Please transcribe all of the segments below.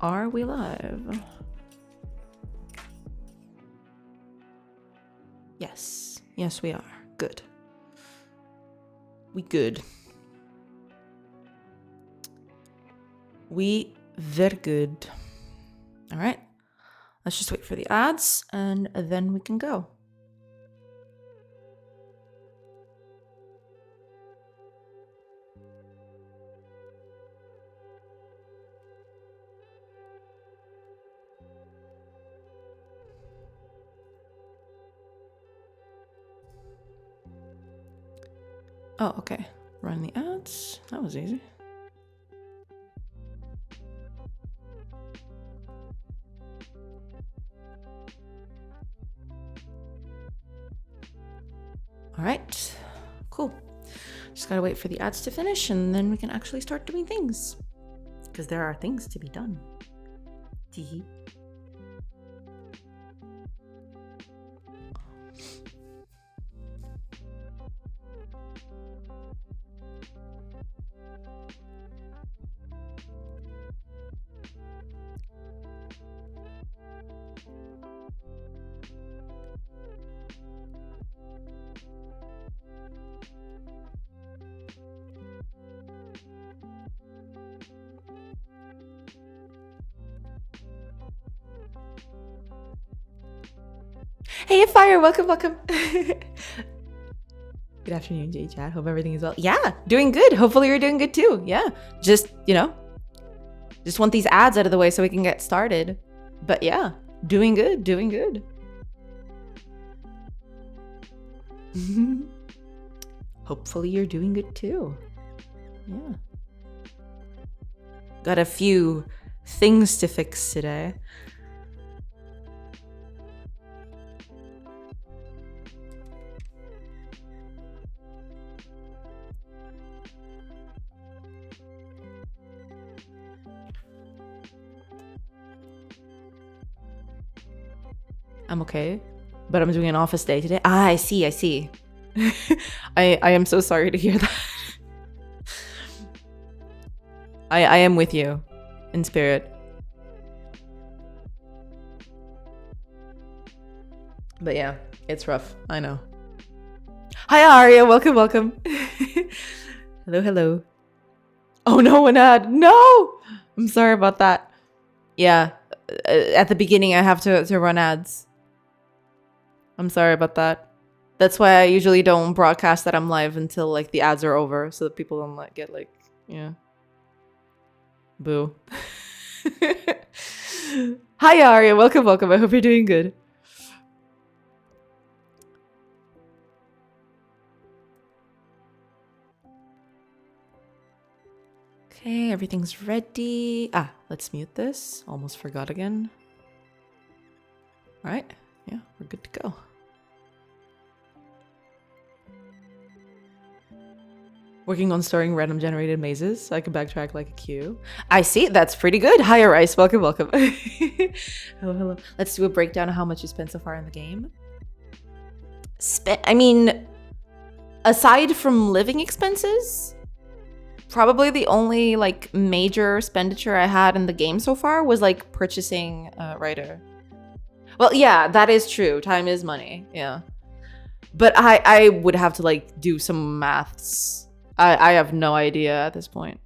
Are we live? Yes. Yes, we are. Good. We good. We very good. All right. Let's just wait for the ads and then we can go. Oh, okay. Run the ads. That was easy. All right. Cool. Just gotta wait for the ads to finish and then we can actually start doing things. Because there are things to be done. Tee. Hey, Fire, welcome. Good afternoon, J Chat. Hope everything is well. Yeah, doing good. Hopefully you're doing good too. Yeah, just want these ads out of the way so we can get started. But yeah, doing good. Hopefully you're doing good too. Yeah. Got a few things to fix today. I'm okay, but I'm doing an office day today. I see. I am so sorry to hear that. I am with you in spirit. But yeah, it's rough. I know. Hi, Aria. Welcome. Hello. Oh, no, an ad. No! I'm sorry about that. Yeah, at the beginning, I have to run ads. I'm sorry about that. That's why I usually don't broadcast that I'm live until like the ads are over so that people don't get boo. Hi Aria, welcome. I hope you're doing good. Okay, everything's ready. Let's mute this. Almost forgot again. All right. Yeah, we're good to go. Working on storing random generated mazes so I can backtrack like a queue. I see. That's pretty good. Hi, Rice. Welcome. Hello. Let's do a breakdown of how much you spent so far in the game. Aside from living expenses, probably the only like major expenditure I had in the game so far was like purchasing a writer. Well, yeah, that is true. Time is money. Yeah. But I would have to like do some maths. I have no idea at this point.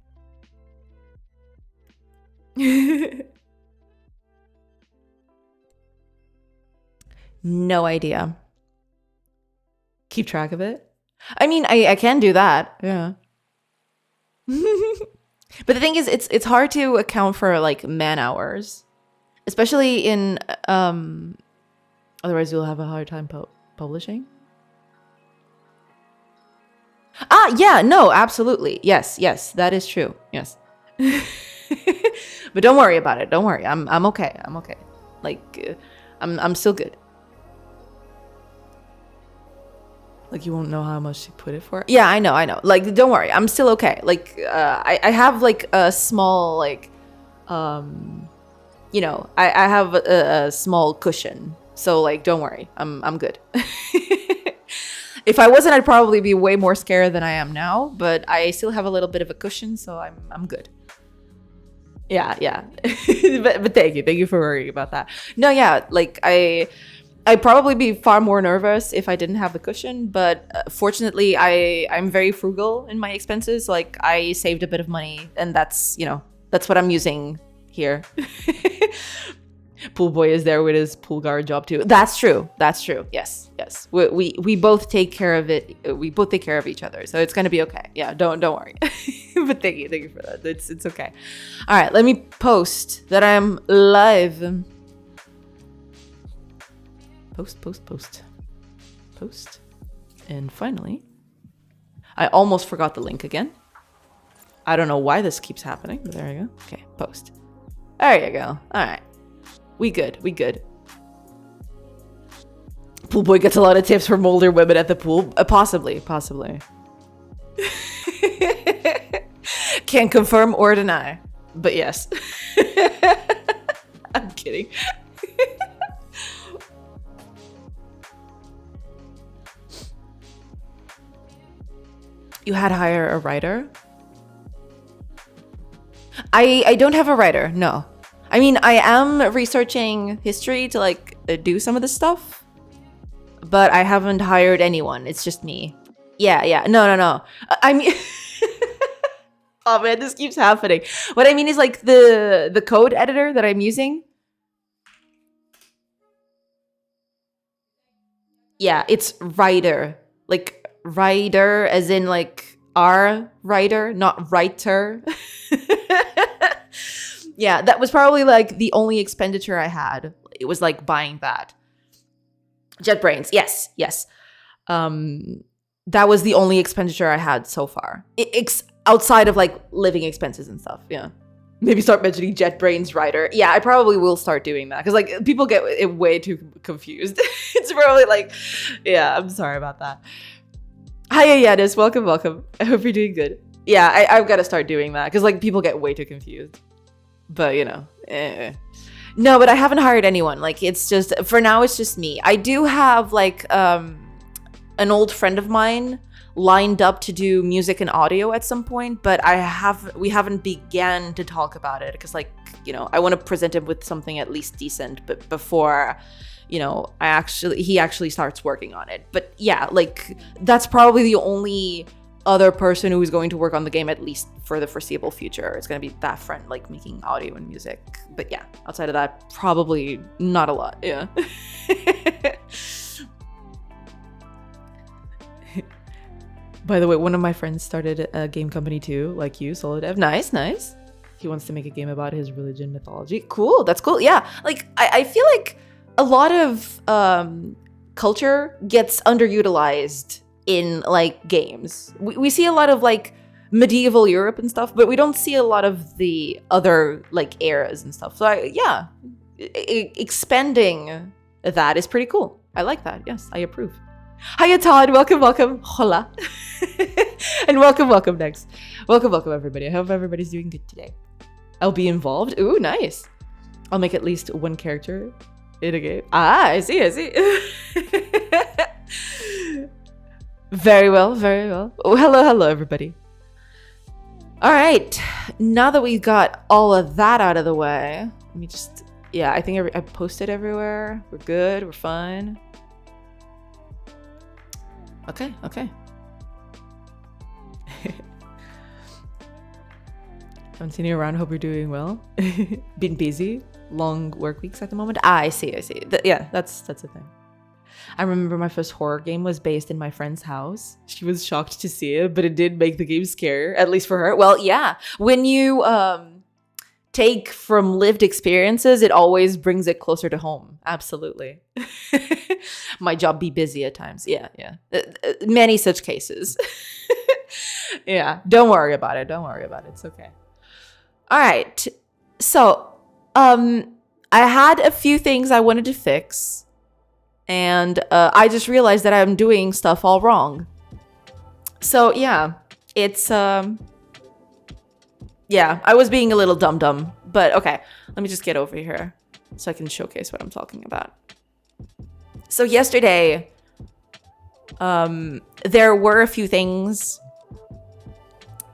No idea. Keep track of it. I mean, I can do that. Yeah. But the thing is, it's hard to account for like man hours. Especially in, otherwise you'll have a hard time publishing. Yeah, no, absolutely. Yes, that is true. Yes. But don't worry about it. Don't worry. I'm okay. Like, I'm still good. Like, you won't know how much you put it for? Yeah, I know. Like, don't worry. I'm still okay. Like, I have like a small, like, I have a small cushion, so like don't worry, I'm good. If I wasn't, I'd probably be way more scared than I am now, but I still have a little bit of a cushion, so I'm good. Yeah. But thank you for worrying about that. No, yeah, like I'd probably be far more nervous if I didn't have the cushion, but fortunately I'm very frugal in my expenses. Like I saved a bit of money, and that's what I'm using here. Pool boy is there with his pool guard job too. That's true. Yes. We both take care of it. We both take care of each other, so it's gonna be okay. Yeah, don't worry. But thank you for that. It's okay. All right, let me post that I'm live. Post. And finally, I almost forgot the link again. I don't know why this keeps happening, but there you go. Okay, post. There you go. All right. We good. Pool boy gets a lot of tips from older women at the pool. Possibly. Can't confirm or deny, but yes. I'm kidding. You had to hire a writer? I don't have a writer, no. I mean, I am researching history to like do some of this stuff, but I haven't hired anyone. It's just me. Yeah. No. I mean, oh man, this keeps happening. What I mean is like the code editor that I'm using. Yeah, it's writer. Like writer as in like our writer, not writer. Yeah, that was probably like the only expenditure I had. It was like buying that. JetBrains, yes. That was the only expenditure I had so far. Outside of like living expenses and stuff, yeah. Maybe start mentioning JetBrains writer. Yeah, I probably will start doing that because like people get it way too confused. It's probably like, yeah, I'm sorry about that. Hi, Yanis, welcome. I hope you're doing good. Yeah, I've got to start doing that because like people get way too confused. But no, but I haven't hired anyone. Like it's just for now, it's just me. I do have like an old friend of mine lined up to do music and audio at some point, but we haven't began to talk about it because like I want to present him with something at least decent, but before he actually starts working on it. But yeah, like that's probably the only other person who is going to work on the game at least for the foreseeable future. It's going to be that friend like making audio and music. But yeah, outside of that, probably not a lot. Yeah. By the way, one of my friends started a game company too, like you, Solo Dev. Nice. He wants to make a game about his religion mythology. Cool, that's cool. Yeah, like I feel like a lot of culture gets underutilized in like games. We see a lot of like medieval Europe and stuff, but we don't see a lot of the other like eras and stuff. So expanding that is pretty cool. I like that. Yes, I approve. Hiya Todd, welcome. Hola. And welcome next. Welcome everybody. I hope everybody's doing good today. I'll be involved. Ooh, nice. I'll make at least one character in a game. I see. Very well. Oh, hello everybody. All right, now that we've got all of that out of the way, let me just, I think I posted everywhere. We're good, we're fine. Okay. Haven't seen you around, hope you're doing well. Been busy, long work weeks at the moment. I see. That's the thing. I remember my first horror game was based in my friend's house. She was shocked to see it, but it did make the game scarier, at least for her. Well, yeah, when you take from lived experiences, it always brings it closer to home. Absolutely. My job be busy at times. Yeah. Many such cases. Yeah, don't worry about it. It's okay. All right. So, I had a few things I wanted to fix. And I just realized that I'm doing stuff all wrong. So yeah, it's I was being a little dumb, but okay, let me just get over here so I can showcase what I'm talking about. So yesterday, there were a few things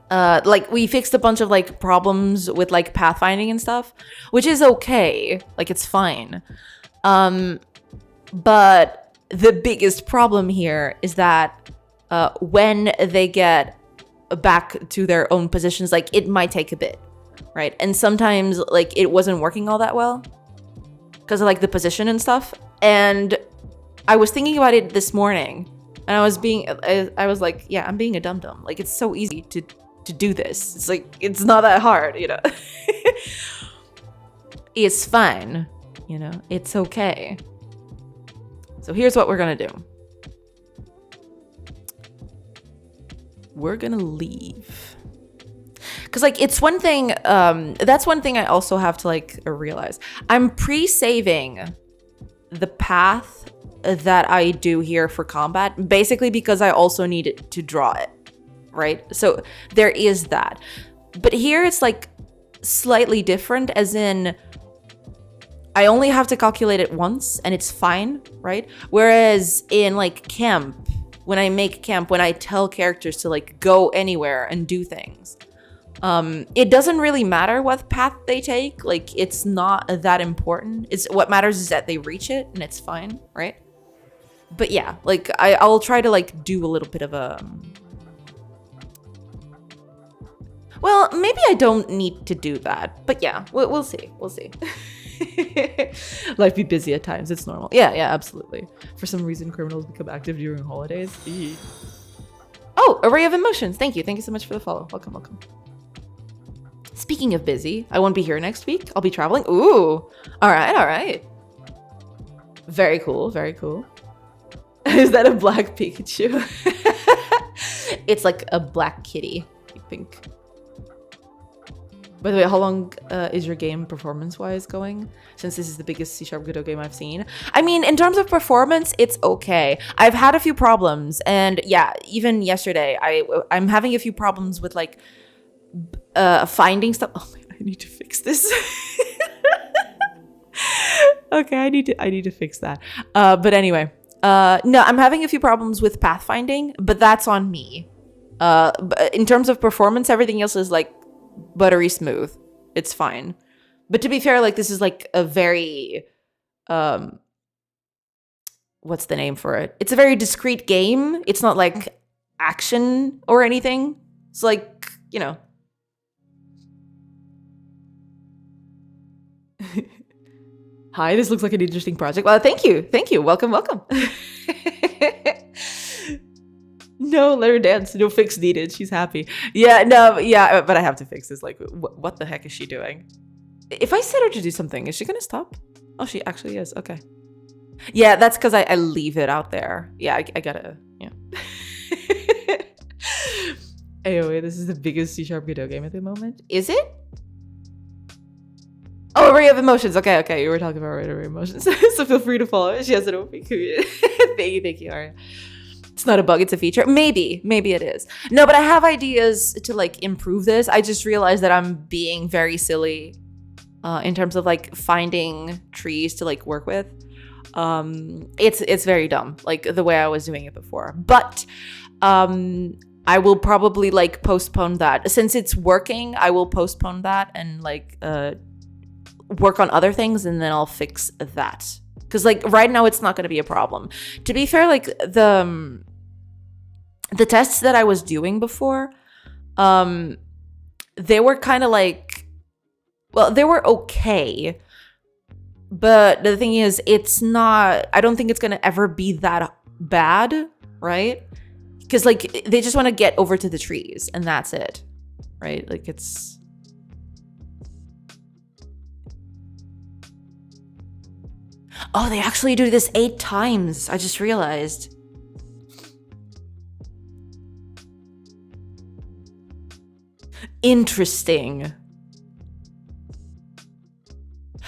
Like we fixed a bunch of like problems with like pathfinding and stuff, which is okay. Like it's fine. But the biggest problem here is that when they get back to their own positions, like it might take a bit, right? And sometimes like it wasn't working all that well because of like the position and stuff. And I was thinking about it this morning, and I was like, yeah, I'm being a dum-dum. Like it's so easy to do this. It's like, it's not that hard, you know? It's fine, you know? It's okay. So here's what we're gonna do. We're gonna leave. Cause like, it's one thing, that's one thing I also have to like realize. I'm pre-saving the path that I do here for combat, basically because I also need to draw it, right? So there is that. But here it's like slightly different, as in I only have to calculate it once and it's fine, right? Whereas in like camp, when I make camp, when I tell characters to like go anywhere and do things, it doesn't really matter what path they take. Like it's not that important. It's what matters is that they reach it and it's fine, right? But yeah, like I'll try to like do a little bit of a, well, maybe I don't need to do that, but yeah, we'll see. We'll see. Life be busy at times. It's normal. Yeah, absolutely. For some reason, criminals become active during holidays. Oh, array of emotions. Thank you. Thank you so much for the follow. Welcome. Speaking of busy, I won't be here next week. I'll be traveling. Ooh. All right. Very cool. Is that a black Pikachu? It's like a black kitty, I think. By the way, how long is your game performance-wise going? Since this is the biggest C# Godot game I've seen. I mean, in terms of performance, it's okay. I've had a few problems, and yeah, even yesterday, I'm having a few problems with like finding stuff. Oh my God, I need to fix this. Okay, I need to fix that. But anyway, no, I'm having a few problems with pathfinding, but that's on me. In terms of performance, everything else is like buttery smooth. It's fine. But to be fair, like this is like a very what's the name for it? It's a very discrete game. It's not like action or anything. It's like, you know. Hi, this looks like an interesting project. Well, thank you. Welcome. No, let her dance. No fix needed. She's happy. Yeah, but I have to fix this. Like, what the heck is she doing? If I set her to do something, is she gonna stop? Oh, she actually is. Okay. Yeah, that's because I leave it out there. Yeah, I gotta, yeah. Anyway, this is the biggest C# Godot game at the moment. Is it? Oh, array of emotions. Okay. You were talking about array of emotions. So feel free to follow. She has an OP community. Thank you, Aria. It's not a bug, it's a feature. Maybe it is. No, but I have ideas to like improve this. I just realized that I'm being very silly in terms of like finding trees to like work with. It's very dumb, like the way I was doing it before. But I will probably like postpone that. Since it's working, I will postpone that and like work on other things, and then I'll fix that. Because like right now it's not going to be a problem. To be fair, like the tests that I was doing before, they were kind of like, well, they were okay. But the thing is, it's not, I don't think it's going to ever be that bad, right? Because like they just want to get over to the trees and that's it, right? Like it's... Oh, they actually do this 8 times. I just realized. Interesting.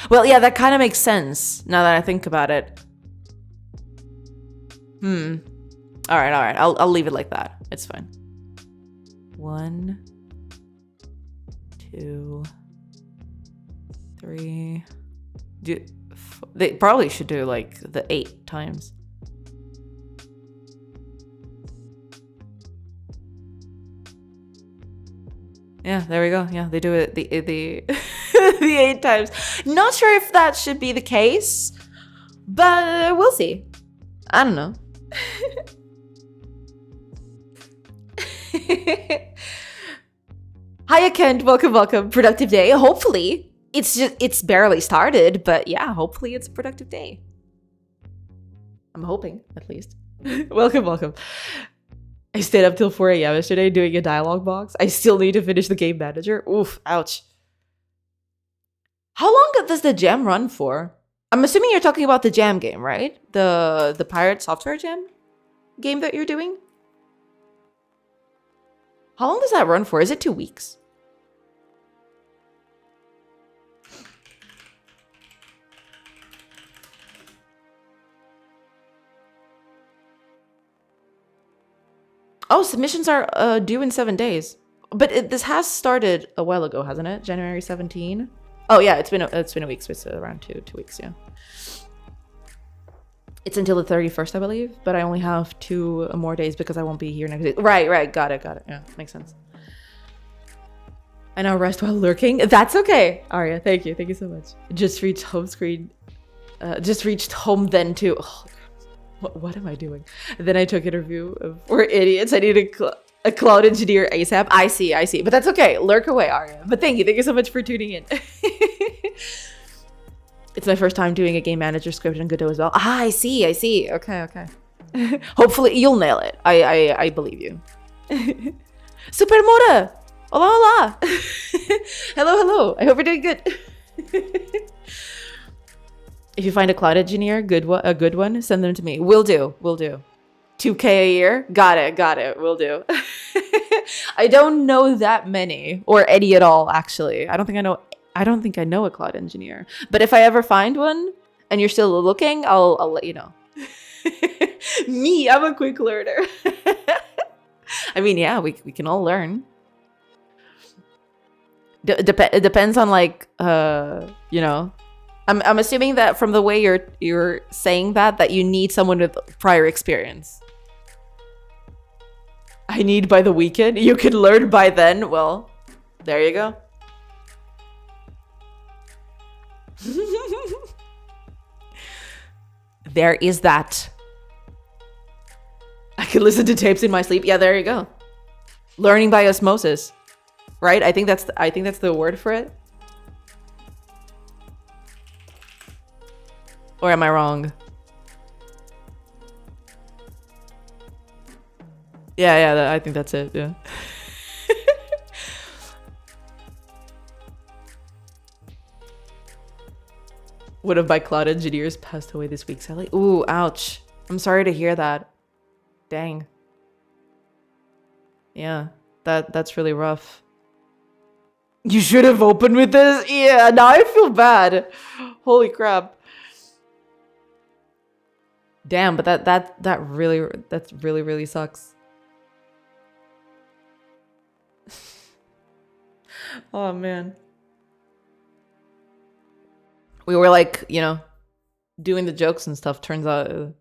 Well, yeah, that kind of makes sense now that I think about it. All right. I'll leave it like that. It's fine. 1, 2, 3. They probably should do like the 8 times. Yeah, there we go. Yeah, they do it the the 8 times. Not sure if that should be the case, but we'll see. I don't know. Hiya Kent, welcome. Productive day. Hopefully. It's barely started, but yeah, hopefully it's a productive day. I'm hoping, at least. Welcome. I stayed up till 4 a.m. yesterday doing a dialogue box. I still need to finish the game manager. Oof, ouch. How long does the jam run for? I'm assuming you're talking about the jam game, right? The Pirate Software Jam game that you're doing? How long does that run for? Is it 2 weeks? Oh, submissions are due in 7 days. But this has started a while ago, hasn't it? January 17? Oh yeah, it's been a week, so it's around 2 weeks, yeah. It's until the 31st, I believe, but I only have 2 more days because I won't be here next week. Right, got it. Yeah, makes sense. I now rest while lurking. That's okay, Arya. Thank you so much. Just reached home screen. Just reached home then too. Oh, what am I doing? And then I took interview for idiots. I need a cloud engineer ASAP. I see. But that's okay. Lurk away, Arya. But thank you so much for tuning in. It's my first time doing a game manager script in Godot as well. Ah, I see. Okay. Hopefully you'll nail it. I believe you. Supermora! Hola. Hello. I hope you're doing good. If you find a cloud engineer, a good one, send them to me. Will do. 2K a year? Got it. Will do. I don't know that many, or any at all, actually. I don't think I know a cloud engineer. But if I ever find one, and you're still looking, I'll let you know. Me, I'm a quick learner. I mean, yeah, we can all learn. It depends on I'm assuming that from the way you're saying that you need someone with prior experience. I need by the weekend. You can learn by then. Well, there you go. There is that. I can listen to tapes in my sleep. Yeah, there you go. Learning by osmosis, right? I think that's the word for it. Or am I wrong? Yeah, I think that's it, yeah. One of my cloud engineers passed away this week, Sally. Ooh, ouch. I'm sorry to hear that. Dang. Yeah, that's really rough. You should have opened with this? Yeah, now I feel bad. Holy crap. Damn, but that really sucks. Oh man. We were doing the jokes and stuff. Turns out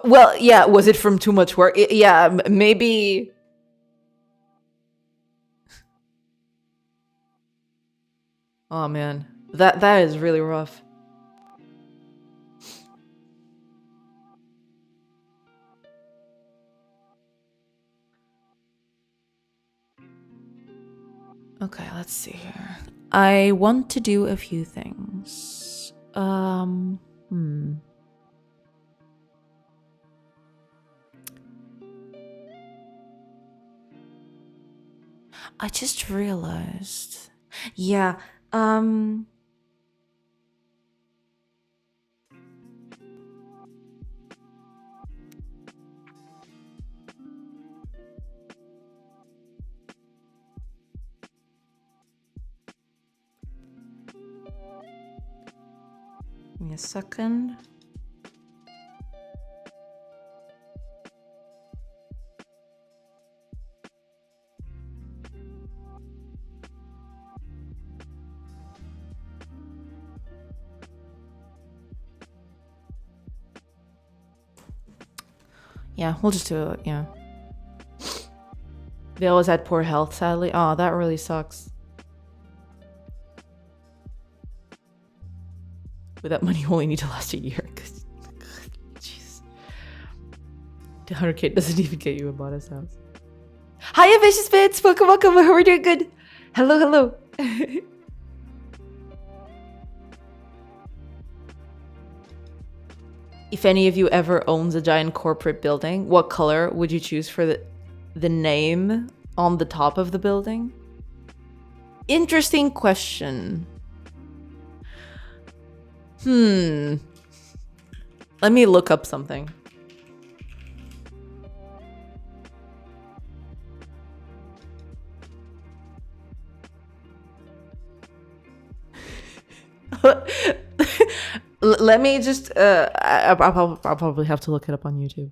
well, yeah, was it from too much work? Yeah, maybe. Oh man. That is really rough. Okay, let's see here. I want to do a few things. I just realized. Yeah, give me a second. Yeah, we'll just do it, yeah. They always had poor health, sadly. Oh, that really sucks. With that money, you only need to last a year. Jeez. 100k doesn't even get you a modest house. Hiya, Vicious Bits! Welcome, welcome. We're doing good. Hello, hello. If any of you ever owns a giant corporate building, what color would you choose for the name on the top of the building? Interesting question. Let me look up something. Let me just I'll probably have to look it up on YouTube.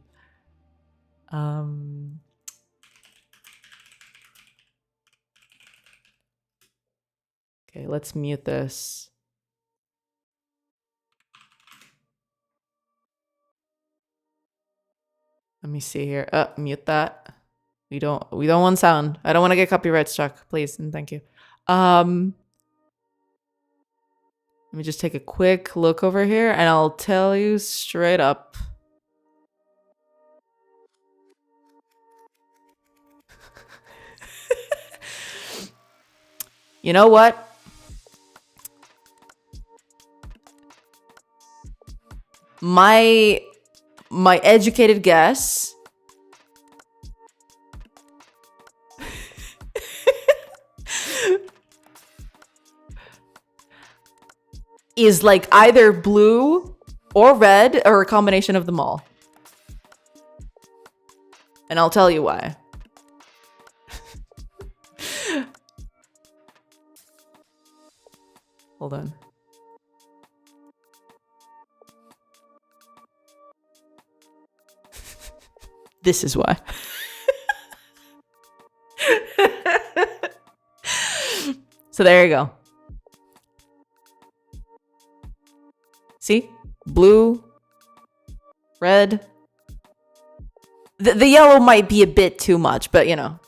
Okay, let's mute this. Let me see here. Mute that. We don't want sound. I don't want to get copyright struck, please and thank you. Let me just take a quick look over here and I'll tell you straight up. You know what? My educated guess is like either blue or red or a combination of them all. And I'll tell you why. Hold on. This is why. So there you go. See? Blue, red. The yellow might be a bit too much, but you know.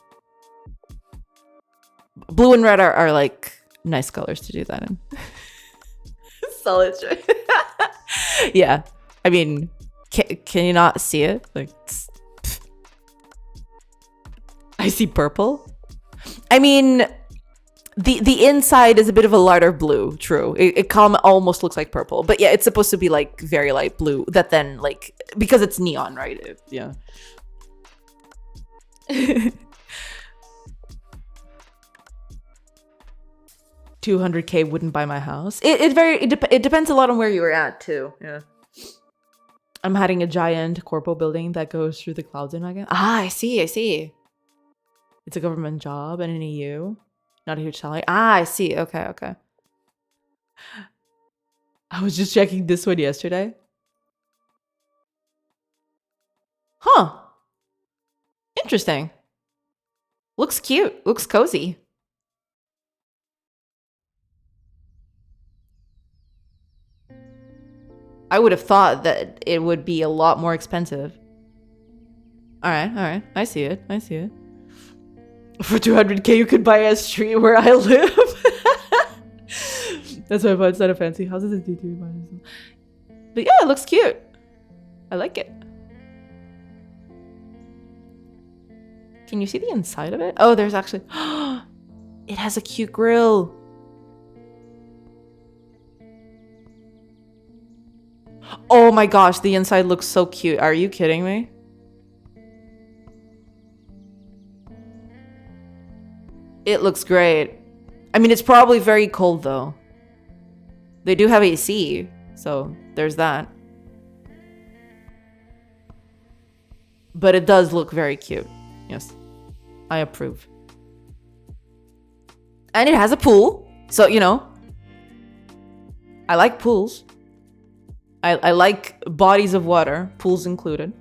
Blue and red are like nice colors to do that in. Solid. Yeah. I mean, can you not see it? Like, I see purple. I mean, the inside is a bit of a lighter blue, true. It almost looks like purple. But yeah, it's supposed to be like very light blue that then like, because it's neon, right? Yeah. 200k wouldn't buy my house. It depends a lot on where you were at too. Yeah. I'm having a giant corpo building that goes through the clouds in my game. Ah, I see. It's a government job and an EU. Not a huge salary. Ah, I see. Okay. I was just checking this one yesterday. Huh. Interesting. Looks cute. Looks cozy. I would have thought that it would be a lot more expensive. All right. I see it. For 200k, you could buy a street where I live. That's why I bought. It's not a fancy house. It's a D2. But yeah, it looks cute. I like it. Can you see the inside of it? Oh, there's actually... It has a cute grill. Oh my gosh, the inside looks so cute. Are you kidding me? It looks great. I mean, it's probably very cold though. They do have AC, so there's that. But it does look very cute. Yes, I approve. And it has a pool, so you know. I like pools. I like bodies of water, pools included.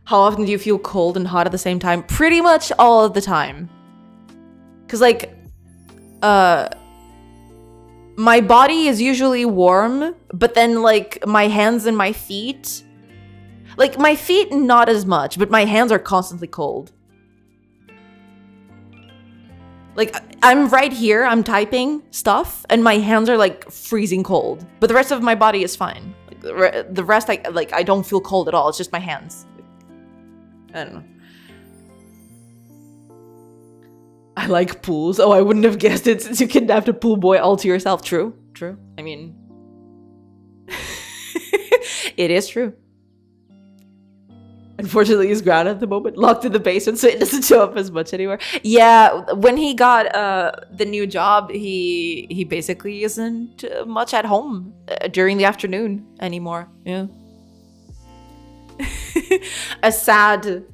How often do you feel cold and hot at the same time? Pretty much all of the time. Cause like, my body is usually warm, but then like my hands and my feet Like, my feet, not as much, but my hands are constantly cold. Like, I'm right here, I'm typing stuff, and my hands are, like, freezing cold. But the rest of my body is fine. Like, the rest, I don't feel cold at all. It's just my hands. I don't know. I like pools. Oh, I wouldn't have guessed it since you kidnapped a pool boy all to yourself. True. I mean... it is true. Unfortunately, he's grounded at the moment, locked in the basement, so it doesn't show up as much anymore. Yeah, when he got the new job, he basically isn't much at home during the afternoon anymore. Yeah. A sad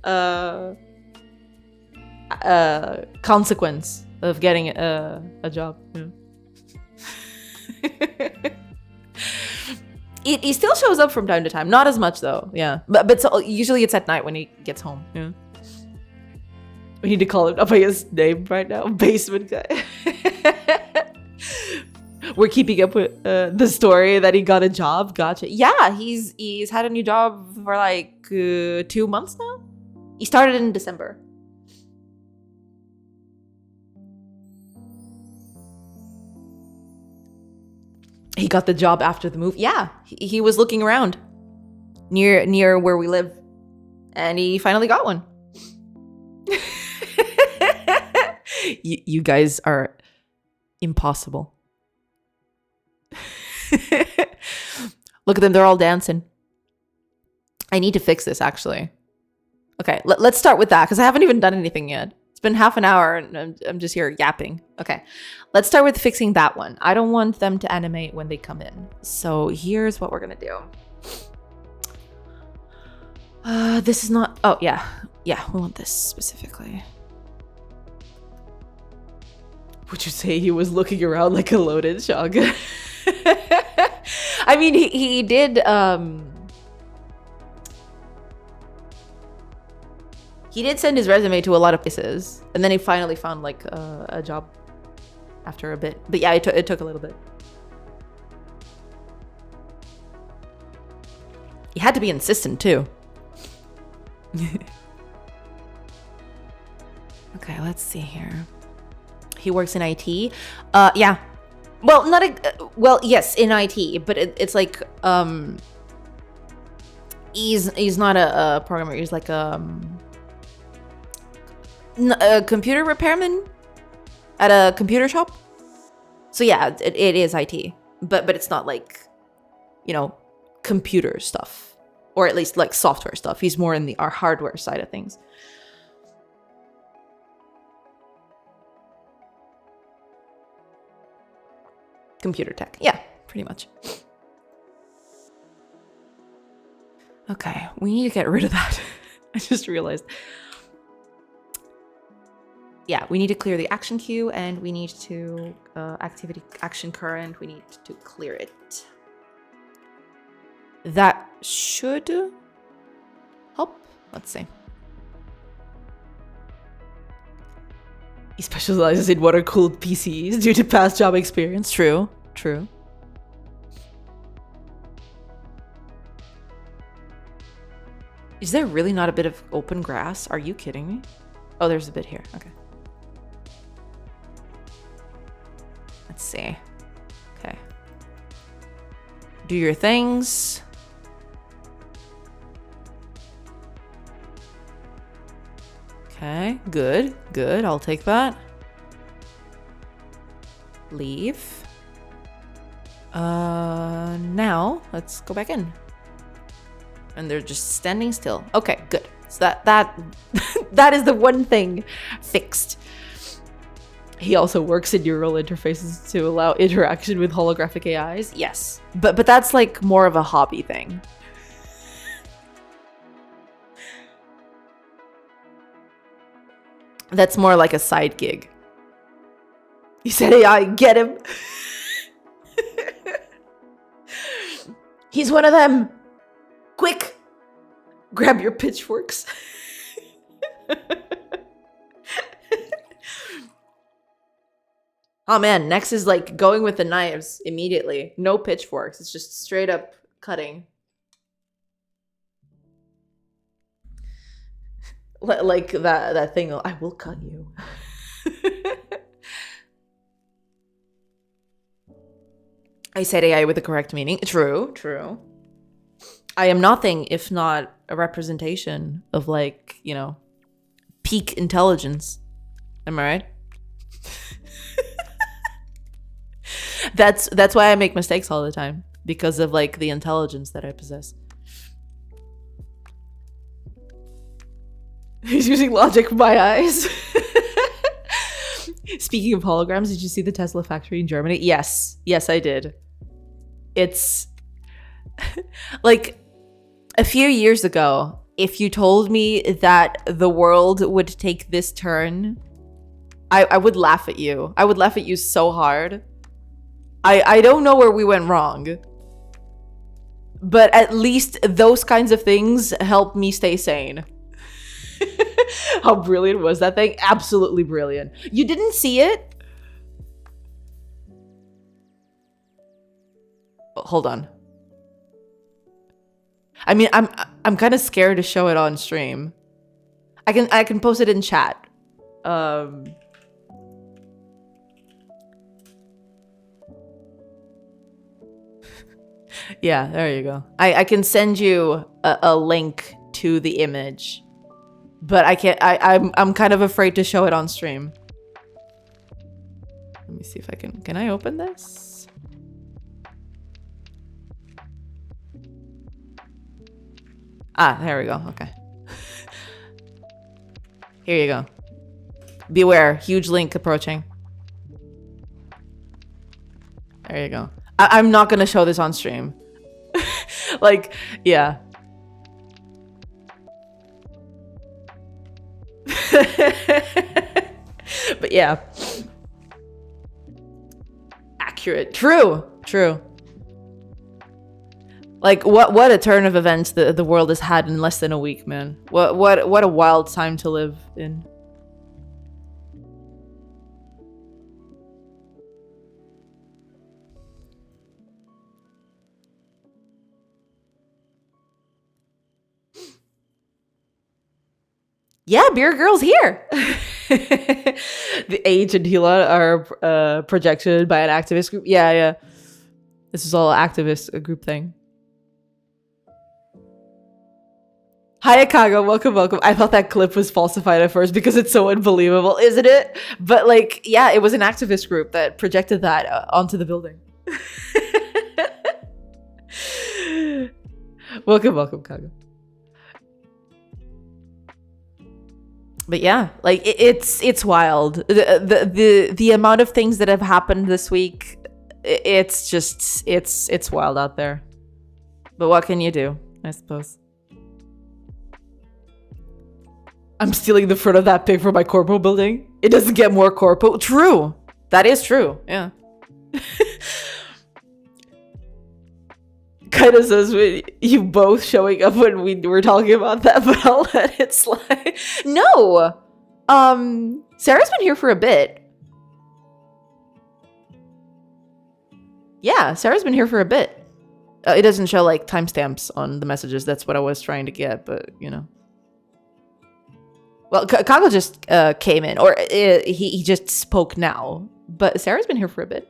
consequence of getting a job. Yeah. He still shows up from time to time. Not as much though. Yeah, but so, usually it's at night when he gets home. Yeah. We need to call him up by his name right now. Basement guy. We're keeping up with the story that he got a job. Gotcha. Yeah, he's had a new job for like 2 months now. He started in December. He got the job after the move. Yeah, he was looking around near where we live, and he finally got one. You guys are impossible. Look at them, they're all dancing. I need to fix this, actually. Okay, let's start with that, because I haven't even done anything yet. It's been half an hour, and I'm just here yapping. Okay, let's start with fixing that one. I don't want them to animate when they come in. So here's what we're gonna do. This is not... Oh, yeah. Yeah, we want this specifically. Would you say he was looking around like a loaded shotgun? I mean, he did... He did send his resume to a lot of places, and then he finally found like a job after a bit. But yeah, it took a little bit. He had to be insistent too. Okay, let's see here. He works in IT. Yeah. Well, well, yes, in IT, but it's like he's not a programmer. He's like a computer repairman at a computer shop. So yeah, it is IT, but it's not like, you know, computer stuff, or at least like software stuff. He's more in our hardware side of things. Computer tech, yeah, pretty much. Okay, we need to get rid of that. I just realized. Yeah, we need to clear the action queue, and we need to activity action current. We need to clear it. That should help. Let's see. He specializes in water-cooled PCs due to past job experience. True. Is there really not a bit of open grass? Are you kidding me? Oh, there's a bit here. Okay. Let's see. Okay. Do your things. Okay, good. I'll take that. Leave. Now let's go back in. And they're just standing still. Okay, good. So that is the one thing fixed. He also works in neural interfaces to allow interaction with holographic AIs. Yes, but that's like more of a hobby thing. That's more like a side gig. He said AI, get him. He's one of them. Quick, grab your pitchforks. Oh man, next is like going with the knives immediately. No pitchforks. It's just straight up cutting. Like that thing. I will cut you. I said AI with the correct meaning. True, true. I am nothing if not a representation of, like, you know, peak intelligence. Am I right? That's why I make mistakes all the time, because of, like, the intelligence that I possess. He's using logic with my eyes. Speaking of holograms, did you see the Tesla factory in Germany? Yes, I did. It's like, a few years ago, if you told me that the world would take this turn, I would laugh at you. I would laugh at you so hard. I don't know where we went wrong, but at least those kinds of things help me stay sane. How brilliant was that thing? Absolutely brilliant. You didn't see it? Hold on. I mean, I'm kind of scared to show it on stream. I can post it in chat. Yeah, there you go. I can send you a link to the image, but I can't. I'm kind of afraid to show it on stream. Let me see if I can. Can I open this? Ah, there we go. Okay. Here you go. Beware, huge link approaching. There you go. I'm not gonna show this on stream. Like, yeah. But yeah. Accurate. True. Like, what a turn of events the world has had in less than a week, man. What a wild time to live in. Yeah, Beer Girl's here. The Age and Hila are projected by an activist group. Yeah. This is all activist group thing. Hi, Akago. Welcome. I thought that clip was falsified at first because it's so unbelievable, isn't it? But, like, yeah, it was an activist group that projected that onto the building. Welcome, Kago. But yeah, like, it's wild. The amount of things that have happened this week, it's just it's wild out there. But what can you do, I suppose? I'm stealing the front of that pig for my corpo building. It doesn't get more corpo. True. That is true. Yeah. Kind of says you both showing up when we were talking about that, but I'll let it slide. No. Sarah's been here for a bit. Yeah, Sarah's been here for a bit. It doesn't show, like, timestamps on the messages. That's what I was trying to get, but, you know. Well, Kago just came in, or he just spoke now, but Sarah's been here for a bit.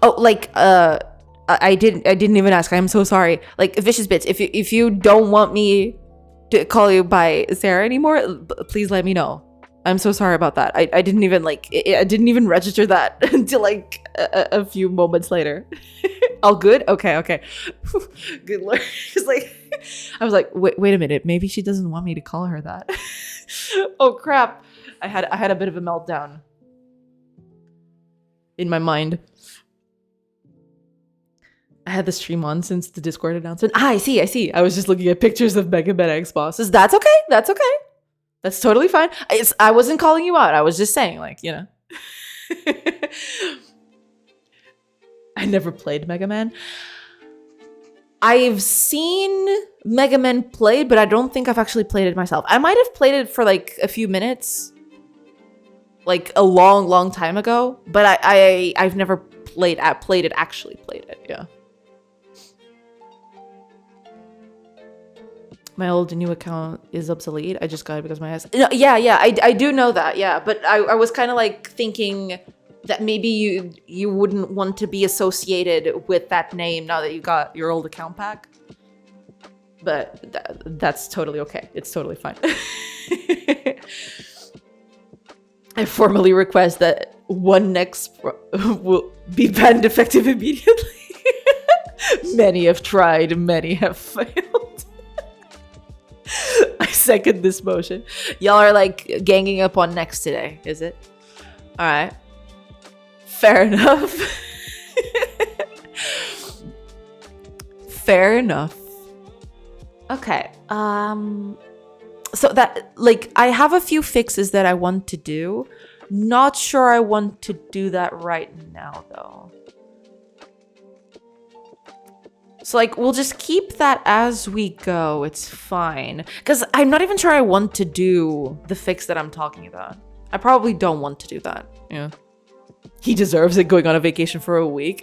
Oh, like, I didn't even ask. I'm so sorry. Like, Vicious Bits, if you don't want me to call you by Sarah anymore, please let me know. I'm so sorry about that. I didn't even, like, I didn't even register that until, like, a few moments later. All good? Okay. Good Lord. I was like, wait a minute. Maybe she doesn't want me to call her that. Oh, crap. I had a bit of a meltdown in my mind. I had the stream on since the Discord announcement. I see. I was just looking at pictures of Mega Man X bosses. That's okay. That's totally fine. I wasn't calling you out. I was just saying, like, you know. I never played Mega Man. I've seen Mega Man played, but I don't think I've actually played it myself. I might have played it for, like, a few minutes, like, a long time ago. But I've never played it. Yeah. My old new account is obsolete. I just got it because my ass. No, yeah, I do know that. Yeah, but I was kind of like thinking that maybe you wouldn't want to be associated with that name now that you got your old account back. But that's totally okay. It's totally fine. I formally request that one next will be banned effective immediately. Many have tried, many have failed. I second this motion. Y'all are like ganging up on next today, is it? All right. Fair enough. Fair enough. Okay. So that, like, I have a few fixes that I want to do. Not sure I want to do that right now, though. So, like, we'll just keep that as we go. It's fine. Because I'm not even sure I want to do the fix that I'm talking about. I probably don't want to do that. Yeah. He deserves it going on a vacation for a week.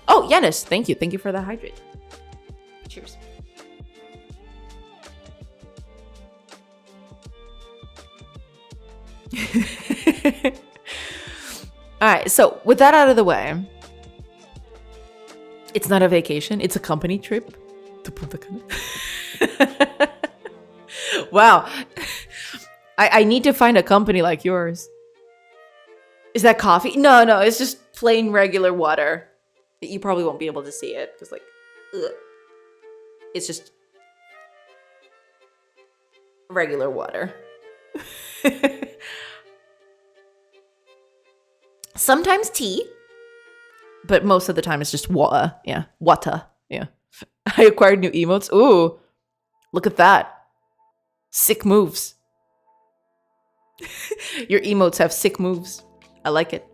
Oh, Yanis, thank you. Thank you for the hydrate. Cheers. All right, so with that out of the way, it's not a vacation, it's a company trip to Punta Cana. Wow. I need to find a company like yours. Is that coffee? No, it's just plain regular water. You probably won't be able to see it because, like, ugh. It's just regular water. Sometimes tea, but most of the time it's just water. Yeah, water. Yeah. I acquired new emotes. Ooh, look at that. Sick moves. Your emotes have sick moves. I like it.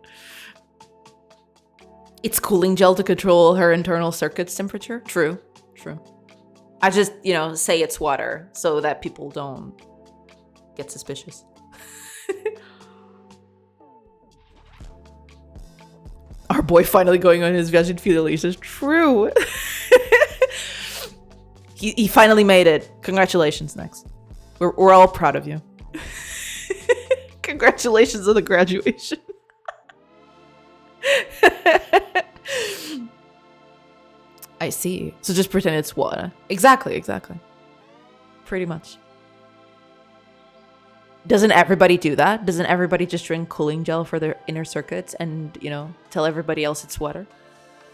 It's cooling gel to control her internal circuit's temperature. True. I just, say it's water so that people don't get suspicious. Our boy finally going on his vegan feed releases. True. He finally made it. Congratulations, Nex. We're all proud of you. Congratulations on the graduation. I see. So just pretend it's water. Exactly. Pretty much. Doesn't everybody do that? Doesn't everybody just drink cooling gel for their inner circuits and, tell everybody else it's water?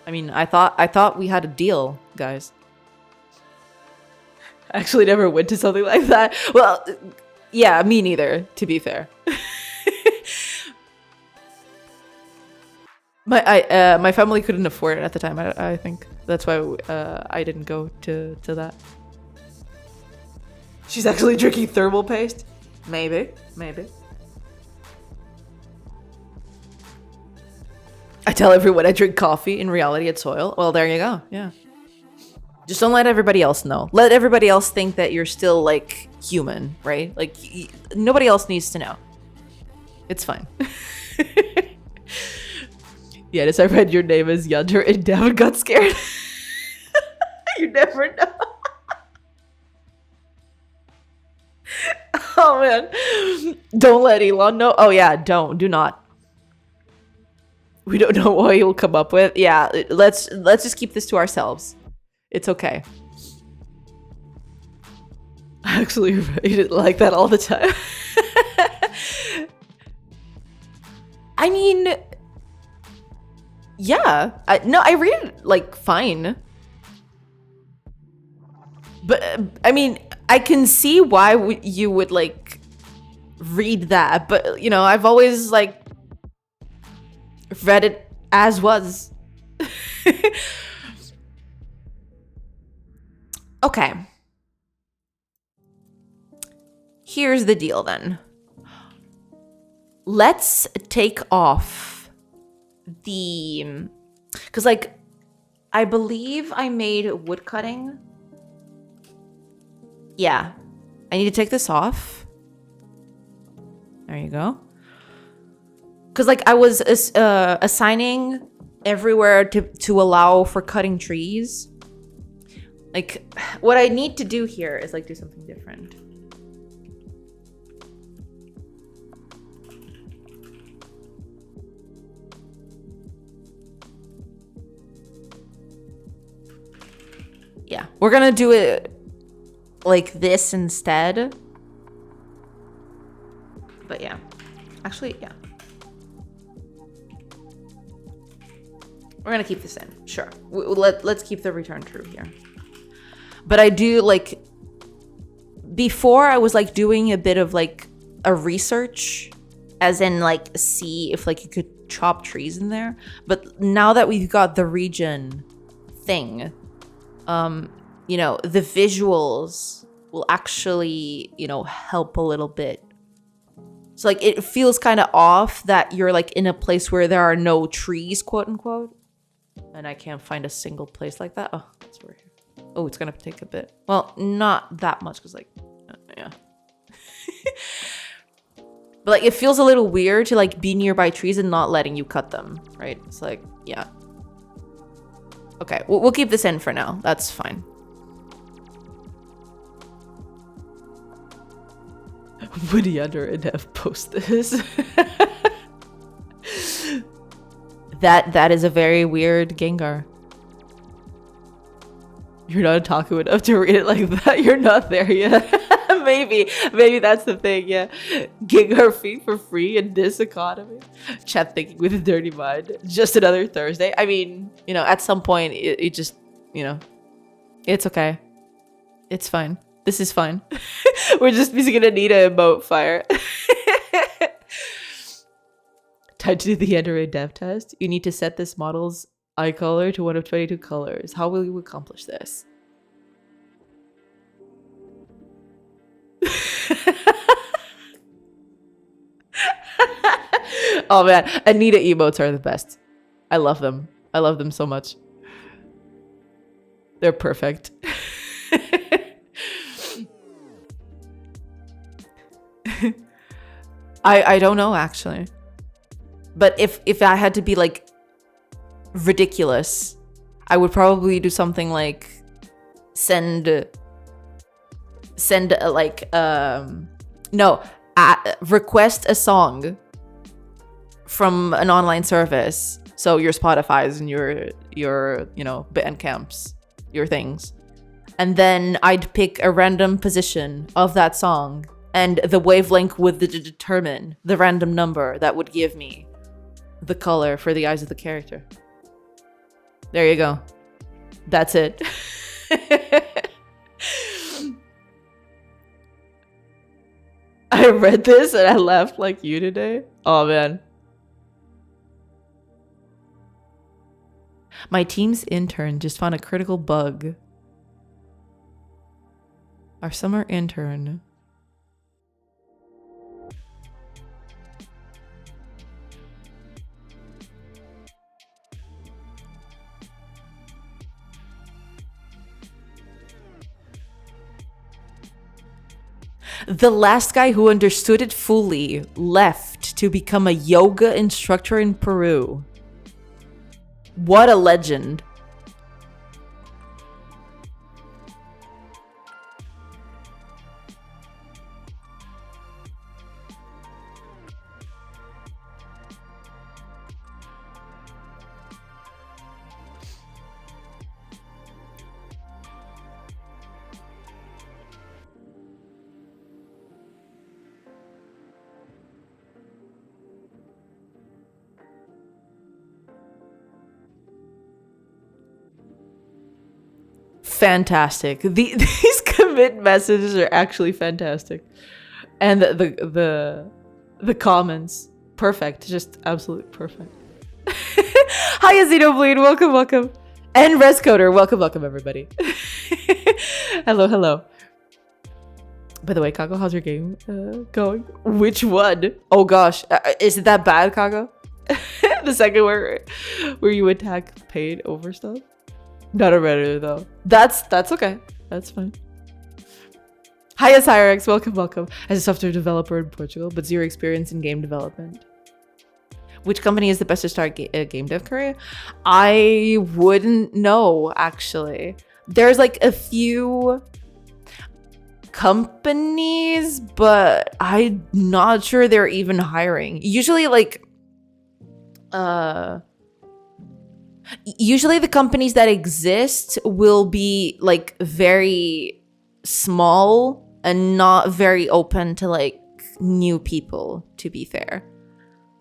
I mean, I thought we had a deal, guys. I actually never went to something like that. Well, yeah, me neither, to be fair. My family couldn't afford it at the time, I think. That's why I didn't go to that. She's actually drinking thermal paste? Maybe. I tell everyone I drink coffee. In reality, it's oil. Well, there you go. Yeah. Just don't let everybody else know. Let everybody else think that you're still, like, human, right? Like, nobody else needs to know. It's fine. Yeah, I read your name as Yonder and Devin got scared. You never know. Oh, man. Don't let Elon know. Oh, yeah, do not. We don't know what he'll come up with. Yeah, let's just keep this to ourselves. It's okay. I actually read it like that all the time. I mean, yeah. I read it, like, fine. But, I mean, I can see why you would, like, read that. But, I've always, like, read it as was. Okay. Here's the deal, then. Let's take off the... Because, like, I believe I made wood cutting. Yeah. I need to take this off. There you go. Because, like, I was assigning everywhere to allow for cutting trees. Like, what I need to do here is like do something different. Yeah, we're gonna do it like this instead. But yeah, actually, yeah. We're gonna keep this in, sure. Let's keep the return true here. But I do like, before I was like doing a bit of like a research, as in like see if like you could chop trees in there. But now that we've got the region thing, you know, the visuals will actually, you know, help a little bit. So like it feels kind of off that you're like in a place where there are no trees, quote unquote. And I can't find a single place like that. Oh, that's weird. Oh, it's gonna take a bit. Well, not that much, because like, yeah. But like, it feels a little weird to like be nearby trees and not letting you cut them, right? It's like, yeah. Okay, we'll keep this in for now. That's fine. Would GameDev post this? That is a very weird Gengar. You're not otaku enough to read it like that. You're not there yet. maybe that's the thing. Yeah, Gengar feed for free in this economy. Chat thinking with a dirty mind. Just another Thursday. I mean, you know, at some point it just, you know, it's okay. It's fine. This is fine. We're just gonna need a emote fire. Time to do the GameDev test. You need to set this model's eye color to one of 22 colors. How will you accomplish this? Oh man, Anita emotes are the best. I love them. I love them so much. They're perfect. I don't know actually. But if I had to be like ridiculous, I would probably do something like request a song from an online service. So your Spotify's and your you know, Bandcamps, your things. And then I'd pick a random position of that song, and the wavelength would determine the random number that would give me the color for the eyes of the character. There you go. That's it. I read this and I laughed like you today. Oh man. My team's intern just found a critical bug. Our summer intern. The last guy who understood it fully left to become a yoga instructor in Peru. What a legend. Fantastic. These commit messages are actually fantastic, and the comments, perfect, just absolutely perfect. Hi, Xenobleed, welcome, and Rescoder, welcome, everybody. Hello. By the way, Kago, how's your game going? Which one? Oh gosh, is it that bad, Kago? The second where you attack paid over stuff? Not a Redditor though. That's okay. That's fine. Hi, Cyrex. Welcome. As a software developer in Portugal, but zero experience in game development. Which company is the best to start game dev career? I wouldn't know actually. there's like a few companies, but I'm not sure they're even hiring. Usually the companies that exist will be like very small and not very open to like new people, to be fair.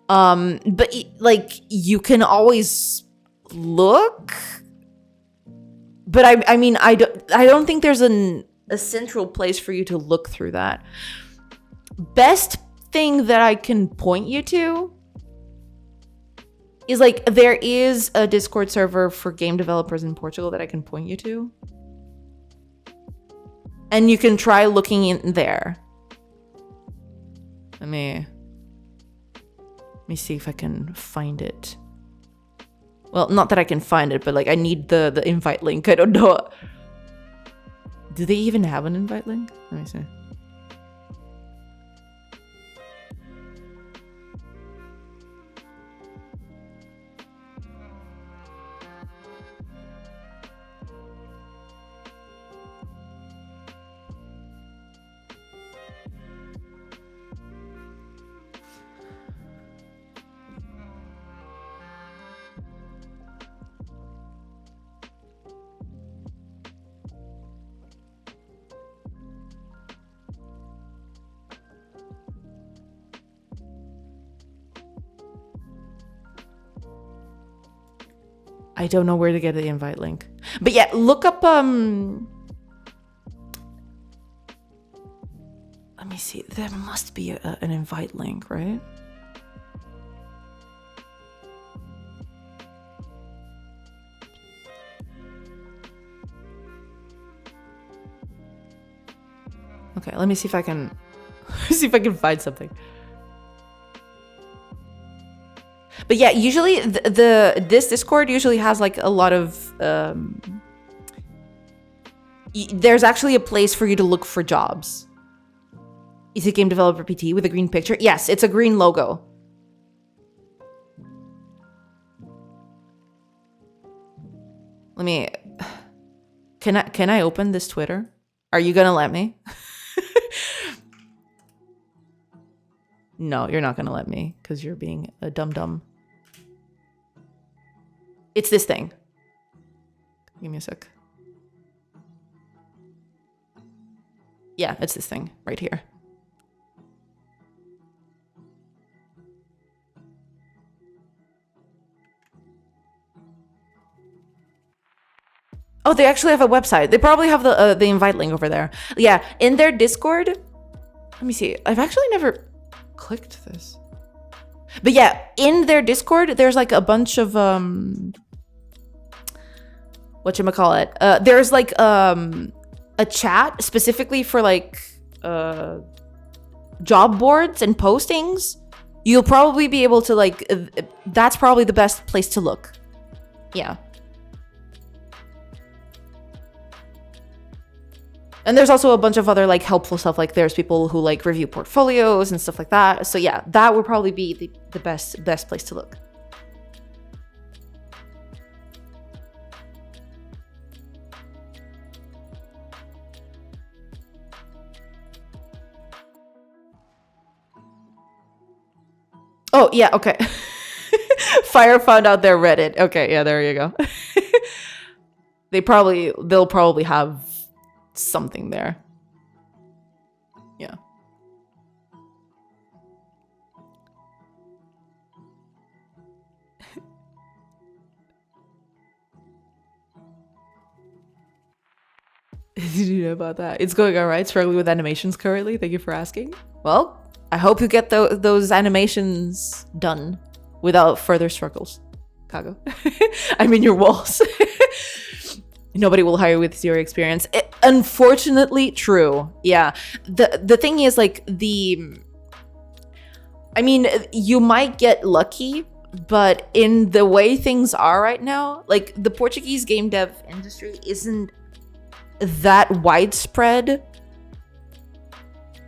But like you can always look, but I mean I don't think there's a central place for you to look through that. Best thing that I can point you to is like there is a Discord server for game developers in Portugal that I can point you to, and you can try looking in there. Let me see if I can find it. Well, not that I can find it, but like I need the invite link. I don't know. Do they even have an invite link? Let me see. I don't know where to get the invite link. But yeah, look up let me see. There must be an invite link, right? Okay, let me see if I can find something. But yeah, usually this Discord usually has like a lot of there's actually a place for you to look for jobs. Is it Game Developer PT with a green picture? Yes, it's a green logo. Let me can I open this Twitter? Are you gonna let me? No, you're not gonna let me because you're being a dum-dum. It's this thing. Give me a sec. Yeah, it's this thing right here. Oh, they actually have a website. They probably have the invite link over there. Yeah, in their Discord. Let me see. I've actually never clicked this. But yeah, in their Discord, there's like a bunch of whatchamacallit? There's like a chat specifically for like job boards and postings. You'll probably be able to like that's probably the best place to look. Yeah. And there's also a bunch of other like helpful stuff. Like there's people who like review portfolios and stuff like that. So yeah, that would probably be the best place to look. Oh yeah, okay. Fire found out their Reddit. Okay, yeah, there you go. They'll probably have something there. Yeah. Did you know about that? It's going all right. Struggling with animations currently. Thank you for asking. Well, I hope you get those animations done without further struggles, Kago. I mean your walls. Nobody will hire with zero experience. Unfortunately, true. Yeah. The thing is, like, I mean, you might get lucky, but in the way things are right now, like, the Portuguese game dev industry isn't that widespread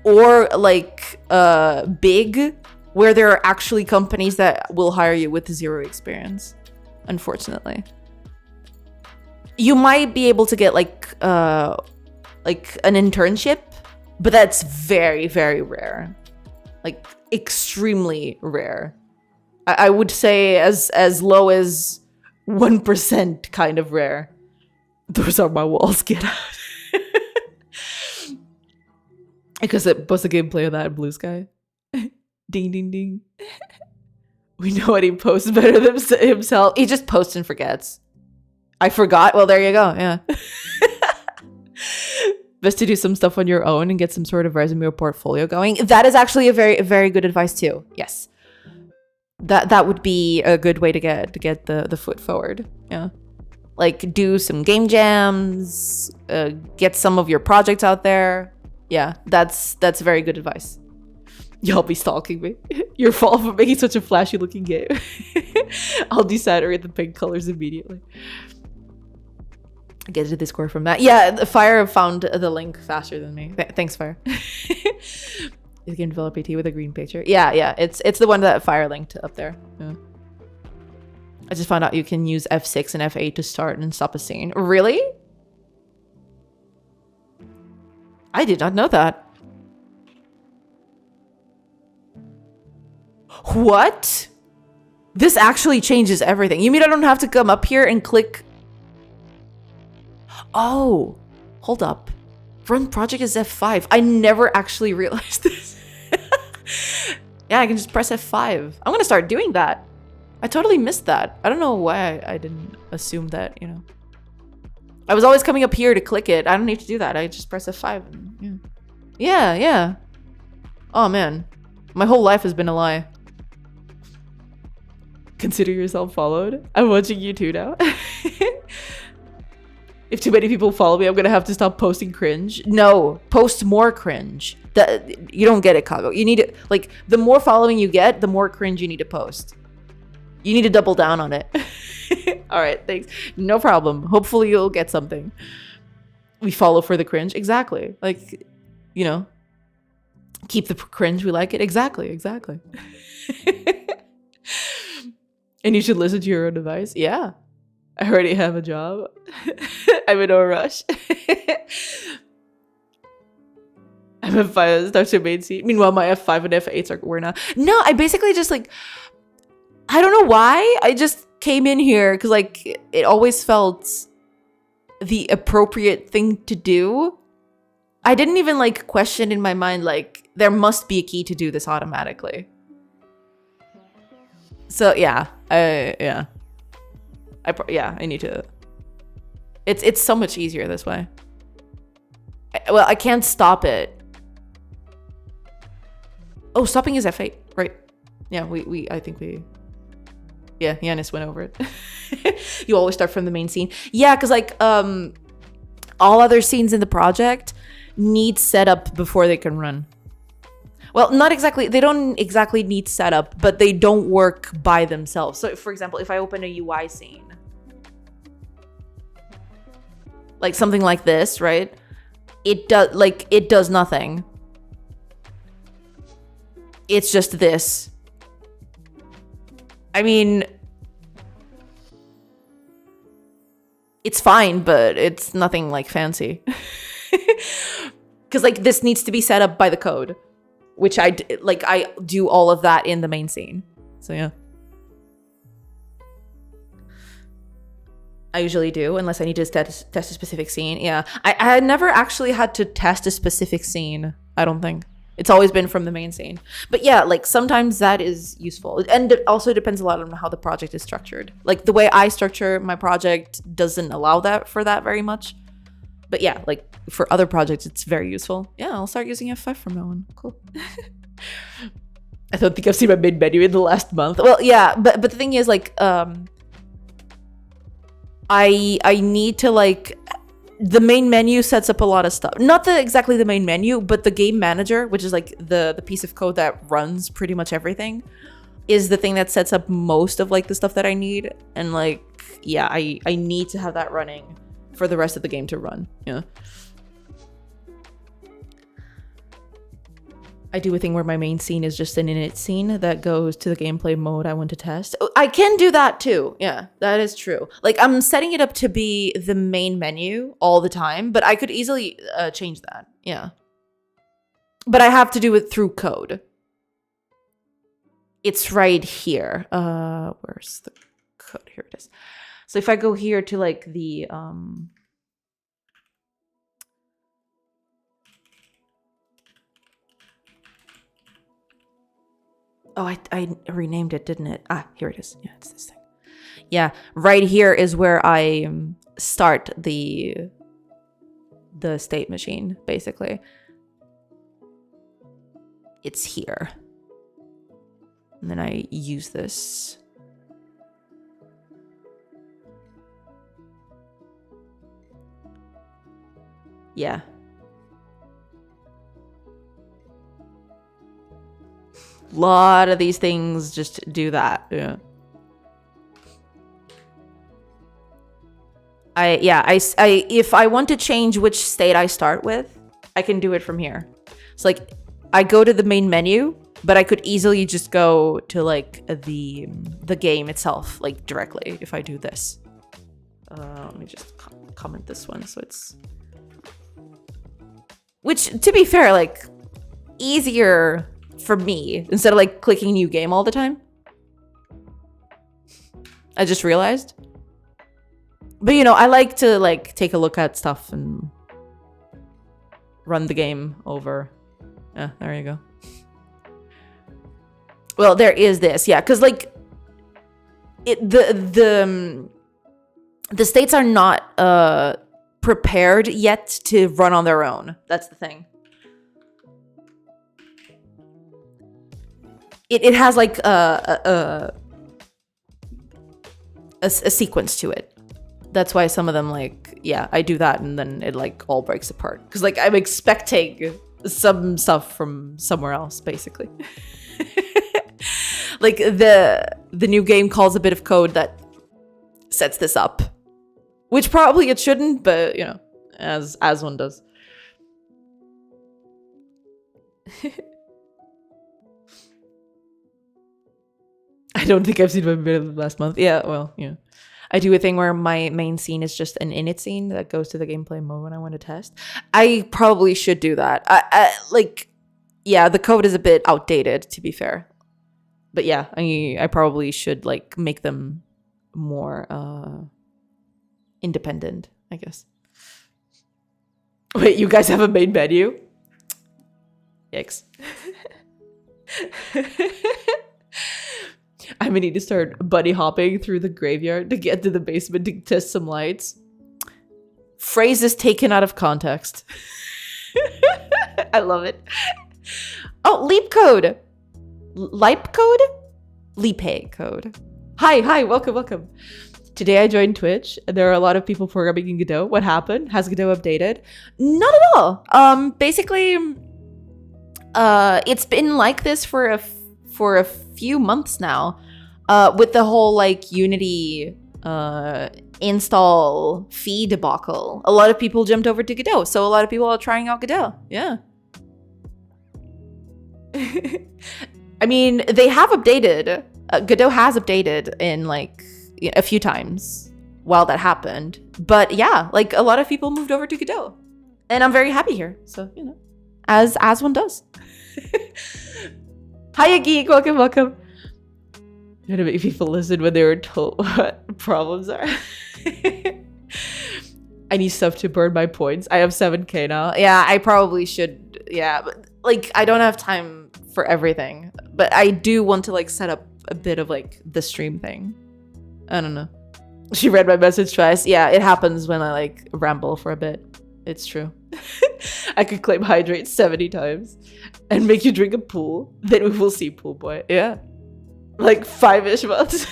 or, like, big, where there are actually companies that will hire you with zero experience, unfortunately. You might be able to get like an internship, but that's very, very rare. Like extremely rare. I would say as low as 1% kind of rare. Those are my walls, get out. Because it was a gameplay of that in Blue Sky. Ding, ding, ding. We know what he posts better than himself. He just posts and forgets. I forgot. Well, there you go. Yeah. Best to do some stuff on your own and get some sort of resume or portfolio going. That is actually a very, very good advice too. Yes. That would be a good way to get the foot forward. Yeah. Like do some game jams, get some of your projects out there. Yeah, that's very good advice. Y'all be stalking me. Your fault for making such a flashy looking game. I'll desaturate the pink colors immediately. Get to Discord from that. Yeah, Fire found the link faster than me. Thanks, Fire. Is game develop AT with a green picture? Yeah, it's the one that Fire linked up there. Yeah. I just found out you can use F6 and F8 to start and stop a scene. Really? I did not know that. What? This actually changes everything. You mean I don't have to come up here and click? Oh, hold up. Run project is F5. I never actually realized this. Yeah, I can just press F5. I'm gonna start doing that. I totally missed that. I don't know why I didn't assume that, you know. I was always coming up here to click it. I don't need to do that. I just press F5. And, yeah. Oh, man. My whole life has been a lie. Consider yourself followed. I'm watching you too now. If too many people follow me, I'm going to have to stop posting cringe. No, post more cringe. You don't get it, Kago. You need to, like, the more following you get, the more cringe you need to post. You need to double down on it. All right, thanks. No problem. Hopefully you'll get something. We follow for the cringe. Exactly. Like, you know, keep the cringe. We like it. Exactly. And you should listen to your own advice. Yeah. I already have a job. I'm in no rush. I'm F5 starts your main scene. Meanwhile, my F5 and F8s are we're not. No, I basically just like, I don't know why. I just came in here because like it always felt the appropriate thing to do. I didn't even like question in my mind like there must be a key to do this automatically. So yeah, I need to. It's so much easier this way. Well, I can't stop it. Oh, stopping is F8, right? Yeah, I think we. Yeah, Yanis went over it. You always start from the main scene. Yeah, because like all other scenes in the project need setup before they can run. Well, not exactly. They don't exactly need setup, but they don't work by themselves. So, for example, if I open a UI scene, like something like this, right? It does nothing. It's just this. I mean, it's fine, but it's nothing like fancy. Because like this needs to be set up by the code, which I do all of that in the main scene. So yeah. I usually do, unless I need to test a specific scene. Yeah, I never actually had to test a specific scene, I don't think. It's always been from the main scene. But yeah, like sometimes that is useful. And it also depends a lot on how the project is structured. Like the way I structure my project doesn't allow that very much. But yeah, like for other projects, it's very useful. Yeah, I'll start using F5 from now on. Cool. I don't think I've seen my main menu in the last month. Well, yeah, but the thing is like, I need to like, the main menu sets up a lot of stuff. Not exactly the main menu, but the game manager, which is like the piece of code that runs pretty much everything, is the thing that sets up most of like the stuff that I need. And like, yeah, I need to have that running for the rest of the game to run. Yeah. I do a thing where my main scene is just an init scene that goes to the gameplay mode I want to test. I can do that too. Yeah, that is true. Like, I'm setting it up to be the main menu all the time, but I could easily change that. Yeah. But I have to do it through code. It's right here. Where's the code? Here it is. So if I go here to like the oh, I renamed it, didn't it? Ah, here it is. Yeah, it's this thing. Yeah, right here is where I start the state machine, basically. It's here. And then I use this. Yeah. A lot of these things just do that. Yeah. If I want to change which state I start with, I can do it from here. It's like I go to the main menu, but I could easily just go to like the game itself, like directly if I do this. Let me just comment this one so it's, which to be fair, like easier for me instead of like clicking new game all the time. I just realized. But you know, I like to like take a look at stuff and run the game over. Yeah, there you go. Well, there is this, yeah, because like the states are not prepared yet to run on their own. That's the thing. It has like a sequence to it. That's why some of them, like, yeah, I do that and then it like all breaks apart because like I'm expecting some stuff from somewhere else, basically. Like the new game calls a bit of code that sets this up, which probably it shouldn't, but you know, as one does. I don't think I've seen my video last month. Yeah, well, yeah. I do a thing where my main scene is just an init scene that goes to the gameplay mode when I want to test. I probably should do that. I like, yeah, the code is a bit outdated, to be fair. But yeah, I probably should like make them more independent, I guess. Wait, you guys have a main menu? Yikes. I'm gonna need to start bunny hopping through the graveyard to get to the basement to test some lights. Phrases taken out of context. I love it. Oh, leap code. Leap code? Leap code. Hi, welcome. Today I joined Twitch and there are a lot of people programming in Godot. What happened? Has Godot updated? Not at all. Basically, it's been like this for a few months now, with the whole like Unity install fee debacle. A lot of people jumped over to Godot, so a lot of people are trying out Godot. Yeah. I mean, they have updated. Godot has updated in like a few times while that happened. But yeah, like a lot of people moved over to Godot, and I'm very happy here. So you know, as one does. Hiya, geek. Welcome. You gotta make people listen when they were told what problems are. I need stuff to burn my points. I have 7K now. Yeah, I probably should. Yeah, but like I don't have time for everything. But I do want to like set up a bit of like the stream thing. I don't know. She read my message twice. Yeah, it happens when I like ramble for a bit. It's true. I could claim hydrate 70 times and make you drink a pool. Then we will see, pool boy. Yeah. Like 5-ish months.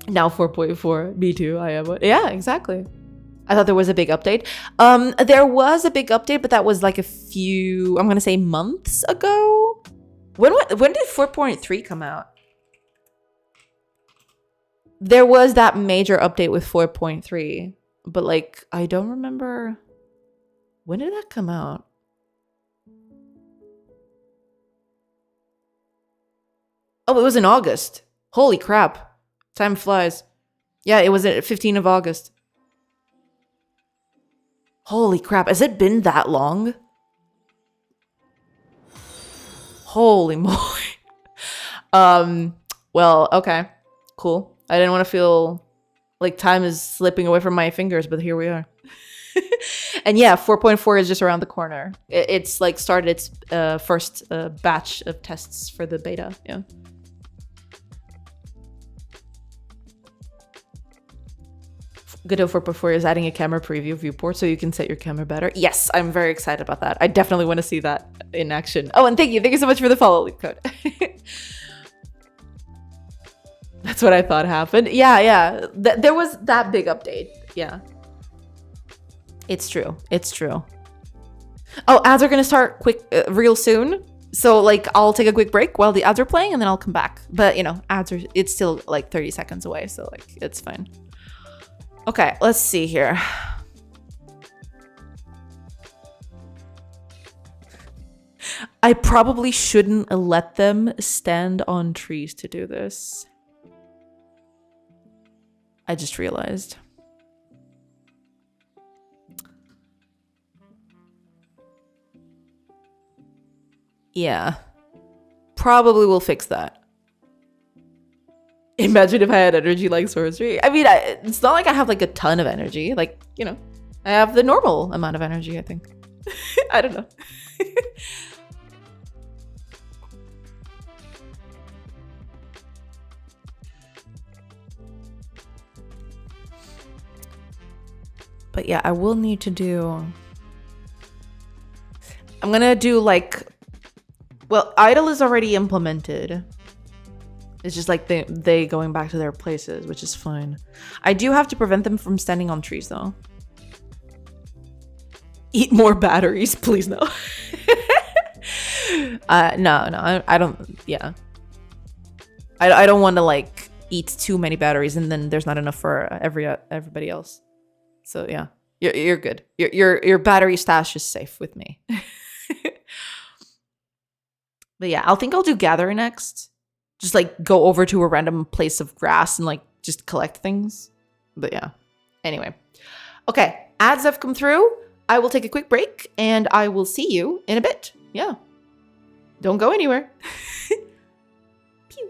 Now 4.4. Me too. I am. Yeah, exactly. I thought there was a big update. There was a big update, but that was like a few, I'm going to say months ago. When did 4.3 come out? There was that major update with 4.3. But like, I don't remember. When did that come out? Oh, it was in August. Holy crap. Time flies. Yeah, it was at 15th of August. Holy crap. Has it been that long? Holy moly. Well, okay. Cool. I didn't want to feel like time is slipping away from my fingers, but here we are. And yeah, 4.4 is just around the corner. It's like started its first batch of tests for the beta. Yeah. Godot 4.4 is adding a camera preview viewport so you can set your camera better. Yes, I'm very excited about that. I definitely want to see that in action. Oh, and thank you so much for the follow code. That's what I thought happened. Yeah. There was that big update. Yeah. It's true. It's true. Oh, ads are gonna start real soon. So like I'll take a quick break while the ads are playing and then I'll come back. But you know, it's still like 30 seconds away, so like it's fine. Okay, let's see here. I probably shouldn't let them stand on trees to do this. I just realized. Yeah. Probably will fix that. Imagine if I had energy like sorcery. I mean, it's not like I have like a ton of energy. Like, you know, I have the normal amount of energy, I think. I don't know. But yeah, I will need to do... I'm gonna do like... Well, idle is already implemented. It's just like they going back to their places, which is fine. I do have to prevent them from standing on trees, though. Eat more batteries, please no. No, I don't. Yeah, I don't want to like eat too many batteries, and then there's not enough for everybody else. So yeah, you're good. Your battery stash is safe with me. But yeah, I'll do gather next. Just like go over to a random place of grass and like just collect things. But yeah. Anyway. Okay, ads have come through. I will take a quick break and I will see you in a bit. Yeah. Don't go anywhere. Pew.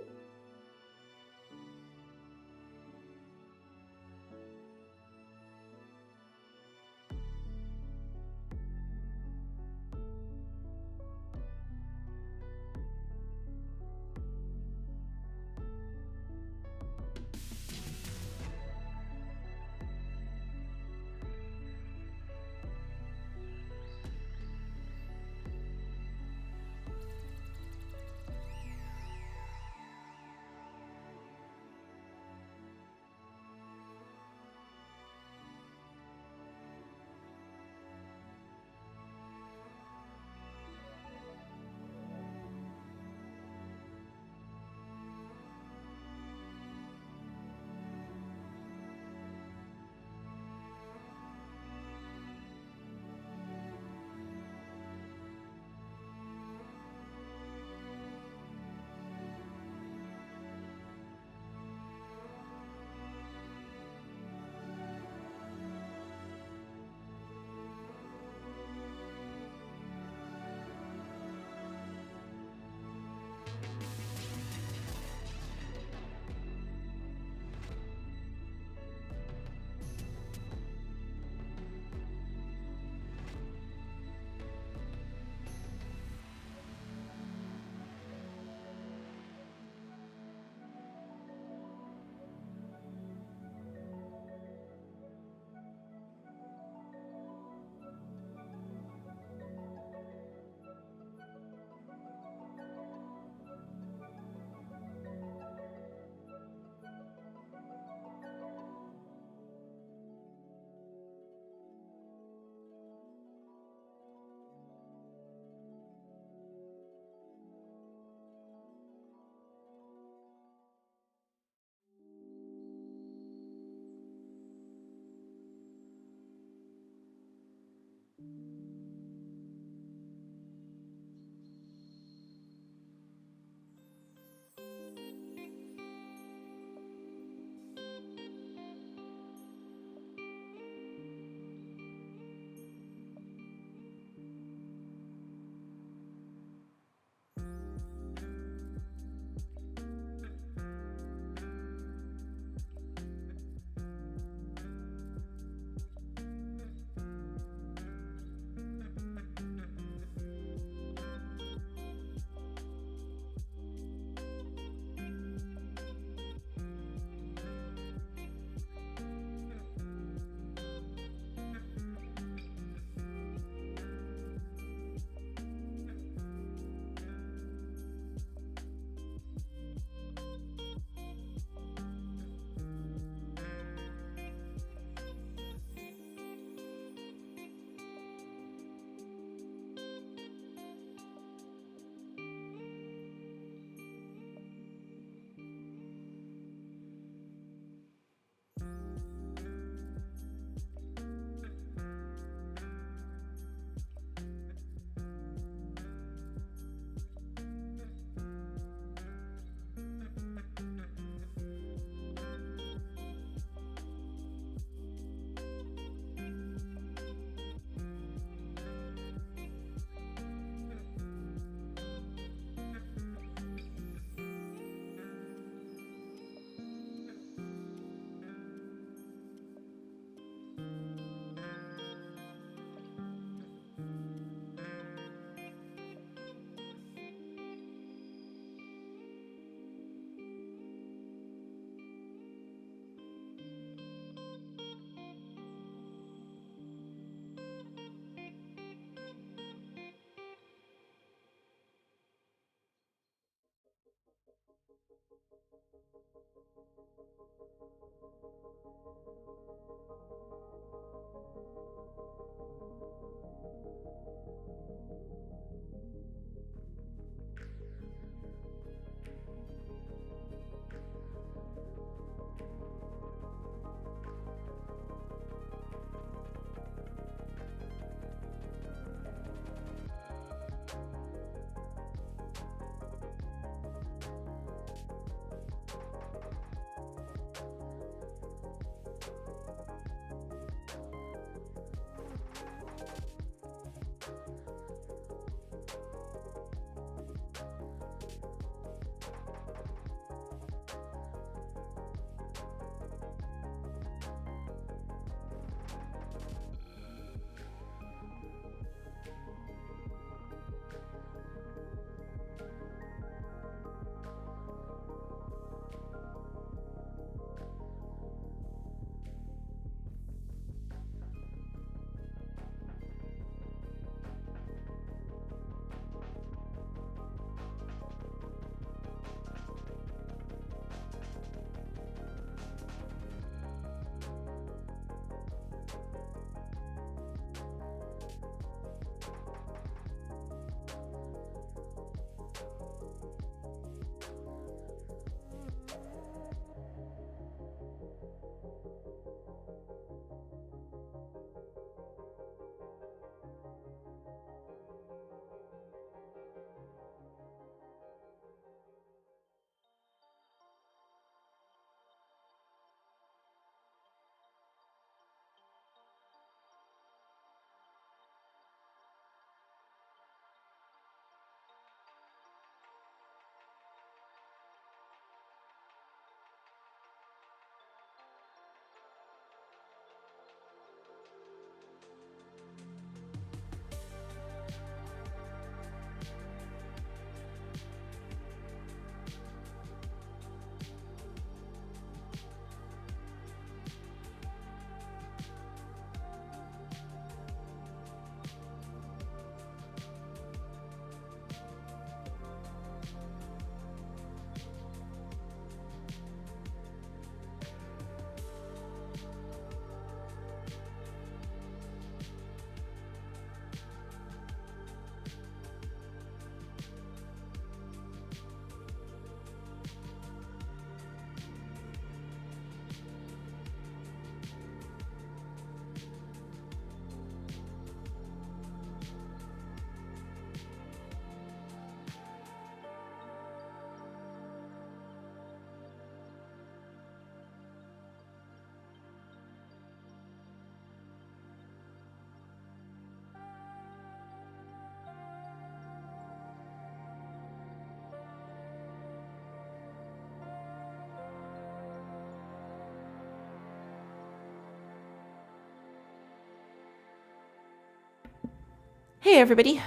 Hey everybody,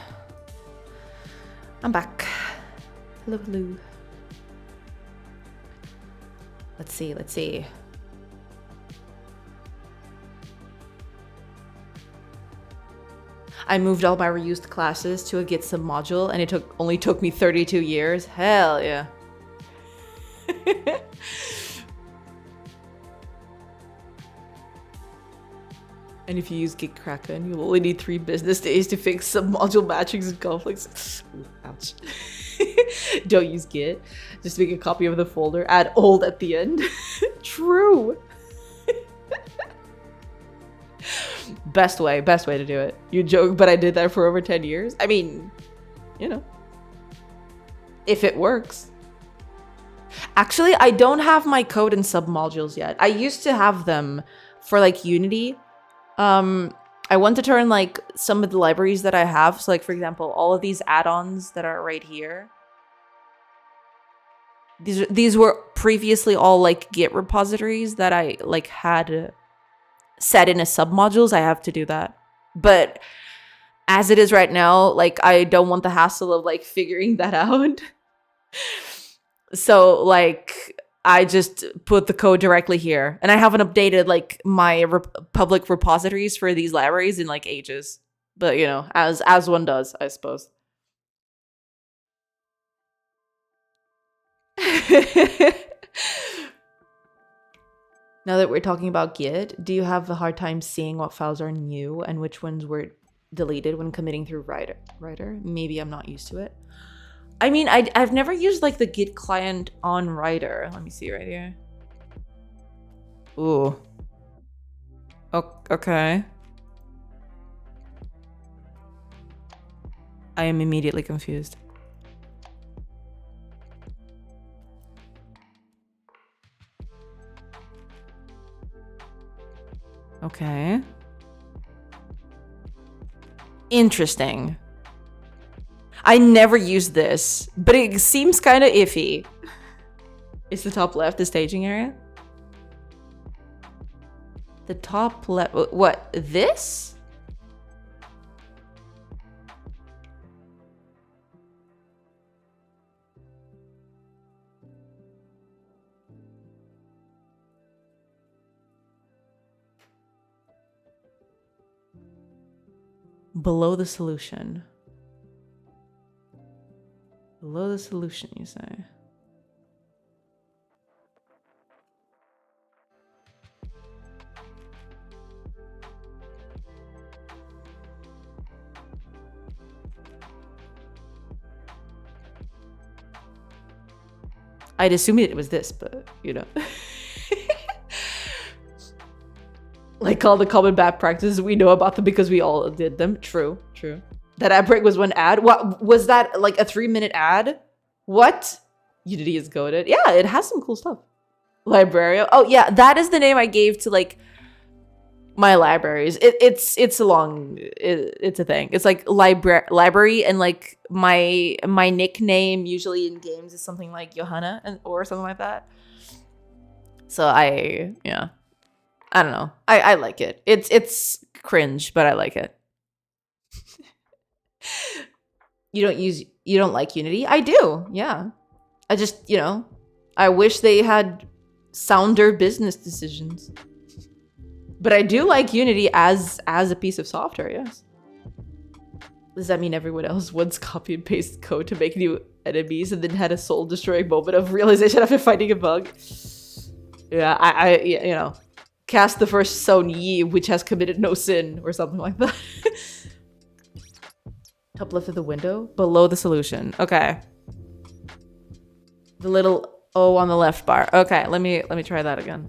I'm back. Hello, hello. Let's see. I moved all my reused classes to a Git submodule and it only took me 32 years. Hell yeah. And if you use Git Kraken, you'll only need 3 business days to fix submodule matchings and conflicts. Ooh, ouch. Don't use Git. Just make a copy of the folder. Add old at the end. True. Best way to do it. You joke, but I did that for over 10 years. I mean, you know, if it works. Actually, I don't have my code in submodules yet. I used to have them for like Unity. I want to turn like some of the libraries that I have. So like, for example, all of these add-ons that are right here. These were previously all like Git repositories that I like had set in as submodules. I have to do that. But as it is right now, like I don't want the hassle of like figuring that out. So like I just put the code directly here. And I haven't updated like my public repositories for these libraries in like ages. But you know, as one does, I suppose. Now that we're talking about Git, do you have a hard time seeing what files are new and which ones were deleted when committing through Writer? Maybe I'm not used to it. I mean, I've never used like the Git client on Writer. Let me see right here. Ooh. Okay. I am immediately confused. Okay. Interesting. I never used this, but it seems kind of iffy. Is the top left the staging area? The top left, what, this? Below the solution. Below the solution, you say? I'd assume it was this, but you know. Like all the common bad practices, we know about them because we all did them. True. That ad break was one ad. What was that? Like a 3-minute ad? What? Unity is goated. Yeah, it has some cool stuff. Librario. Oh yeah, that is the name I gave to like my libraries. It's a thing. It's like library, and like my nickname usually in games is something like Johanna or something like that. So I don't know. I like it. It's cringe, but I like it. You don't like Unity? I do. Yeah. I just, I wish they had sounder business decisions. But I do like Unity as a piece of software, yes. Does that mean everyone else once copy and paste code to make new enemies and then had a soul destroying moment of realization after finding a bug? Yeah, I cast the first Son Yi, which has committed no sin, or something like that. Top left of the window, below the solution. Okay. The little O on the left bar. Okay, let me try that again.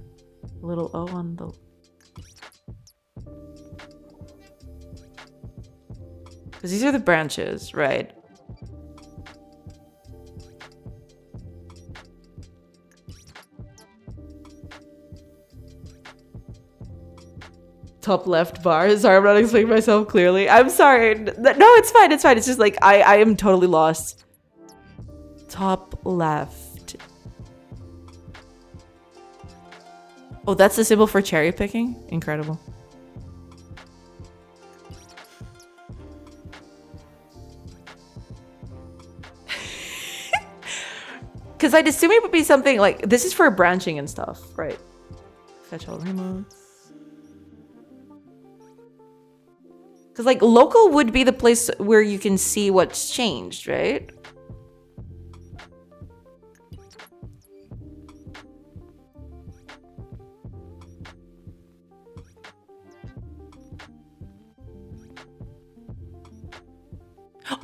Little O on the. Because these are the branches, right? Top left bar. Sorry, I'm not explaining myself clearly. I'm sorry. No, it's fine. It's fine. It's just like I am totally lost. Top left. Oh, that's the symbol for cherry picking? Incredible. Because I'd assume it would be something like, this is for branching and stuff, right? Fetch all remotes. Because like local would be the place where you can see what's changed, right?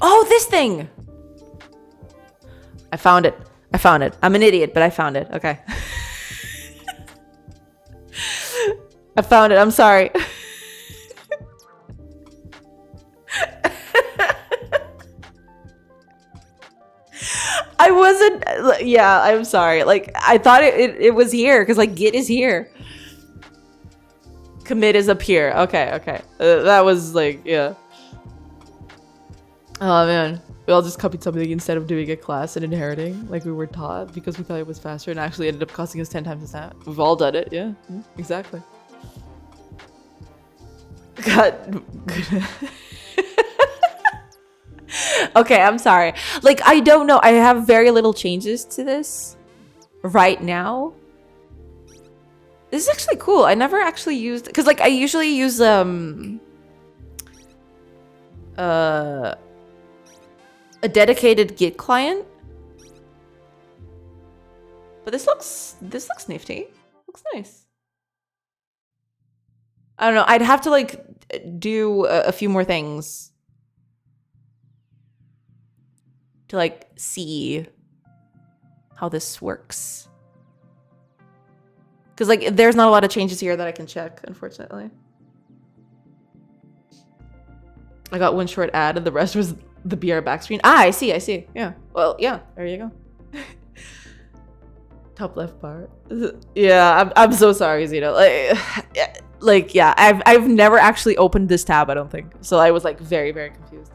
Oh, this thing! I found it. I'm an idiot, but I found it. Okay. I found it. I'm sorry. I wasn't. Yeah, I'm sorry. Like, I thought it was here because like Git is here. Commit is up here. Okay. That was like, yeah. Oh man. We all just copied something instead of doing a class and inheriting like we were taught because we thought it was faster and actually ended up costing us 10 times that. We've all done it. Yeah, exactly. God. Okay, I'm sorry. Like, I don't know. I have very little changes to this right now. This is actually cool. I never actually used, because like I usually use a dedicated Git client. But this looks nifty. Looks nice. I don't know. I'd have to like do a few more things to like see how this works. Because like there's not a lot of changes here that I can check, unfortunately. I got one short ad and the rest was the BR back screen. Ah, I see. Yeah. Well, yeah, there you go. Top left bar. Yeah, I'm so sorry, Zito. Like yeah, I've never actually opened this tab, I don't think. So I was like very, very confused.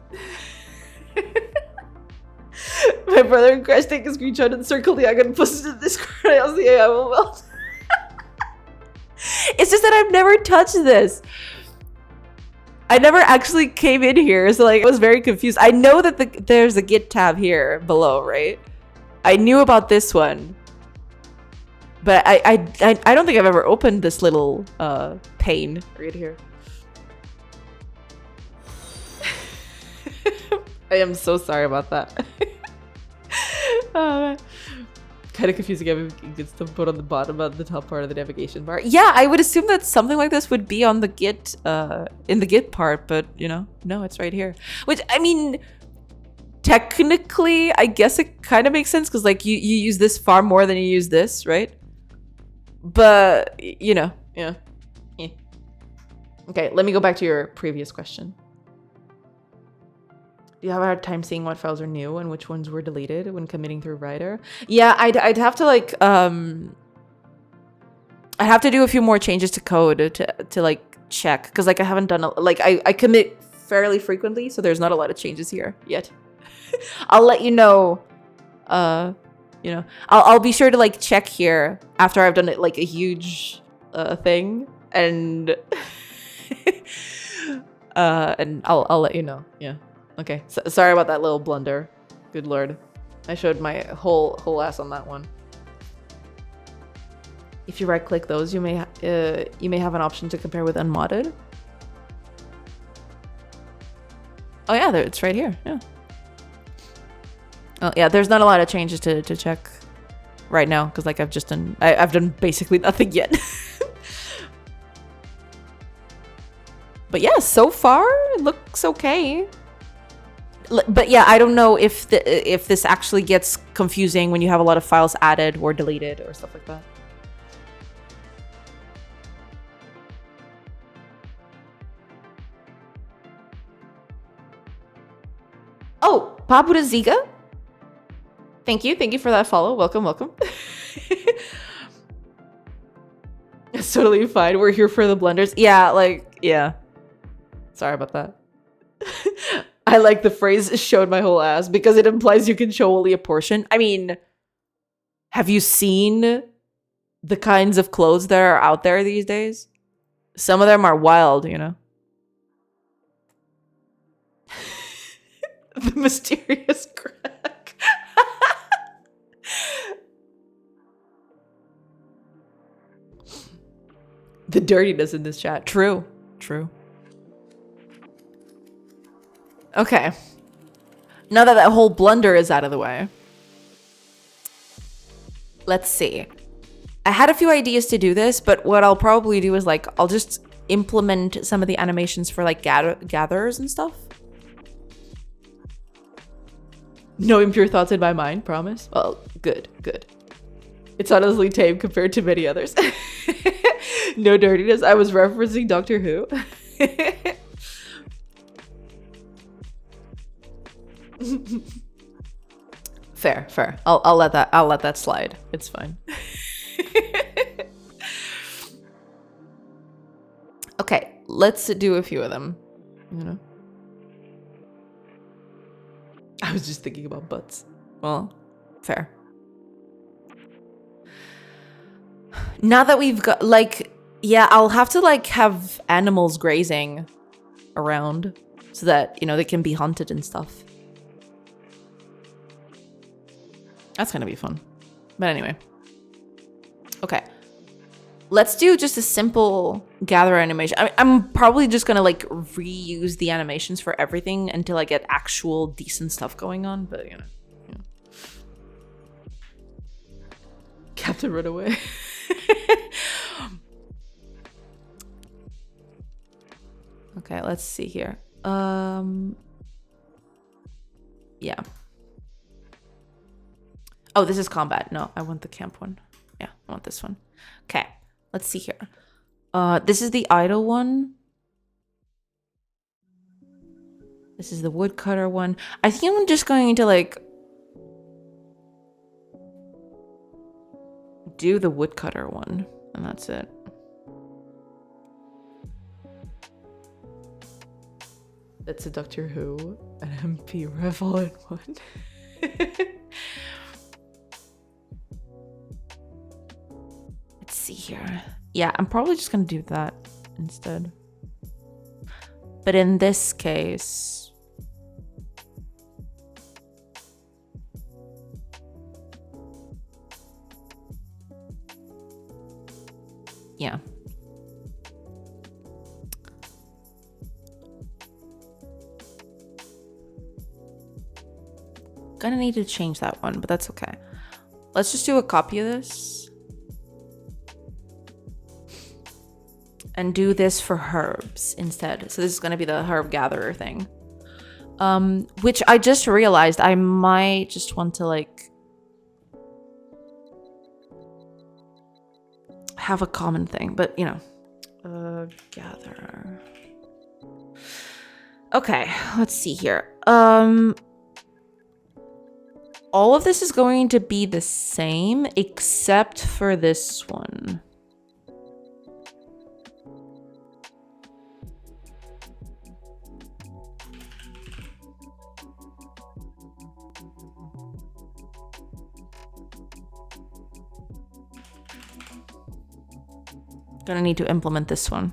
My brother and Crash take a screenshot and circle the icon and post it in Discord. I was I will melt. It's just that I've never touched this. I never actually came in here, so like I was very confused. I know that there's a Git tab here below, right? I knew about this one, but I don't think I've ever opened this little pane right here. I am so sorry about that. Kind of confusing having Git stuff put on the bottom of the top part of the navigation bar. Yeah, I would assume that something like this would be on the Git, in the Git part, but you know, no, it's right here. Which, I mean, technically, I guess it kind of makes sense because like you use this far more than you use this, right? But, you know, yeah. Okay, let me go back to your previous question. Do you have a hard time seeing what files are new and which ones were deleted when committing through Writer? Yeah, I'd have to like I'd have to do a few more changes to code to like check because like I haven't done like I commit fairly frequently, so there's not a lot of changes here yet. I'll let you know. You know, I'll be sure to like check here after I've done it like a huge thing and and I'll let you know. Yeah. Okay, so, sorry about that little blunder. Good lord. I showed my whole ass on that one. If you right click those, you may have an option to compare with unmodded. Oh yeah, it's right here. Yeah. Oh yeah, there's not a lot of changes to check right now because like I've done basically nothing yet. But yeah, so far it looks okay. But yeah, I don't know if this actually gets confusing when you have a lot of files added or deleted or stuff like that. Oh, Pabuda Ziga? Thank you for that follow. Welcome. It's totally fine. We're here for the blunders. Yeah, like, yeah. Sorry about that. I like the phrase showed my whole ass because it implies you can show only a portion. I mean, have you seen the kinds of clothes that are out there these days? Some of them are wild, you know? The mysterious crack. The dirtiness in this chat. True. Okay. Now that whole blunder is out of the way, let's see. I had a few ideas to do this, but what I'll probably do is like, I'll just implement some of the animations for like gatherers and stuff. No impure thoughts in my mind, promise? Well, good. It's honestly tame compared to many others. No dirtiness. I was referencing Doctor Who. Fair. I'll let that slide. It's fine. Okay, let's do a few of them. You know, I was just thinking about butts. Well, fair. Now that we've got like, yeah, I'll have to like have animals grazing around so that, you know, they can be hunted and stuff. That's gonna be fun. But anyway. Okay. Let's do just a simple gather animation. I'm probably just gonna like reuse the animations for everything until I get actual decent stuff going on, but you know. have to run away. Okay, let's see here. Yeah. Oh, this is combat. No, I want the camp one. Yeah, I want this one. Okay, let's see here. This is the idle one. This is the woodcutter one. I think I'm just going to like do the woodcutter one, and that's it. That's a Doctor Who, an MP Rev all in one. Let's see here. Yeah, I'm probably just gonna do that instead. But in this case, yeah. Gonna need to change that one, but that's okay. Let's just do a copy of this. And do this for herbs instead. So this is gonna be the herb gatherer thing. Which I just realized I might just want to like have a common thing, but you know. Gatherer. Okay, let's see here. All of this is going to be the same except for this one. Gonna need to implement this one.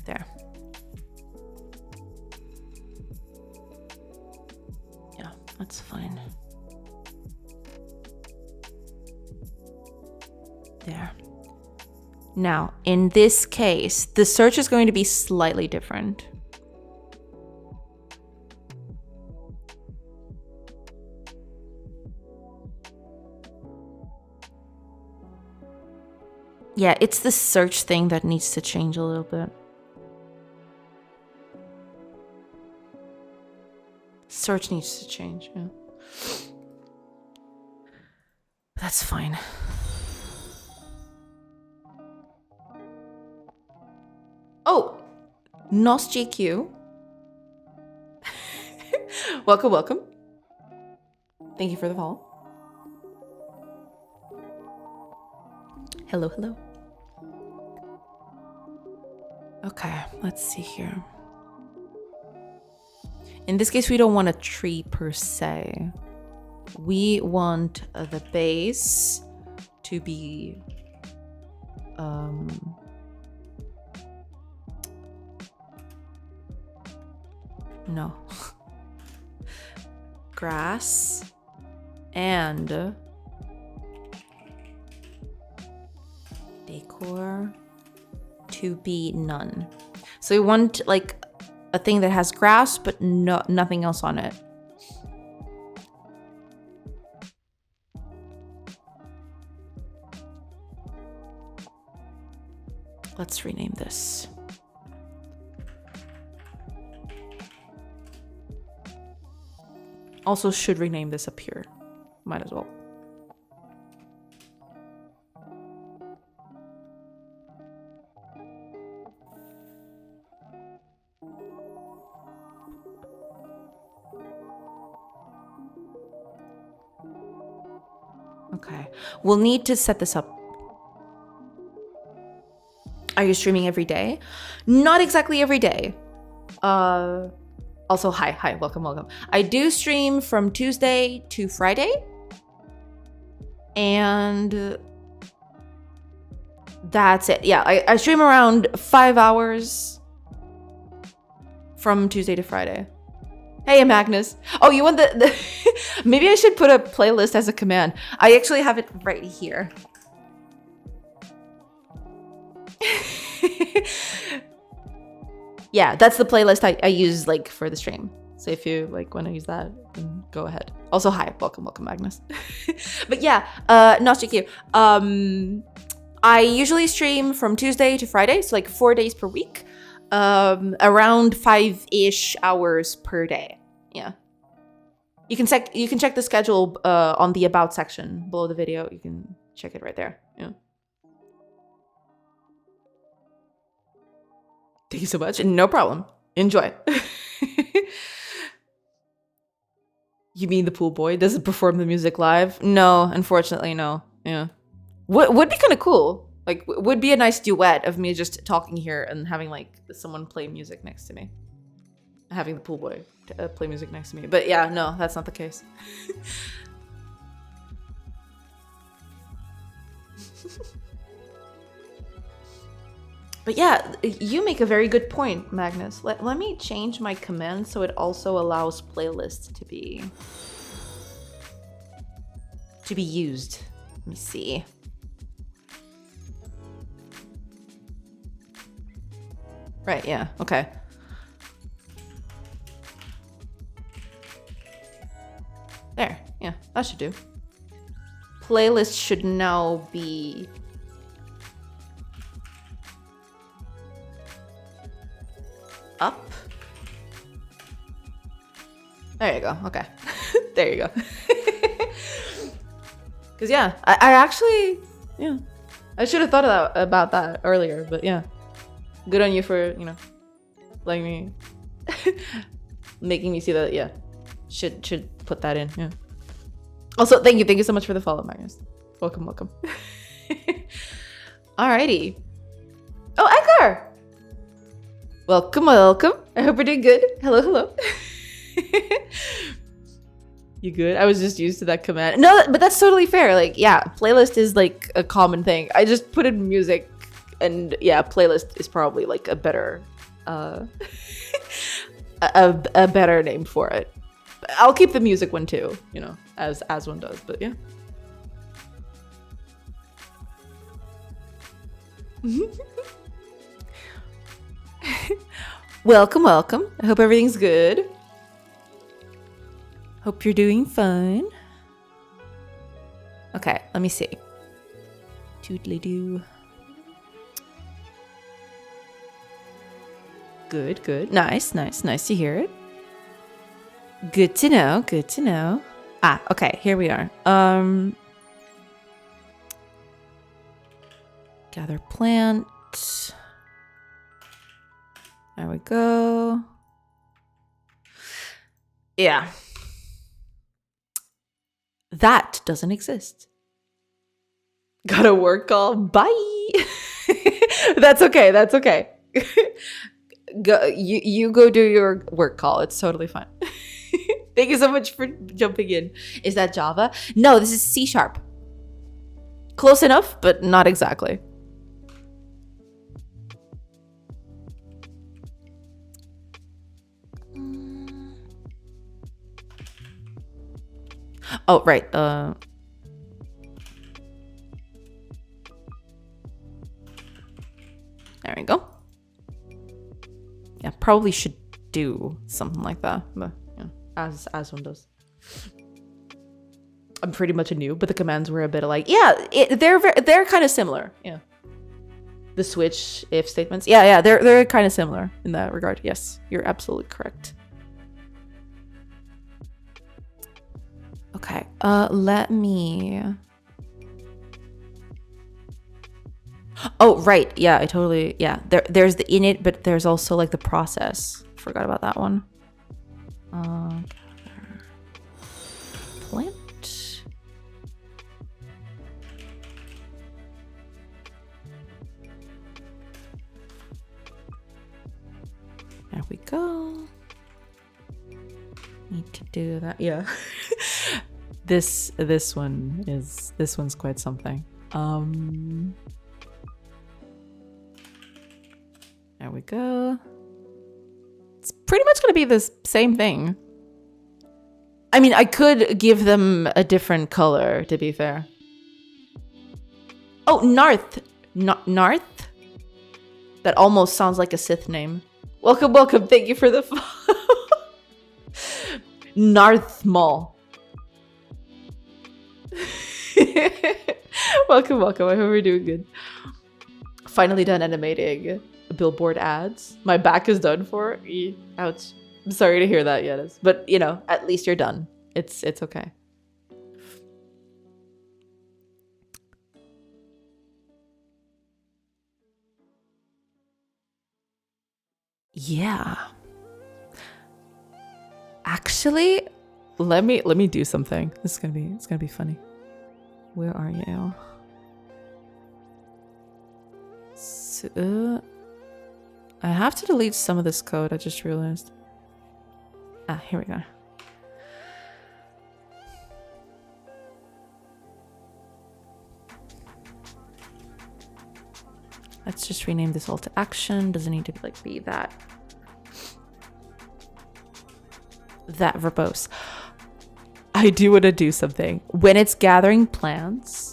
There. Yeah, that's fine. There. Now, in this case, the search is going to be slightly different. Yeah, it's the search thing that needs to change a little bit. Search needs to change, yeah. That's fine. Oh! Nos GQ. Welcome, welcome. Thank you for the follow. Hello, hello. Okay, let's see here. In this case, we don't want a tree per se. We want the base to be no. Grass and decor to be none. So we want like a thing that has grass but nothing else on it. Let's rename this. Also should rename this up here. Might as well. Okay, we'll need to set this up. Are you streaming every day? Not exactly every day. Also, hi, welcome. I do stream from Tuesday to Friday. And that's it. Yeah, I stream around 5 hours from Tuesday to Friday. Hey, Magnus. Oh, you want the maybe I should put a playlist as a command. I actually have it right here. Yeah, that's the playlist I use like for the stream. So if you like want to use that, then go ahead. Also, hi, welcome, Magnus. But yeah, Nostalgia. I usually stream from Tuesday to Friday, so like 4 days per week, around 5-ish hours per day. Yeah. You can check the schedule on the about section below the video. You can check it right there. Yeah. Thank you so much. No problem. Enjoy. You mean the pool boy doesn't perform the music live? No, unfortunately, no. Yeah. Would be kind of cool. Like, would be a nice duet of me just talking here and having like someone play music next to me. Having the pool boy play music next to me. But yeah, no, that's not the case. But yeah, you make a very good point, Magnus. Let me change my command so it also allows playlists to be used. Let me see. Right, yeah, okay. There, yeah, that should do. Playlist should now be up. There you go. Okay. There you go. Because yeah, I actually, yeah, I should have thought about that earlier, but yeah, good on you for, you know, letting me, making me see that. Yeah, should put that in. Yeah. Also, thank you so much for the follow, Magnus. Welcome. Alrighty. Oh, Edgar. Welcome. I hope you're doing good. Hello. You good? I was just used to that command. No, but that's totally fair. Like, yeah, playlist is like a common thing. I just put in music, and yeah, playlist is probably like a better, a better name for it. I'll keep the music one too, you know, as one does. But yeah. Welcome. I hope everything's good. Hope you're doing fine. Okay, let me see. Toodly-doo. Good. Nice to hear it. Good to know. Ah, okay, here we are. Gather plant. There we go. Yeah. That doesn't exist. Got a work call? Bye. That's okay. You go do your work call. It's totally fine. Thank you so much for jumping in. Is that Java? No, this is C#. Close enough, but not exactly. Oh, right. There we go. Yeah, probably should do something like that, but yeah, as one does. I'm pretty much a noob, but the commands were a bit alike. Yeah, they're kind of similar. Yeah. The switch if statements. Yeah, they're kind of similar in that regard. Yes, you're absolutely correct. Okay, let me... Oh, right, yeah, I totally... Yeah, there's the init, but there's also, like, the process. Forgot about that one. Plant. There we go. Need to do that. Yeah. this one's quite something. There we go. It's pretty much gonna be the same thing. I mean, I could give them a different color, to be fair. Oh, Narth. Narth? That almost sounds like a Sith name. Welcome, welcome. Thank you for the Narthmal. Welcome, welcome. I hope we're doing good. Finally done animating billboard ads. My back is done for. Ouch. I'm sorry to hear that, Yetis. But, you know, at least you're done. It's okay. Yeah. Actually, let me do something. It's gonna be funny. Where are you? So, I have to delete some of this code. I just realized. Ah, here we go. Let's just rename this all to action. Doesn't need to like be that verbose. I do want to do something. When it's gathering plants.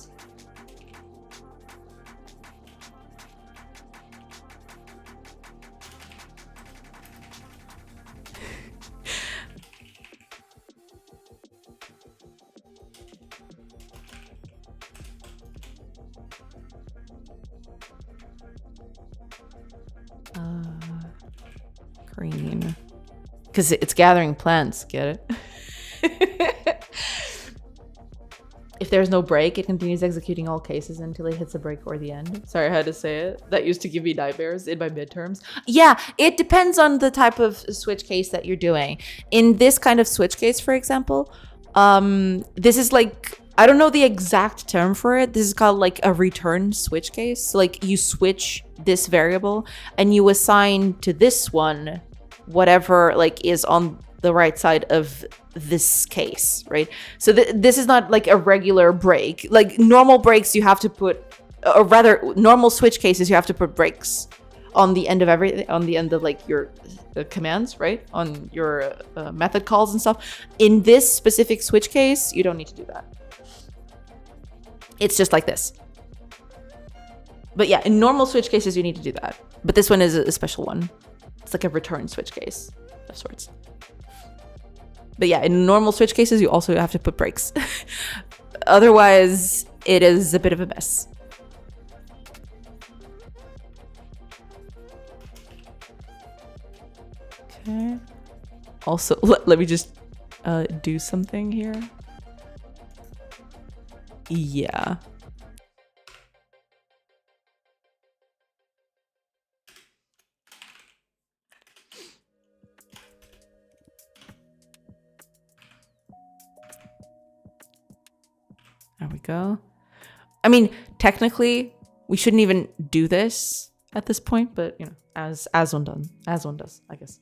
Green. Because it's gathering plants, get it? If there's no break, it continues executing all cases until it hits a break or the end. Sorry, I had to say it. That used to give me nightmares in my midterms. Yeah, it depends on the type of switch case that you're doing. In this kind of switch case, for example, this is like, I don't know the exact term for it. This is called like a return switch case. So like you switch this variable and you assign to this one whatever like is on the right side of this case, right? So this is not like a regular break. Like normal breaks you have to put, or rather normal switch cases you have to put breaks on the end of everything, on the end of like your commands, right? On your method calls and stuff. In this specific switch case, you don't need to do that. It's just like this. But yeah, in normal switch cases, you need to do that. But this one is a special one. It's like a return switch case of sorts. But yeah, in normal switch cases, you also have to put breaks. Otherwise, it is a bit of a mess. Okay. Also, let me just do something here. Yeah. There we go. I mean, technically, we shouldn't even do this at this point, but you know, as one does, I guess.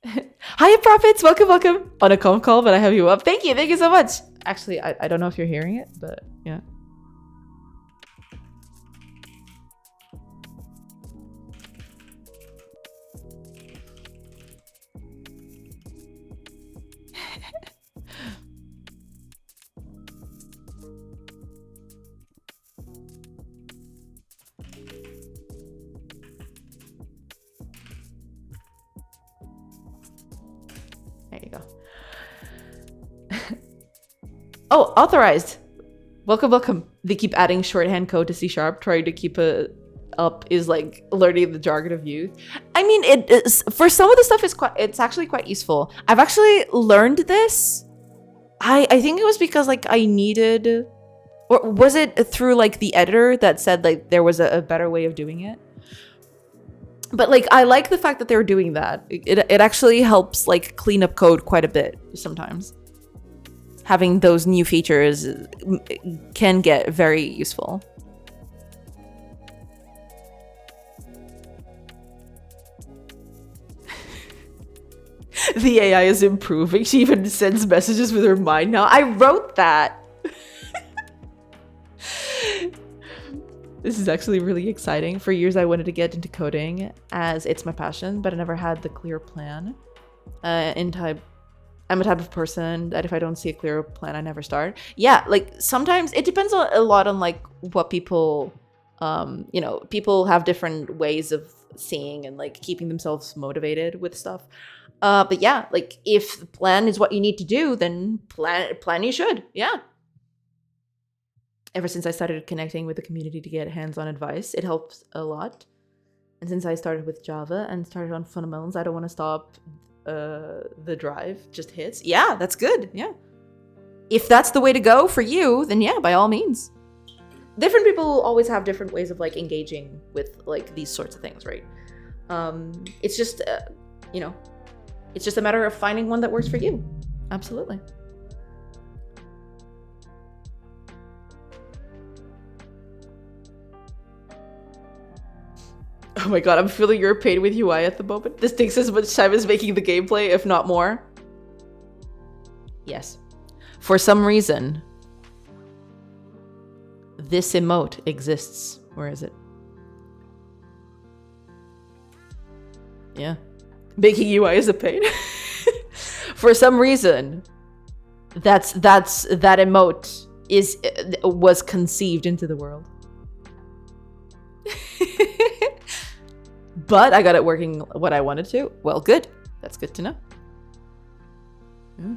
Hi, Profits! Welcome, welcome! On a comm call, but I have you up. Thank you so much! Actually, I don't know if you're hearing it, but yeah. There you go. Oh, authorized. Welcome, welcome. They keep adding shorthand code to C#. Trying to keep it up is like learning the jargon of youth. I mean, it is, for some of the stuff, it's actually quite useful. I've actually learned this. I think it was because like I needed, or was it through like the editor that said like there was a better way of doing it? But like I like the fact that they were doing that. It actually helps like clean up code quite a bit sometimes. Having those new features can get very useful. The AI is improving. She even sends messages with her mind now. I wrote that. This is actually really exciting. For years, I wanted to get into coding as it's my passion, but I never had the clear plan. I'm a type of person that if I don't see a clear plan, I never start. Yeah, like sometimes it depends a lot on like what people You know, people have different ways of seeing and like keeping themselves motivated with stuff. But yeah, like if the plan is what you need to do, then plan you should. Yeah. Ever since I started connecting with the community to get hands-on advice, it helps a lot. And since I started with Java and started on fundamentals, I don't want to stop. The drive just hits. Yeah, that's good. Yeah. If that's the way to go for you, then yeah, by all means. Different people always have different ways of like engaging with like these sorts of things, right? It's just, you know, it's just a matter of finding one that works for you. Absolutely. Oh my god, I'm feeling your pain with UI at the moment. This takes as much time as making the gameplay, if not more. Yes. For some reason, this emote exists. Where is it? Yeah. Making UI is a pain. For some reason, that emote was conceived into the world. But I got it working what I wanted to. Well, good. That's good to know. Yeah.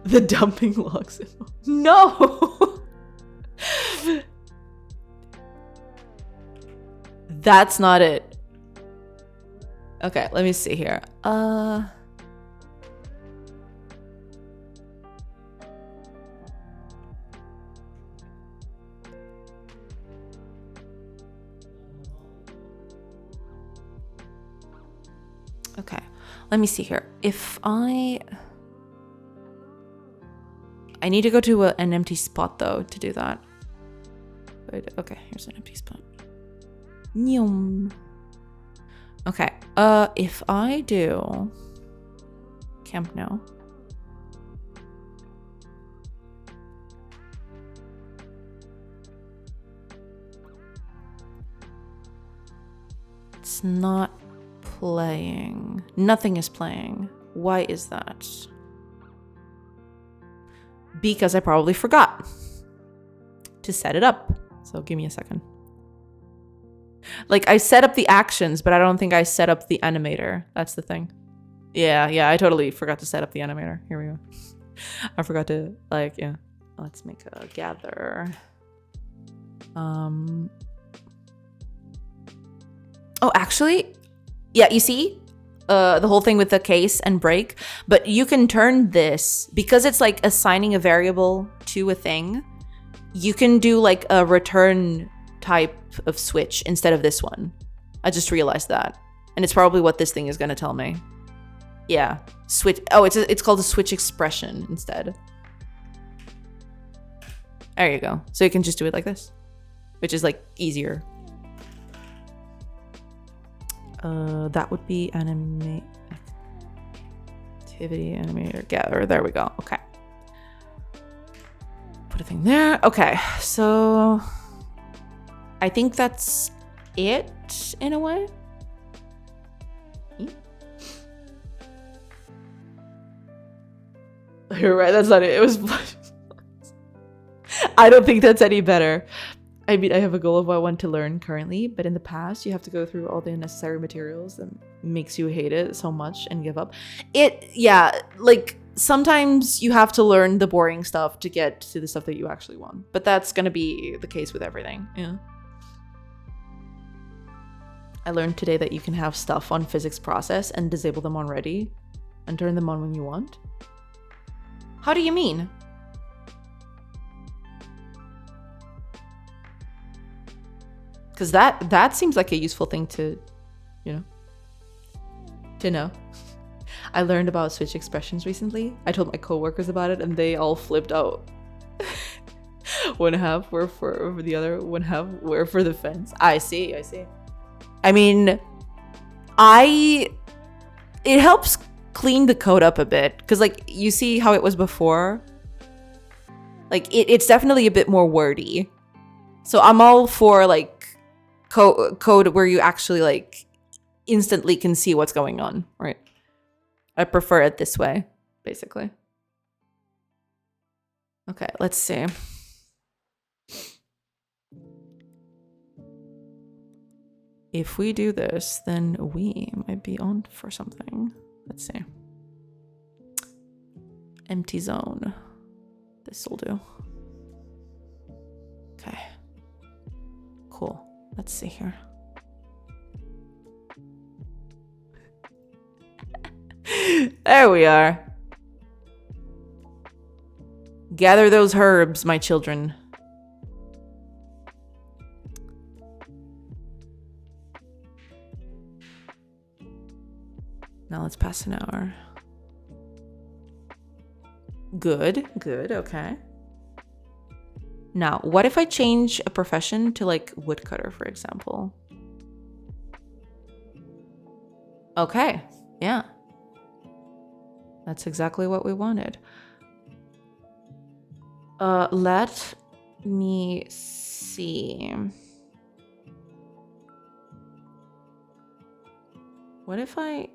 The dumping logs. No! That's not it. Okay, let me see here. Okay, let me see here. If I need to go to an empty spot though to do that. Wait, okay, here's an empty spot. Nyum. Okay, if I do camp now. It's not playing. Nothing is playing. Why is that? Because I probably forgot to set it up. So give me a second. Like I set up the actions, but I don't think I set up the animator. That's the thing. Yeah, I totally forgot to set up the animator. Here we go. I forgot to yeah. Let's make a gather. Oh, actually, yeah, you see? The whole thing with the case and break, but you can turn this because it's like assigning a variable to a thing. You can do like a return type of switch instead of this one. I just realized that, and it's probably what this thing is going to tell me. Yeah, switch. Oh, it's called a switch expression instead. There you go. So you can just do it like this, which is like easier. That would be activity animator gather. There we go. Okay. Put a thing there. Okay. So I think that's it in a way. You're right. That's not it. It was. I don't think that's any better. I mean, I have a goal of what I want to learn currently, but in the past, you have to go through all the unnecessary materials that makes you hate it so much and give up. Yeah, like sometimes you have to learn the boring stuff to get to the stuff that you actually want, but that's going to be the case with everything. Yeah. I learned today that you can have stuff on physics process and disable them on ready and turn them on when you want. How do you mean? Because that seems like a useful thing to know. I learned about switch expressions recently. I told my coworkers about it and they all flipped out. 1/2 were for the other, 1/2 were for the fence. I see. I mean, it helps clean the code up a bit because like you see how it was before. Like it's definitely a bit more wordy. So I'm all for like code where you actually like instantly can see what's going on, right? I prefer it this way, basically. Okay, let's see. if we do this, then we might be on for something. Let's see. Empty zone. This will do. Okay. Cool. Let's see here. There we are. Gather those herbs, my children. Now let's pass an hour. Good, good, okay. Now, what if I change a profession to like woodcutter, for example? Okay, yeah. That's exactly what we wanted. Let me see. What if I...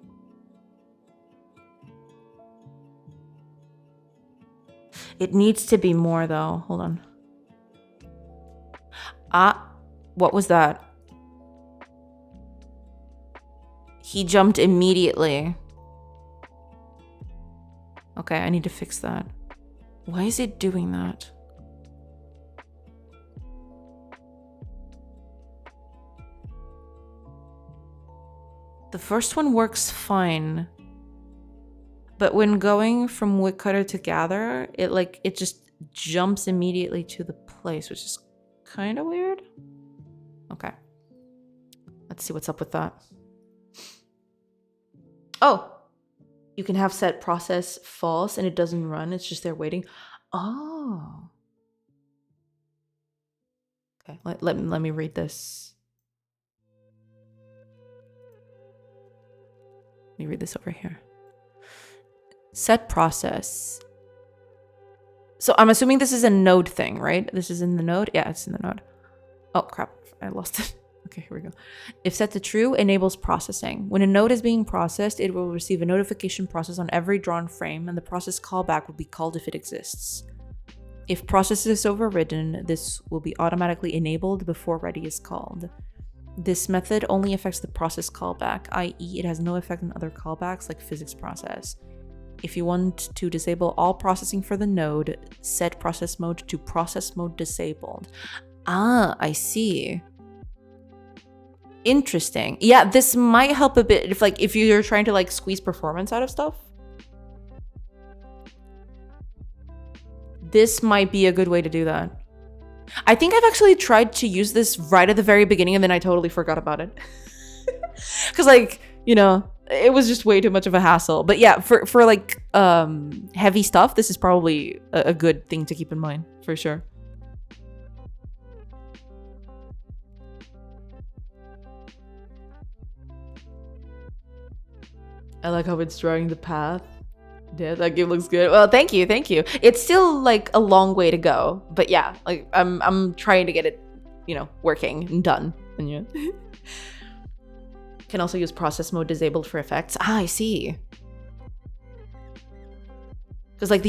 It needs to be more though. Hold on. What was that? He jumped immediately. Okay, I need to fix that. Why is it doing that? The first one works fine. But when going from woodcutter to gather, it just jumps immediately to the place, which is kind of weird. Okay. Let's see what's up with that. Oh! You can have set process false and it doesn't run. It's just there waiting. Oh. Okay, let me read this. Let me read this over here. Set process. So I'm assuming this is a node thing, right? This is in the node? Yeah, it's in the node. Oh, crap. I lost it. Okay, here we go. If set to true, enables processing. When a node is being processed, it will receive a notification process on every drawn frame, and the process callback will be called if it exists. If process is overridden, this will be automatically enabled before ready is called. This method only affects the process callback, i.e. it has no effect on other callbacks like physics process. If you want to disable all processing for the node, set process mode to process mode disabled. Ah, I see. Interesting. Yeah, this might help a bit if you're trying to like squeeze performance out of stuff. This might be a good way to do that. I think I've actually tried to use this right at the very beginning and then I totally forgot about it. Cause like, you know, it was just way too much of a hassle. But yeah, for like heavy stuff, this is probably a good thing to keep in mind for sure. I like how it's drawing the path. Yeah, that game looks good. Well, thank you, thank you. It's still like a long way to go, but yeah, like I'm trying to get it, you know, working and done. And yeah. Can also use process mode disabled for effects. Ah, I see. Because like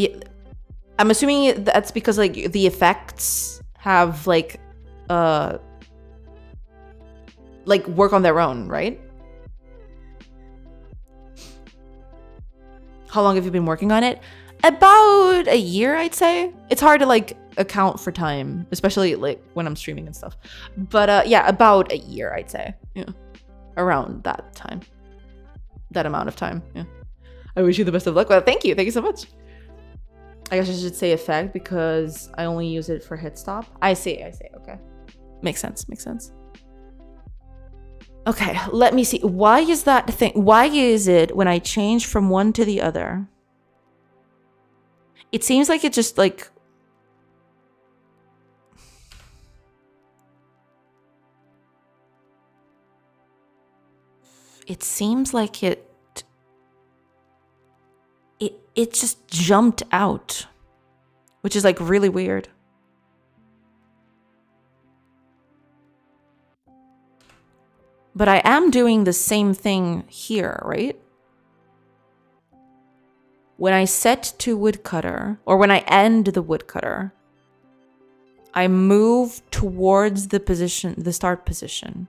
I'm assuming that's because like the effects have like work on their own, right? How long have you been working on it? About a year, I'd say. It's hard to like account for time, especially like when I'm streaming and stuff. But yeah, about a year, I'd say. Yeah, around that time, that amount of time. Yeah. I wish you the best of luck. Well, thank you so much. I guess I should say effect because I only use it for hit stop. I see. Okay, makes sense. Okay, let me see. Why is that thing? Why is it when I change from one to the other? It seems like it just like... It seems like it just jumped out, which is like really weird. But I am doing the same thing here, right? When I set to woodcutter, or when I end the woodcutter, I move towards the position, the start position.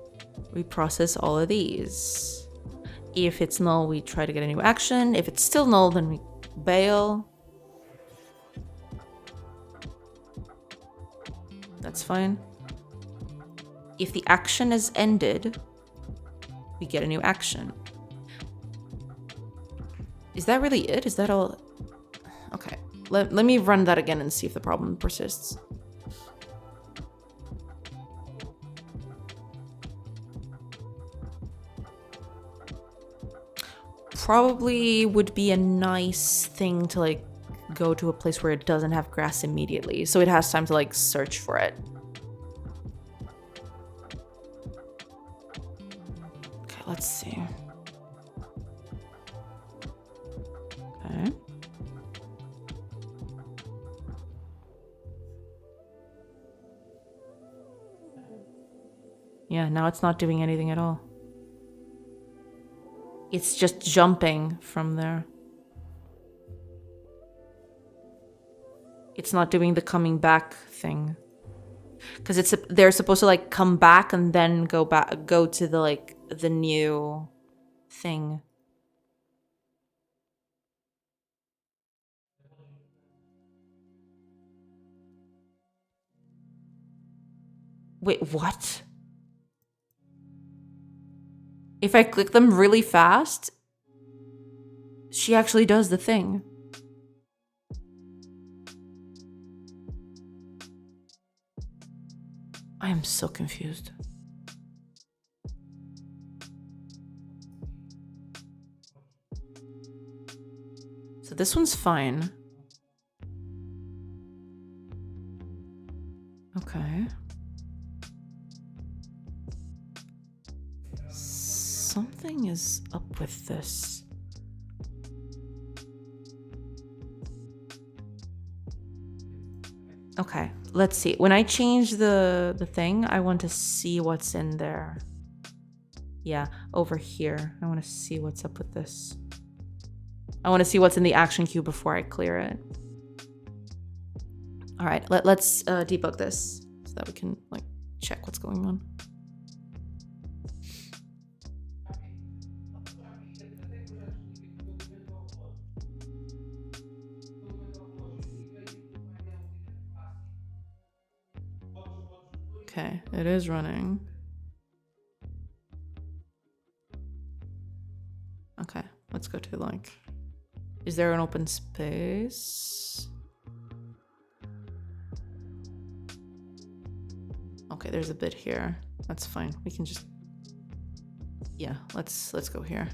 we process all of these. If it's null, we try to get a new action. If it's still null, then we bail. That's fine. If the action is ended, we get a new action. Is that really it? Is that all? Okay, let me run that again and see if the problem persists. Probably would be a nice thing to like go to a place where it doesn't have grass immediately, so it has time to like search for it. Okay, let's see. Okay. Yeah, now it's not doing anything at all. It's just jumping from there. It's not doing the coming back thing. Because they're supposed to like come back and then go to the like the new thing. Wait, what? If I click them really fast, she actually does the thing. I am so confused. So this one's fine. Okay. Something is up with this. Okay, let's see. When I change the thing, I want to see what's in there. Yeah, over here. I want to see what's up with this. I want to see what's in the action queue before I clear it. All right, let's debug this so that we can like check what's going on. Okay, it is running. Okay, let's go to like, is there an open space? Okay, there's a bit here. That's fine. We can just, yeah, let's go here.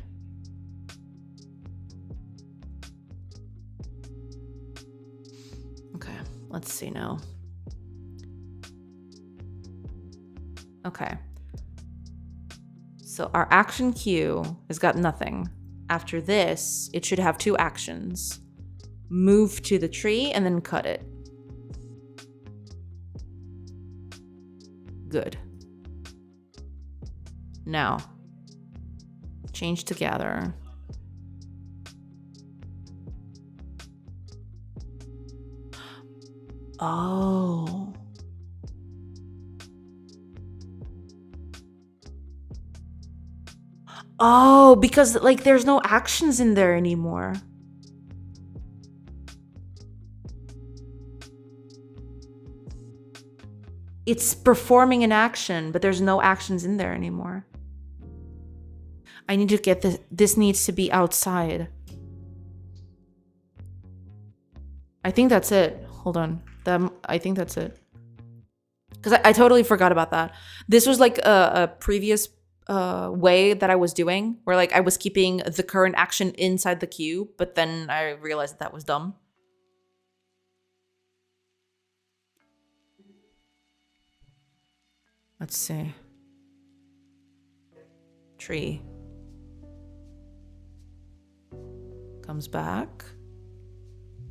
Okay, let's see now. Okay. So our action queue has got nothing. After this, it should have two actions. Move to the tree and then cut it. Good. Now, change to gather. Oh. Oh, because like there's no actions in there anymore. It's performing an action, but there's no actions in there anymore. I need to get this. This needs to be outside. I think that's it. Hold on. I think that's it. Because I totally forgot about that. This was like a previous way that I was doing, where like I was keeping the current action inside the queue, but then I realized that was dumb. Let's see. Tree. Comes back.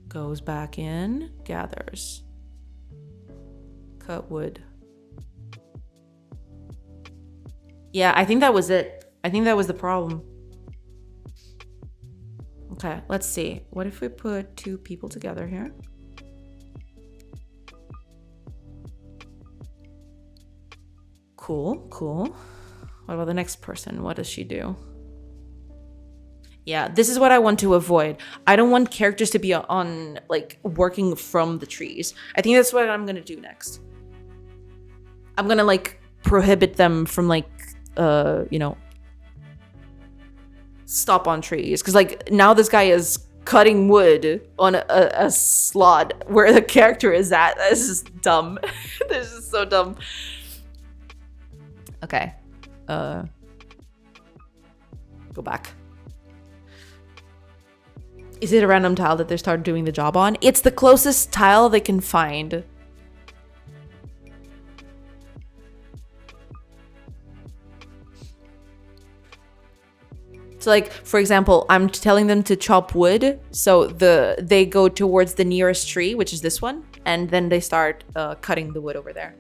Goes back in. Gathers. Cut wood. Yeah, I think that was it. I think that was the problem. Okay, let's see. What if we put two people together here? Cool, cool. What about the next person? What does she do? Yeah, this is what I want to avoid. I don't want characters to be on, like, working from the trees. I think that's what I'm gonna do next. I'm gonna, like, prohibit them from, like, you know, stop on trees. Because, like, now this guy is cutting wood on a slot where the character is at. This is dumb. This is so dumb. Okay. Go back. Is it a random tile that they start doing the job on? It's the closest tile they can find. So, like, for example, I'm telling them to chop wood. So they go towards the nearest tree, which is this one. And then they start cutting the wood over there.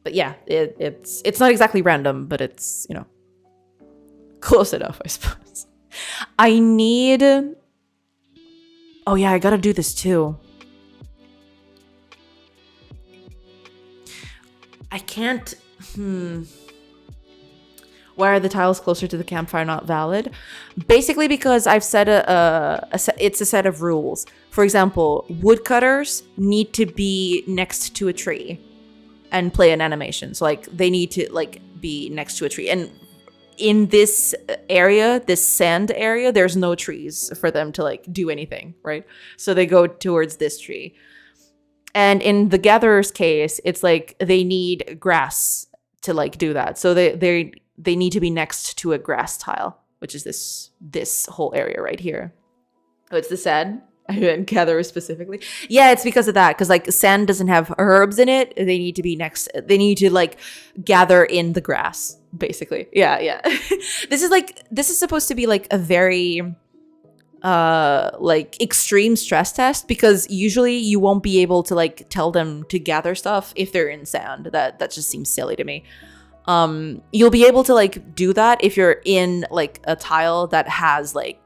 But yeah, it's not exactly random, but it's, you know, close enough, I suppose. I need... Oh yeah, I gotta do this too. I can't... Why are the tiles closer to the campfire not valid? Basically because I've set it's a set of rules. For example, woodcutters need to be next to a tree and play an animation. So, like, they need to, like, be next to a tree. And in this area, this sand area, there's no trees for them to, like, do anything, right? So they go towards this tree. And in the gatherer's case, it's like they need grass to, like, do that. So they need to be next to a grass tile, which is this whole area right here. Oh, it's the sand? I meant gatherer specifically. Yeah, it's because of that. Because, like, sand doesn't have herbs in it. They need to be they need to, like, gather in the grass, basically. Yeah. This is supposed to be, like, a very like, extreme stress test, because usually you won't be able to, like, tell them to gather stuff if they're in sand. That just seems silly to me. You'll be able to, like, do that if you're in, like, a tile that has, like,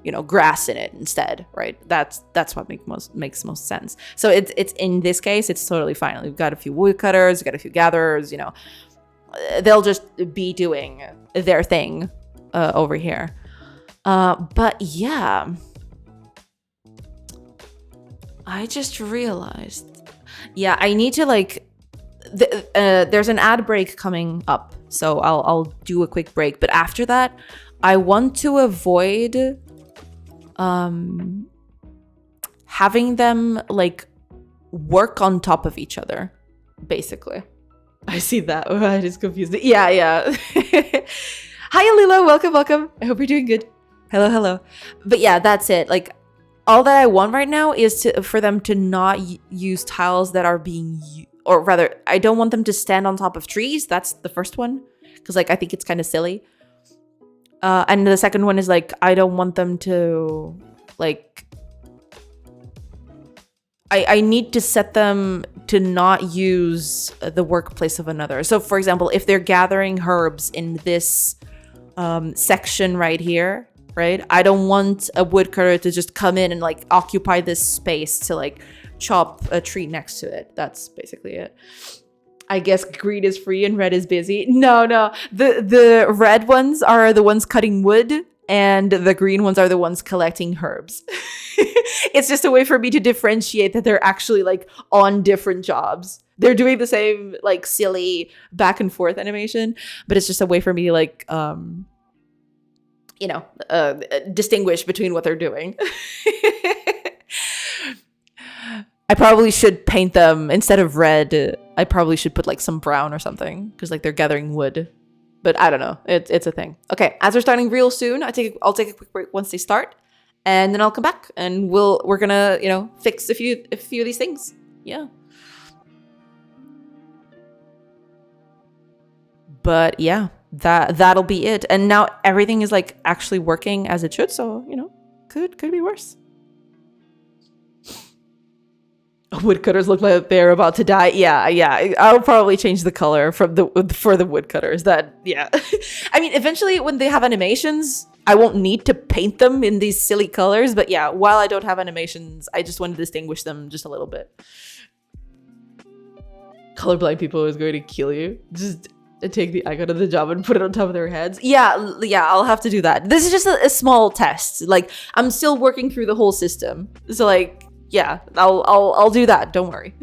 you know, grass in it instead, right? That's what makes most sense. So it's in this case, it's totally fine. We've got a few woodcutters, we've got a few gatherers, you know, they'll just be doing their thing over here. But yeah, I just realized, yeah, I need to, like, there's an ad break coming up, so I'll do a quick break. But after that, I want to avoid having them, like, work on top of each other, basically. I see that. Oh, I just confused it. Yeah. Hi, Alila. Welcome. I hope you're doing good. Hello. But yeah, that's it. Like, all that I want right now is for them to not use tiles that are being or rather, I don't want them to stand on top of trees. That's the first one, because, like, I think it's kind of silly. And the second one is, like, I don't want them to, like, I need to set them to not use the workplace of another. So, for example, if they're gathering herbs in this section right here, right? I don't want a woodcutter to just come in and, like, occupy this space to, like, chop a tree next to it. That's basically it. I guess green is free and red is busy. No. The red ones are the ones cutting wood, and the green ones are the ones collecting herbs. It's just a way for me to differentiate that they're actually, like, on different jobs. They're doing the same, like, silly back and forth animation, but it's just a way for me to, like, you know, distinguish between what they're doing. I probably should paint them instead of red. I probably should put, like, some brown or something, because, like, they're gathering wood. But I don't know. It's a thing. Okay, as we're starting real soon, I'll take a quick break once they start, and then I'll come back and we're gonna, you know, fix a few of these things. Yeah. But yeah, that'll be it. And now everything is, like, actually working as it should. So, you know, could be worse. Woodcutters look like they're about to die. Yeah. I'll probably change the color for the woodcutters. Yeah. I mean, eventually when they have animations, I won't need to paint them in these silly colors. But yeah, while I don't have animations, I just want to distinguish them just a little bit. Colorblind people is going to kill you. Just take the icon of the job and put it on top of their heads. Yeah, I'll have to do that. This is just a small test. Like, I'm still working through the whole system. So like, yeah, I'll do that. Don't worry.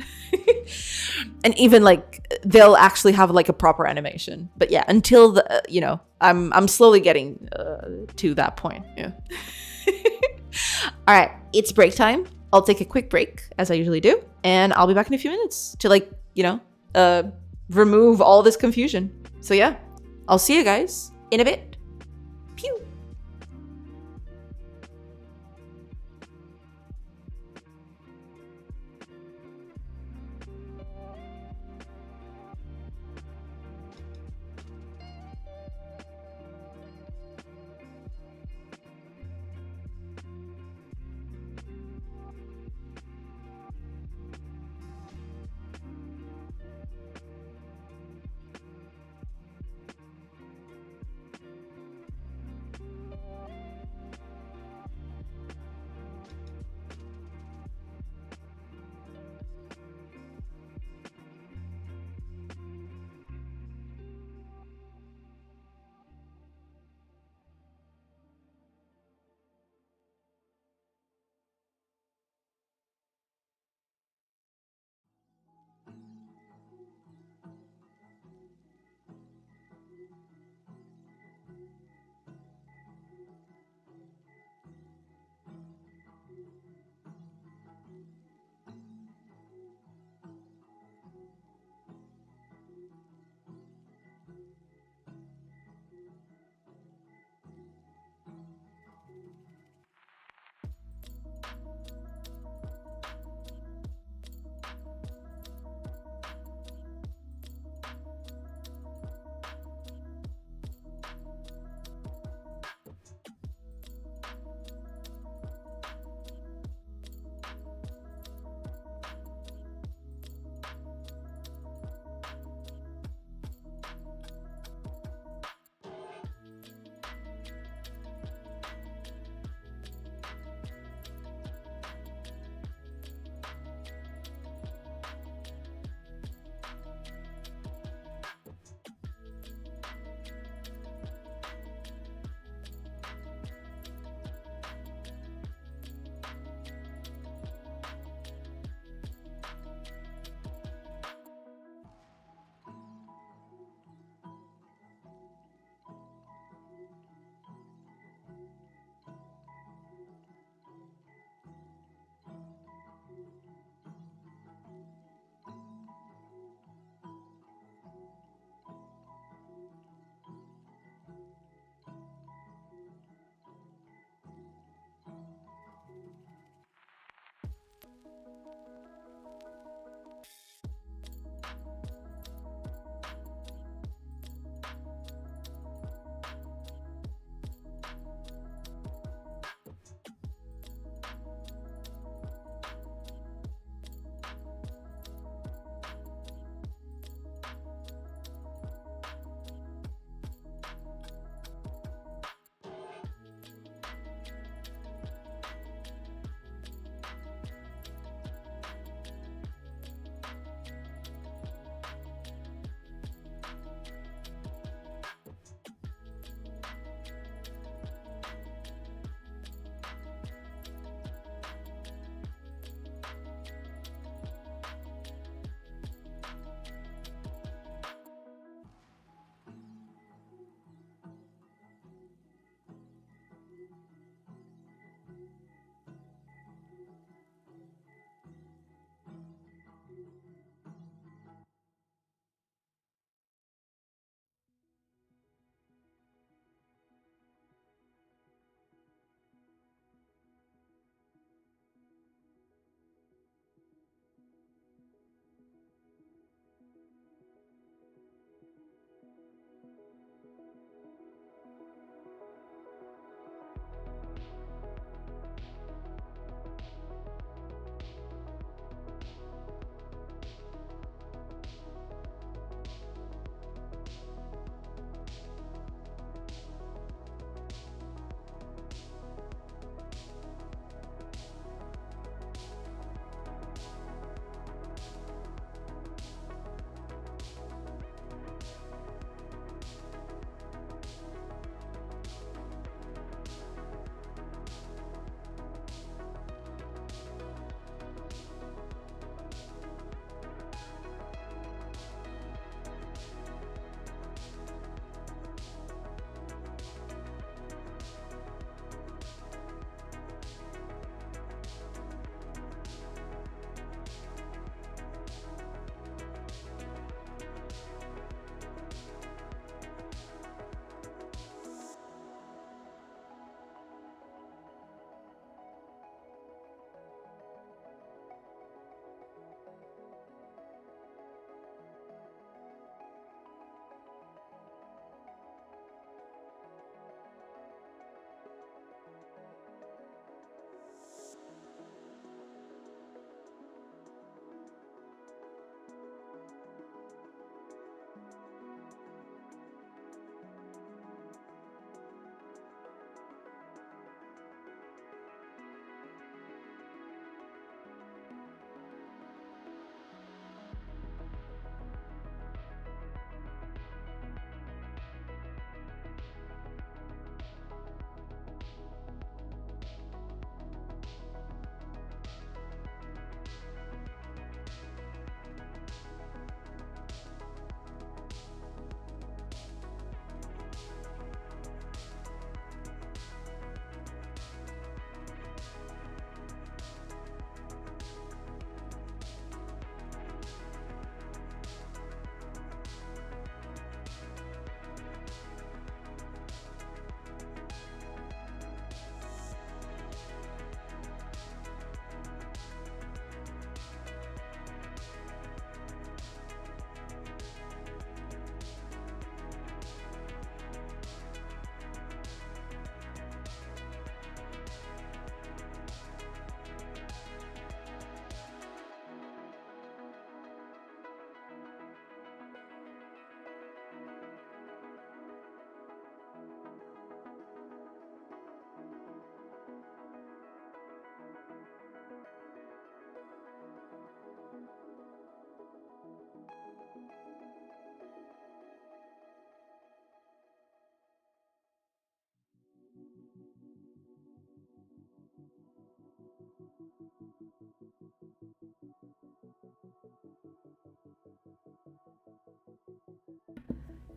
And even like they'll actually have like a proper animation. But yeah, until the I'm slowly getting to that point. Yeah. All right, it's break time. I'll take a quick break as I usually do, and I'll be back in a few minutes to like, remove all this confusion. So yeah, I'll see you guys in a bit. Pew.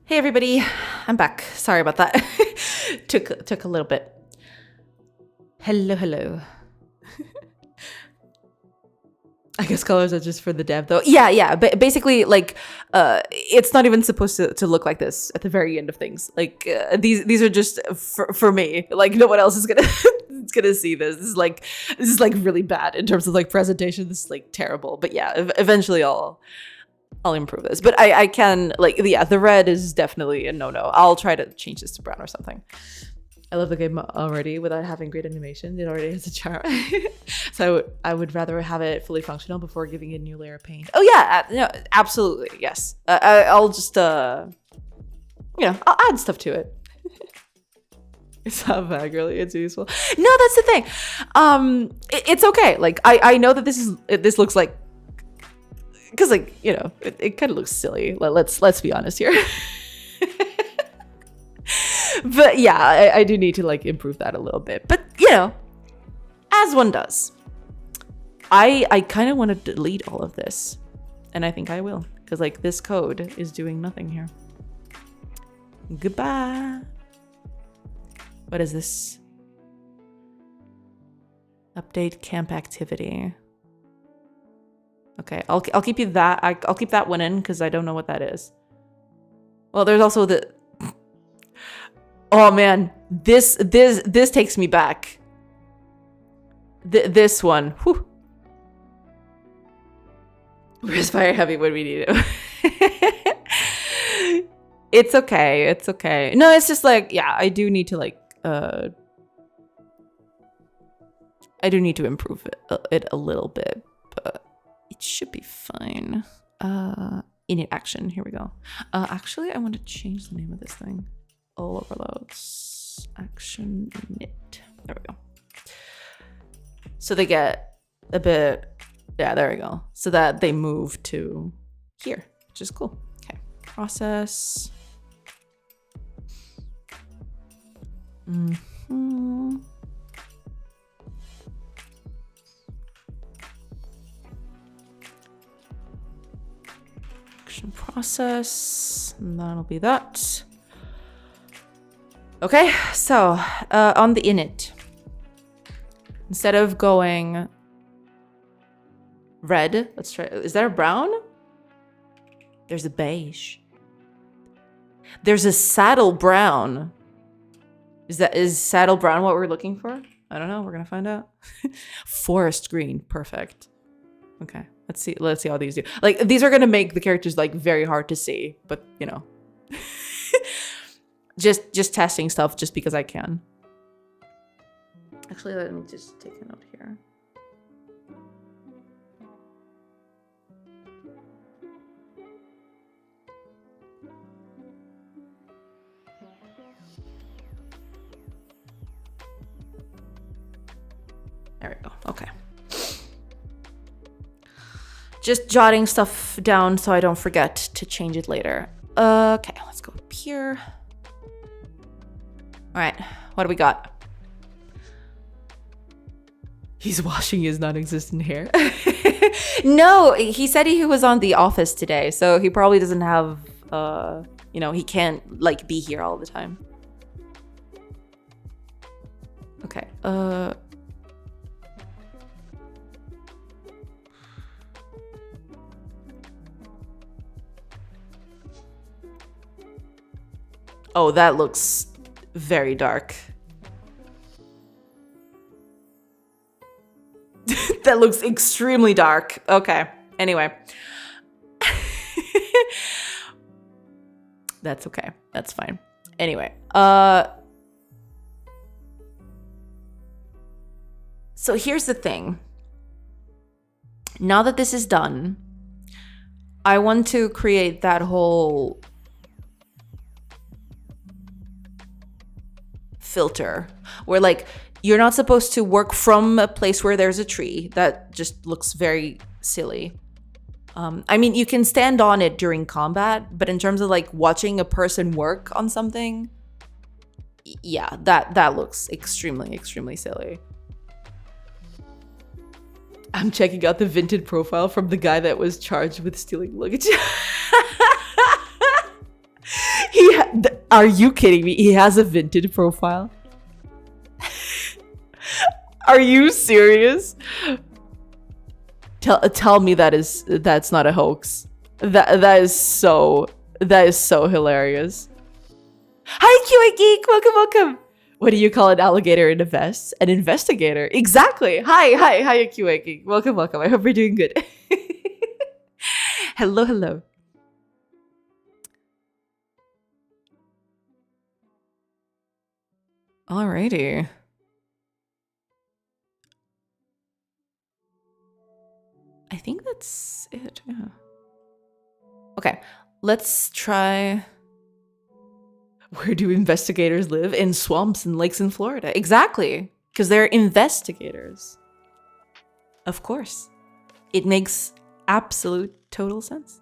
Hey everybody, I'm back. Sorry about that. Took a little bit. Hello. I guess colors are just for the dev though. Yeah. But basically, like, it's not even supposed to look like this at the very end of things. Like, these are just for me. Like, no one else is gonna gonna see this. This is like really bad in terms of like presentation. This is like terrible. But yeah, eventually I'll improve this. But I can, like, yeah, the red is definitely a no-no. I'll try to change this to brown or something. I love the game already without having great animation. It already has a charm. So I would rather have it fully functional before giving it a new layer of paint. Oh yeah, no, absolutely, yes. I'll just, I'll add stuff to it. It's not vague, really. It's useful. No, that's the thing. It's okay. Like, I know that this looks like, because, like, you know, it kind of looks silly. Let's be honest here. But yeah, I do need to like improve that a little bit. But you know, as one does. I kind of want to delete all of this, and I think I will, because like this code is doing nothing here. Goodbye. What is this? Update camp activity. Okay, I'll keep you that. I'll keep that one in because I don't know what that is. Well, there's also the. Oh man, this takes me back. This one. Whew. Where's fire heavy when we need it? It's okay. It's okay. No, it's just like, yeah, I do need to like I do need to improve it a little bit, but it should be fine. Init action. Here we go. Actually, I want to change the name of this thing. All overloads. Action init. There we go. So they get a bit. Yeah, there we go. So that they move to here, which is cool. Okay. Process. Process, and that'll be that. Okay, so on the init, instead of going red, let's try. Is there a brown? There's a beige. There's a saddle brown. Is saddle brown what we're looking for? I don't know. We're gonna find out. Forest green, perfect. Okay. Let's see how these do. Like, these are gonna make the characters like very hard to see, but you know, just testing stuff just because I can. Actually, let me just take a note here. There we go. Okay. Just jotting stuff down so I don't forget to change it later. Okay, let's go up here. All right, what do we got? He's washing his non-existent hair. No, he said he was on The Office today, so he probably doesn't have, you know, he can't like be here all the time. Okay, oh, that looks very dark. That looks extremely dark. Okay. Anyway. That's okay. That's fine. Anyway. So here's the thing. Now that this is done, I want to create that whole filter where like you're not supposed to work from a place where there's a tree. That just looks very silly. I mean, you can stand on it during combat, but in terms of like watching a person work on something, yeah, that looks extremely silly. I'm checking out the vintage profile from the guy that was charged with stealing luggage. Are you kidding me? He has a Vinted profile. Are you serious? Tell me that's not a hoax. That is so hilarious. Hi, QA Geek. Welcome. What do you call an alligator in a vest? An investigator. Exactly. Hi, QA Geek. Welcome. I hope you're doing good. Hello. Alrighty. I think that's it. Yeah. Okay, let's try. Where do investigators live? In swamps and lakes in Florida. Exactly, because they're investigators. Of course. It makes absolute total sense.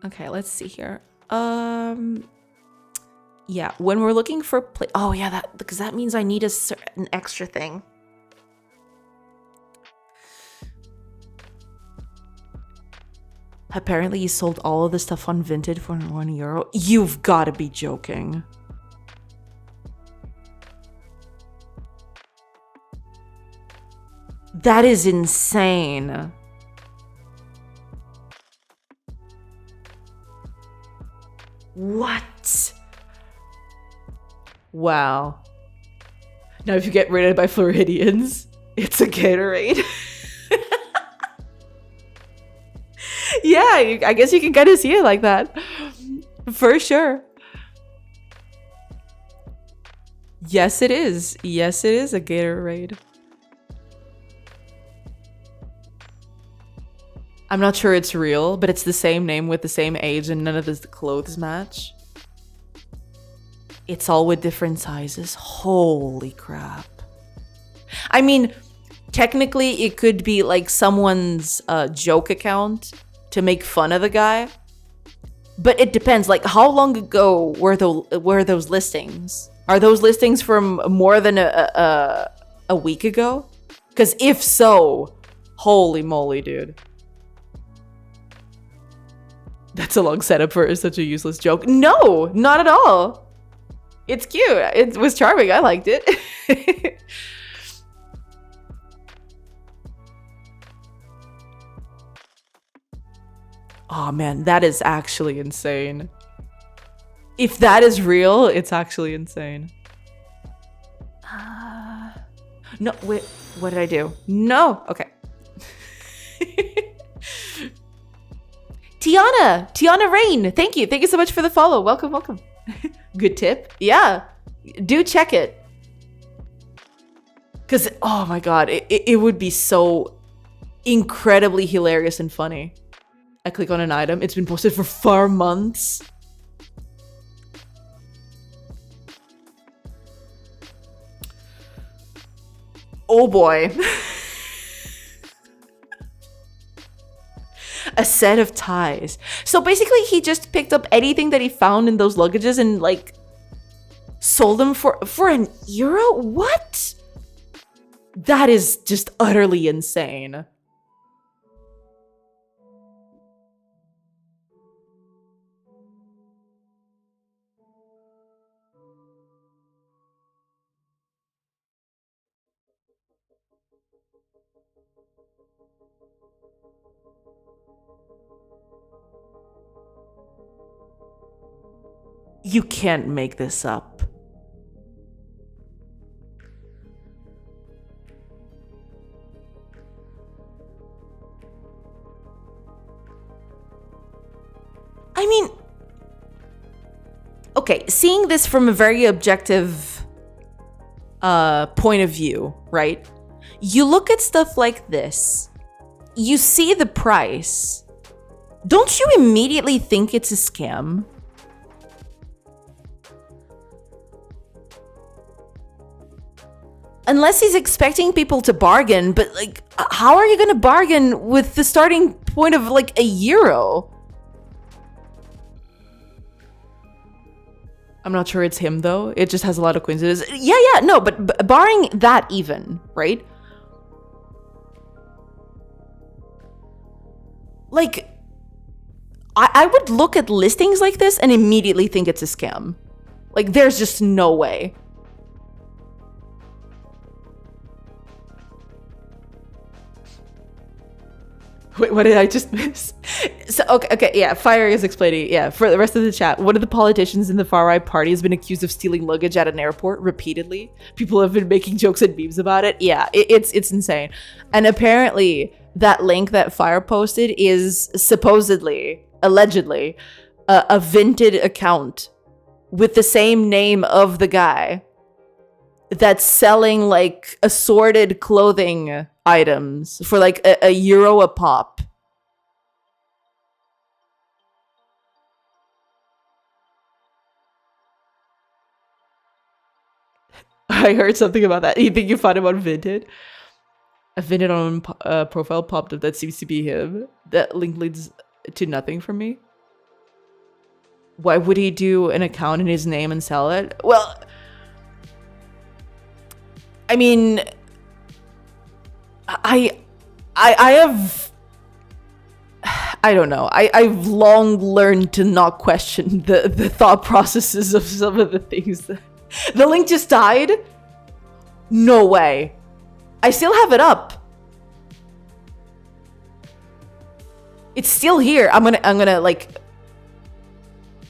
Okay, let's see here. Yeah, when we're looking for oh yeah, because that means I need an extra thing. Apparently he sold all of the stuff on Vinted for €1. You've got to be joking. That is insane. What? Wow. Now if you get raided by Floridians, it's a Gatorade. Yeah, I guess you can kind of see it like that. For sure. Yes, it is. Yes, it is a Gatorade. I'm not sure it's real, but it's the same name with the same age and none of the clothes match. It's all with different sizes. Holy crap. I mean, technically it could be like someone's joke account to make fun of the guy. But it depends. Like, how long ago were those listings? Are those listings from more than a week ago? Because if so, holy moly, dude. That's a long setup for such a useless joke. No, not at all. It's cute. It was charming. I liked it. Oh man, that is actually insane. If that is real, it's actually insane. No, wait, what did I do? No, okay. Tiana Rain, thank you so much for the follow. Welcome. Good tip. Yeah, do check it. Because, oh my god, it would be so incredibly hilarious and funny. I click on an item. It's been posted for 4 months. Oh boy. A set of ties. So basically he just picked up anything that he found in those luggages and like sold them for €1? What? That is just utterly insane. You can't make this up. I mean, okay, seeing this from a very objective point of view, right? You look at stuff like this, you see the price. Don't you immediately think it's a scam? Unless he's expecting people to bargain, but like, how are you gonna bargain with the starting point of like €1? I'm not sure it's him though. It just has a lot of coincidences. Yeah, no, but barring that even, right? Like, I would look at listings like this and immediately think it's a scam. Like, there's just no way. Wait, what did I just miss? So, okay, yeah, Fire is explaining. Yeah, for the rest of the chat, one of the politicians in the far-right party has been accused of stealing luggage at an airport repeatedly. People have been making jokes and memes about it. Yeah, it's insane. And apparently, that link that Fire posted is supposedly, allegedly, a Vinted account with the same name of the guy that's selling like assorted clothing items for like a euro a pop. I heard something about that. You think you found him on Vinted? A Vinted on profile popped up that seems to be him. That link leads to nothing for me. Why would he do an account in his name and sell it? Well, I mean, I have, I don't know. I've long learned to not question the thought processes of some of the things. The link just died? No way. I still have it up. It's still here. I'm gonna like,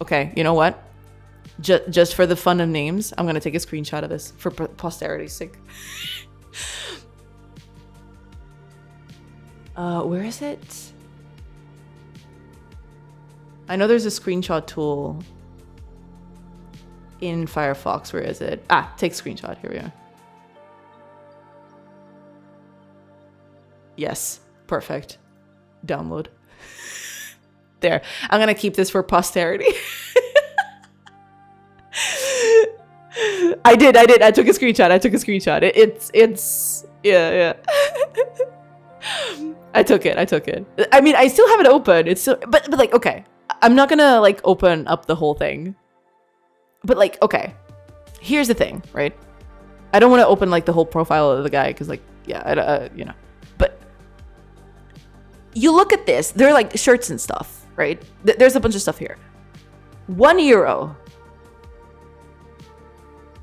okay, you know what? Just for the fun of names, I'm gonna take a screenshot of this for posterity's sake. Where is it? I know there's a screenshot tool in Firefox. Where is it? Ah, take screenshot. Here we are. Yes, perfect. Download. There. I'm gonna keep this for posterity. I did. I took a screenshot. It's yeah. I took it. I mean, I still have it open. It's still, but like, okay. I'm not gonna like open up the whole thing. But like, okay. Here's the thing, right? I don't want to open like the whole profile of the guy because like, yeah, you know. But you look at this. They're like shirts and stuff, right? There's a bunch of stuff here. €1.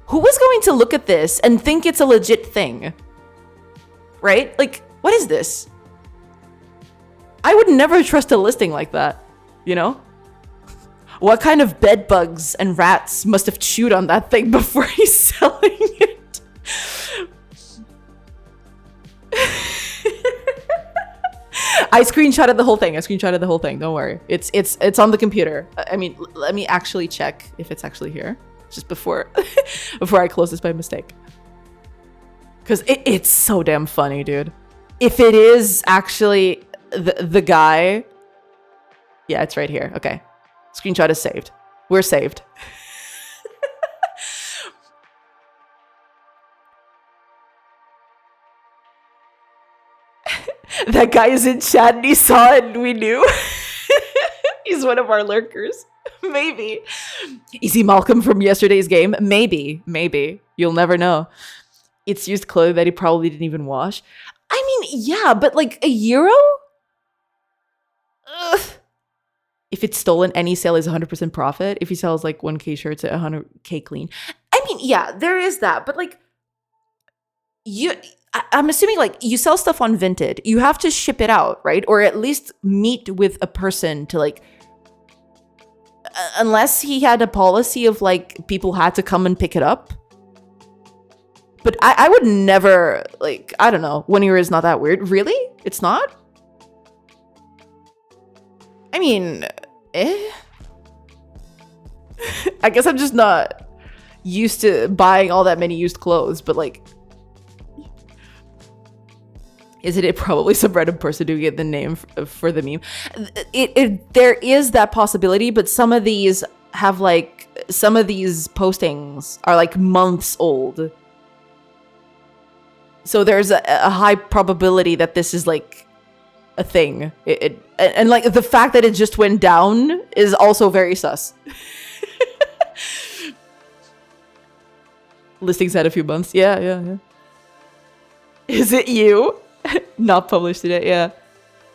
Who is going to look at this and think it's a legit thing? Right? Like, what is this? I would never trust a listing like that, you know? What kind of bed bugs and rats must have chewed on that thing before he's selling it? I screenshotted the whole thing. Don't worry. It's on the computer. I mean, let me actually check if it's actually here. Just before I close this by mistake. Because it's so damn funny, dude. If it is actually the guy. Yeah, it's right here. Okay. Screenshot is saved. We're saved. That guy is in chat and he saw it and we knew. He's one of our lurkers. Maybe. Is he Malcolm from yesterday's game? Maybe. You'll never know. It's used clothing that he probably didn't even wash. I mean, yeah, but like €1? Ugh. If it's stolen, any sale is 100% profit. If he sells like 1K shirts at 100K clean. I mean, yeah, there is that. But like, I'm assuming like you sell stuff on Vinted. You have to ship it out, right? Or at least meet with a person to like, unless he had a policy of like people had to come and pick it up. But I would never, like, I don't know. €1 is not that weird. Really? It's not? I mean, I guess I'm just not used to buying all that many used clothes, but like, isn't it probably some random person doing it the name for the meme? There is that possibility, but some of these postings are like months old. So there's a high probability that this is like a thing. And like the fact that it just went down is also very sus. Listings had a few months. Yeah. Is it you? Not published today, yeah.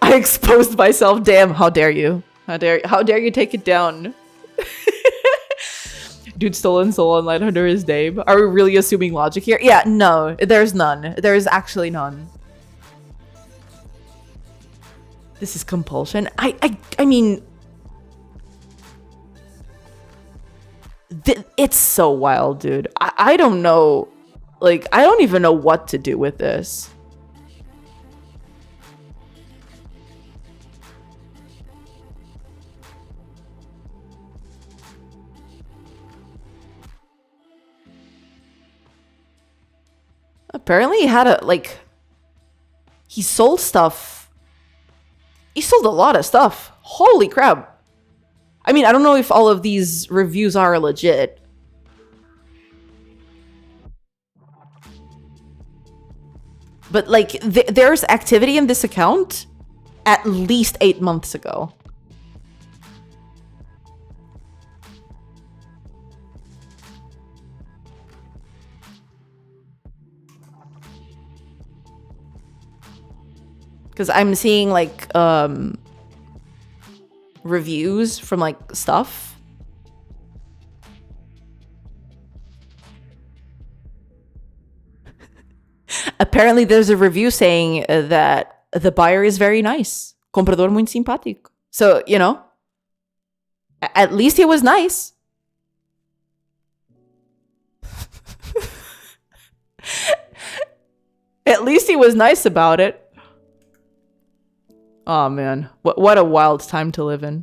I exposed myself. Damn, how dare you? How dare you take it down? Dude stolen soul online under his name. Are we really assuming logic here? Yeah, no, there's none. There's actually none. This is compulsion. I mean, it's so wild, dude. I don't know. Like, I don't even know what to do with this. Apparently he had he sold stuff. He sold a lot of stuff. Holy crap. I mean, I don't know if all of these reviews are legit. But like, there's activity in this account at least 8 months ago. Because I'm seeing like reviews from like stuff. Apparently there's a review saying that the buyer is very nice. Comprador muito simpático. So, you know, at least he was nice. At least he was nice about it. Oh man, what a wild time to live in.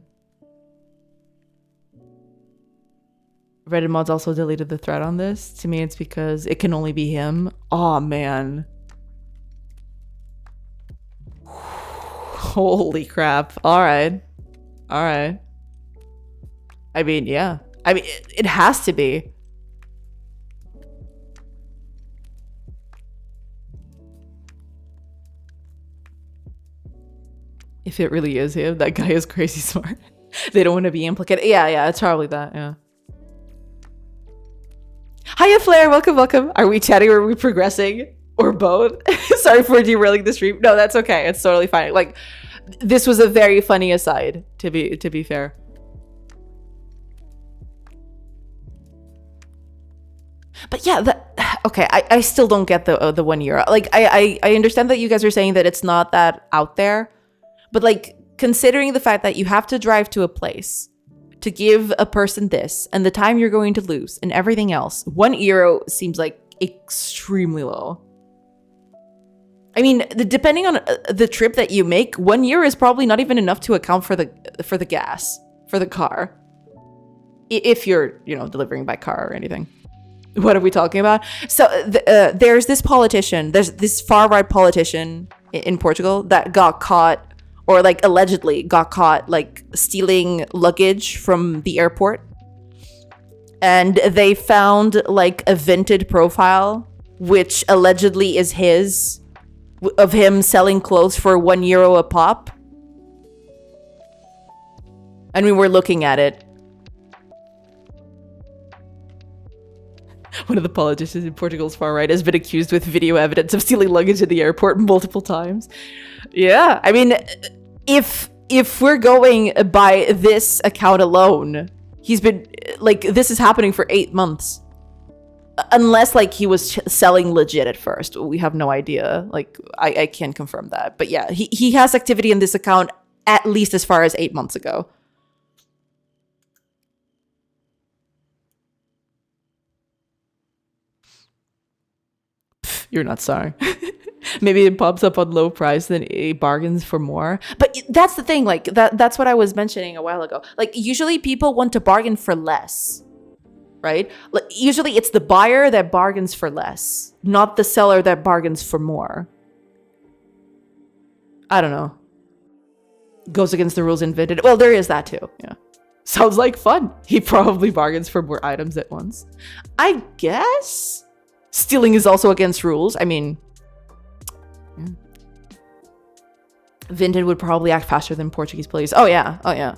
Reddit mods also deleted the thread on this. To me, it's because it can only be him. Oh man. Holy crap. All right. All right. I mean, yeah. I mean, it has to be. If it really is him, that guy is crazy smart. They don't want to be implicated. Yeah, it's probably that, yeah. Hiya, Flair. Welcome, welcome. Are we chatting or are we progressing? Or both? Sorry for derailing the stream. No, that's okay. It's totally fine. Like, this was a very funny aside, to be fair. But yeah, okay, I still don't get the 1 year. Like, I understand that you guys are saying that it's not that out there. But like, considering the fact that you have to drive to a place to give a person this and the time you're going to lose and everything else, €1 seems like extremely low. I mean, depending on the trip that you make, €1 is probably not even enough to account for the gas for the car. If you're, you know, delivering by car or anything. What are we talking about? So there's this politician, there's this far-right politician in Portugal that got caught, or like allegedly got caught like stealing luggage from the airport. And they found like a Vinted profile, which allegedly is his, of him selling clothes for €1 a pop. And we were looking at it. One of the politicians in Portugal's far right has been accused with video evidence of stealing luggage at the airport multiple times. Yeah, I mean, if we're going by this account alone, he's been, like, this is happening for 8 months. Unless, like, he was selling legit at first. We have no idea. Like, I can't confirm that. But yeah, he has activity in this account at least as far as 8 months ago. You're not sorry. Maybe it pops up on low price, then it bargains for more. But that's the thing, like, that's what I was mentioning a while ago. Like, usually people want to bargain for less, right? Like, usually it's the buyer that bargains for less, not the seller that bargains for more. I don't know. Goes against the rules in Vinted. Well, there is that too, yeah. Sounds like fun. He probably bargains for more items at once. I guess stealing is also against rules. I mean, yeah. Vinted would probably act faster than Portuguese police. Oh yeah, oh yeah.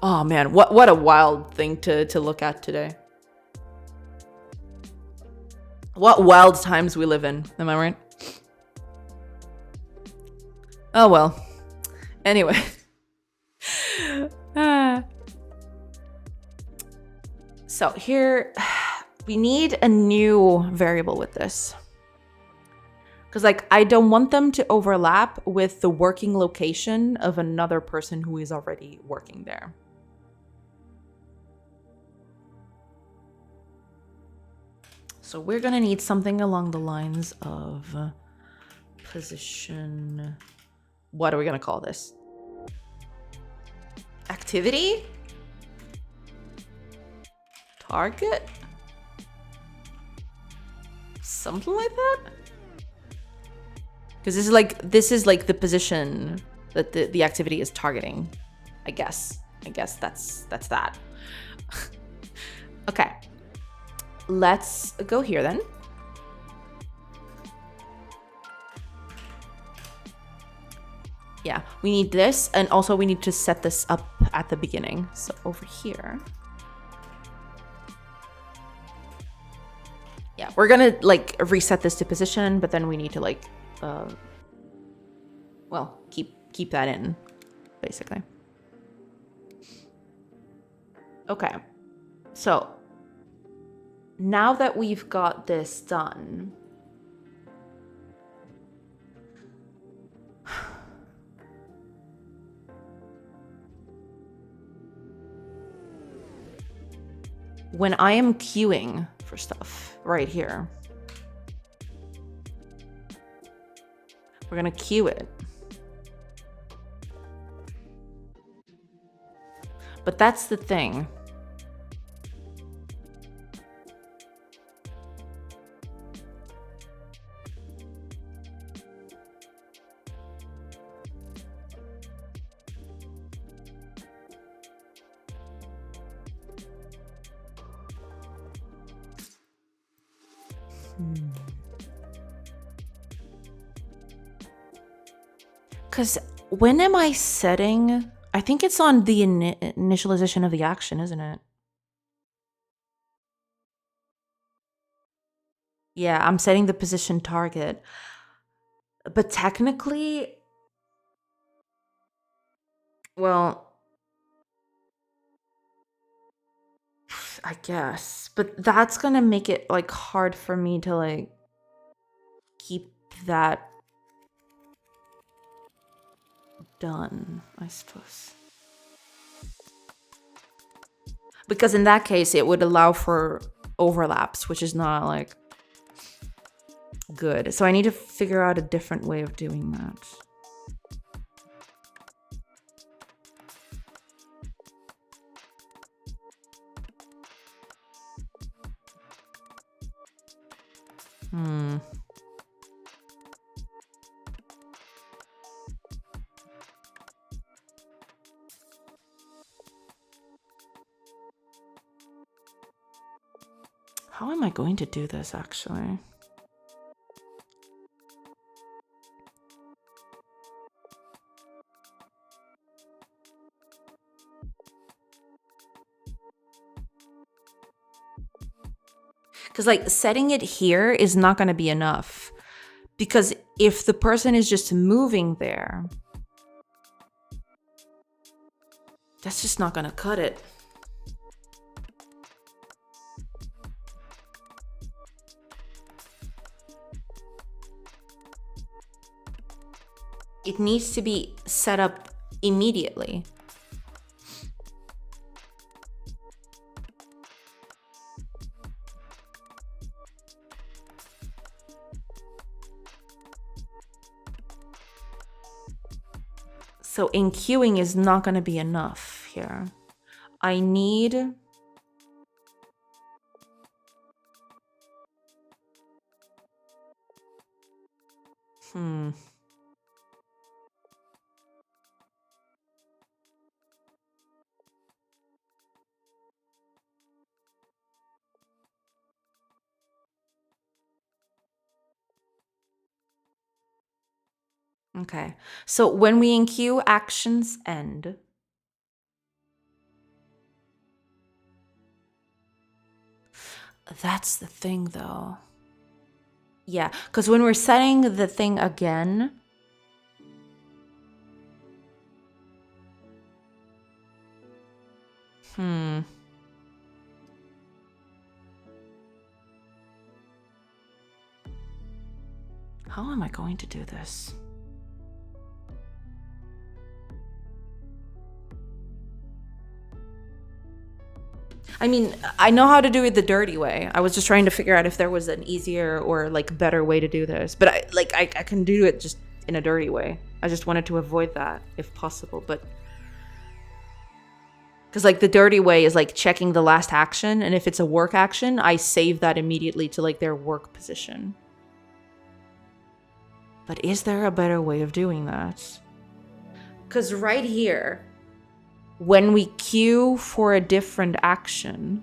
Oh man, what a wild thing to look at today. What wild times we live in, am I right? Oh well. Anyway. So here, we need a new variable with this. Because like, I don't want them to overlap with the working location of another person who is already working there. So we're gonna need something along the lines of position. What are we gonna call this? Activity? Target? Something like that? Because this is like the position that the activity is targeting. I guess that's that. Okay. Let's go here then. Yeah, we need this, and also we need to set this up at the beginning. So over here. Yeah, we're gonna like reset this to position, but then we need to like, well, keep that in, basically. Okay, so now that we've got this done, when I am queuing for stuff right here, we're gonna queue it. But that's the thing. Because when am I setting? I think it's on the initialization of the action, isn't it? Yeah, I'm setting the position target. But technically, well, I guess. But that's gonna make it like hard for me to like keep that done, I suppose. Because in that case, it would allow for overlaps, which is not like good. So I need to figure out a different way of doing that. How am I going to do this, actually? Because like setting it here is not going to be enough. Because if the person is just moving there, that's just not going to cut it. It needs to be set up immediately. So in queuing is not going to be enough here. I need... Okay, so when we enqueue, actions end. That's the thing, though. Yeah, because when we're setting the thing again, Hmm. How am I going to do this? I mean, I know how to do it the dirty way. I was just trying to figure out if there was an easier or like better way to do this. But I can do it just in a dirty way. I just wanted to avoid that if possible. But because like the dirty way is like checking the last action, and if it's a work action, I save that immediately to like their work position. But is there a better way of doing that? Because right here, when we queue for a different action,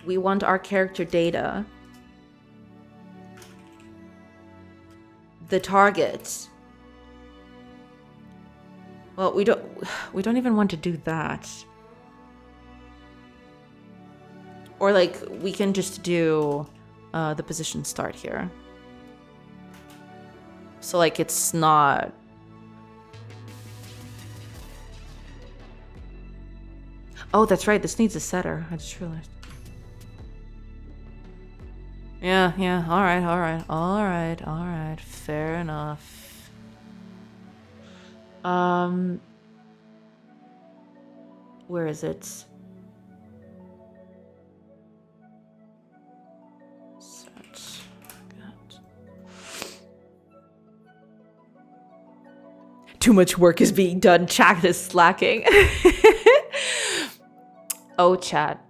we want our character data, the target. Well, we don't even want to do that. Or like we can just do the position start here. So like it's not. Oh, that's right. This needs a setter. I just realized. Yeah. All right. Fair enough. Where is it? Set. Too much work is being done. Chat is slacking. Oh, chat.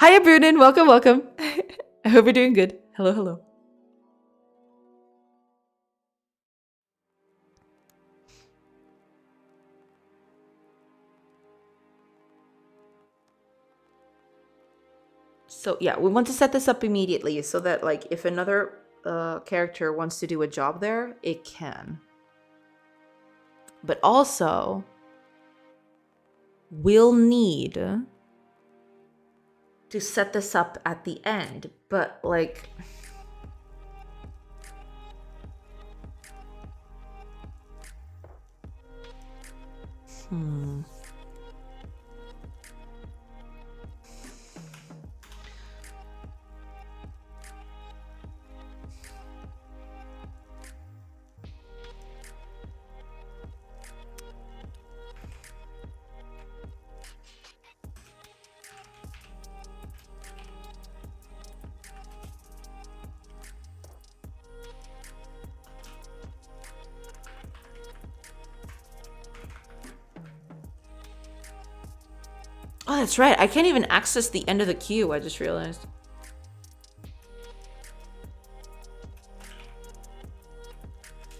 Hiya, Brunin. Welcome. I hope you're doing good. Hello. So yeah, we want to set this up immediately so that like if another character wants to do a job there, it can. But also, we'll need to set this up at the end, but like... Oh, that's right. I can't even access the end of the queue, I just realized.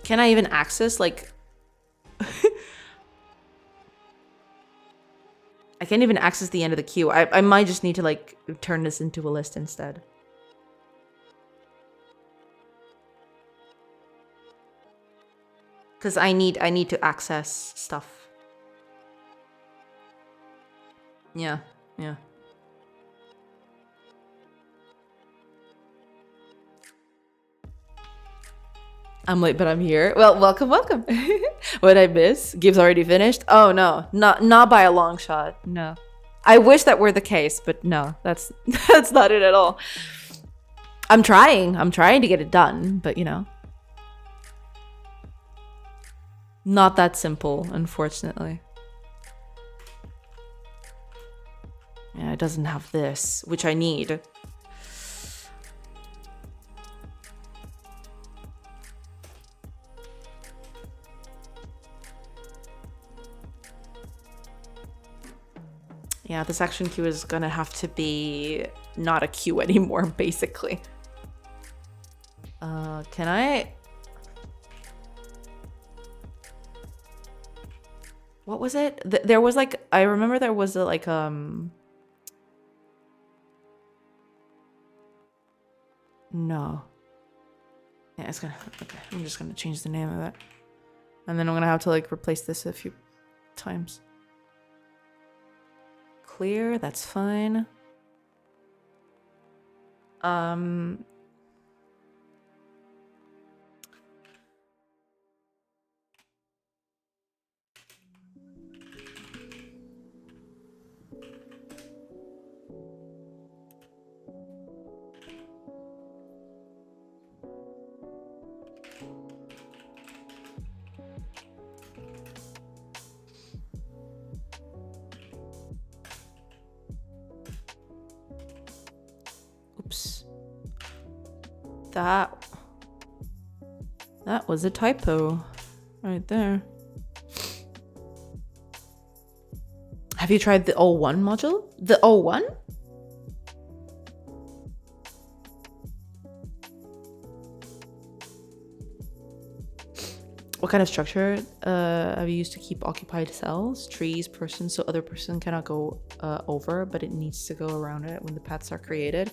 Can I even access, like... I can't even access the end of the queue. I might just need to, like, turn this into a list instead. Because I need to access stuff. Yeah. I'm late, but I'm here. Well, welcome. What'd I miss? Game's already finished? Oh no, not by a long shot. No. I wish that were the case, but no, that's not it at all. I'm trying to get it done, but you know. Not that simple, unfortunately. Yeah, it doesn't have this, which I need. Yeah, this action queue is gonna have to be not a queue anymore, basically. Can I... What was it? There was like... I remember there was a, like, No. Yeah, it's gonna... Okay, I'm just gonna change the name of it. And then I'm gonna have to, like, replace this a few times. Clear, that's fine. That was a typo right there. Have you tried the O1 module? The O1? What kind of structure have you used to keep occupied cells? Trees, persons, so other person cannot go over, but it needs to go around it when the paths are created.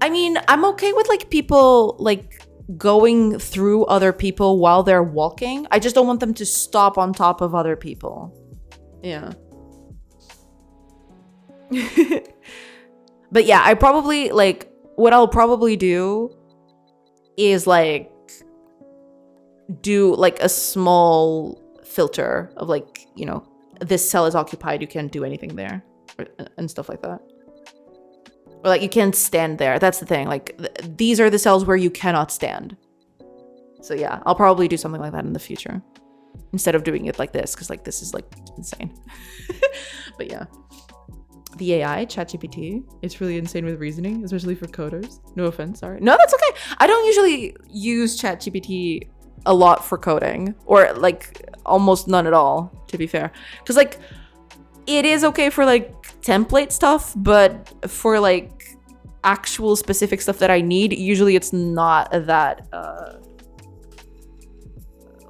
I mean, I'm okay with like people like going through other people while they're walking. I just don't want them to stop on top of other people. Yeah. But yeah, I probably like what I'll probably do is like do like a small filter of like, you know, this cell is occupied, you can't do anything there, and stuff like that. Or like you can't stand there. That's the thing. Like these are the cells where you cannot stand. So yeah, I'll probably do something like that in the future instead of doing it like this, because like this is like insane. But yeah. The AI, ChatGPT, it's really insane with reasoning, especially for coders. No offense, sorry. No, that's okay. I don't usually use ChatGPT a lot for coding, or like almost none at all, to be fair. Because like it is okay for like template stuff, but for like actual specific stuff that I need, usually it's not that,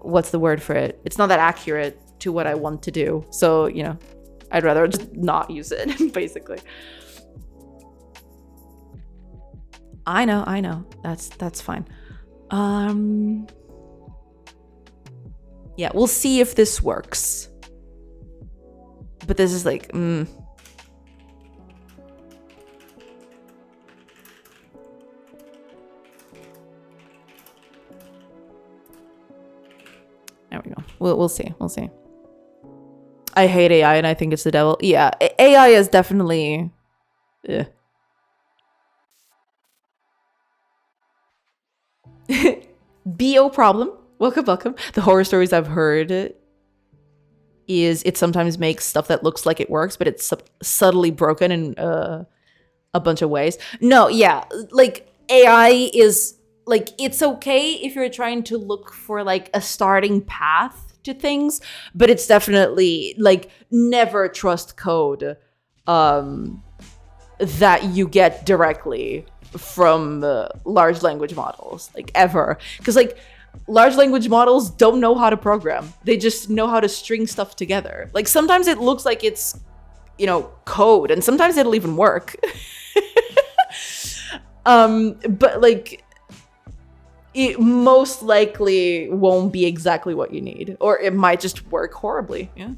what's the word for it? It's not that accurate to what I want to do. So, you know, I'd rather just not use it, basically. I know. That's fine. Yeah, we'll see if this works. But this is like, There we go. We'll see. I hate AI and I think it's the devil. Yeah, AI is definitely... Yeah. BO problem. Welcome. The horror stories I've heard is it sometimes makes stuff that looks like it works, but it's subtly broken in a bunch of ways. No, yeah, like AI is like, it's okay if you're trying to look for like a starting path to things, but it's definitely like never trust code that you get directly from large language models, like ever, because like large language models don't know how to program. They just know how to string stuff together. Like sometimes it looks like it's, you know, code, and sometimes it'll even work. But like it most likely won't be exactly what you need, or it might just work horribly. Yeah,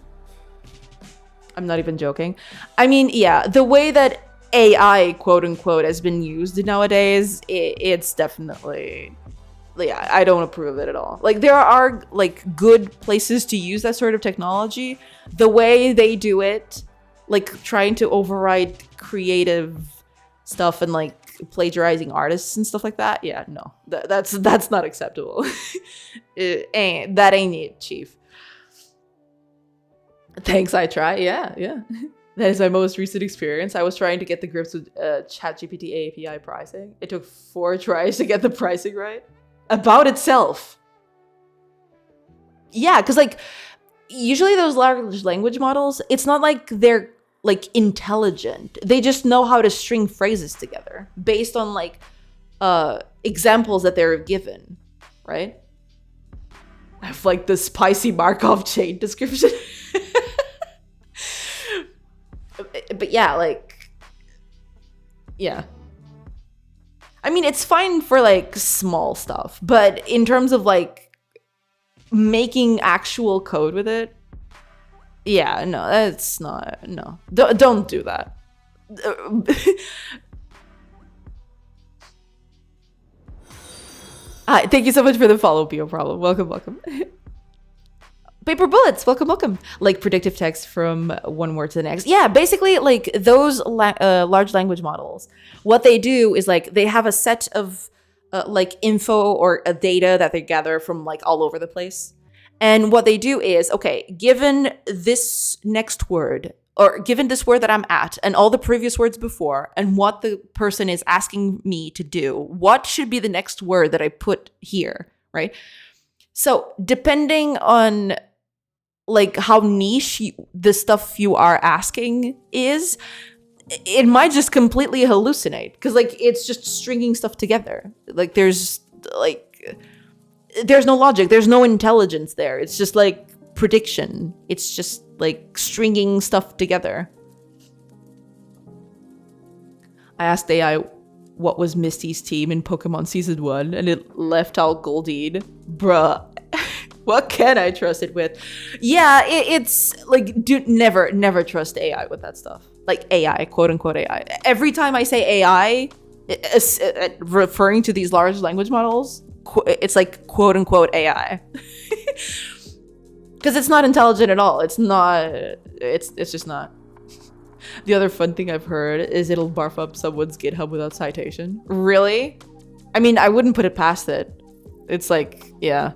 I'm not even joking. I mean, yeah, the way that AI, quote unquote, has been used nowadays, it's definitely, yeah, I don't approve of it at all. Like there are like good places to use that sort of technology. The way they do it, like trying to override creative stuff and like plagiarizing artists and stuff like that, yeah, no, that's not acceptable. That ain't it, chief. Thanks, I try. Yeah. That is my most recent experience. I was trying to get the grips with ChatGPT API pricing. It took 4 tries to get the pricing right about itself. Yeah, because like usually those large language models, it's not like they're like intelligent. They just know how to string phrases together based on like examples that they're given, right? I have like the spicy Markov chain description. But yeah, like, yeah. I mean, it's fine for like small stuff, but in terms of like making actual code with it, yeah, no, that's not, no. Don't do that. Hi, thank you so much for the follow, Pio Problem. Welcome. Paper bullets, welcome. Like predictive text from one word to the next. Yeah, basically like those large language models, what they do is like they have a set of like info or data that they gather from like all over the place. And what they do is, okay, given this next word, or given this word that I'm at and all the previous words before and what the person is asking me to do, what should be the next word that I put here, right? So depending on like how niche the stuff you are asking is, it might just completely hallucinate because like it's just stringing stuff together. Like there's no logic, there's no intelligence there. It's just like prediction. It's just like stringing stuff together. I asked AI what was Misty's team in Pokemon Season 1 and it left out Goldeen. Bruh. What can I trust it with? Yeah, it's like, dude, never trust AI with that stuff. Like AI, quote unquote AI. Every time I say AI, referring to these large language models, it's like quote unquote AI. Because it's not intelligent at all. It's just not. The other fun thing I've heard is it'll barf up someone's GitHub without citation. Really? I mean, I wouldn't put it past it. It's like, yeah.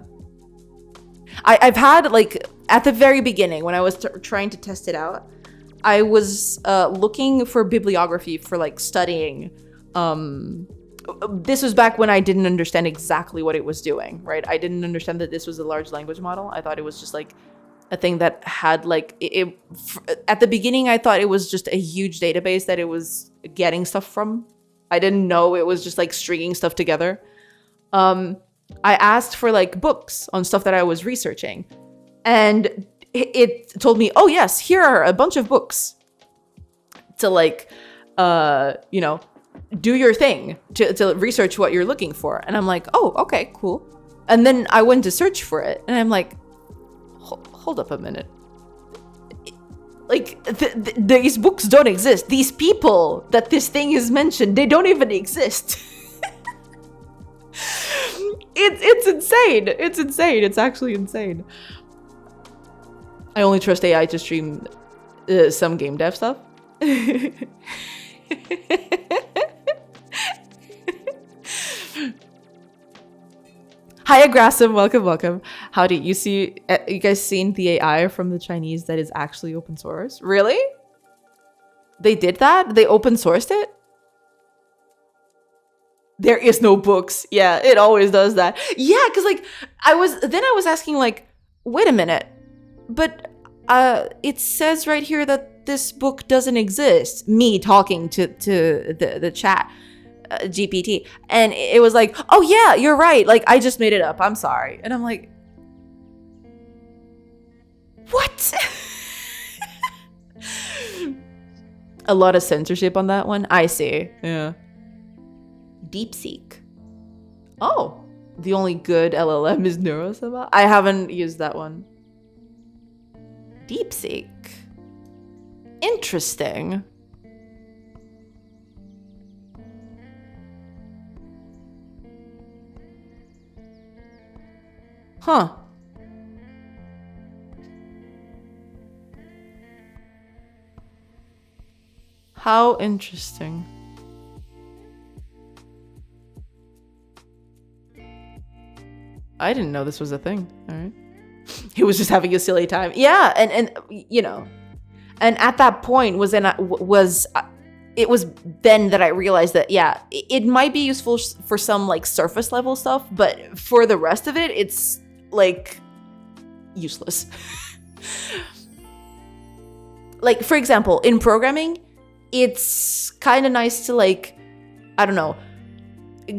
I've had, like, at the very beginning, when I was trying to test it out, I was looking for bibliography for, like, studying. This was back when I didn't understand exactly what it was doing, right? I didn't understand that this was a large language model. I thought it was just, like, a thing that had, like, at the beginning, I thought it was just a huge database that it was getting stuff from. I didn't know it was just, like, stringing stuff together. I asked for like books on stuff that I was researching, and it told me, oh yes, here are a bunch of books to like, you know, do your thing to research what you're looking for. And I'm like, oh, okay, cool. And then I went to search for it and I'm like, hold up a minute. Like these books don't exist. These people that this thing is mentioned, they don't even exist. It's insane. It's insane. It's actually insane. I only trust AI to stream some game dev stuff. Hi, Aggressive. Welcome. Howdy. You guys seen the AI from the Chinese that is actually open source? Really? They did that? They open sourced it? There is no books. Yeah, it always does that. Yeah, because like I was asking like, wait a minute, but it says right here that this book doesn't exist. Me talking to the chat GPT, and it was like, oh yeah, you're right. Like I just made it up. I'm sorry. And I'm like, what? A lot of censorship on that one. I see. Yeah. DeepSeek. Oh, the only good LLM is Neurosama. I haven't used that one. DeepSeek. Interesting. Huh. How interesting. I didn't know this was a thing. All right. He was just having a silly time. Yeah, and you know, and at that point it was then that I realized that yeah, it might be useful for some like surface level stuff, but for the rest of it, it's like useless. Like for example, in programming, it's kind of nice to like, I don't know,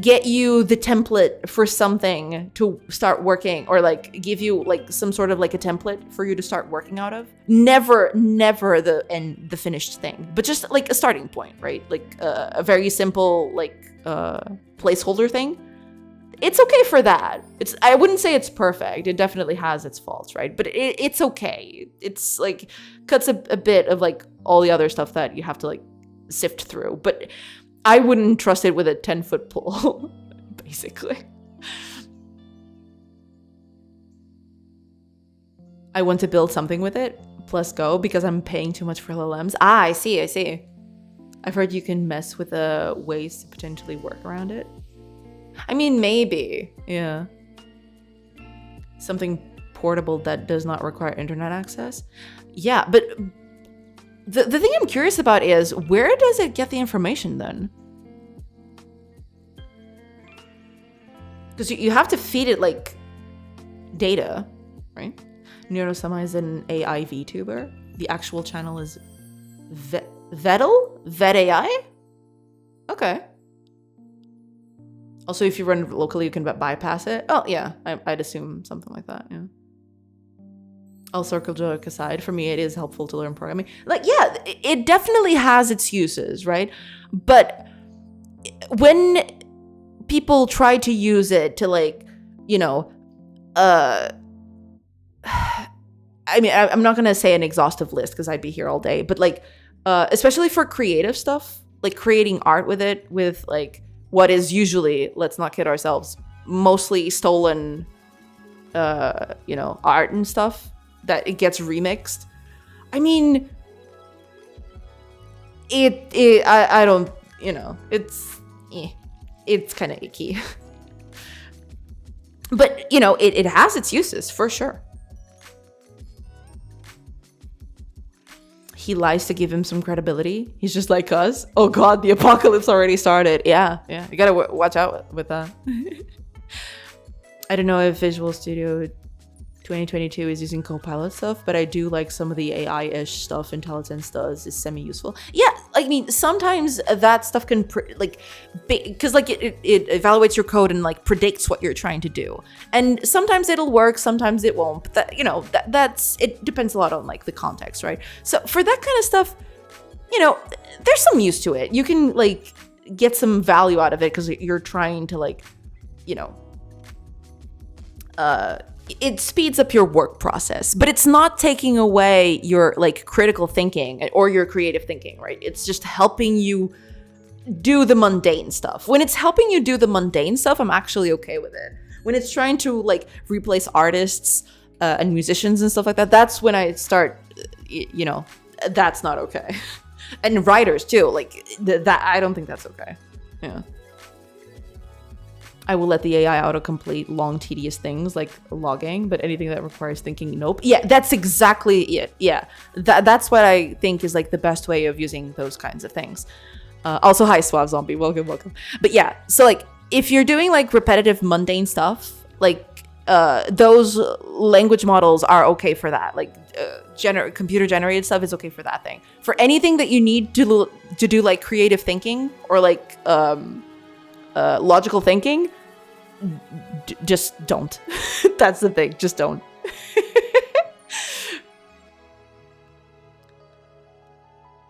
get you the template for something to start working, or like give you like some sort of like a template for you to start working out of. Never the finished thing, but just like a starting point, right? Like a very simple like placeholder thing. It's okay for that. I wouldn't say it's perfect. It definitely has its faults, right? But it's okay. It's like cuts a bit of like all the other stuff that you have to like sift through, but I wouldn't trust it with a 10-foot pole, basically. I want to build something with it, plus Go, because I'm paying too much for LLMs. Ah, I see. I've heard you can mess with ways to potentially work around it. I mean, maybe, yeah. Something portable that does not require internet access. Yeah, but the thing I'm curious about is, where does it get the information then? Because you have to feed it like data, right? Neurosama is an AI VTuber. The actual channel is Vedal? Vet AI? Okay. Also, if you run locally, you can bypass it. Oh, yeah. I'd assume something like that, yeah. All circle joke aside, for me, it is helpful to learn programming. Like, yeah, it definitely has its uses, right? But when people try to use it to, like, you know, I mean, I'm not going to say an exhaustive list because I'd be here all day, but like, especially for creative stuff, like creating art with it, with like what is usually, let's not kid ourselves, mostly stolen, you know, art and stuff that it gets remixed. I mean, I don't, you know, it's kind of icky. But, you know, it has its uses for sure. He lies to give him some credibility. He's just like us. Oh God, the apocalypse already started. Yeah. You gotta watch out with that. I don't know if Visual Studio 2022 is using Copilot stuff, but I do like some of the AI-ish stuff Intelligence does is semi-useful. Yeah, I mean, sometimes that stuff can, because like it evaluates your code and like predicts what you're trying to do. And sometimes it'll work, sometimes it won't. But that, you know, it depends a lot on like the context, right? So for that kind of stuff, you know, there's some use to it. You can like get some value out of it because you're trying to like, you know, it speeds up your work process, but it's not taking away your like critical thinking or your creative thinking, right? It's just helping you do the mundane stuff. When it's helping you do the mundane stuff, I'm actually okay with it. When it's trying to like replace artists and musicians and stuff like that, that's when I start, you know, that's not okay. And writers too, like that, I don't think that's okay. Yeah. I will let the AI autocomplete long, tedious things like logging, but anything that requires thinking, nope. Yeah, that's exactly it. Yeah, that's what I think is like the best way of using those kinds of things. Also, hi, Suave Zombie, welcome. But yeah, so like if you're doing like repetitive, mundane stuff, like those language models are okay for that. Like computer generated stuff is okay for that thing. For anything that you need to do like creative thinking or like logical thinking, just don't. That's the thing, just don't.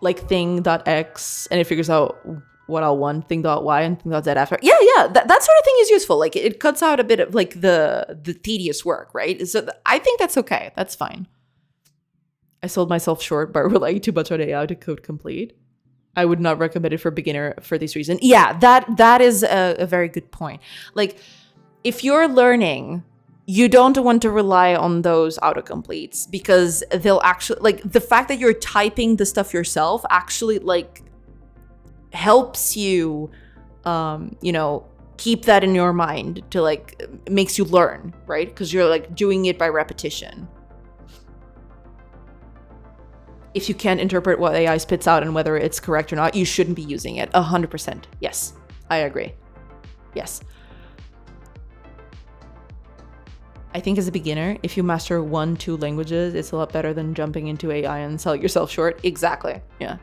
Like thing.x, and it figures out what I'll want, thing.y and thing.z after. Yeah, that sort of thing is useful. Like it cuts out a bit of like the tedious work, right? So I think that's okay, that's fine. I sold myself short by relying too much on AI to code complete. I would not recommend it for beginner for this reason. Yeah, that is a very good point. Like, if you're learning, you don't want to rely on those autocompletes because they'll actually, like, the fact that you're typing the stuff yourself actually, like, helps you, you know, keep that in your mind to, like, makes you learn, right? Because you're, like, doing it by repetition. If you can't interpret what AI spits out and whether it's correct or not, you shouldn't be using it. 100%. Yes, I agree. Yes. I think as a beginner, if you master 1-2 languages, it's a lot better than jumping into AI and selling yourself short. Exactly. Yeah.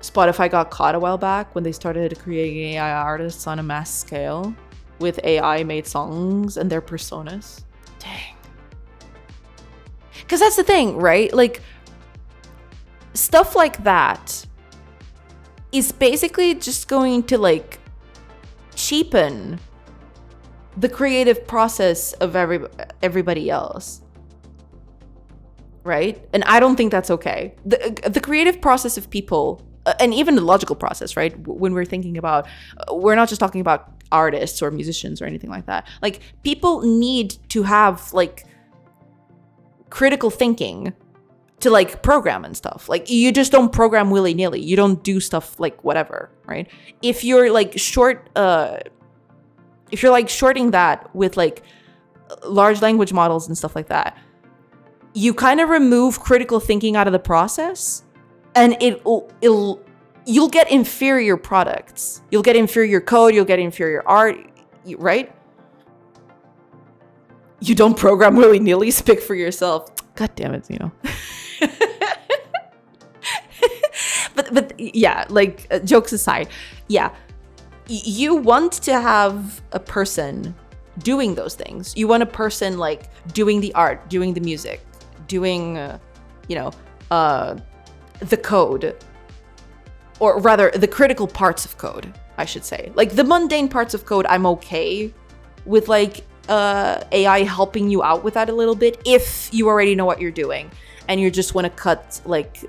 Spotify got caught a while back when they started creating AI artists on a mass scale with AI-made songs and their personas. Dang. Because that's the thing, right? Like, stuff like that is basically just going to like cheapen the creative process of everybody else, right? And I don't think that's okay. The creative process of people, and even the logical process, right? When we're thinking about, we're not just talking about artists or musicians or anything like that. Like, people need to have like critical thinking to like program and stuff. Like, you just don't program willy-nilly. You don't do stuff like whatever, right? If you're like shorting that with like large language models and stuff like that, you kind of remove critical thinking out of the process, and you'll get inferior products. You'll get inferior code, you'll get inferior art, right? You don't program willy-nilly, speak for yourself. God damn it, you know. but yeah, like jokes aside, yeah. You want to have a person doing those things. You want a person like doing the art, doing the music, doing, the code, or rather the critical parts of code, I should say. Like the mundane parts of code, I'm okay with like AI helping you out with that a little bit if you already know what you're doing and you just want to cut like,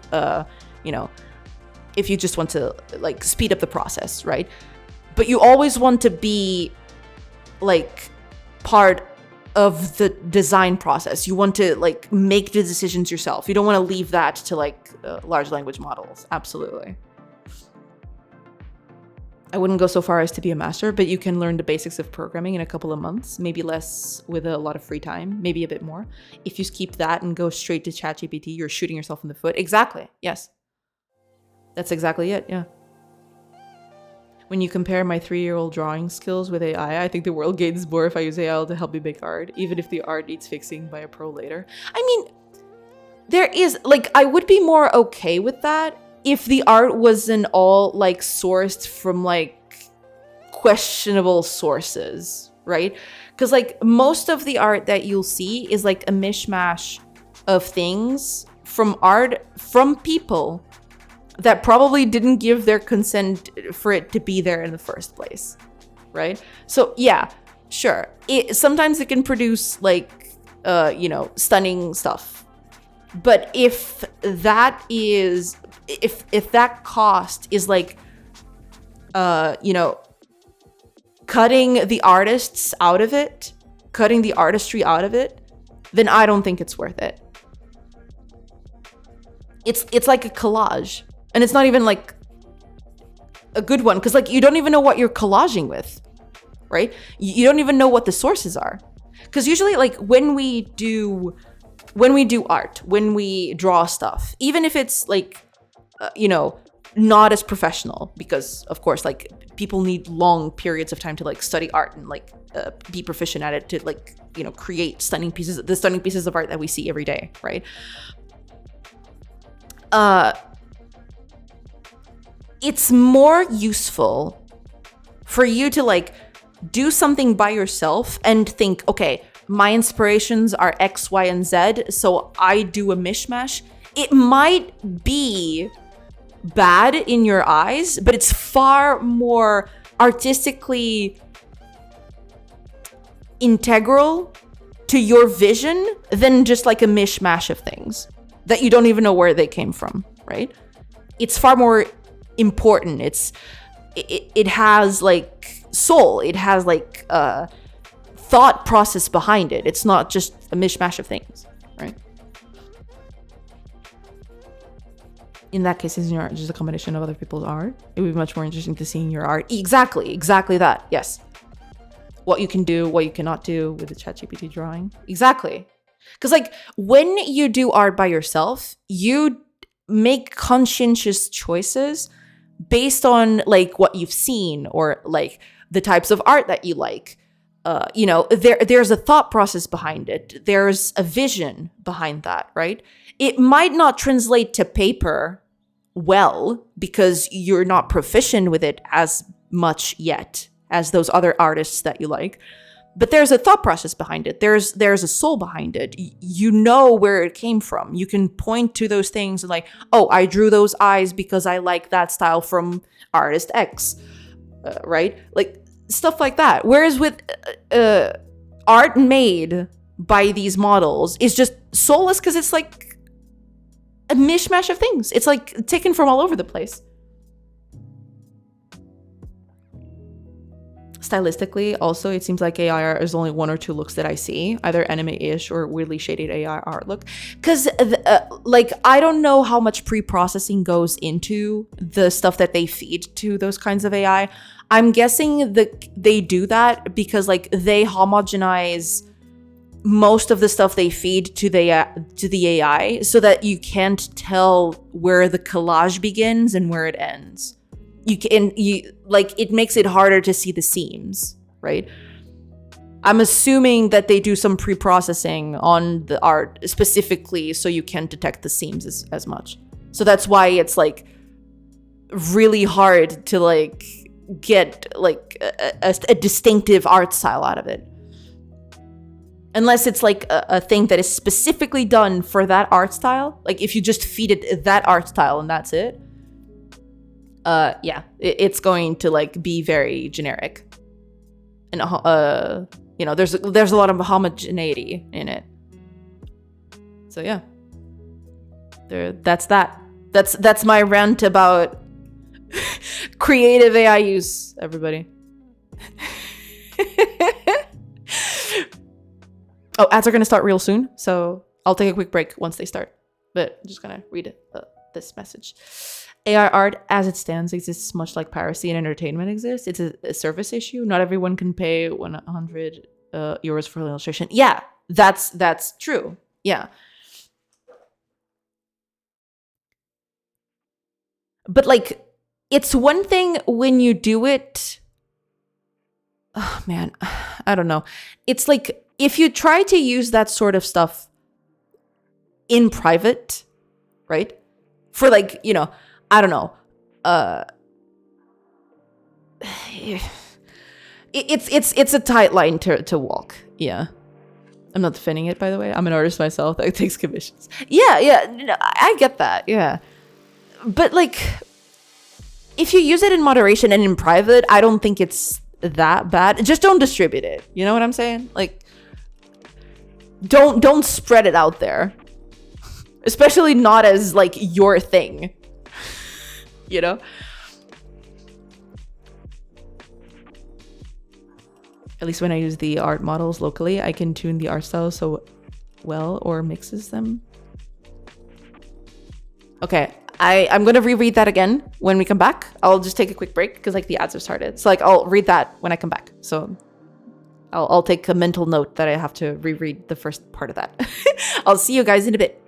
if you just want to like speed up the process, right? But you always want to be like part of the design process. You want to like make the decisions yourself. You don't want to leave that to like large language models. Absolutely. I wouldn't go so far as to be a master, but you can learn the basics of programming in a couple of months, maybe less with a lot of free time, maybe a bit more. If you skip that and go straight to ChatGPT, you're shooting yourself in the foot. Exactly. Yes. That's exactly it. Yeah. When you compare my 3-year-old drawing skills with AI, I think the world gains more if I use AI to help me make art, even if the art needs fixing by a pro later. I mean, there is, like, I would be more okay with that if the art wasn't all, like, sourced from, like, questionable sources, right? Because, like, most of the art that you'll see is, like, a mishmash of things from art from people that probably didn't give their consent for it to be there in the first place, right? So yeah, sure. Sometimes it can produce like, stunning stuff. But if that cost is like, cutting the artists out of it, cutting the artistry out of it, then I don't think it's worth it. It's like a collage. And it's not even like a good one because like you don't even know what you're collaging with, right? You don't even know what the sources are. Because usually like when we do art, when we draw stuff, even if it's like, not as professional, because of course like people need long periods of time to like study art and like be proficient at it to like, create the stunning pieces of art that we see every day, right? It's more useful for you to like do something by yourself and think, okay, my inspirations are X, Y, and Z, so I do a mishmash. It might be bad in your eyes, but it's far more artistically integral to your vision than just like a mishmash of things that you don't even know where they came from, right? It's far more important. It has like soul. It has like thought process behind it. It's not just a mishmash of things, right? In that case, isn't your art just a combination of other people's art? It would be much more interesting to see your art. Exactly that. Yes. What you can do, what you cannot do with the ChatGPT drawing. Exactly. Because like when you do art by yourself, you make conscientious choices based on like what you've seen or like the types of art that you like. There's a thought process behind it. There's a vision behind that, right? It might not translate to paper well because you're not proficient with it as much yet as those other artists that you like. But there's a thought process behind it. There's a soul behind it. You know where it came from. You can point to those things and like, oh, I drew those eyes because I like that style from artist X, right? Like stuff like that. Whereas with art made by these models is just soulless because it's like a mishmash of things. It's like taken from all over the place. Stylistically, also, it seems like AI art is only one or two looks that I see, either anime-ish or weirdly shaded AI art look. Because, I don't know how much pre-processing goes into the stuff that they feed to those kinds of AI. I'm guessing that they do that because, like, they homogenize most of the stuff they feed to the AI so that you can't tell where the collage begins and where it ends. It makes it harder to see the seams, right? I'm assuming that they do some pre-processing on the art specifically so you can't detect the seams as much. So that's why it's like really hard to like get like a distinctive art style out of it. Unless it's like a thing that is specifically done for that art style. Like if you just feed it that art style and that's it. It's going to like be very generic. And there's a lot of homogeneity in it. So yeah. That's that. That's my rant about creative AI use, everybody. Oh, ads are going to start real soon, so I'll take a quick break once they start. But I'm just going to read this message. AI art, as it stands, exists much like piracy and entertainment exists. It's a service issue. Not everyone can pay 100 euros for an illustration. Yeah, that's true. Yeah. But, like, it's one thing when you do it... Oh, man. I don't know. It's like... If you try to use that sort of stuff in private, right? For like, I don't know. It's a tight line to walk. Yeah. I'm not defending it, by the way. I'm an artist myself that takes commissions. Yeah, no, I get that. Yeah. But like, if you use it in moderation and in private, I don't think it's that bad. Just don't distribute it. You know what I'm saying? Like, don't spread it out there, especially not as like your thing, At least when I use the art models locally, I can tune the art style so well or mixes them. Okay, I'm gonna reread that again when we come back. I'll just take a quick break because like the ads have started, so like I'll read that when I come back. So I'll take a mental note that I have to reread the first part of that. I'll see you guys in a bit.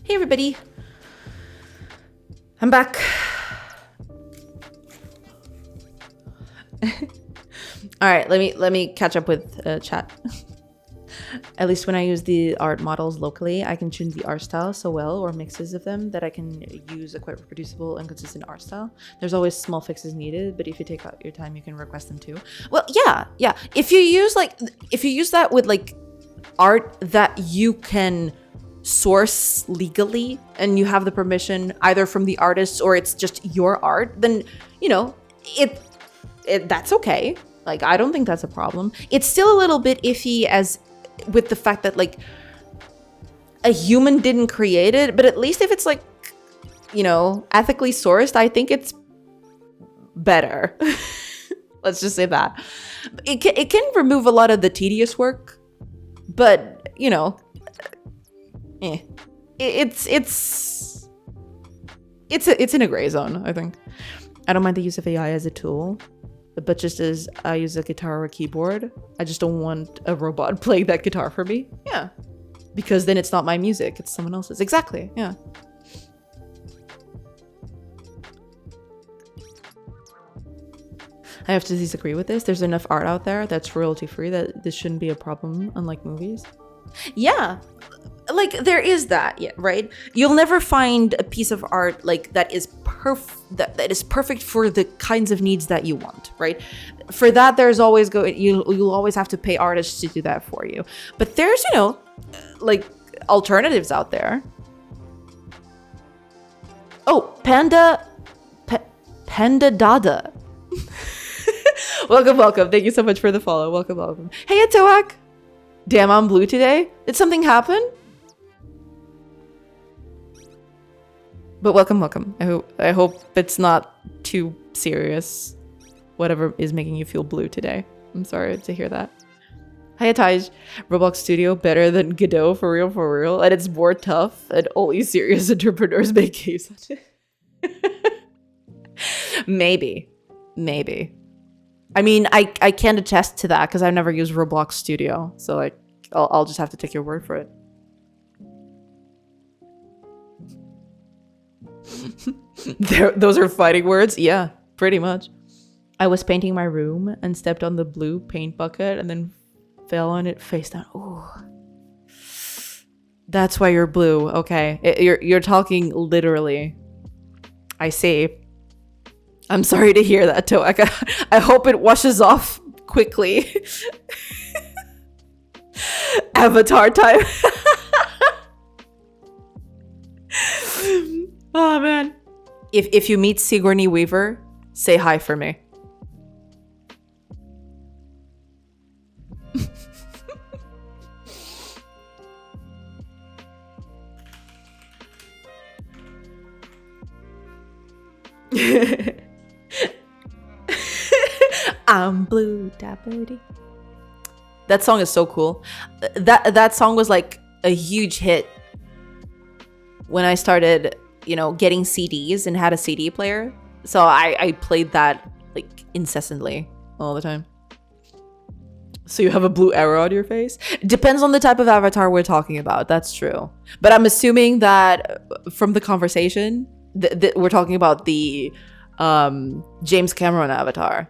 Hey everybody. I'm back. All right, let me catch up with chat. At least when I use the art models locally, I can tune the art style so well, or mixes of them, that I can use a quite reproducible and consistent art style. There's always small fixes needed, but if you take out your time, you can request them too. Well, yeah. If you use that with like art that you can source legally and you have the permission either from the artist or it's just your art, then you know it that's okay. Like, I don't think that's a problem. It's still a little bit iffy as with the fact that like a human didn't create it, but at least if it's like, you know, ethically sourced, I think it's better. Let's just say that. It can remove a lot of the tedious work, but you know, it's in a gray zone, I think. I don't mind the use of AI as a tool, but just as I use a guitar or a keyboard, I just don't want a robot playing that guitar for me. Yeah. Because then it's not my music, it's someone else's. Exactly, yeah. I have to disagree with this. There's enough art out there that's royalty free that this shouldn't be a problem, unlike movies. Yeah. Like, there is that, yeah, right? You'll never find a piece of art like that is perfect for the kinds of needs that you want, right? For that, there's always you'll always have to pay artists to do that for you. But there's, you know, like alternatives out there. Oh, Panda Dada. Welcome. Thank you so much for the follow. Welcome. Hey, Atoak. Damn, I'm blue today. Did something happen? But welcome. I hope it's not too serious. Whatever is making you feel blue today. I'm sorry to hear that. Hi, Taj. Roblox Studio better than Godot, for real. And it's more tough, and only serious entrepreneurs make games. Maybe. I mean, I can't attest to that because I've never used Roblox Studio. So like, I'll just have to take your word for it. Those are fighting words? Yeah, pretty much. I was painting my room and stepped on the blue paint bucket and then fell on it face down. Ooh. That's why you're blue. Okay. You're talking literally. I see. I'm sorry to hear that, Toaka. I hope it washes off quickly. Avatar time. Oh man. If you meet Sigourney Weaver, say hi for me. I'm blue, dappity. That song is so cool. That song was like a huge hit when I started, you know, getting CDs and had a CD player. So I played that like incessantly all the time. So you have a blue arrow on your face? Depends on the type of avatar we're talking about. That's true. But I'm assuming that from the conversation, we're talking about the James Cameron avatar.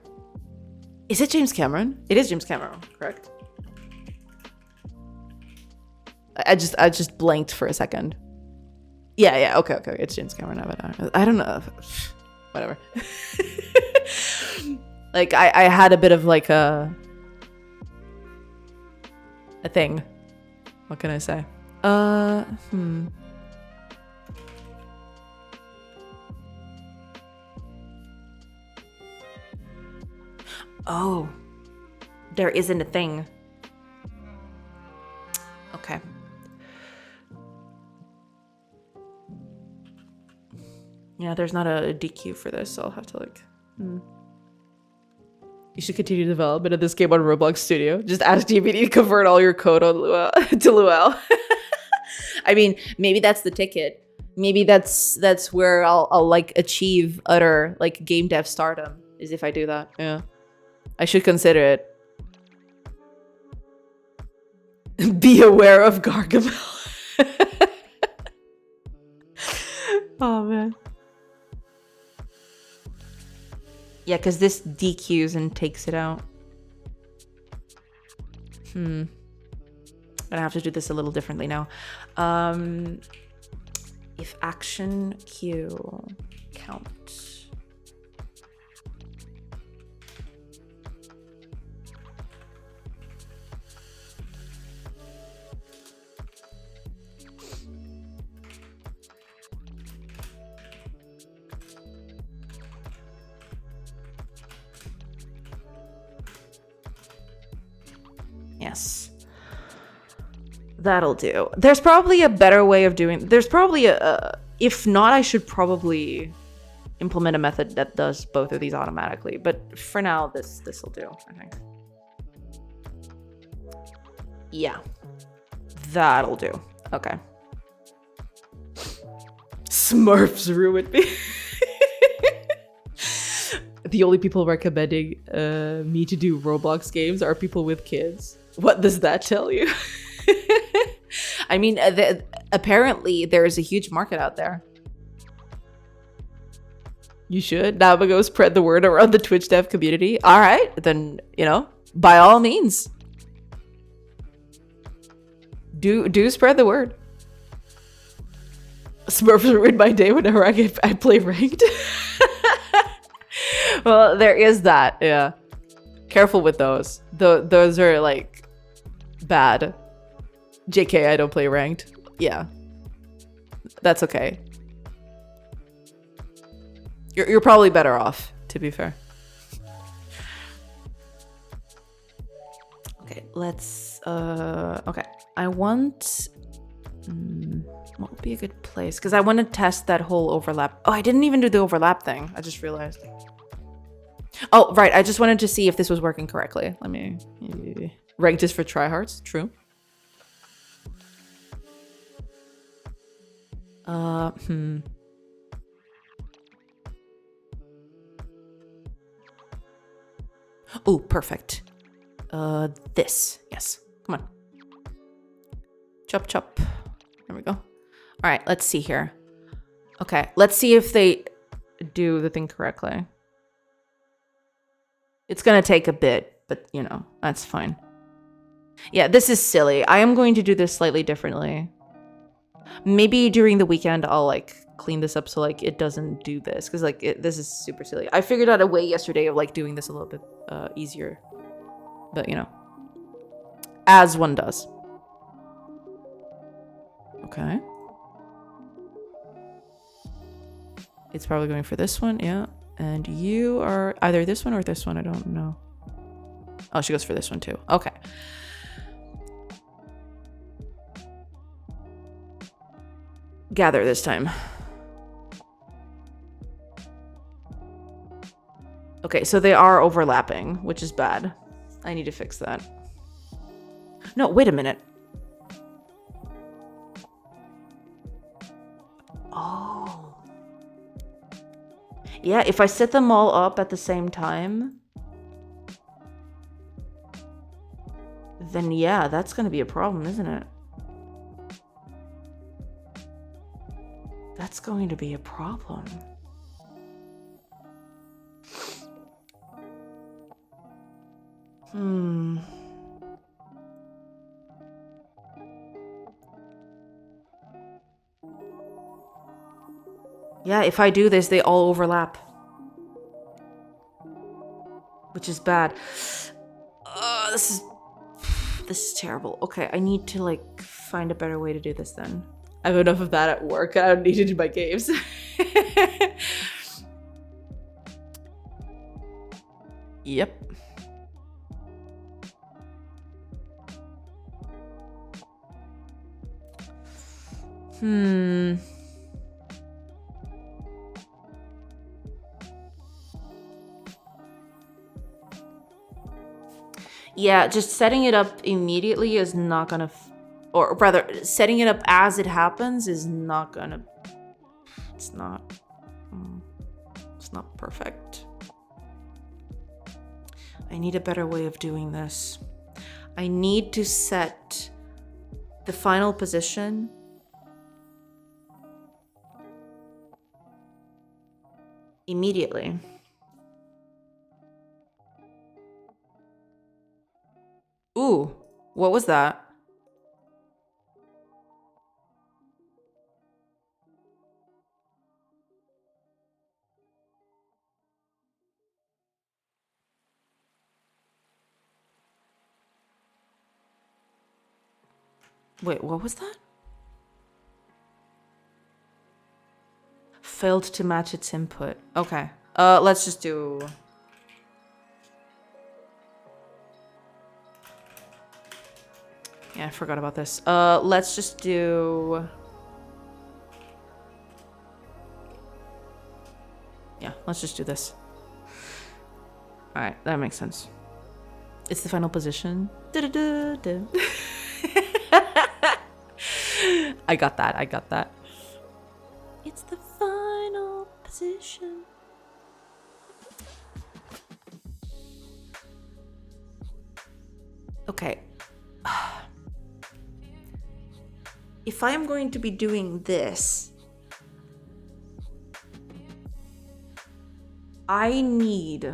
Is it James Cameron? It is James Cameron, correct? I just blanked for a second. Yeah, okay. It's James Cameron avatar. I don't know. Whatever. Like I had a bit of like a thing. What can I say? Oh, there isn't a thing. Okay. Yeah, there's not a DQ for this, so I'll have to like... You should continue development of this game on Roblox Studio. Just ask GPT to convert all your code on Luau to Luau. I mean, maybe that's the ticket. Maybe that's where I'll like achieve utter like game dev stardom, is if I do that. Yeah. I should consider it. Be aware of Gargamel. Oh man. Yeah, because this DQs and takes it out. I'm gonna have to do this a little differently now. If action Q count. Yes. That'll do. There's probably a better way of doing. There's probably if not, I should probably implement a method that does both of these automatically. But for now, this will do, I think. Yeah. That'll do. Okay. Smurfs ruined me. The only people recommending me to do Roblox games are people with kids. What does that tell you? I mean, apparently there is a huge market out there. You should. Now go spread the word around the Twitch dev community. All right, then, by all means. Do spread the word. Smurfs ruined my day whenever I play ranked. Well, there is that. Yeah. Careful with those. Those are like bad. JK, I don't play ranked. Yeah. That's okay. You're probably better off, to be fair. Okay, let's okay. I want what would be a good place? Because I want to test that whole overlap. Oh, I didn't even do the overlap thing. I just realized. Oh, right. I just wanted to see if this was working correctly. Let me ranked is for tryhards. True. Oh, perfect. This. Yes. Come on. Chop, chop. There we go. All right, let's see here. Okay, let's see if they do the thing correctly. It's gonna take a bit, but that's fine. Yeah, this is silly. I am going to do this slightly differently. Maybe during the weekend I'll clean this up so it doesn't do this, because this is super silly. I figured out a way yesterday of doing this a little bit easier, but as one does. Okay. It's probably going for this one, yeah. And you are either this one or this one, I don't know. Oh, she goes for this one too. Okay. Gather this time. Okay, so they are overlapping, which is bad. I need to fix that. No, wait a minute. Oh. Yeah, if I set them all up at the same time, then yeah, that's gonna be a problem, isn't it? That's going to be a problem. Yeah, if I do this, they all overlap. Which is bad. This is terrible. Okay, I need to find a better way to do this then. I have enough of that at work. I don't need it in my games. Yep. Yeah, just setting it up immediately is not gonna, or rather, setting it up as it happens is not gonna, it's not perfect. I need a better way of doing this. I need to set the final position immediately. Ooh, what was that? Wait, what was that? Failed to match its input. Okay. Let's just do... Yeah, I forgot about this. Let's just do... Yeah, let's just do this. Alright, that makes sense. It's the final position. I got that, I got that. It's the final position. Okay. If I am going to be doing this, I need...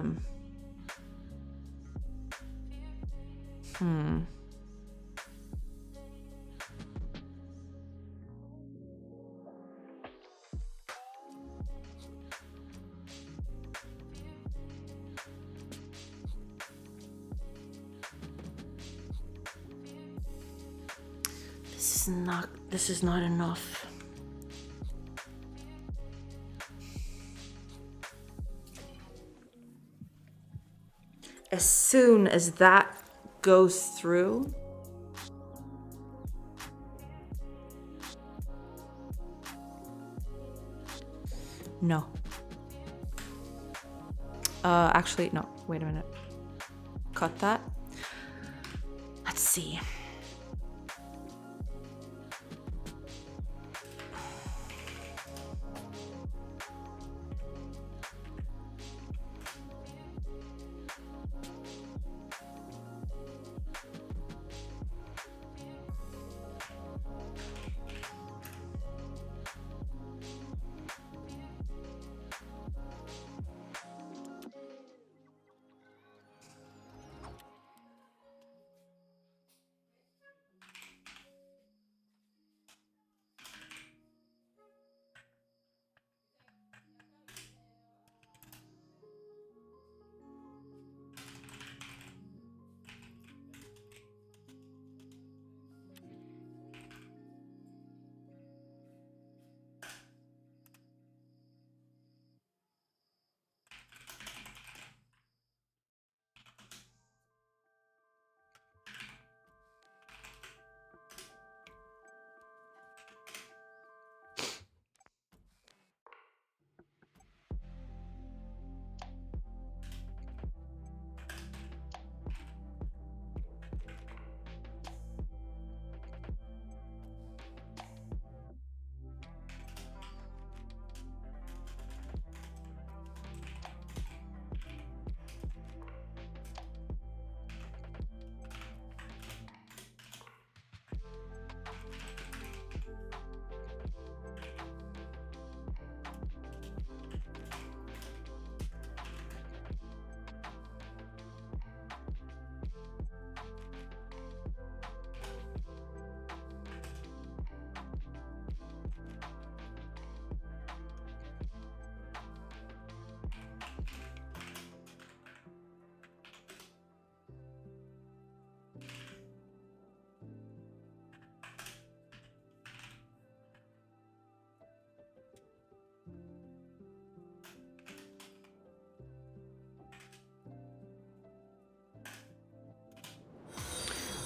This is not enough. As soon as that goes through, no. Actually, no. Wait a minute. Cut that. Let's see.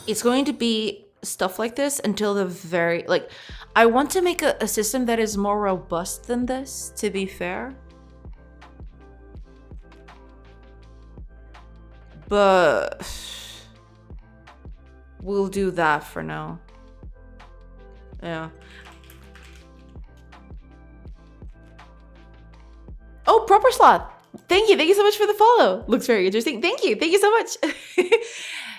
It's going to be stuff like this until the very, like, I want to make a system that is more robust than this, to be fair. But we'll do that for now. Yeah. Oh, proper slot. Thank you so much for the follow. Looks very interesting. Thank you so much.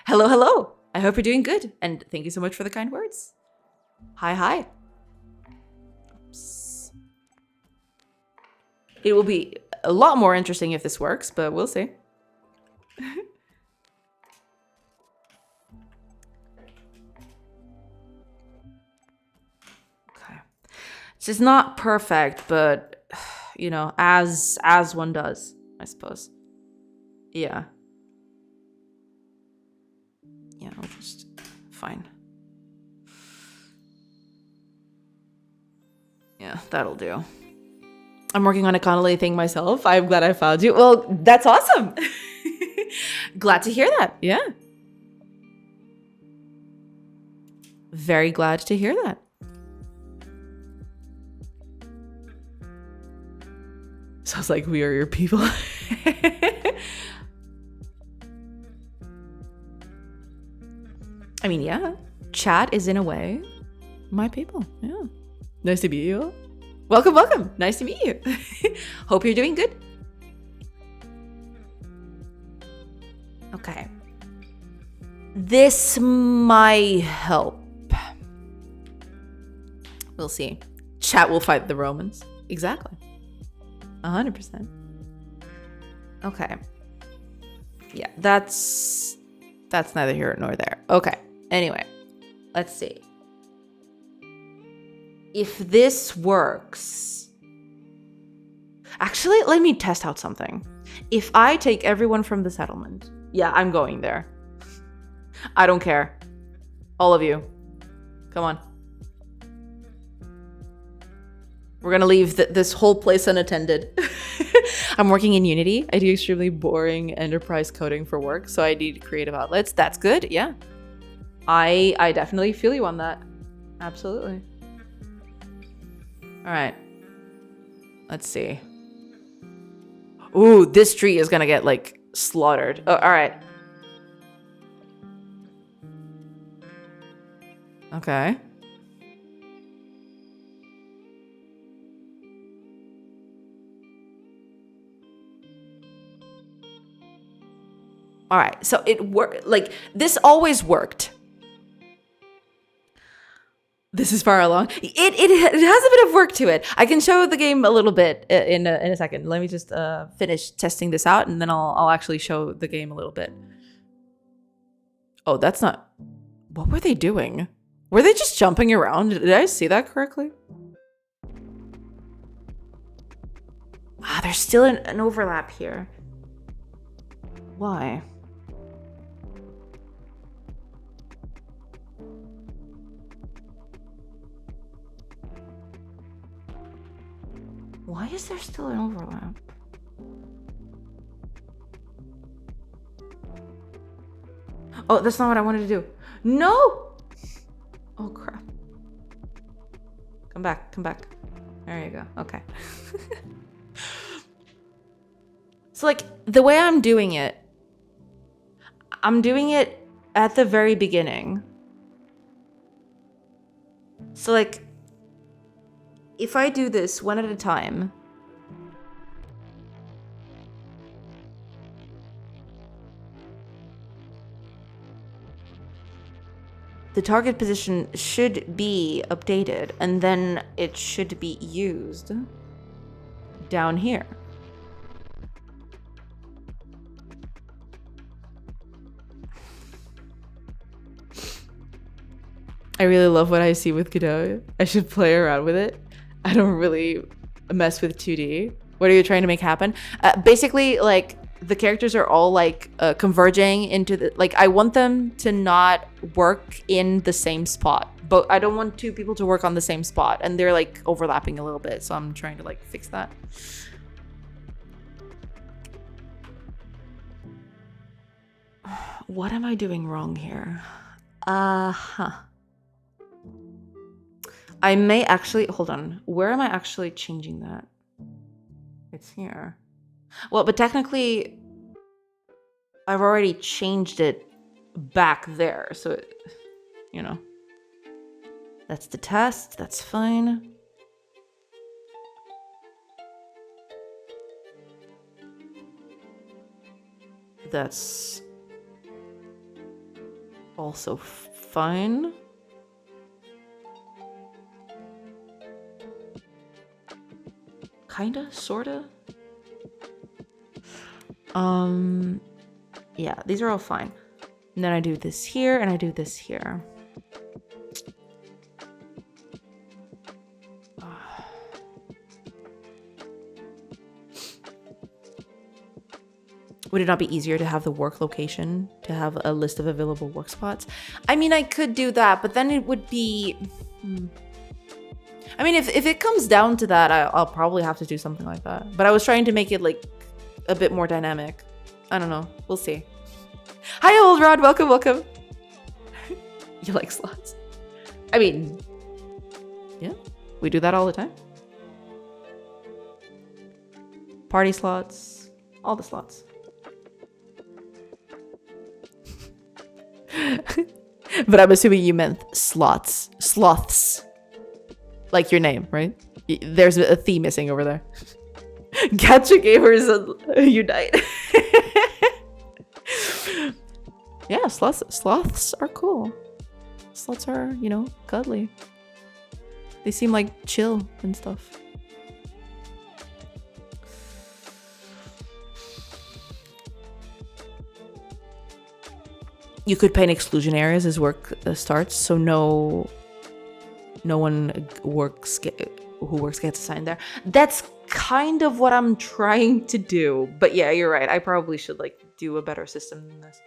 Hello. I hope you're doing good, and thank you so much for the kind words. Hi. Oops. It will be a lot more interesting if this works, but we'll see. Okay. This is not perfect, but you know, as one does, I suppose. Yeah. Yeah, I'll just fine. Yeah, that'll do. I'm working on a Connolly thing myself. I'm glad I found you. Well, that's awesome. Glad to hear that. Yeah. Very glad to hear that. Sounds like we are your people. I mean, yeah. Chat is in a way my people. Yeah. Nice to meet you. Welcome, welcome. Nice to meet you. Hope you're doing good. Okay. This might help. We'll see. Chat will fight the Romans. Exactly. 100%. Okay. Yeah, that's neither here nor there. Okay. Anyway, let's see. If this works... Actually, let me test out something. If I take everyone from the settlement... Yeah, I'm going there. I don't care. All of you. Come on. We're gonna leave this whole place unattended. I'm working in Unity. I do extremely boring enterprise coding for work, so I need creative outlets. That's good, yeah. I definitely feel you on that. Absolutely. All right. Let's see. Ooh, this tree is gonna get, like, slaughtered. Oh, all right. Okay. All right. So it worked. Like, this always worked. This is far along. It has a bit of work to it. I can show the game a little bit in a second. Let me just finish testing this out, and then I'll actually show the game a little bit. Oh, that's not... What were they doing? Were they just jumping around? Did I see that correctly? Ah, there's still an overlap here. Why? Why is there still an overlap? Oh, that's not what I wanted to do. No! Oh, crap. Come back, come back. There you go. Okay. So, like, the way I'm doing it at the very beginning. So, like, if I do this one at a time, the target position should be updated, and then it should be used down here. I really love what I see with Godot. I should play around with it. I don't really mess with 2D. What are you trying to make happen? Basically, like, the characters are all, like, converging into the... Like, I want them to not work in the same spot. But I don't want two people to work on the same spot. And they're, like, overlapping a little bit. So I'm trying to, like, fix that. What am I doing wrong here? I may actually... Hold on. Where am I actually changing that? It's here. Well, but technically, I've already changed it back there. So, it, you know. That's the test. That's fine. That's also fine. Kinda, sorta. Yeah, these are all fine. And then I do this here and I do this here. Would it not be easier to have the work location, to have a list of available work spots? I mean, I could do that, but then it would be... I mean, if it comes down to that, I'll probably have to do something like that. But I was trying to make it like a bit more dynamic. I don't know. We'll see. Hi, Old Rod. Welcome, welcome. You like slots? I mean, yeah, we do that all the time. Party slots, all the slots. But I'm assuming you meant slots. Sloths. Like your name, right? There's a theme missing over there. Gacha gamers unite. Yeah, sloths are cool. Sloths are, you know, cuddly. They seem like chill and stuff. You could paint exclusion areas as work starts, so no one who works gets assigned there. That's kind of what I'm trying to do. But yeah, you're right. I probably should like do a better system than this.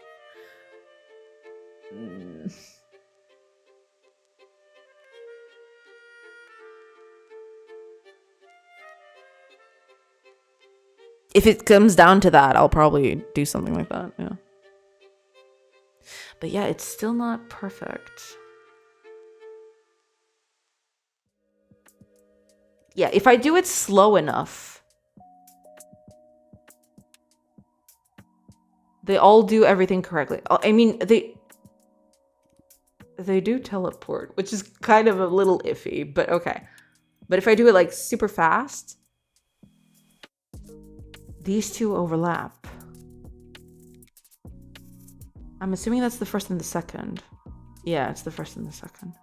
If it comes down to that, I'll probably do something like that, yeah. But yeah, it's still not perfect. Yeah, if I do it slow enough, they all do everything correctly. I mean, they do teleport, which is kind of a little iffy, but okay. But if I do it like super fast, these two overlap. I'm assuming that's the first and the second. Yeah, it's the first and the second.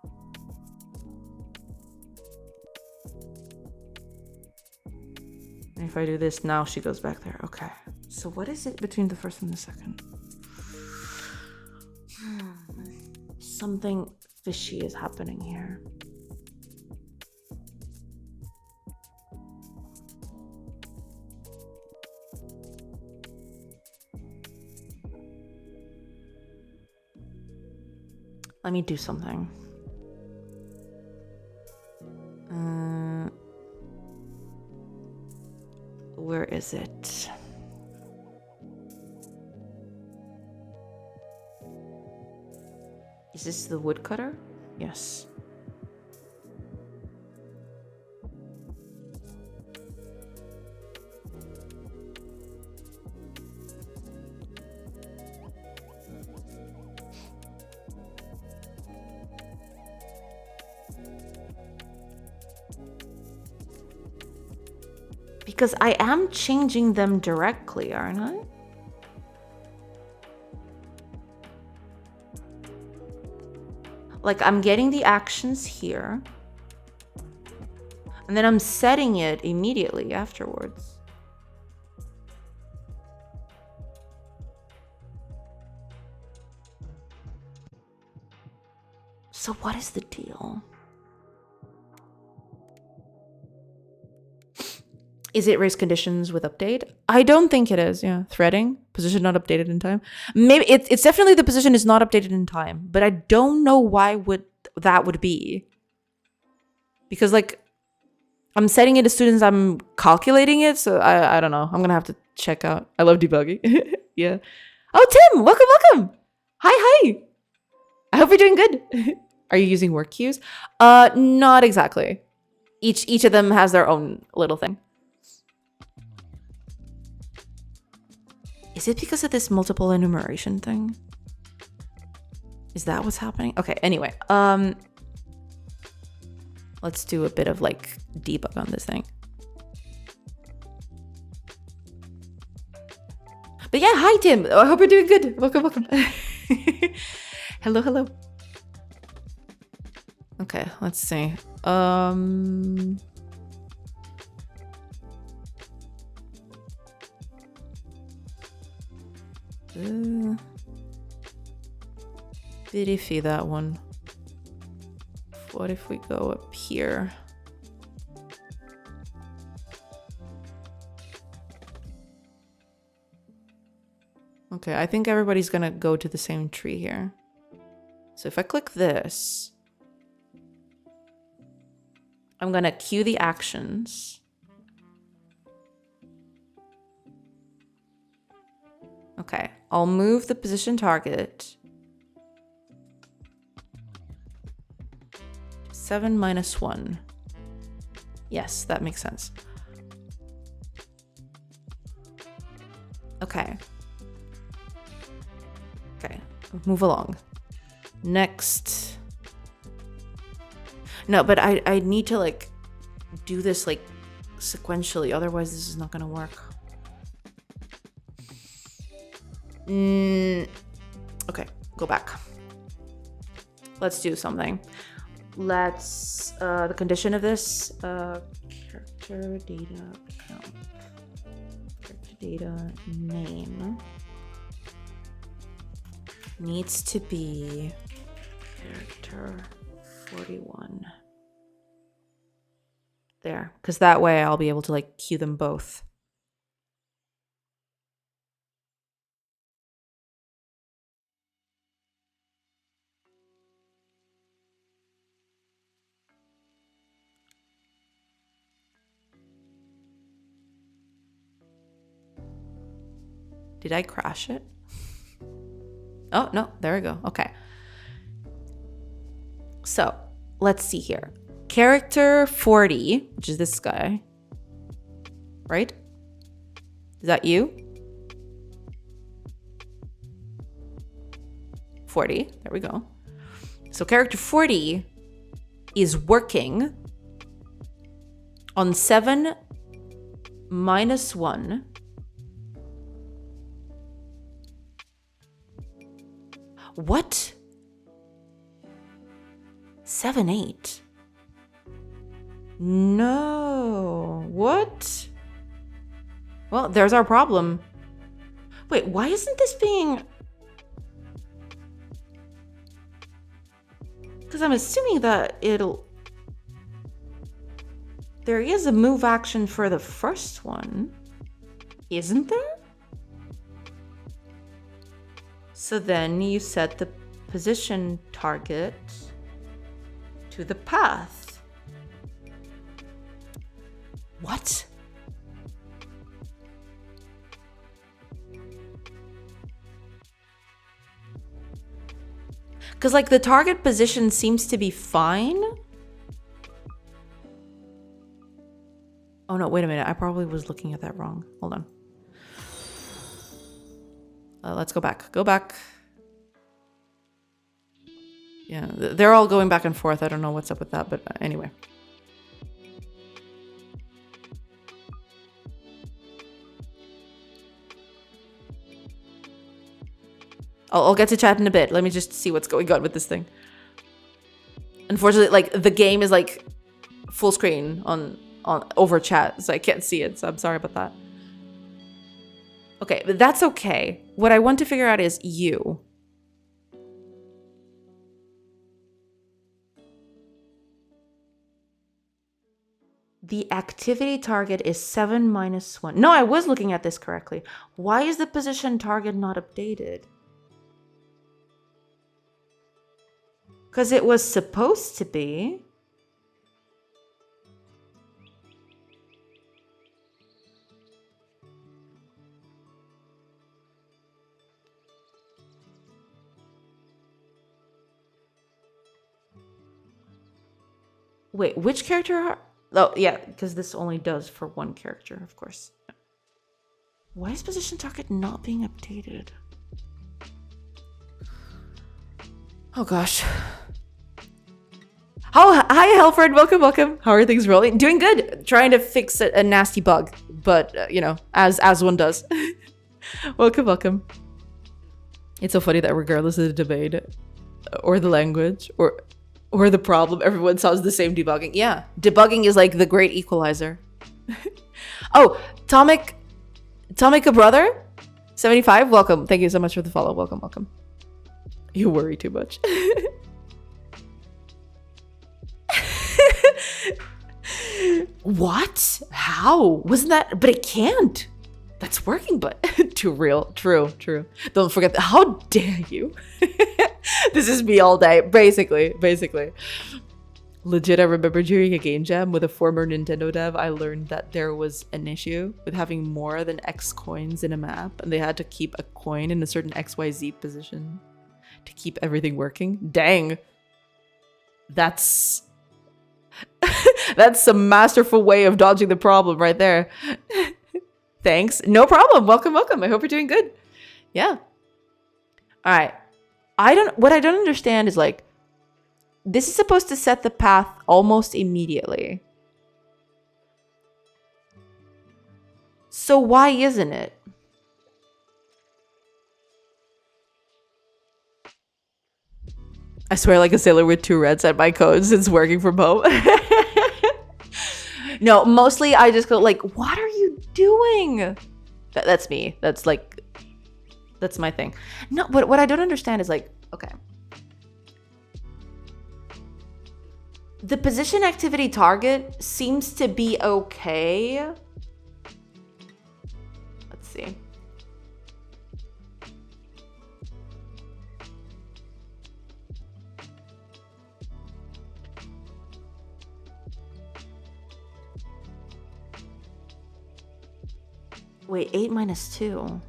And if I do this now, she goes back there. Okay. So what is it between the first and the second? Something fishy is happening here. Let me do something. Where is it? Is this the woodcutter? Yes. Because I am changing them directly, aren't I? Like, I'm getting the actions here. And then I'm setting it immediately afterwards. So what is the deal? Is it race conditions with update? I don't think it is, yeah. Threading, position not updated in time. Maybe it's definitely the position is not updated in time, but I don't know why that would be. Because like, I'm setting it as soon as I'm calculating it, so I don't know. I'm gonna have to check out. I love debugging. Yeah. Oh, Tim, welcome. Hi. I hope you're doing good. Are you using work queues? Not exactly. Each of them has their own little thing. Is it because of this multiple enumeration thing? Is that what's happening? Okay, anyway. Let's do a bit of like debug on this thing. But yeah, hi Tim. I hope you're doing good. Welcome. Hello. Okay, let's see. Bit iffy, that one. What if we go up here? Okay, I think everybody's gonna go to the same tree here. So if I click this, I'm gonna queue the actions. Okay, I'll move the position target. 7 minus 1. Yes, that makes sense. Okay. Okay, move along. Next. No, but I need to like do this like sequentially, otherwise this is not gonna work. Okay, go back. Let's do something. Let's the condition of this character data count. Character data name needs to be character 41. There, because that way I'll be able to like queue them both. Did I crash it? Oh, no, there we go. Okay. So let's see here. Character 40, which is this guy, right? Is that you? 40, there we go. So character 40 is working on 7 minus 1. What? 7, 8. No. What? Well, there's our problem. Wait, why isn't this being... Because I'm assuming that it'll... There is a move action for the first one. Isn't there? So then you set the position target to the path. What? Because like the target position seems to be fine. Oh no, wait a minute. I probably was looking at that wrong. Hold on. Let's go back. Go back. Yeah, they're all going back and forth. I don't know what's up with that, but anyway. I'll get to chat in a bit. Let me just see what's going on with this thing. Unfortunately, like the game is like full screen on over chat, so I can't see it. So I'm sorry about that. Okay, but that's okay. What I want to figure out is you. The activity target is 7 minus 1. No, I was looking at this correctly. Why is the position target not updated? Because it was supposed to be. Wait, which character are... Oh, yeah, because this only does for one character, of course. Why is position target not being updated? Oh, gosh. Oh, hi, Helfred. Welcome, welcome. How are things rolling? Doing good. Trying to fix a nasty bug, but, you know, as one does. Welcome, welcome. It's so funny that regardless of the debate or the language or the problem, everyone solves the same debugging. Yeah, debugging is like the great equalizer. Oh, Tomic a brother? 75, welcome. Thank you so much for the follow. Welcome, welcome. You worry too much. What? How? Wasn't that? But it can't. That's working, but too real. True. Don't forget that. How dare you? This is me all day, basically. Legit, I remember during a game jam with a former Nintendo dev, I learned that there was an issue with having more than X coins in a map, and they had to keep a coin in a certain XYZ position to keep everything working. Dang. That's that's a masterful way of dodging the problem right there. Thanks. No problem. Welcome. I hope you're doing good. Yeah. All right. What I don't understand is like, this is supposed to set the path almost immediately. So why isn't it? I swear like a sailor with two reds at my code since working from home. No, mostly I just go like, what are you doing? That's me. That's my thing. No, but what I don't understand is like, okay. The position activity target seems to be okay. Let's see. Wait, 8 minus 2.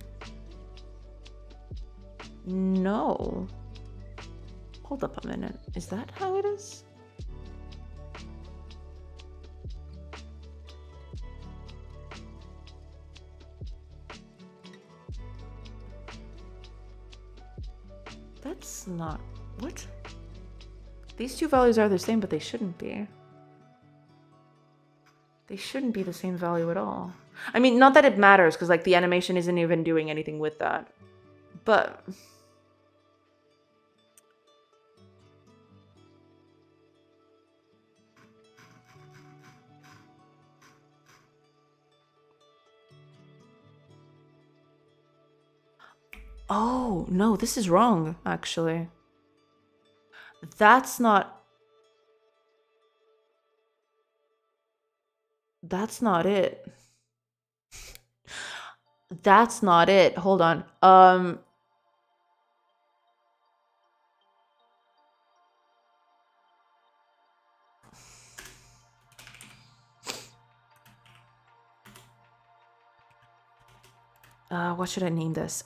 No. Hold up a minute. Is that how it is? That's not... What? These two values are the same, but they shouldn't be. They shouldn't be the same value at all. I mean, not that it matters, because like the animation isn't even doing anything with that. But... Oh, no, this is wrong, actually. That's not it. That's not it. Hold on. What should I name this?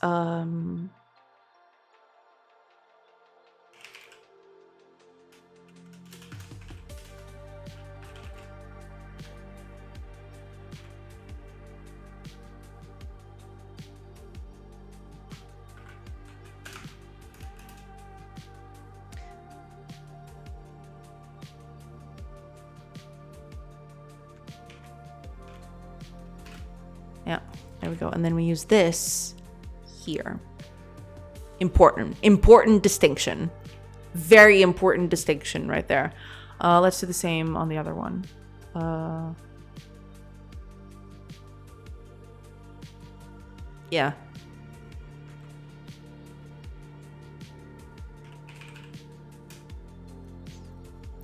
Yeah, there we go. And then we use this here. Important distinction. Very important distinction right there. Let's do the same on the other one. Yeah.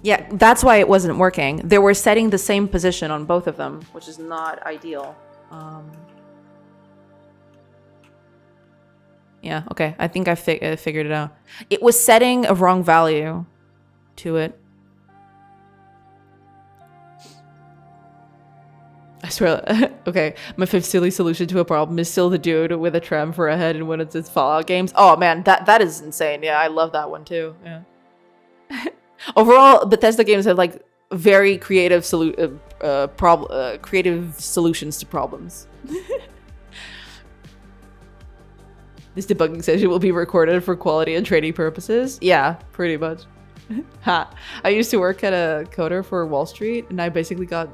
Yeah, that's why it wasn't working. They were setting the same position on both of them, which is not ideal. Yeah, okay. I think I figured it out. It was setting a wrong value to it. I swear. Okay, my fifth silly solution to a problem is still the dude with a tram for a head in one of its Fallout games. Oh man, that is insane. Yeah, I love that one too. Yeah. Overall, Bethesda games have like very creative creative solutions to problems. This debugging session will be recorded for quality and training purposes. Yeah, pretty much. Ha! I used to work at a coder for Wall Street, and I basically got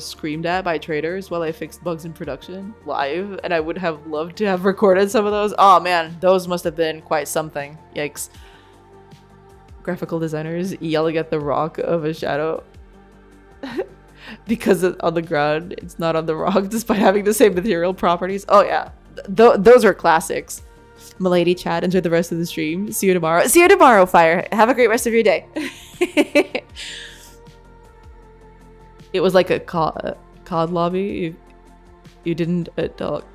screamed at by traders while I fixed bugs in production live, and I would have loved to have recorded some of those. Oh man, those must have been quite something. Yikes. Graphical designers yelling at the rock of a shadow because on the ground it's not on the rock despite having the same material properties. Oh yeah, those are classics. Milady chat, enjoy the rest of the stream. See you tomorrow. See you tomorrow, Fire. Have a great rest of your day. It was like a COD lobby. If you didn't talk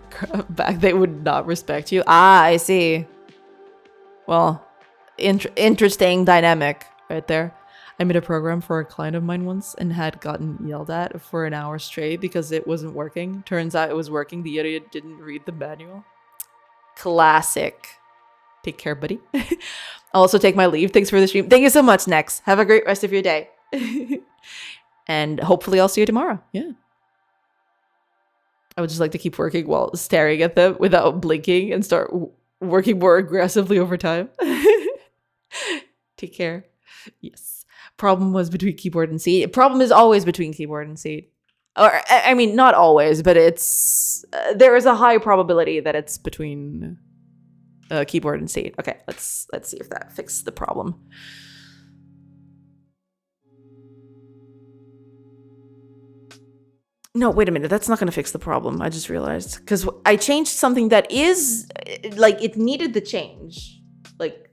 back, they would not respect you. Ah, I see. Well, interesting dynamic right there. I made a program for a client of mine once and had gotten yelled at for an hour straight because it wasn't working. Turns out it was working. The idiot didn't read the manual. Classic. Take care, buddy. I'll also take my leave. Thanks for the stream. Thank you so much, Nex. Have a great rest of your day. And hopefully I'll see you tomorrow. Yeah. I would just like to keep working while staring at them without blinking and start working more aggressively over time. Take care. Yes. Problem was between keyboard and seat. Problem is always between keyboard and seat. Or, I mean, not always, but it's... there is a high probability that it's between keyboard and seat. Okay, let's see if that fixes the problem. No, wait a minute. That's not going to fix the problem. I just realized. Because I changed something that is... like, it needed the change. Like...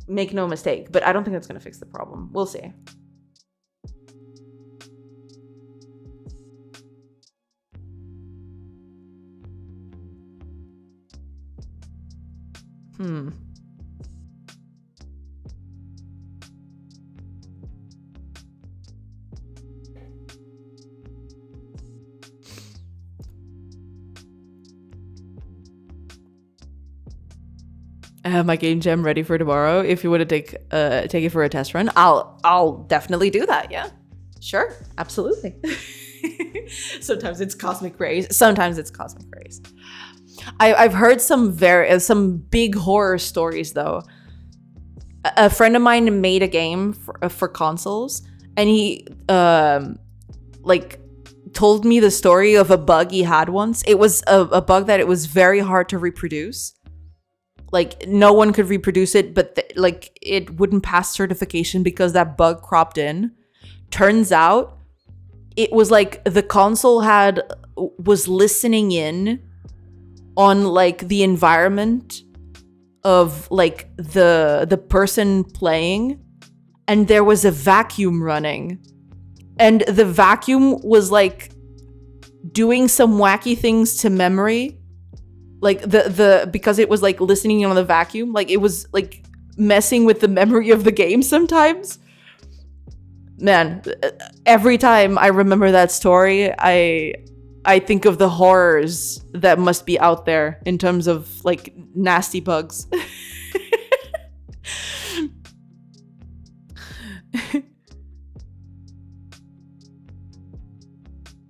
make no mistake, but I don't think that's going to fix the problem. We'll see. I have my game jam ready for tomorrow. If you want to take it for a test run, I'll definitely do that. Yeah, sure, absolutely. Sometimes it's cosmic rays. Sometimes it's cosmic rays. I've heard some big horror stories though. A friend of mine made a game for consoles, and he like told me the story of a bug he had once. It was a bug that it was very hard to reproduce. Like, no one could reproduce it, but like it wouldn't pass certification because that bug cropped in. Turns out it was like the console was listening in on like the environment of like the person playing, and there was a vacuum running, and the vacuum was like doing some wacky things to memory. Like because it was like listening on the vacuum, like it was like messing with the memory of the game sometimes. Man, every time I remember that story, I think of the horrors that must be out there in terms of like nasty bugs.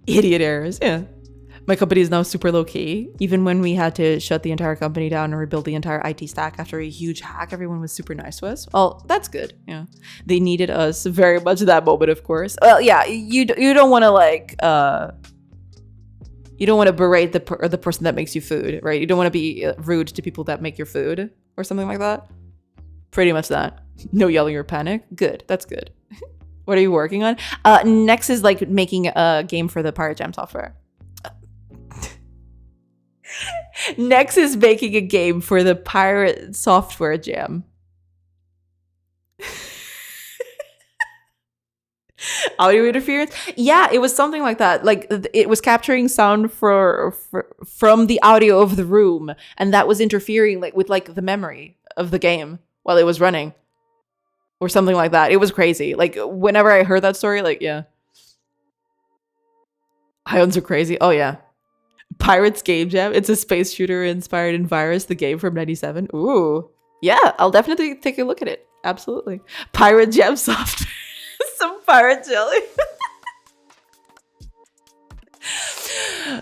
Idiot errors, yeah. My company is now super low key. Even when we had to shut the entire company down and rebuild the entire IT stack after a huge hack, everyone was super nice to us. Well, that's good. Yeah, they needed us very much at that moment, of course. Well, yeah, you don't want to like you don't want to berate the person that makes you food, right? You don't want to be rude to people that make your food or something like that. Pretty much that. No yelling or panic. Good. That's good. What are you working on? Next is like making a game for the Pirate Jam software. Next is making a game for the Pirate Software Jam. Audio interference? Yeah, it was something like that. Like it was capturing sound from the audio of the room, and that was interfering like with like the memory of the game while it was running, or something like that. It was crazy. Like whenever I heard that story, like yeah, Ions are crazy. Oh yeah. Pirates Game Jam. It's a space shooter inspired in Virus, the game from '97. Ooh. Yeah, I'll definitely take a look at it. Absolutely. Pirate Jam software. Some pirate jelly.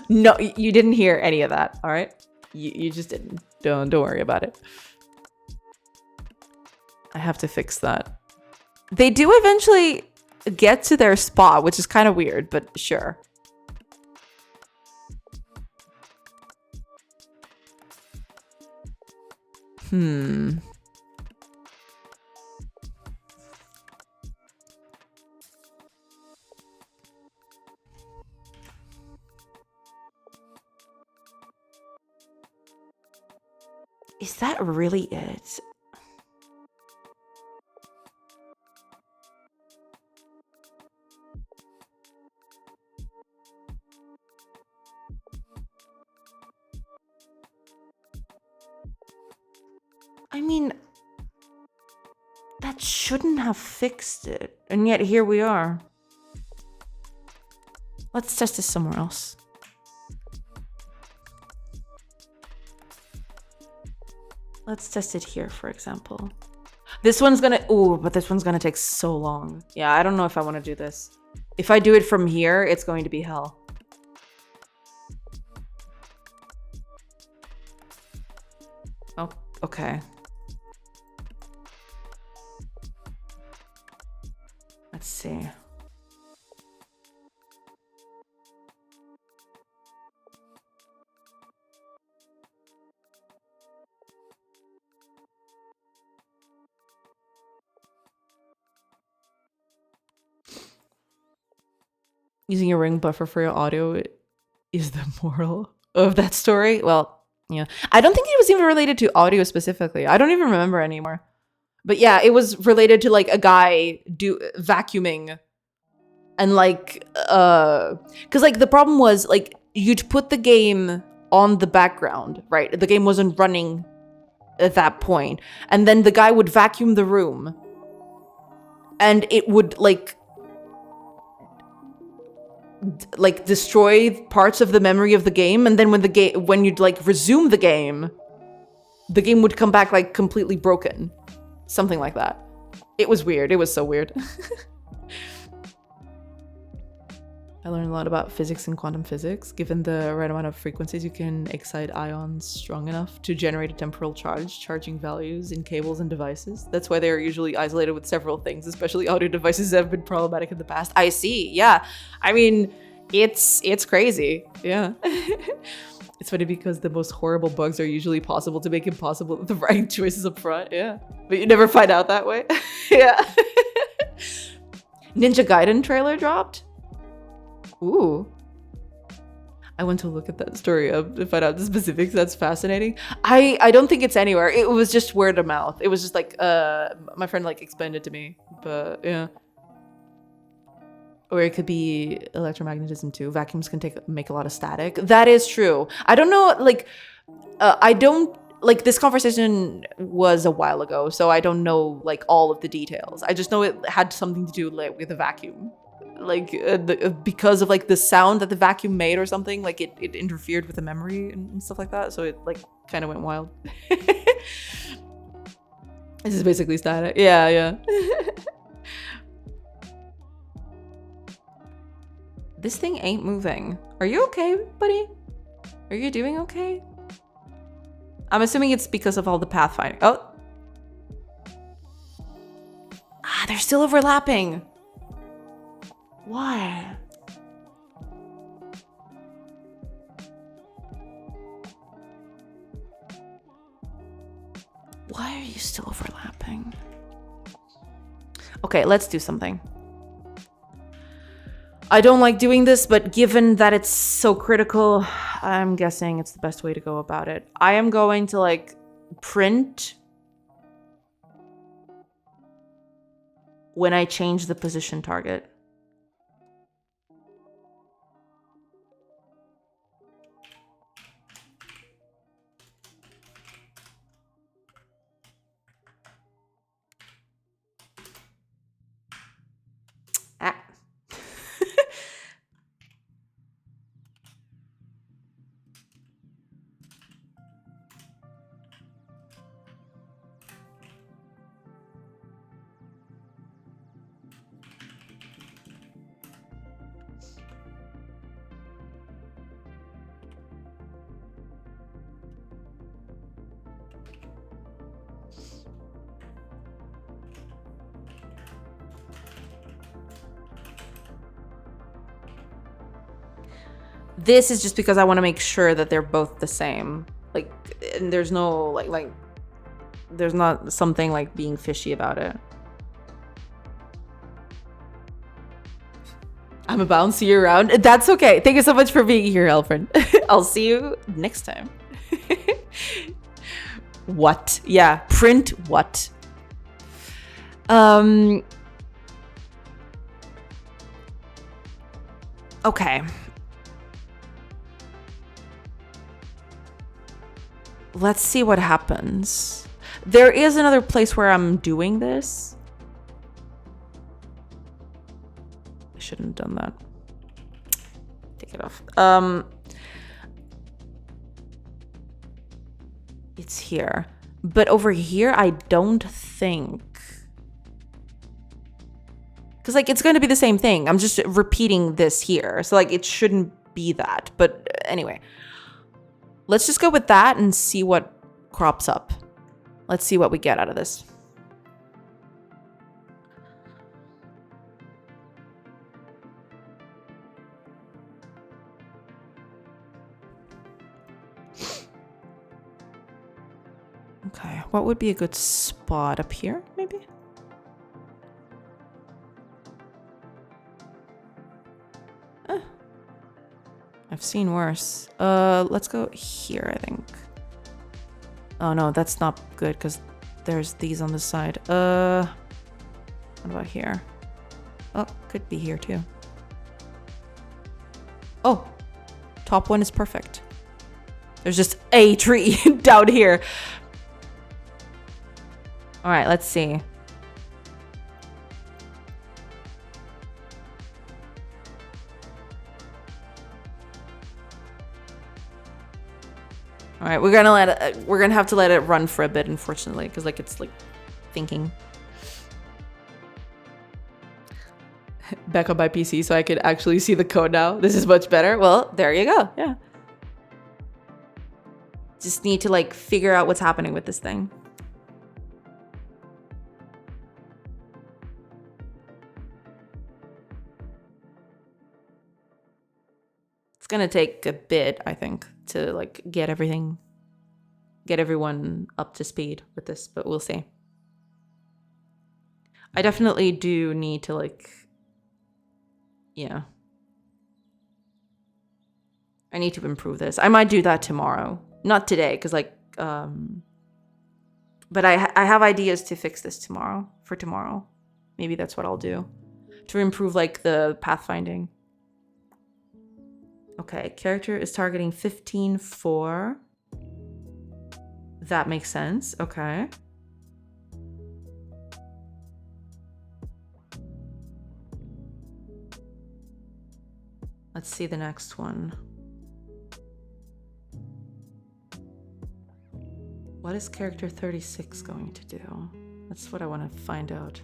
No, you didn't hear any of that, all right? You just didn't. Don't worry about it. I have to fix that. They do eventually get to their spot, which is kind of weird, but sure. Is that really it? I mean, that shouldn't have fixed it. And yet here we are. Let's test this somewhere else. Let's test it here, for example. This one's gonna, ooh, but this one's gonna take so long. Yeah, I don't know if I want to do this. If I do it from here, it's going to be hell. Oh, okay. Let's see. Using a ring buffer for your audio is the moral of that story. Well, yeah. I don't think it was even related to audio specifically. I don't even remember anymore. But yeah, it was related to like a guy vacuuming and like cuz like the problem was like you'd put the game on the background, right? The game wasn't running at that point. And then the guy would vacuum the room and it would like destroy parts of the memory of the game, and then when you'd like resume the game would come back like completely broken, something like that. It was weird. It was so weird. I learned a lot about physics and quantum physics. Given the right amount of frequencies, you can excite ions strong enough to generate a temporal charge, charging values in cables and devices. That's why they are usually isolated with several things, especially audio devices that have been problematic in the past. I see. Yeah. I mean, it's crazy. Yeah. It's funny because the most horrible bugs are usually possible to make impossible with the right choices up front. Yeah. But you never find out that way. Yeah. Ninja Gaiden trailer dropped. Ooh. I went to look at that story up to find out the specifics. That's fascinating. I don't think it's anywhere. It was just word of mouth. It was just like my friend like explained it to me. But yeah. Or it could be electromagnetism too. Vacuums can make a lot of static. That is true. I don't know, like I don't like this conversation was a while ago, so I don't know like all of the details. I just know it had something to do like with the vacuum. Like because of like the sound that the vacuum made or something, like it interfered with the memory and stuff like that, so it like kind of went wild. This is basically static. Yeah. This thing ain't moving. Are you okay, buddy? Are you doing okay? I'm assuming it's because of all the pathfinding. Oh, they're still overlapping. Why? Why are you still overlapping? Okay, let's do something. I don't like doing this, but given that it's so critical, I'm guessing it's the best way to go about it. I am going to like print when I change the position target. This is just because I want to make sure that they're both the same. Like, and there's no, like, there's not something, like, being fishy about it. I'm about to see you around. That's okay. Thank you so much for being here, Elfriend. I'll see you next time. What? Yeah, print what? Okay. Let's see what happens. There is another place where I'm doing this. I shouldn't have done that. Take it off. It's here. But over here, I don't think. Because, like, it's going to be the same thing. I'm just repeating this here. So, like, it shouldn't be that. But anyway. Let's just go with that and see what crops up. Let's see what we get out of this. Okay, what would be a good spot up here, maybe? I've seen worse. Let's go here, I think. Oh no, that's not good because there's these on the side. What about here? Oh, could be here too. Oh, top one is perfect. There's just a tree down here. All right, let's see. All right, we're gonna have to let it run for a bit, unfortunately, because like it's like thinking. Back on my PC so I could actually see the code now. This is much better. Well, there you go. Yeah. Just need to like figure out what's happening with this thing. It's gonna take a bit, I think, to like get everyone up to speed with this, but we'll see. I definitely do need to like, yeah. I need to improve this. I might do that tomorrow, not today, because like, but I have ideas to fix this tomorrow. Maybe that's what I'll do to improve like the pathfinding. Okay, character is targeting 15-4. That makes sense. Okay. Let's see the next one. What is character 36 going to do? That's what I want to find out.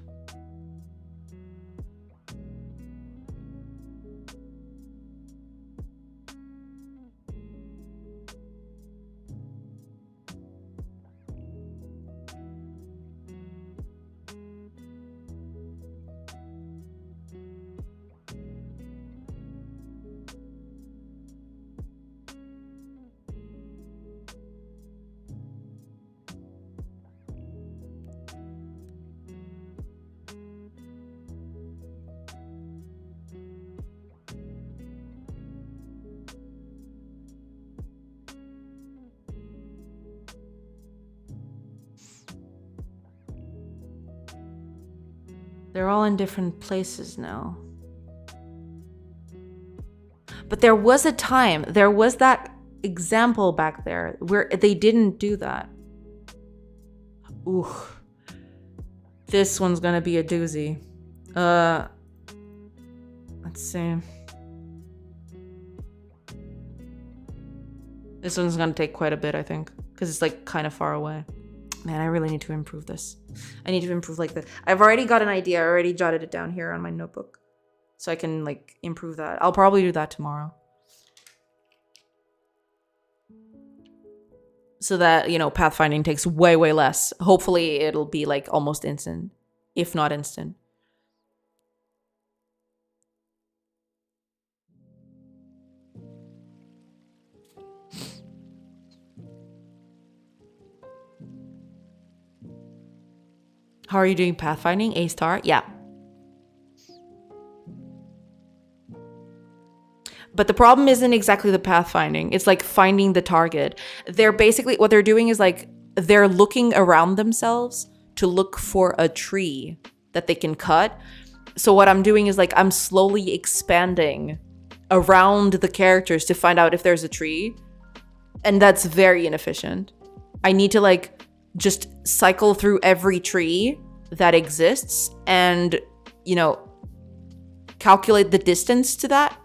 They're all in different places now. But there was a time, there was that example back there where they didn't do that. Ooh. This one's gonna be a doozy. Let's see. This one's gonna take quite a bit, I think, because it's like kind of far away. Man, I really need to improve this. I need to improve like this. I've already got an idea. I already jotted it down here on my notebook. So I can like improve that. I'll probably do that tomorrow. So that, you know, pathfinding takes way, way less. Hopefully it'll be like almost instant, if not instant. How are you doing pathfinding? A star? Yeah. But the problem isn't exactly the pathfinding. It's like finding the target. They're basically, what they're doing is like they're looking around themselves to look for a tree that they can cut. So what I'm doing is like I'm slowly expanding around the characters to find out if there's a tree. And that's very inefficient. I need to like just cycle through every tree that exists and, you know, calculate the distance to that.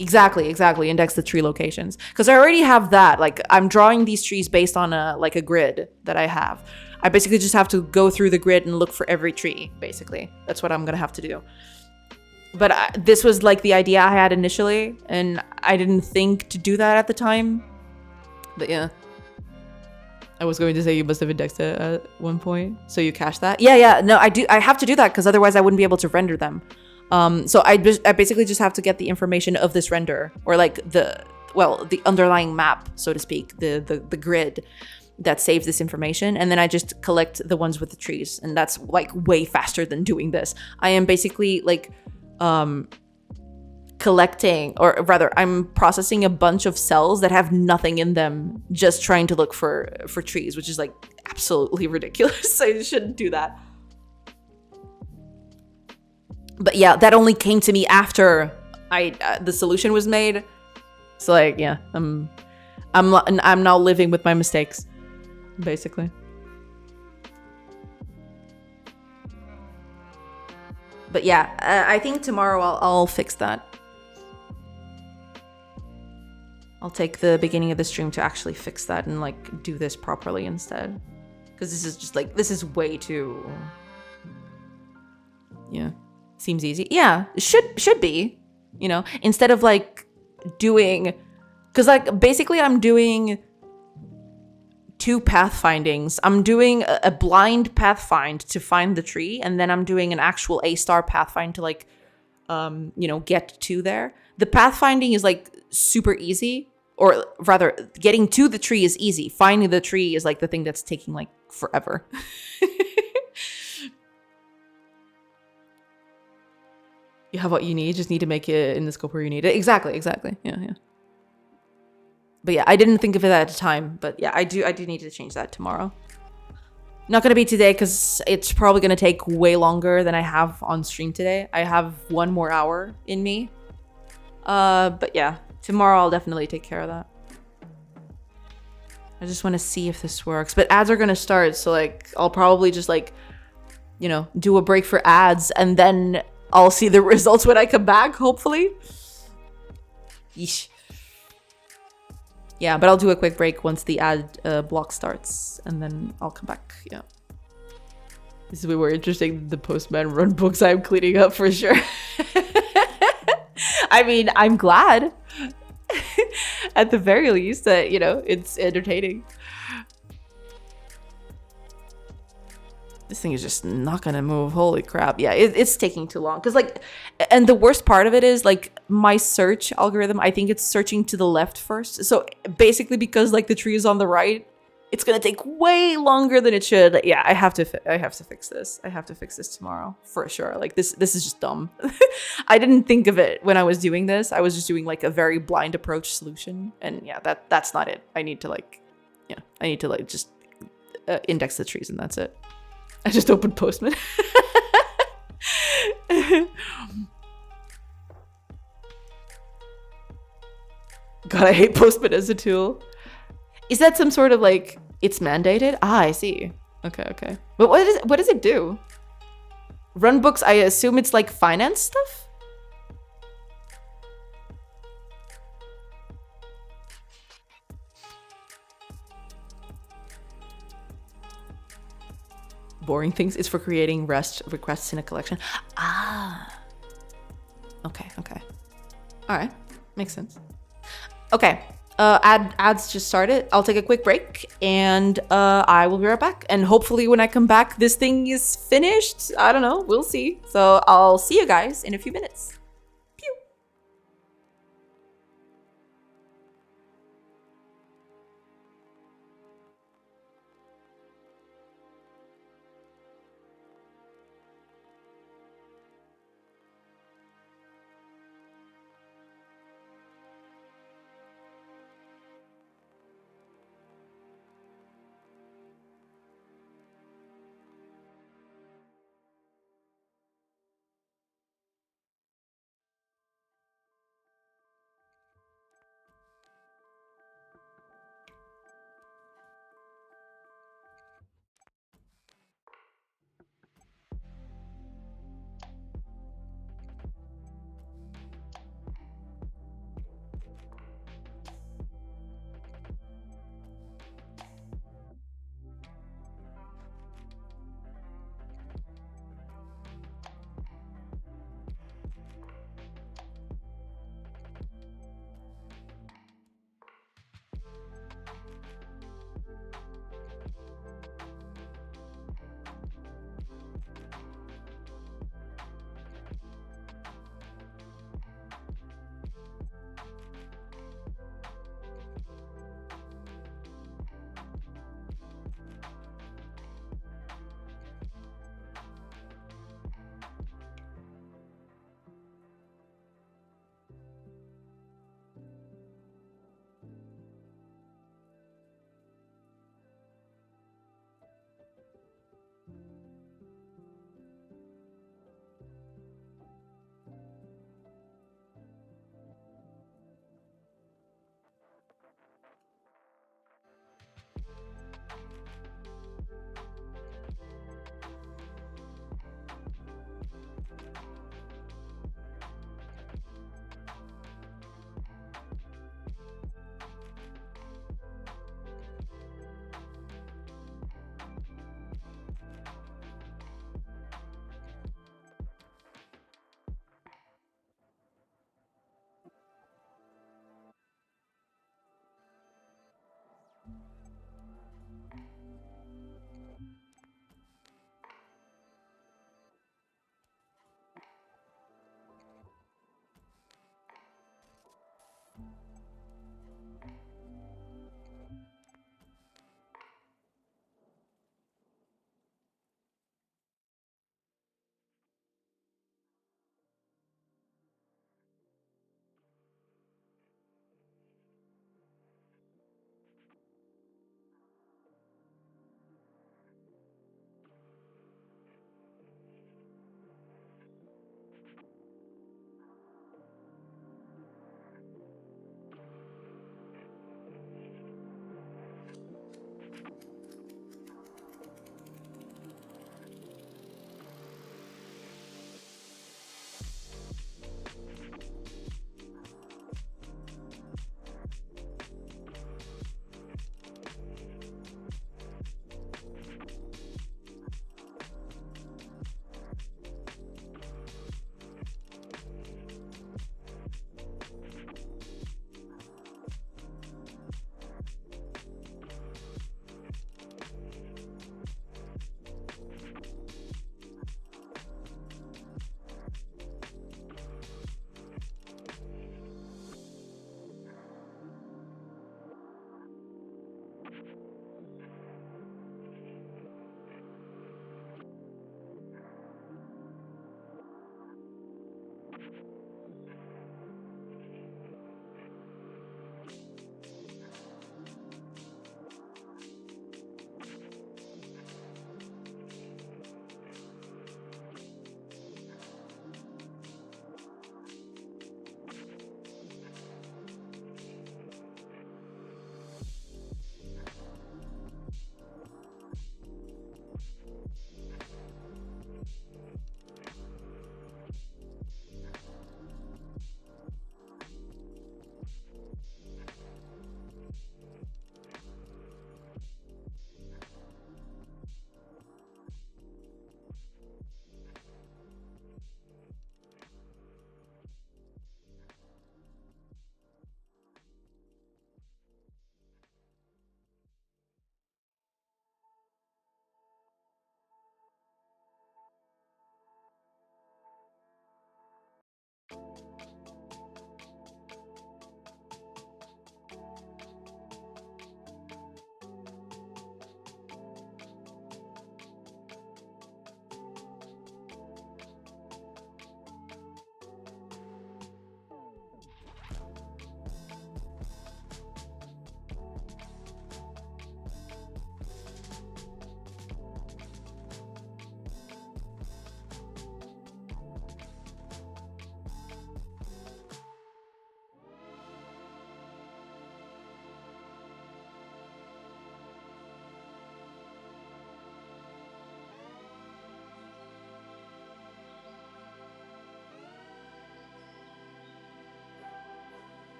Exactly. Index the tree locations. Because I already have that. Like I'm drawing these trees based on a grid that I have. I basically just have to go through the grid and look for every tree, basically. That's what I'm going to have to do. But this was like the idea I had initially, and I didn't think to do that at the time. But yeah. I was going to say you must have indexed it at one point. So you cache that? Yeah. No, I do. I have to do that because otherwise I wouldn't be able to render them. So I basically just have to get the information of this render, or like the underlying map, so to speak, the grid that saves this information, and then I just collect the ones with the trees, and that's like way faster than doing this. I am basically like collecting, or rather I'm processing a bunch of cells that have nothing in them, just trying to look for trees, which is like absolutely ridiculous. I shouldn't do that. But yeah, that only came to me after the solution was made. So like, yeah, I'm now living with my mistakes, basically. But yeah, I think tomorrow I'll fix that. I'll take the beginning of the stream to actually fix that and like do this properly instead. Because this is just like, this is way too, yeah, seems easy. Yeah, should be, you know, instead of like doing, because like basically I'm doing 2 pathfindings. I'm doing a blind pathfind to find the tree, and then I'm doing an actual A-star pathfind to like, you know, get to there. The pathfinding is like super easy, or rather getting to the tree is easy. Finding the tree is like the thing that's taking like forever. You have what you need, just need to make it in the scope where you need it. Exactly. Yeah. But yeah, I didn't think of it at the time, but yeah, I do need to change that tomorrow. Not gonna be today because it's probably gonna take way longer than I have on stream today. I have 1 more hour in me. But yeah, tomorrow I'll definitely take care of that. I just want to see if this works. But ads are gonna start, so like I'll probably just like, you know, do a break for ads, and then I'll see the results when I come back, hopefully. Yeesh. Yeah, but I'll do a quick break once the ad block starts, and then I'll come back. Yeah. This is way more interesting than the Postman run books I'm cleaning up for sure. I mean, I'm glad at the very least that, you know, it's entertaining. This thing is just not gonna move. Holy crap. Yeah, it's taking too long. Because like, and the worst part of it is like my search algorithm, I think it's searching to the left first. So basically because like the tree is on the right, it's gonna take way longer than it should. Yeah, I have to fix this. I have to fix this tomorrow for sure. Like this is just dumb. I didn't think of it when I was doing this. I was just doing like a very blind approach solution. And yeah, that's not it. I need to like just index the trees, and that's it. I just opened Postman. God, I hate Postman as a tool. Is that some sort of like, it's mandated? Ah, I see. Okay. But what does it do? Run books, I assume it's like finance stuff? Boring things is for creating REST requests in a collection. Ah. Okay. All right. Makes sense. Okay. Ads just started. I'll take a quick break, and I will be right back. And hopefully when I come back, this thing is finished. I don't know. We'll see. So I'll see you guys in a few minutes. Pew.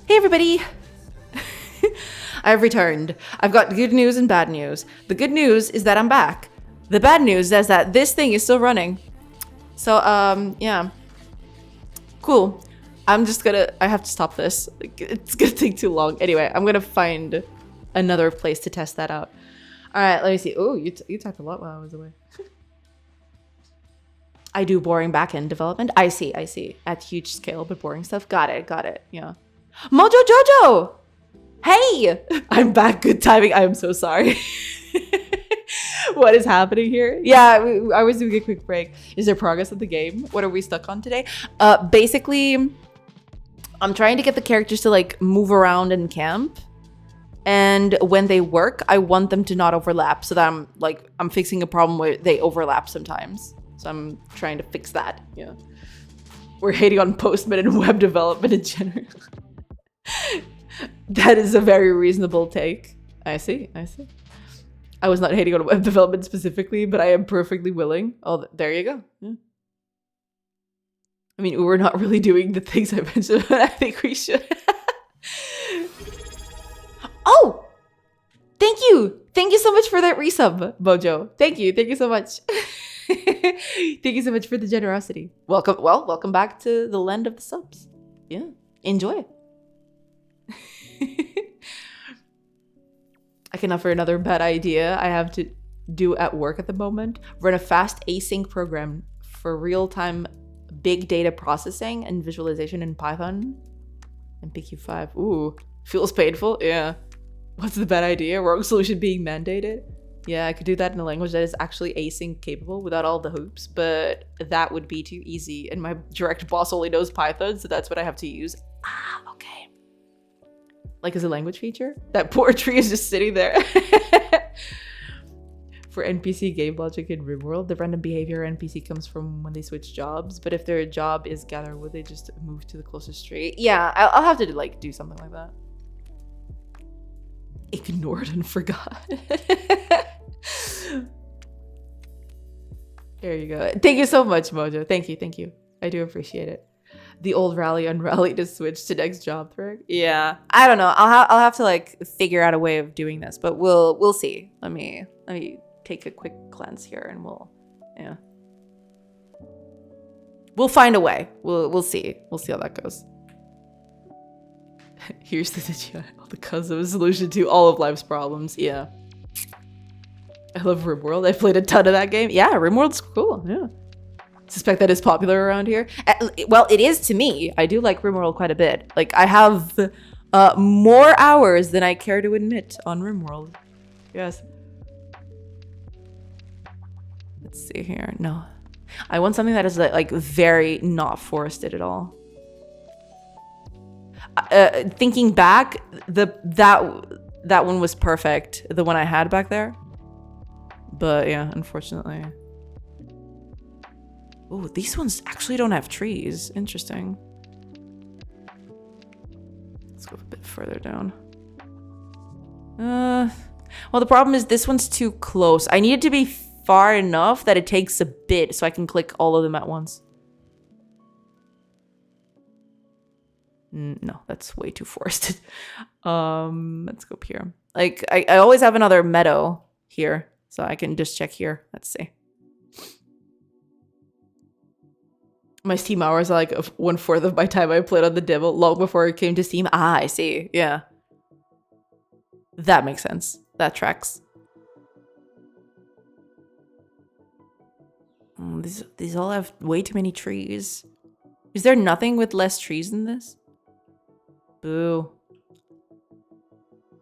Hey everybody! I've returned. I've got good news and bad news. The good news is that I'm back. The bad news is that this thing is still running. So, yeah. Cool. I'm just gonna... I have to stop this. It's gonna take too long. Anyway, I'm gonna find another place to test that out. Alright, let me see. Oh, you talked a lot while I was away. I do boring backend development. I see. At huge scale, but boring stuff. Got it. Yeah. Mojo Jojo! Hey! I'm back. Good timing. I am so sorry. What is happening here? Yeah, I was doing a quick break. Is there progress of the game? What are we stuck on today? Basically, I'm trying to get the characters to like move around in camp. And when they work, I want them to not overlap so that I'm fixing a problem where they overlap sometimes. So I'm trying to fix that. Yeah. We're hating on Postman and web development in general. That is a very reasonable take. I see. I was not hating on web development specifically, but I am perfectly willing. Oh, there you go. Yeah. I mean, we're not really doing the things I mentioned, but I think we should. Oh! Thank you! Thank you so much for that resub, Mojo. Thank you so much. Thank you so much for the generosity. Welcome back to the land of the subs. Yeah, enjoy. I can offer another bad idea I have to do at work at the moment. Run a fast async program for real-time big data processing and visualization in Python and PQ5. Ooh, feels painful. Yeah. What's the bad idea? Wrong solution being mandated? Yeah, I could do that in a language that is actually async capable without all the hoops, but that would be too easy. And my direct boss only knows Python, so that's what I have to use. Ah, okay. Like as a language feature? That poor tree is just sitting there. For NPC game logic in RimWorld, the random behavior NPC comes from when they switch jobs, but if their job is gather, would they just move to the closest tree? Yeah, I'll have to like do something like that. Ignored and forgot. There you go. Thank you so much, Mojo. Thank you. I do appreciate it. The old rally unrally to switch to next job thread. Yeah, I don't know. I'll have to like figure out a way of doing this, but we'll see. Let me take a quick glance here, and we'll find a way. We'll see. We'll see how that goes. Here's the cause of a solution to all of life's problems. Yeah. I love RimWorld. I've played a ton of that game. Yeah, RimWorld's cool. Yeah. Suspect that is popular around here. Well, it is to me. I do like RimWorld quite a bit. Like, I have more hours than I care to admit on RimWorld. Yes. Let's see here. No. I want something that is like very not forested at all. Thinking back, that one was perfect. The one I had back there. But yeah, unfortunately. Oh, these ones actually don't have trees. Interesting. Let's go a bit further down. Well, the problem is this one's too close. I need it to be far enough that it takes a bit so I can click all of them at once. No, that's way too forested. Let's go up here. Like, I always have another meadow here, so I can just check here. Let's see. My Steam hours are like 1/4 of my time I played on the demo long before it came to Steam. Ah, I see. Yeah. That makes sense. That tracks. These all have way too many trees. Is there nothing with less trees than this? Boo.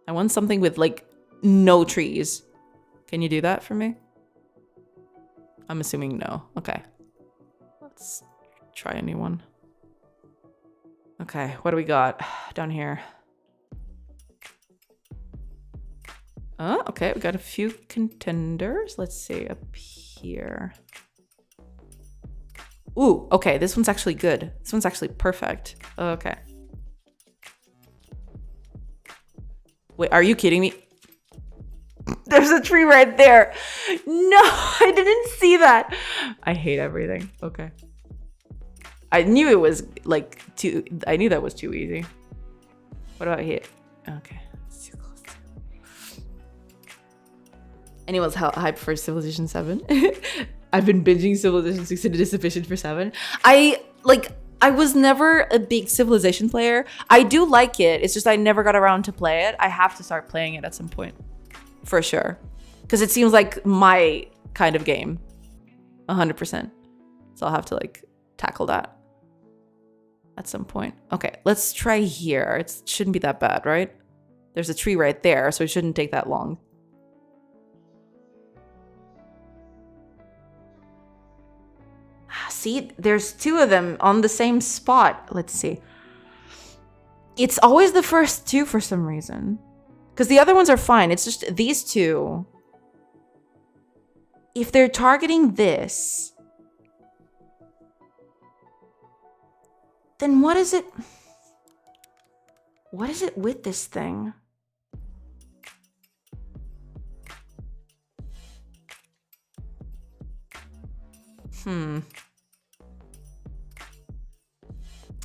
I want something with like no trees. Can you do that for me? I'm assuming no. Okay. Let's try a new one. Okay, what do we got down here? Okay, we got a few contenders. Let's see up here. Ooh, okay, this one's actually good. This one's actually perfect. Okay. Wait, are you kidding me? There's a tree right there. No, I didn't see that. I hate everything. Okay. I knew it was like I knew that was too easy. What about here? Okay. It's too close. Anyone's hype for Civilization 7? I've been binging Civilization 6 and it is sufficient for 7. I was never a big Civilization player. I do like it. It's just I never got around to play it. I have to start playing it at some point. For sure. Because it seems like my kind of game. 100%. So I'll have to like tackle that at some point. Okay, let's try here. It shouldn't be that bad, right? There's a tree right there, so it shouldn't take that long. See, there's two of them on the same spot. Let's see. It's always the first two for some reason. Because the other ones are fine. It's just these two. If they're targeting this, then what is it? What is it with this thing?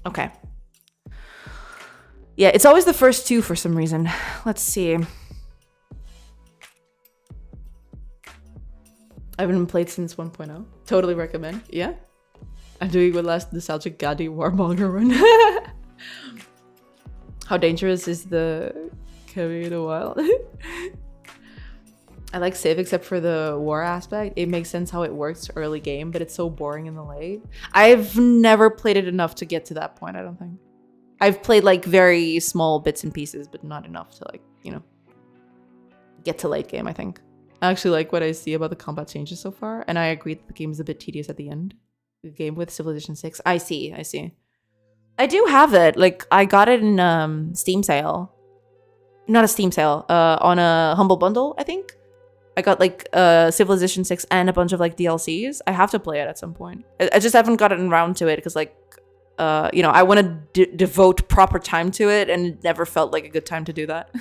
Okay. Yeah, it's always the first two for some reason. Let's see. I haven't played since 1.0. Totally recommend. Yeah. I'm doing one last nostalgic Gandhi warmonger run. How dangerous is the coming in a while? I like Civ except for the war aspect. It makes sense how it works early game, but it's so boring in the late. I've never played it enough to get to that point, I don't think. I've played like very small bits and pieces, but not enough to like, you know, get to late game, I think. I actually like what I see about the combat changes so far, and I agree that the game is a bit tedious at the end. The game with Civilization 6. I see. I do have it. Like, I got it in Steam sale. Not a Steam sale, on a Humble Bundle, I think. I got like Civilization 6 and a bunch of like DLCs. I have to play it at some point. I just haven't gotten around to it because like, you know, I want to devote proper time to it, and it never felt like a good time to do that.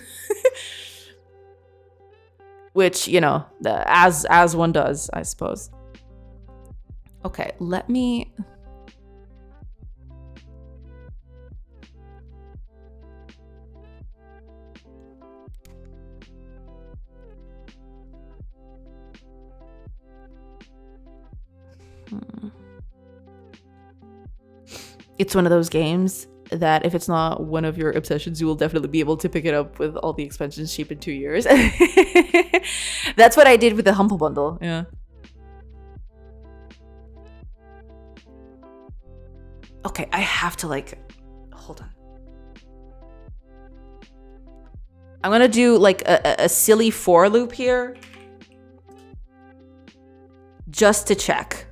Which, you know, as one does, I suppose. Okay, let me... It's one of those games that if it's not one of your obsessions, you will definitely be able to pick it up with all the expansions cheap in 2 years. That's what I did with the Humble Bundle. Yeah. Okay, I have to like... Hold on. I'm gonna do like a silly for loop here. Just to check.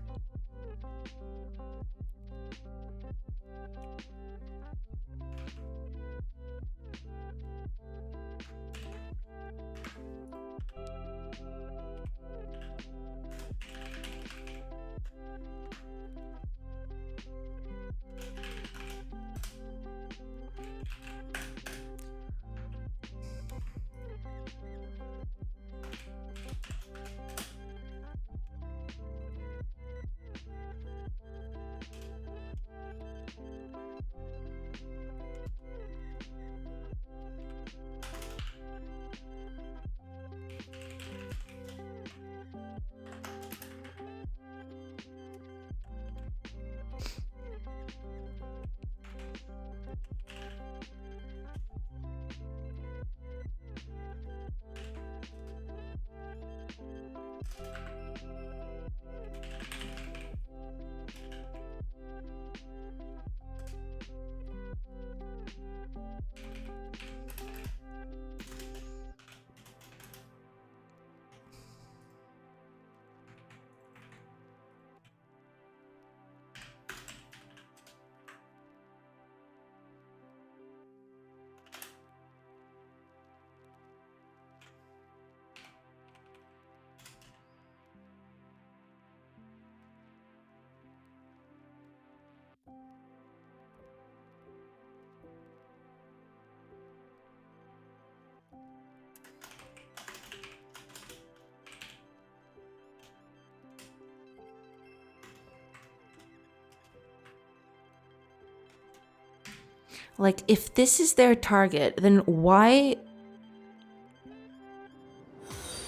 Like, if this is their target, then why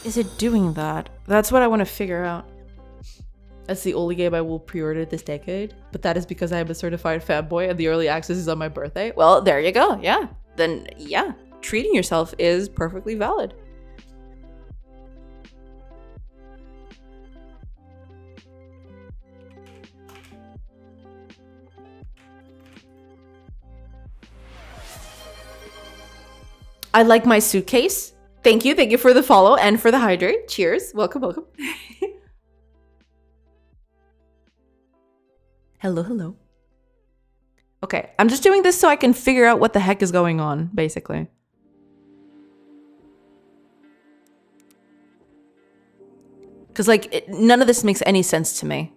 is it doing that? That's what I want to figure out. That's the only game I will pre-order this decade, but that is because I am a certified fanboy and the early access is on my birthday. Well, there you go. Yeah. Then, yeah, treating yourself is perfectly valid. I like my suitcase. Thank you. Thank you for the follow and for the hydrate. Cheers. Welcome, welcome. Hello, hello. Okay, I'm just doing this so I can figure out what the heck is going on, basically. Because, like, none of this makes any sense to me.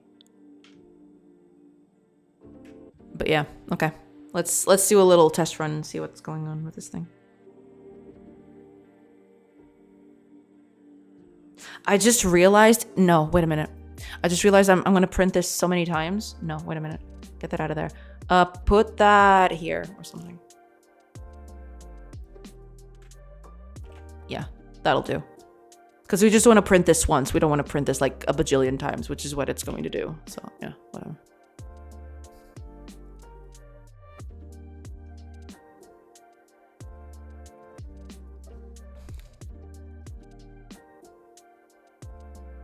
But yeah, okay. Let's do a little test run and see what's going on with this thing. I just realized, no, wait a minute. I just realized I'm gonna print this so many times. No, wait a minute. Get that out of there. Put that here or something. Yeah, that'll do. Because we just want to print this once. We don't want to print this like a bajillion times, which is what it's going to do. So yeah, whatever.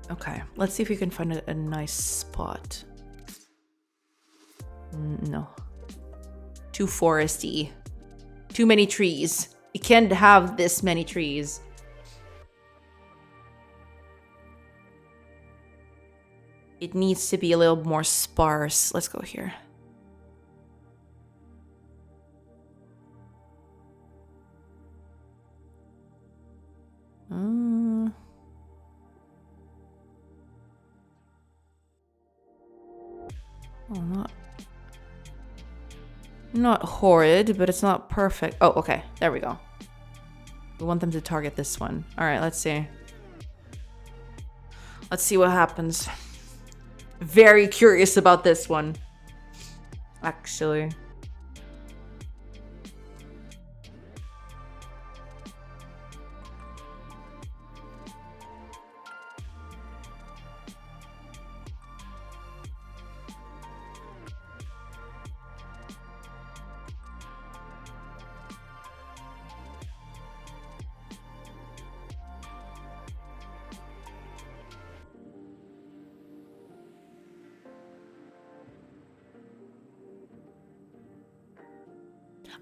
Okay, let's see if we can find a nice spot. No. Too foresty. Too many trees. You can't have this many trees. It needs to be a little more sparse. Let's go here. Oh, not horrid, but it's not perfect. Oh, okay. There we go. We want them to target this one. All right, let's see. Let's see what happens. Very curious about this one, actually.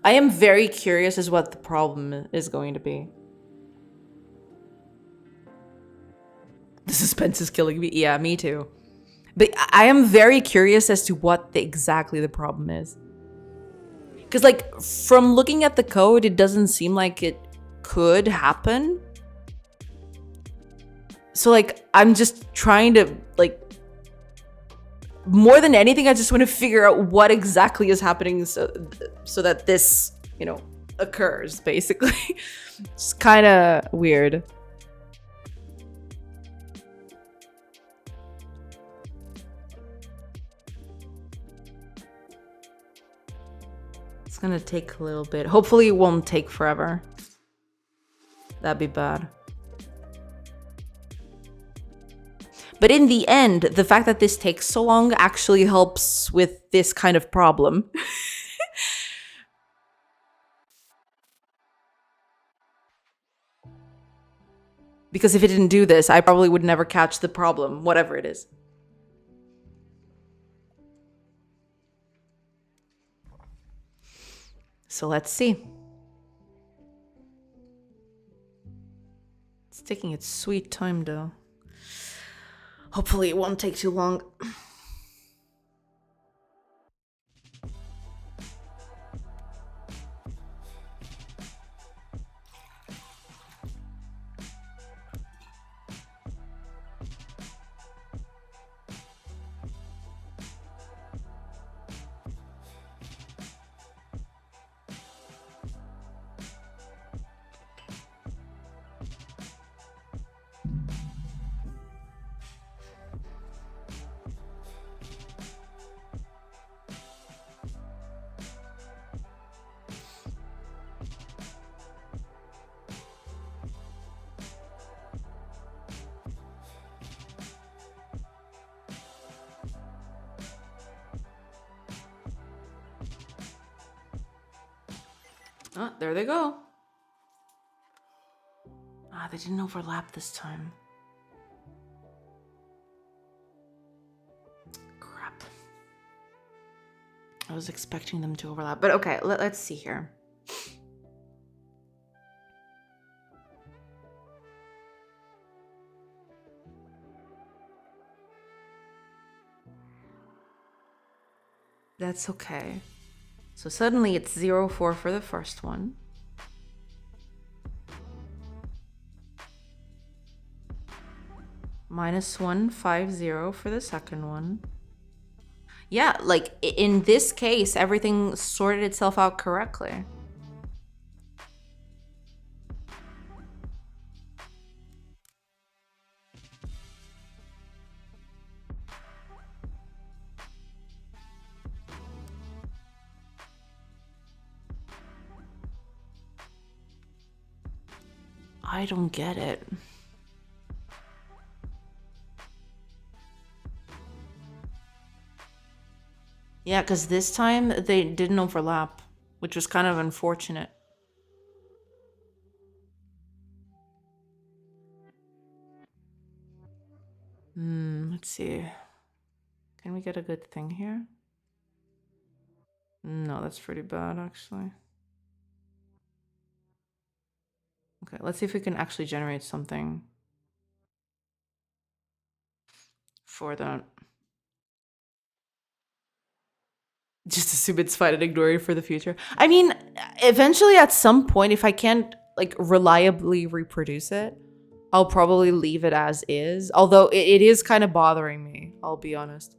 I am very curious as what the problem is going to be. The suspense is killing me. Yeah, me too. But I am very curious as to what exactly the problem is. Because, like, from looking at the code, it doesn't seem like it could happen. So, like, I'm just trying to, like, more than anything, I just want to figure out what exactly is happening so that this, you know, occurs, basically. It's kind of weird. It's gonna take a little bit. Hopefully it won't take forever. That'd be bad. But in the end, the fact that this takes so long actually helps with this kind of problem. Because if it didn't do this, I probably would never catch the problem, whatever it is. So let's see. It's taking its sweet time, though. Hopefully it won't take too long. Oh, there they go. Ah, they didn't overlap this time. Crap. I was expecting them to overlap, but okay, let's see here. That's okay. So suddenly it's 0-4 for the first one. -150 for the second one. Yeah, like in this case, everything sorted itself out correctly. I don't get it. Yeah, because this time they didn't overlap, which was kind of unfortunate. Let's see. Can we get a good thing here? No, that's pretty bad, actually. Okay, let's see if we can actually generate something for that. Just assume it's fine and ignore it for the future. I mean, eventually at some point, if I can't like reliably reproduce it, I'll probably leave it as is. Although it is kind of bothering me, I'll be honest.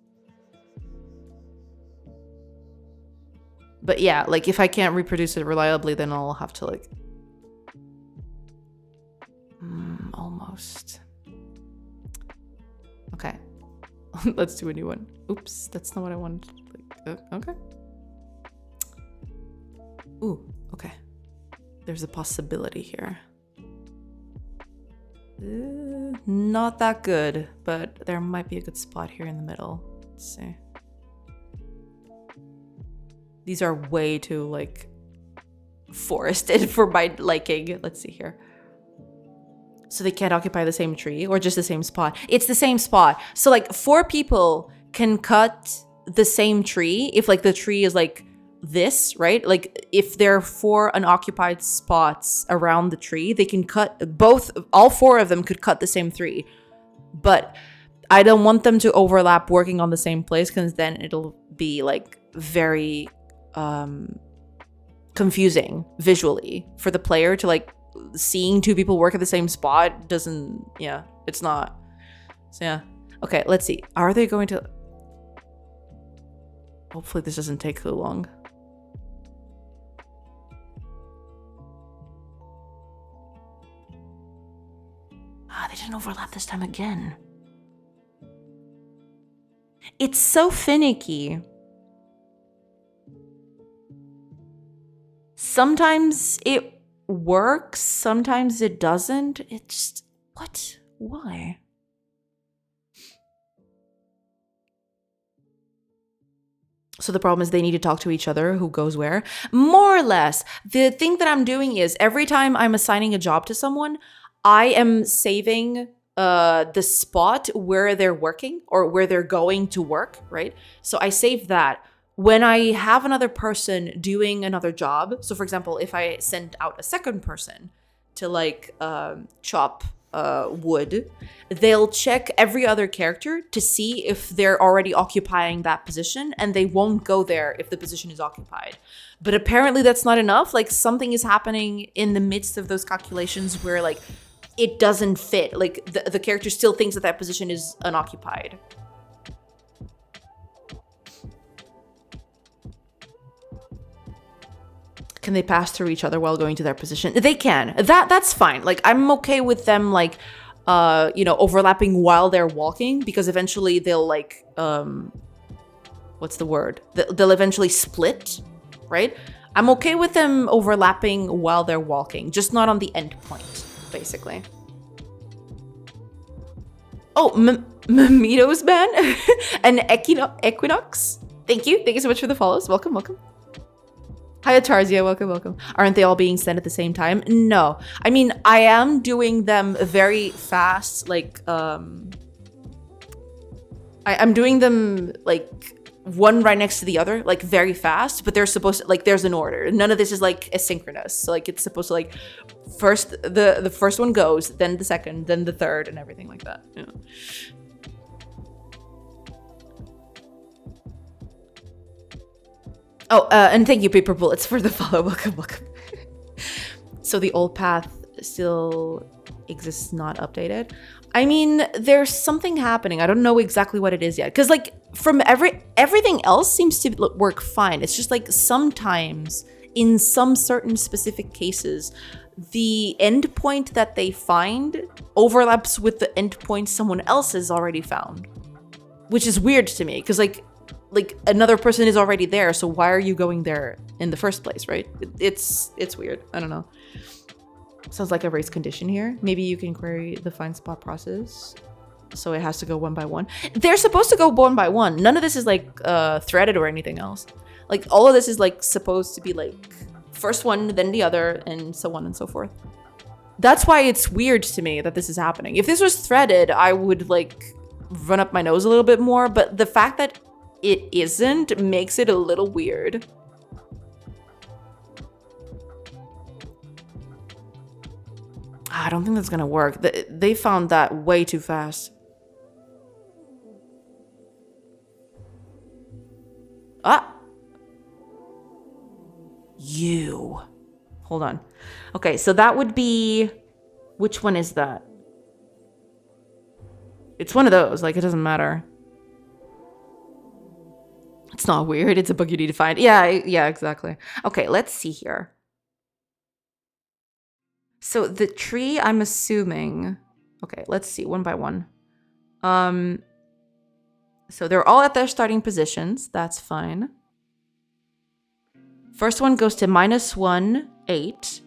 But yeah, like if I can't reproduce it reliably, then I'll have to like... almost. Okay. Let's do a new one. Oops, that's not what I wanted. Okay. Ooh, okay. There's a possibility here. Not that good, but there might be a good spot here in the middle. Let's see. These are way too, like, forested for my liking. Let's see here. So they can't occupy the same tree or just the same spot. It's the same spot. So, like, 4 people can cut the same tree if, like, the tree is, like, this, right? Like, if there are 4 unoccupied spots around the tree, they can cut all 4 of them could cut the same tree. But I don't want them to overlap working on the same place because then it'll be, like, very confusing visually for the player to, like, seeing 2 people work at the same spot doesn't, yeah, it's not. So yeah. Okay, let's see. Are they going to... Hopefully this doesn't take too long. Ah, they didn't overlap this time again. It's so finicky. Sometimes it works, sometimes it doesn't. It's... What? Why? So the problem is they need to talk to each other, who goes where. More or less. The thing that I'm doing is every time I'm assigning a job to someone, I am saving the spot where they're working or where they're going to work, right? So I save that. When I have another person doing another job, so for example, if I send out a second person to like chop wood, they'll check every other character to see if they're already occupying that position, and they won't go there if the position is occupied. But apparently that's not enough. Like something is happening in the midst of those calculations where like it doesn't fit. Like the character still thinks that that position is unoccupied. Can they pass through each other while going to their position? They can. That's fine. Like I'm okay with them like overlapping while they're walking, because eventually they'll like what's the word? They'll eventually split, right? I'm okay with them overlapping while they're walking, just not on the end point, basically. Oh, Mamitos man and Equinox. Thank you so much for the follows. Welcome. Hi, Atarzia. Welcome, welcome. Aren't they all being sent at the same time? No. I mean, I am doing them very fast. Like, I'm doing them like one right next to the other, like very fast, but they're supposed to, like, there's an order. None of this is like asynchronous. So like it's supposed to like first the first one goes, then the second, then the third, and everything like that. Yeah. Oh, and thank you, Paper Bullets, for the follow. Welcome, welcome. So the old path still exists, not updated. I mean, there's something happening. I don't know exactly what it is yet. Because like from everything else seems to work fine. It's just like sometimes in some certain specific cases, the endpoint that they find overlaps with the endpoint someone else has already found. Which is weird to me because like another person is already there. So why are you going there in the first place, right? It's weird. I don't know. Sounds like a race condition here. Maybe you can query the find spot process. So it has to go one by one. They're supposed to go one by one. None of this is like threaded or anything else. Like all of this is like supposed to be like first one, then the other, and so on and so forth. That's why it's weird to me that this is happening. If this was threaded, I would like run up my nose a little bit more. But the fact that it isn't makes it a little weird. I don't think that's gonna work. They found that way too fast. Ah! You. Hold on. Okay, so that would be... Which one is that? It's one of those. Like, it doesn't matter. It's not weird. It's a bug you need to find. Yeah, exactly. Okay, let's see here. So the tree, I'm assuming... Okay, let's see, one by one. So they're all at their starting positions. That's fine. First one goes to -1, 8.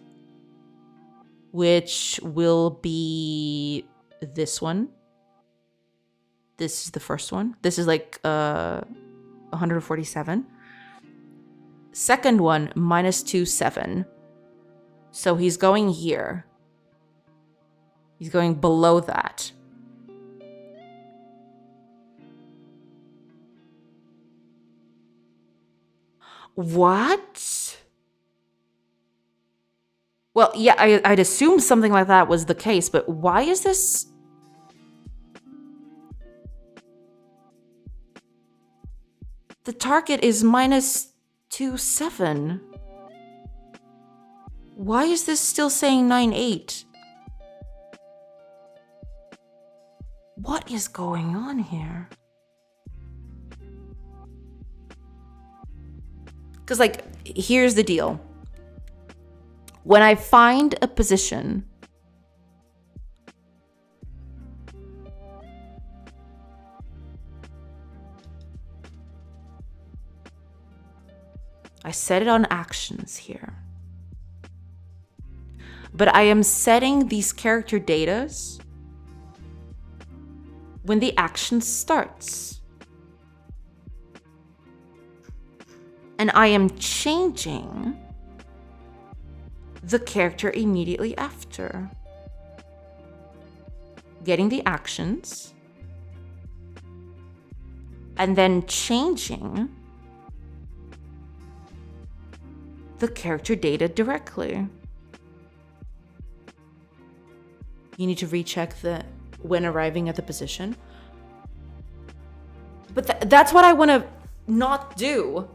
Which will be this one. This is the first one. This is like 147. Second one, -2, 7. So he's going here. He's going below that. What? Well, yeah, I'd assume something like that was the case, but why is this? The target is -2, 7. Why is this still saying 9, 8? What is going on here? Because, like, here's the deal. When I find a position, I set it on actions here. But I am setting these character datas when the action starts. And I am changing the character immediately after. Getting the actions. And then changing the character data directly. You need to recheck when arriving at the position. But that's what I want to not do.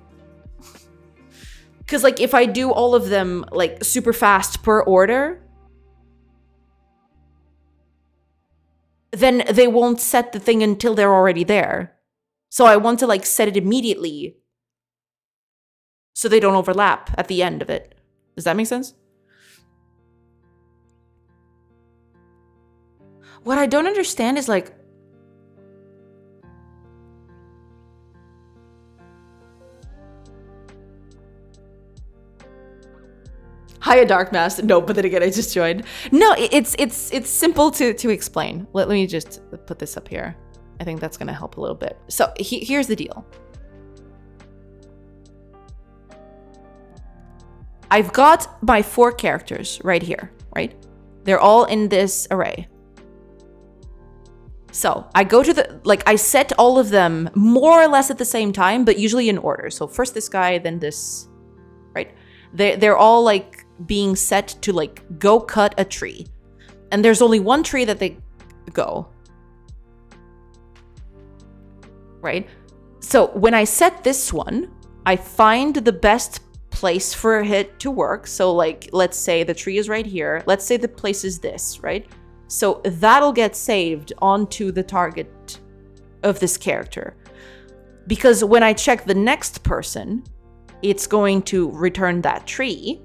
Because, like, if I do all of them, like, super fast per order, then they won't set the thing until they're already there. So I want to, like, set it immediately so they don't overlap at the end of it. Does that make sense? What I don't understand is, like, Hiya, Dark Mask. No, but then again, I just joined. No, it's simple to explain. Let me just put this up here. I think that's going to help a little bit. So here's the deal. I've got my 4 characters right here, right? They're all in this array. So I go to the, I set all of them more or less at the same time, but usually in order. So first this guy, then this, right? They're all like being set to like go cut a tree. And there's only one tree that they go. Right? So when I set this one, I find the best place for it to work. So like, let's say the tree is right here. Let's say the place is this, right? So that'll get saved onto the target of this character. Because when I check the next person, it's going to return that tree.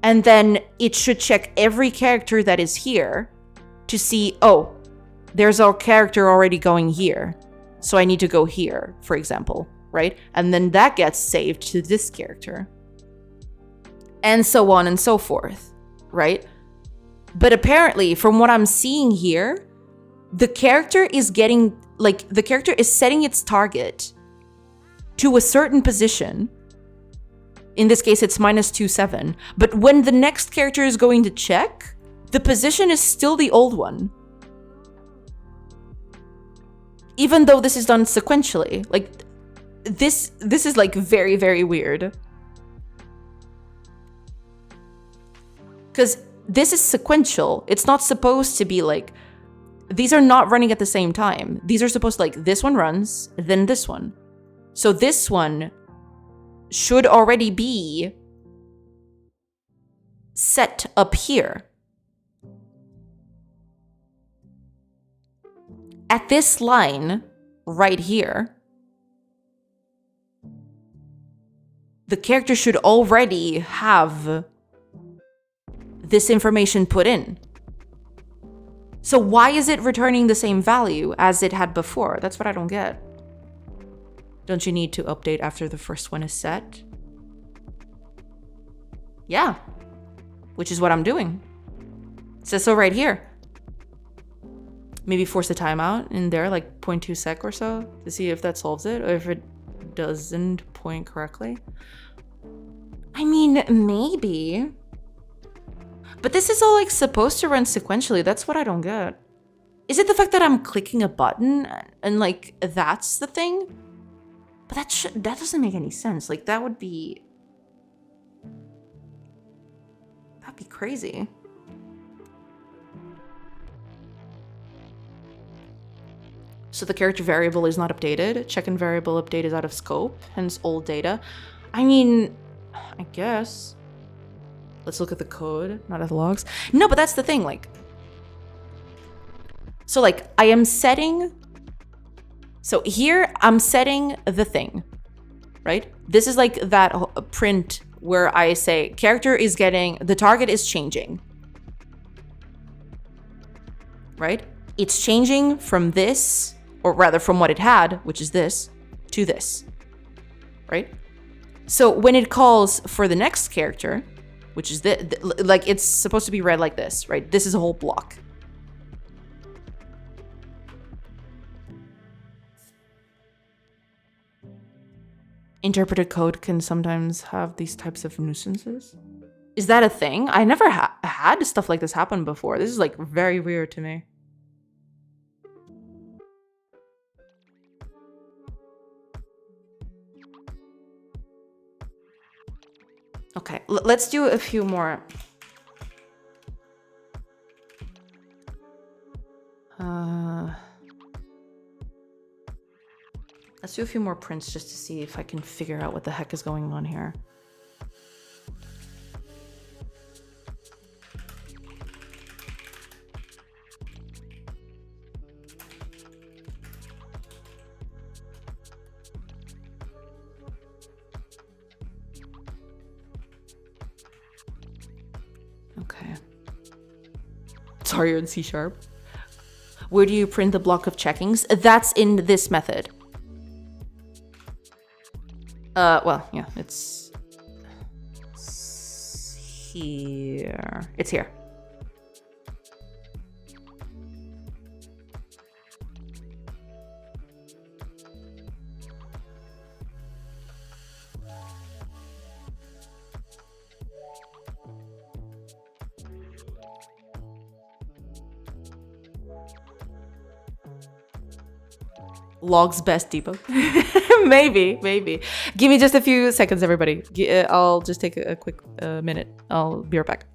And then it should check every character that is here to see, oh, there's our character already going here. So I need to go here, for example, right? And then that gets saved to this character. And so on and so forth, right? But apparently, from what I'm seeing here, the character is getting, the character is setting its target to a certain position. In this case, it's -27. But when the next character is going to check, the position is still the old one. Even though this is done sequentially. Like, this is, very, very weird. Because this is sequential. It's not supposed to be these are not running at the same time. These are supposed to this one runs, then this one. So this one should already be set up here. At this line right here, the character should already have this information put in. So why is it returning the same value as it had before? That's what I don't get. Don't you need to update after the first one is set? Yeah, which is what I'm doing. It says so right here. Maybe force a timeout in there, 0.2 sec or so, to see if that solves it, or if it doesn't point correctly. I mean, maybe. But this is all supposed to run sequentially. That's what I don't get. Is it the fact that I'm clicking a button and that's the thing? But that doesn't make any sense. That would be... That'd be crazy. So the character variable is not updated. Check-in variable update is out of scope, hence old data. I mean, I guess. Let's look at the code, not at the logs. No, but that's the thing, So I am setting... So here, I'm setting the thing, right? This is that print where I say, character is getting... The target is changing. Right? It's changing from this, or rather from what it had, which is this, to this. Right? So when it calls for the next character... which is it's supposed to be read like this, right? This is a whole block. Interpreted code can sometimes have these types of nuisances. Is that a thing? I never had stuff like this happen before. This is very weird to me. Okay, let's do a few more. Let's do a few more prints just to see if I can figure out what the heck is going on here. Okay. Sorry, you're in C#. Where do you print the block of checkings? That's in this method. Well, yeah, it's here. It's here. Log's best debug. Maybe. Give me just a few seconds, everybody. I'll just take a quick minute. I'll be right back.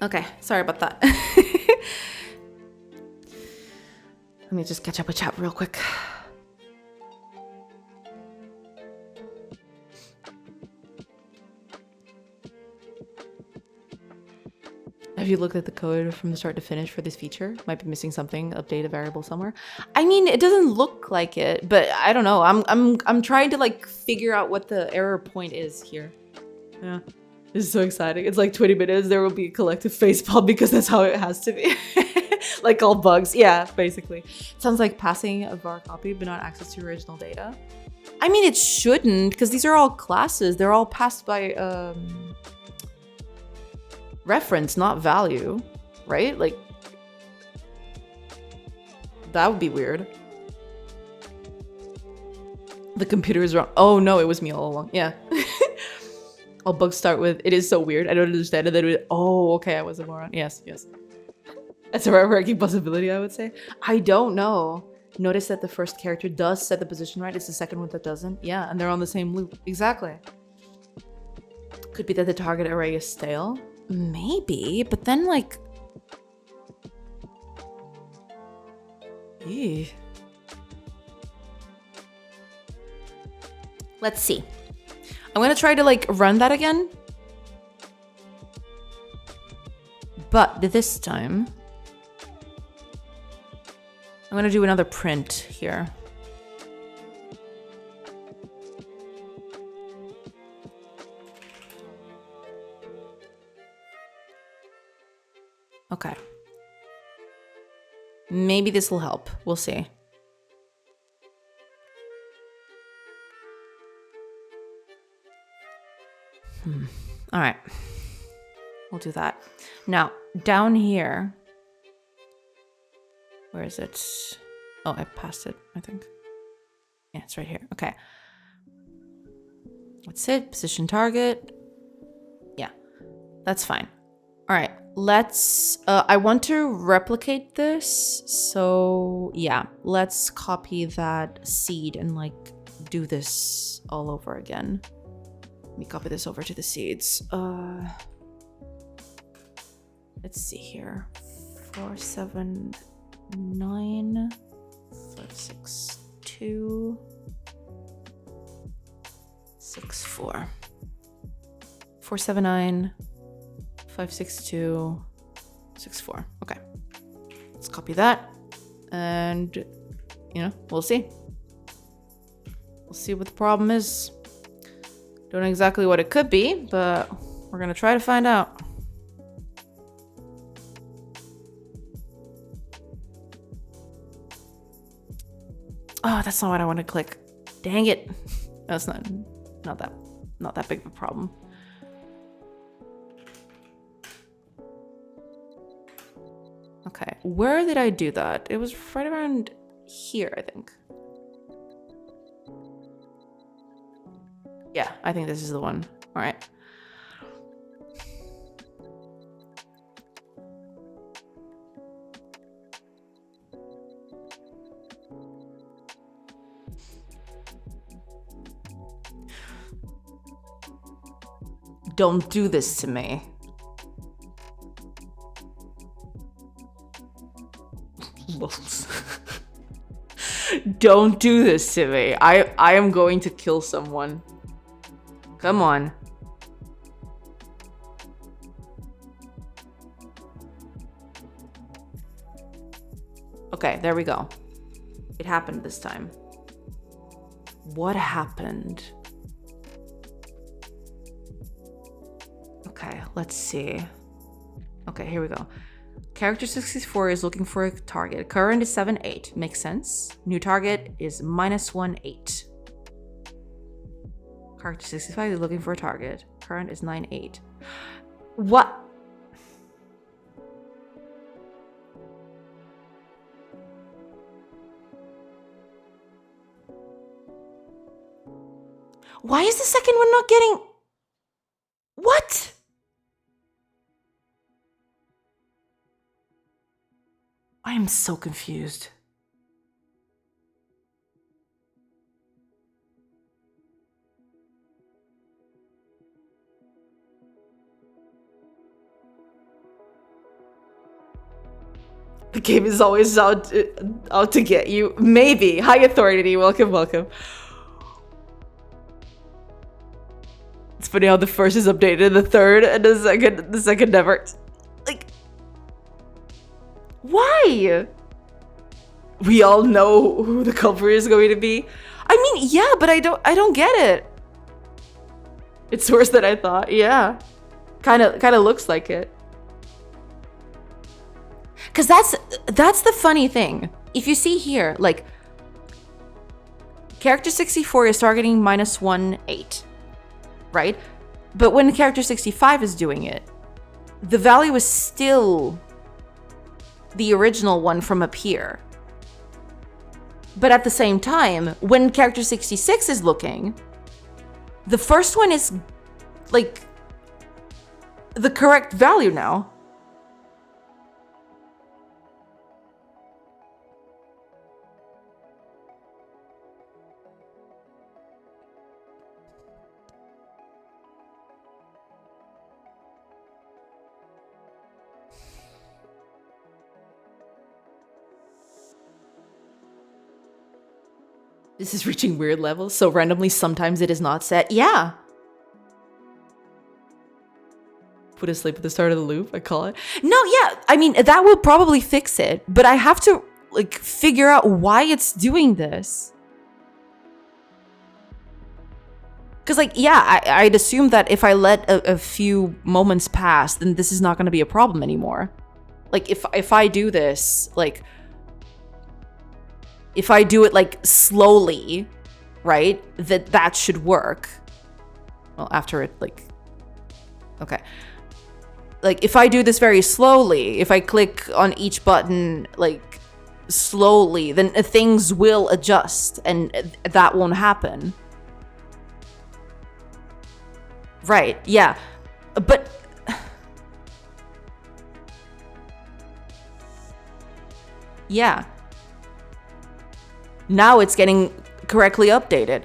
Okay, sorry about that. Let me just catch up with chat real quick. Have you looked at the code from the start to finish for this feature? Might be missing something, update a variable somewhere. I mean, it doesn't look like it, but I don't know. I'm trying to like figure out what the error point is here. Yeah. This is so exciting. It's like 20 minutes. There will be a collective facepalm because that's how it has to be. Like all bugs. Yeah, basically. Sounds like passing a var copy but not access to original data. I mean, it shouldn't, because these are all classes. They're all passed by reference, not value, right? Like, that would be weird. The computer is wrong. Oh no, it was me all along. Yeah. All bugs start with, it is so weird. I don't understand it. Oh, okay, I was a moron. Yes, yes. That's a rare-breaking possibility, I would say. I don't know. Notice that the first character does set the position right. It's the second one that doesn't. Yeah, and they're on the same loop. Exactly. Could be that the target array is stale. Maybe, but then like... Ew. Let's see. I'm gonna try to like run that again. But this time... I'm gonna do another print here. Okay. Maybe this will help. We'll see. All right. We'll do that. Now, down here... Where is it? Oh, I passed it, I think. Yeah, it's right here. Okay. That's it. Position target. Yeah, that's fine. All right, let's... I want to replicate this. So, yeah, let's copy that seed and, like, do this all over again. Let me copy this over to the seeds. Let's see here. 479 562 64 479 562 64. Okay, let's copy that, and you know, we'll see what the problem is. Don't know exactly what it could be, but we're gonna try to find out. Oh, that's not what I want to click. Dang it. That's not that big of a problem. Okay, where did I do that? It was right around here, I think. Yeah, I think this is the one. All right. Don't do this to me. Don't do this to me. I am going to kill someone. Come on. Okay, there we go. It happened this time. What happened? Okay, let's see. Okay, here we go. Character 64 is looking for a target. Current is 7-8. Makes sense. New target is -1-8. Character 65 is looking for a target. Current is 9-8. What? Why is the second one not getting... What? I am so confused. The game is always out to get you. Maybe. High authority. Welcome, welcome. It's funny how the first is updated, the third, and the second never. Like, why? We all know who the culprit is going to be. I mean, yeah, but I don't get it. It's worse than I thought. Yeah, kind of looks like it. Because that's the funny thing. If you see here, like, character 64 is targeting -1, 8, right? But when character 65 is doing it, the value is still the original one from up here. But at the same time, when character 66 is looking, the first one is, like, the correct value now. This is reaching weird levels, so randomly sometimes it is not set. Yeah. Put asleep at the start of the loop, I call it. No, yeah, I mean, that will probably fix it, but I have to, like, figure out why it's doing this. Because, like, yeah, I'd assume that if I let a few moments pass, then this is not going to be a problem anymore. Like, if I do this, like, if I do it, like, slowly, right, that should work. Well, after it, like, okay. Like, if I do this very slowly, if I click on each button, like, slowly, then things will adjust, and that won't happen. Right, yeah. But... yeah. Now it's getting correctly updated.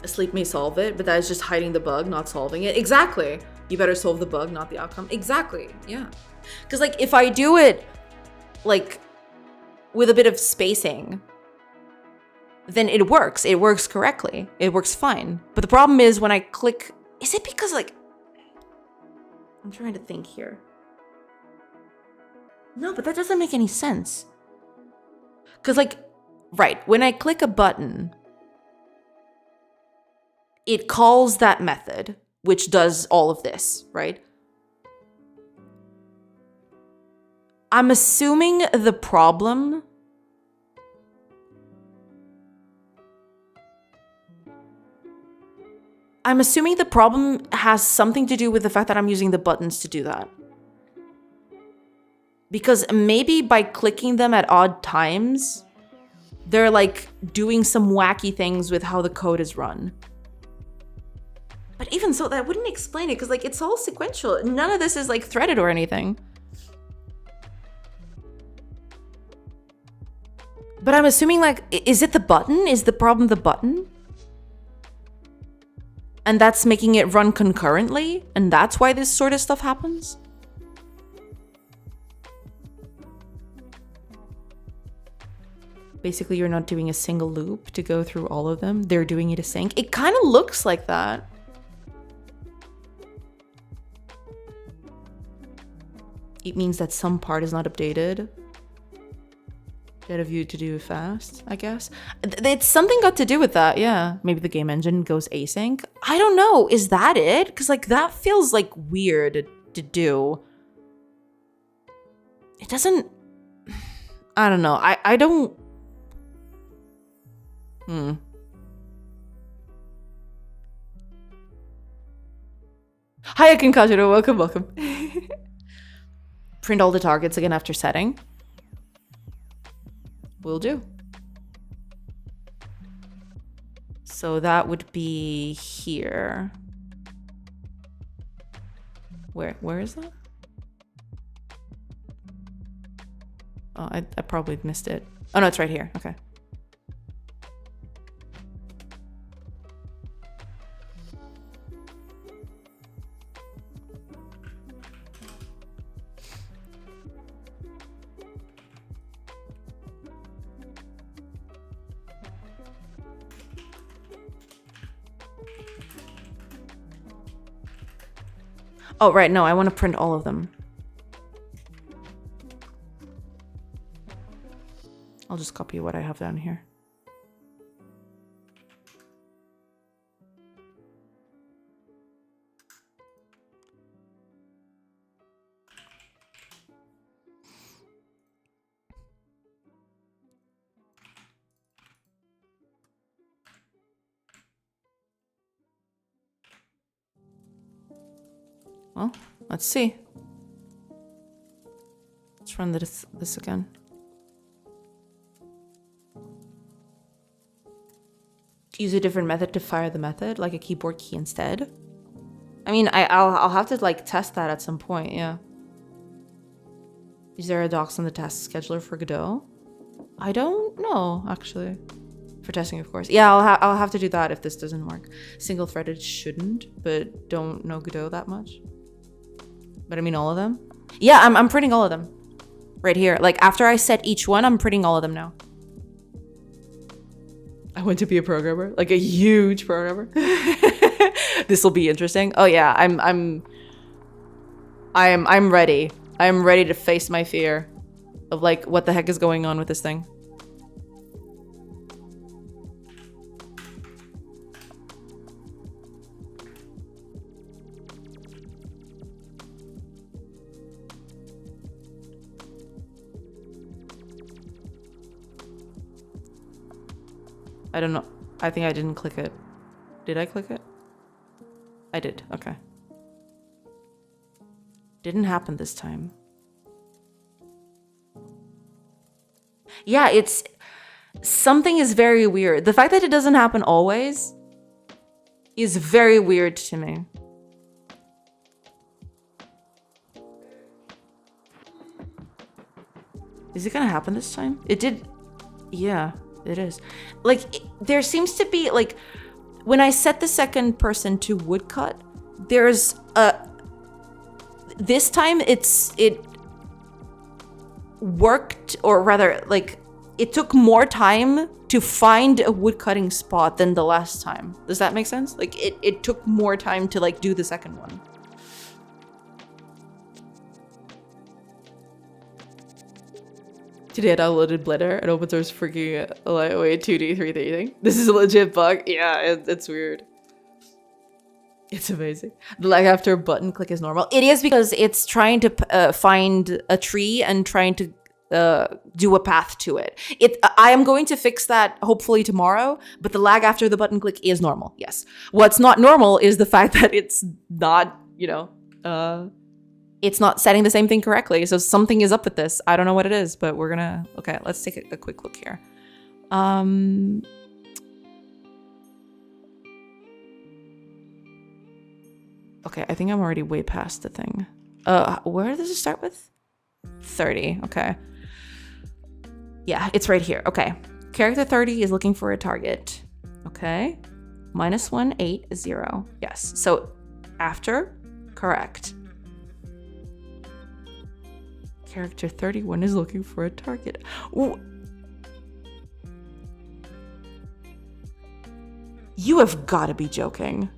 Sleep may solve it, but that is just hiding the bug, not solving it. Exactly. You better solve the bug, not the outcome. Exactly. Yeah. Because, like, if I do it, like, with a bit of spacing, then it works. It works correctly. It works fine. But the problem is when I click... is it because, like... I'm trying to think here. No, but that doesn't make any sense. Because, like, right, when I click a button, it calls that method, which does all of this, right? I'm assuming the problem... I'm assuming the problem has something to do with the fact that I'm using the buttons to do that. Because maybe by clicking them at odd times, they're, like, doing some wacky things with how the code is run. But even so, that wouldn't explain it, because, like, it's all sequential. None of this is, like, threaded or anything. But I'm assuming, like, is it the button? Is the problem the button? And that's making it run concurrently? And that's why this sort of stuff happens? Basically, you're not doing a single loop to go through all of them. They're doing it async. It kind of looks like that. It means that some part is not updated. Get a view to do it fast, I guess. It's something got to do with that, yeah. Maybe the game engine goes async. I don't know. Is that it? Because, like, that feels, like, weird to do. It doesn't... I don't know. I don't... Hi, Akinkajiro. Welcome, welcome. Print all the targets again after setting. Will do. So that would be here. Where is that? Oh, I probably missed it. Oh no, it's right here. Okay. Oh, right. No, I want to print all of them. I'll just copy what I have down here. Well, let's see. Let's run this again. Use a different method to fire the method, like a keyboard key instead. I mean, I'll have to like test that at some point. Yeah. Is there a docs on the task scheduler for Godot? I don't know, actually. For testing, of course. Yeah, I'll have to do that if this doesn't work. Single threaded shouldn't, but don't know Godot that much. But I mean all of them. Yeah, I'm printing all of them. Right here. Like after I set each one, I'm printing all of them now. I want to be a programmer, like a huge programmer. This will be interesting. Oh yeah, I'm ready. I'm ready to face my fear of like what the heck is going on with this thing. I don't know. I think I didn't click it. Did I click it? I did. Okay. Didn't happen this time. Yeah, it's... Something is very weird. The fact that it doesn't happen always is very weird to me. Is it gonna happen this time? It did... Yeah. It is. Like, there seems to be, like, when I set the second person to woodcut, there's a... This time, it worked, or rather, like, it took more time to find a woodcutting spot than the last time. Does that make sense? Like, it took more time to, like, do the second one. Today I downloaded Blender, an open source freaking lightweight 2D 3D thing. This is a legit bug. Yeah, it's weird. It's amazing. The lag after button click is normal. It is because it's trying to find a tree and trying to do a path to it. I am going to fix that hopefully tomorrow, but the lag after the button click is normal. Yes. What's not normal is the fact that it's not, you know, it's not setting the same thing correctly. So something is up with this. I don't know what it is, but we're gonna... Okay, let's take a quick look here. Okay, I think I'm already way past the thing. Where does it start with? 30, okay. Yeah, it's right here, okay. Character 30 is looking for a target. Okay. -180, yes. So after, correct. Character 31 is looking for a target. Ooh. You have got to be joking.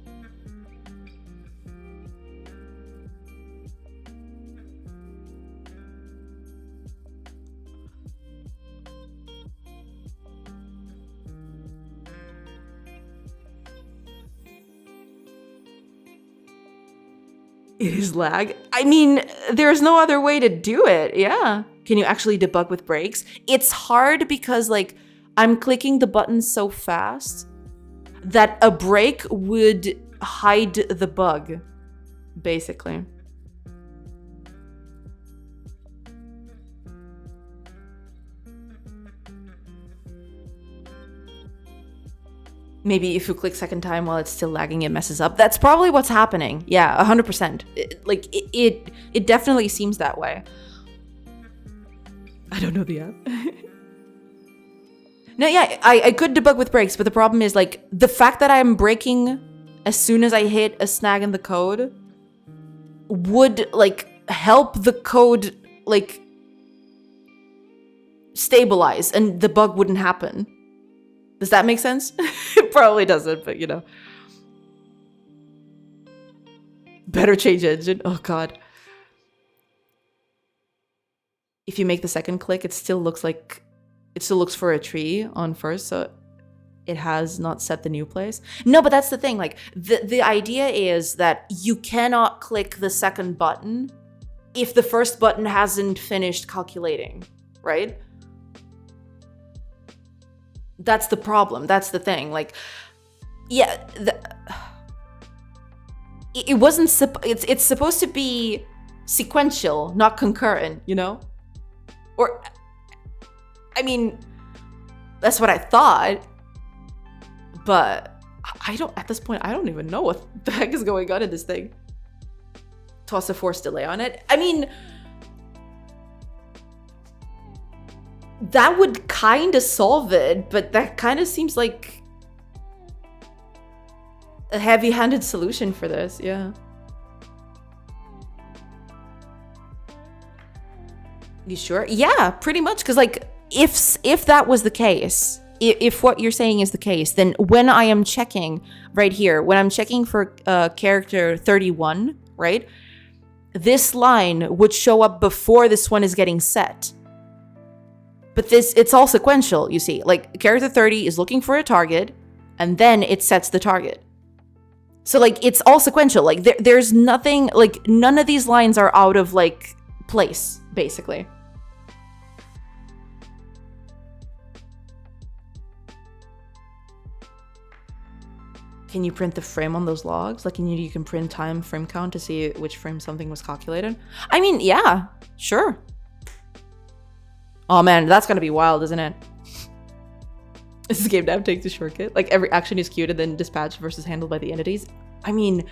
It is lag. I mean, there's no other way to do it. Yeah. Can you actually debug with breaks? It's hard because, like, I'm clicking the buttons so fast that a break would hide the bug, basically. Maybe if you click second time while it's still lagging, it messes up. That's probably what's happening. Yeah, 100%. It definitely seems that way. I don't know the app. No, yeah, I could debug with breaks, but the problem is, like, the fact that I'm breaking as soon as I hit a snag in the code would, like, help the code, like, stabilize and the bug wouldn't happen. Does that make sense? It probably doesn't, but you know. Better change engine. Oh god. If you make the second click, it still looks for a tree on first, so it has not set the new place. No, but that's the thing. Like the idea is that you cannot click the second button if the first button hasn't finished calculating, right? That's the problem. That's the thing. Like, yeah, it wasn't, it's supposed to be sequential, not concurrent, you know? Or, I mean, that's what I thought, but I don't, at this point, I don't even know what the heck is going on in this thing. Toss a force delay on it. I mean, that would kind of solve it, but that kind of seems like a heavy-handed solution for this, yeah. You sure? Yeah, pretty much, because like, if that was the case, if what you're saying is the case, then when I am checking right here, when I'm checking for character 31, right, this line would show up before this one is getting set. But it's all sequential, you see. Like, character 30 is looking for a target, and then it sets the target. So, like, it's all sequential. Like, there's nothing, like, none of these lines are out of, like, place, basically. Can you print the frame on those logs? Like, you can print time frame count to see which frame something was calculated? I mean, yeah, sure. Oh man, that's gonna be wild, isn't it? This is GameDev takes the shortcut. Like, every action is queued and then dispatched versus handled by the entities. I mean,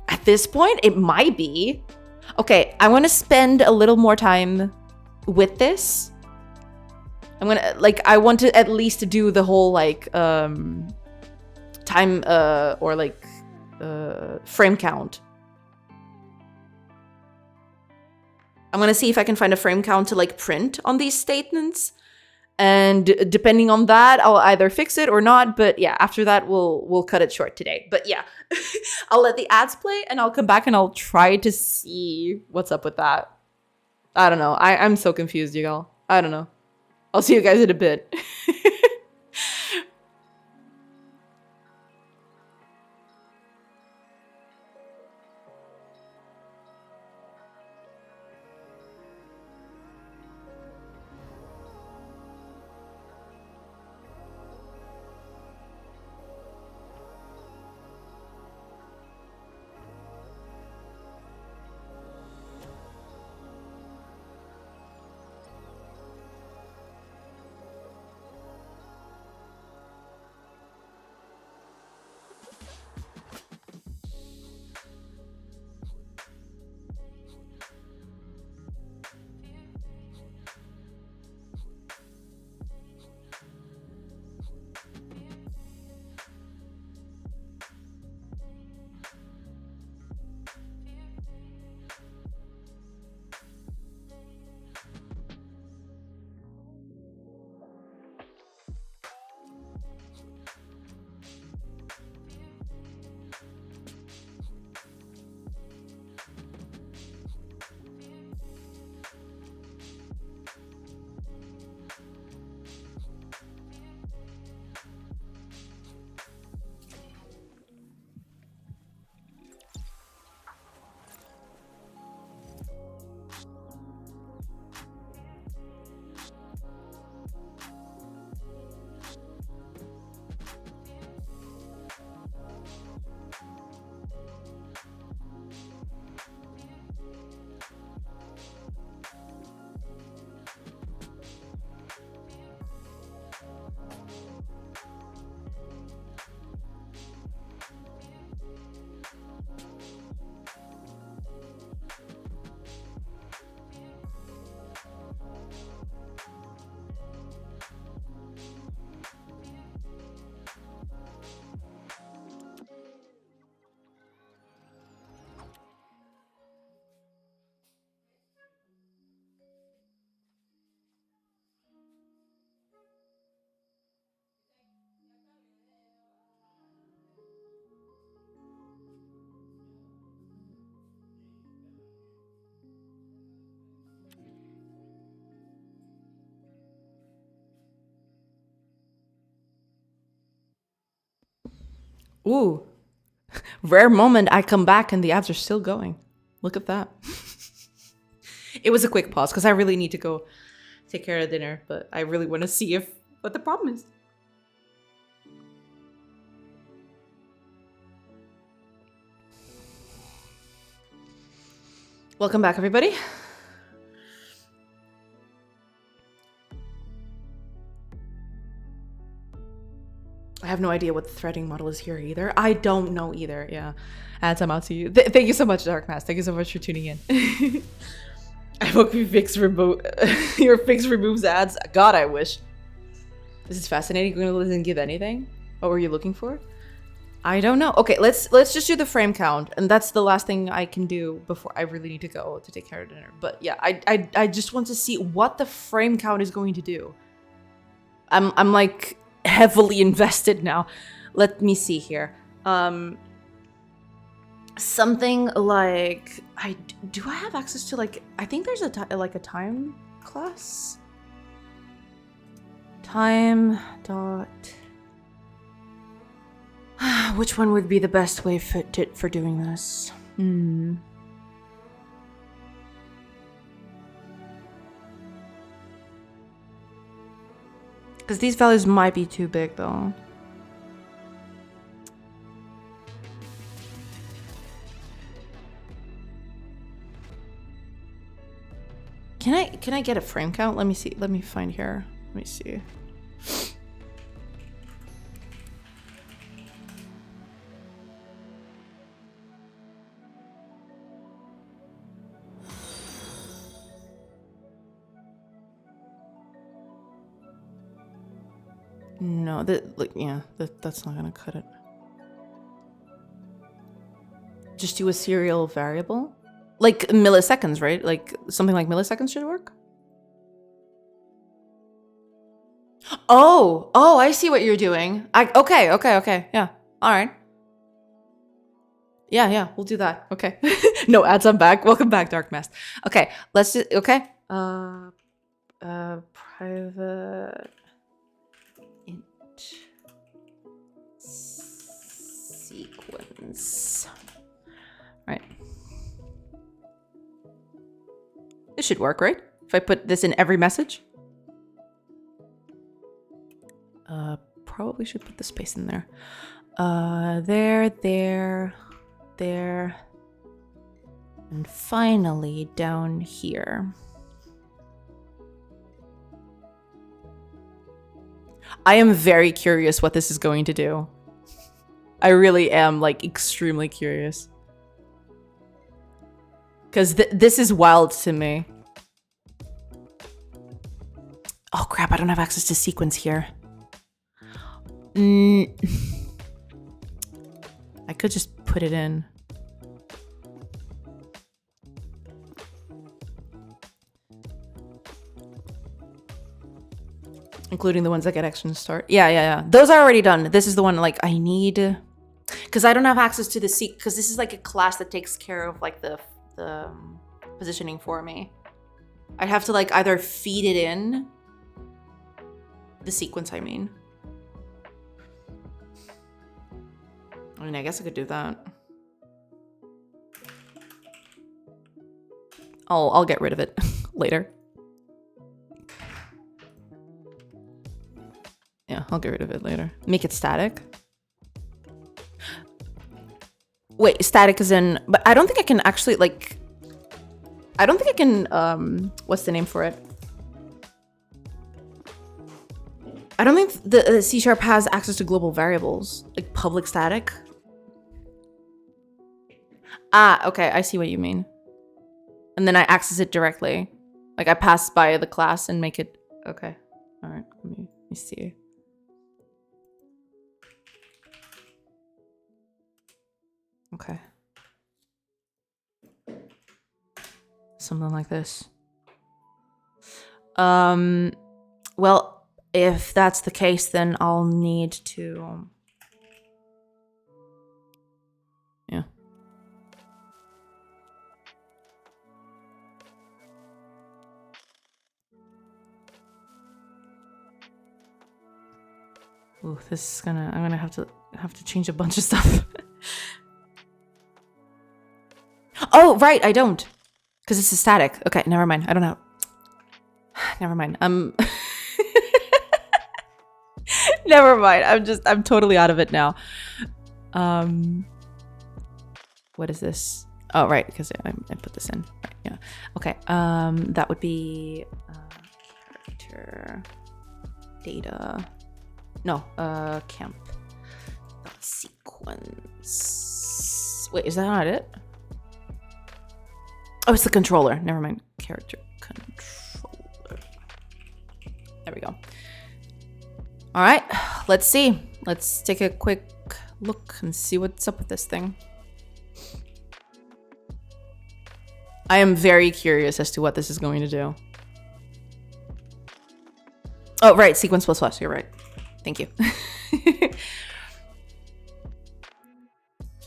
at this point, it might be. Okay, I want to spend a little more time with this. I want to at least do the whole, like, time, or, like, frame count. I'm going to see if I can find a frame count to, like, print on these statements. And depending on that, I'll either fix it or not. But yeah, after that, we'll cut it short today. But yeah, I'll let the ads play and I'll come back and I'll try to see what's up with that. I don't know. I'm so confused, you all. I don't know. I'll see you guys in a bit. Ooh, rare moment. I come back and the ads are still going. Look at that. It was a quick pause because I really need to go take care of dinner, but I really want to see what the problem is. Welcome back, everybody. I have no idea what the threading model is here either. I don't know either. Yeah. Add some out to you. Thank you so much, Dark Mass. Thank you so much for tuning in. I hope your fix removes ads. God, I wish. This is fascinating. Google doesn't give anything. What were you looking for? I don't know. Okay, let's just do the frame count, and that's the last thing I can do before I really need to go to take care of dinner. But yeah, I just want to see what the frame count is going to do. I'm like heavily invested now. Let me see here. Something like do I have access to like I think there's a time class. Time dot. Which one would be the best way for doing this? Because these values might be too big though. Can I get a frame count? Let me see. Let me find here. Let me see. No, that's not gonna cut it. Just do a serial variable? Like milliseconds, right? Like something like milliseconds should work? Oh, I see what you're doing. Okay. Yeah. All right. Yeah, we'll do that. Okay. No ads, I'm back. Welcome back, Dark Mask. Okay, let's just, okay. Private int sequence. Right. This should work, right? If I put this in every message. Probably should put the space in there. There. And finally down here. I am very curious what this is going to do. I really am, like, extremely curious. Because this is wild to me. Oh crap, I don't have access to sequence here. I could just put it in. Including the ones that get action start. Yeah. Those are already done. This is the one like I need, because I don't have access to the because this is like a class that takes care of like the positioning for me. I'd have to like either feed it in the sequence. I mean, I guess I could do that. I'll get rid of it later. Yeah, I'll get rid of it later. Make it static. Wait, static is in, but I don't think I can actually like, I don't think I can, what's the name for it? I don't think the C# has access to global variables, like public static. Ah, okay, I see what you mean. And then I access it directly. Like I pass by the class and make it, okay. All right, let me see. Okay. Something like this. Well, if that's the case, then I'll need to, yeah. Ooh, this is gonna, I'm gonna have to change a bunch of stuff. Oh, right, I don't. Because it's a static. Okay, never mind. I don't know. Never mind. Never mind. I'm totally out of it now. What is this? Oh, right, because I put this in. Right, yeah. Okay. That would be character data. No, camp sequence. Wait, is that not it? Oh, it's the controller. Never mind. Character controller. There we go. All right, let's see. Let's take a quick look and see what's up with this thing. I am very curious as to what this is going to do. Oh, right. Sequence plus plus. You're right. Thank you.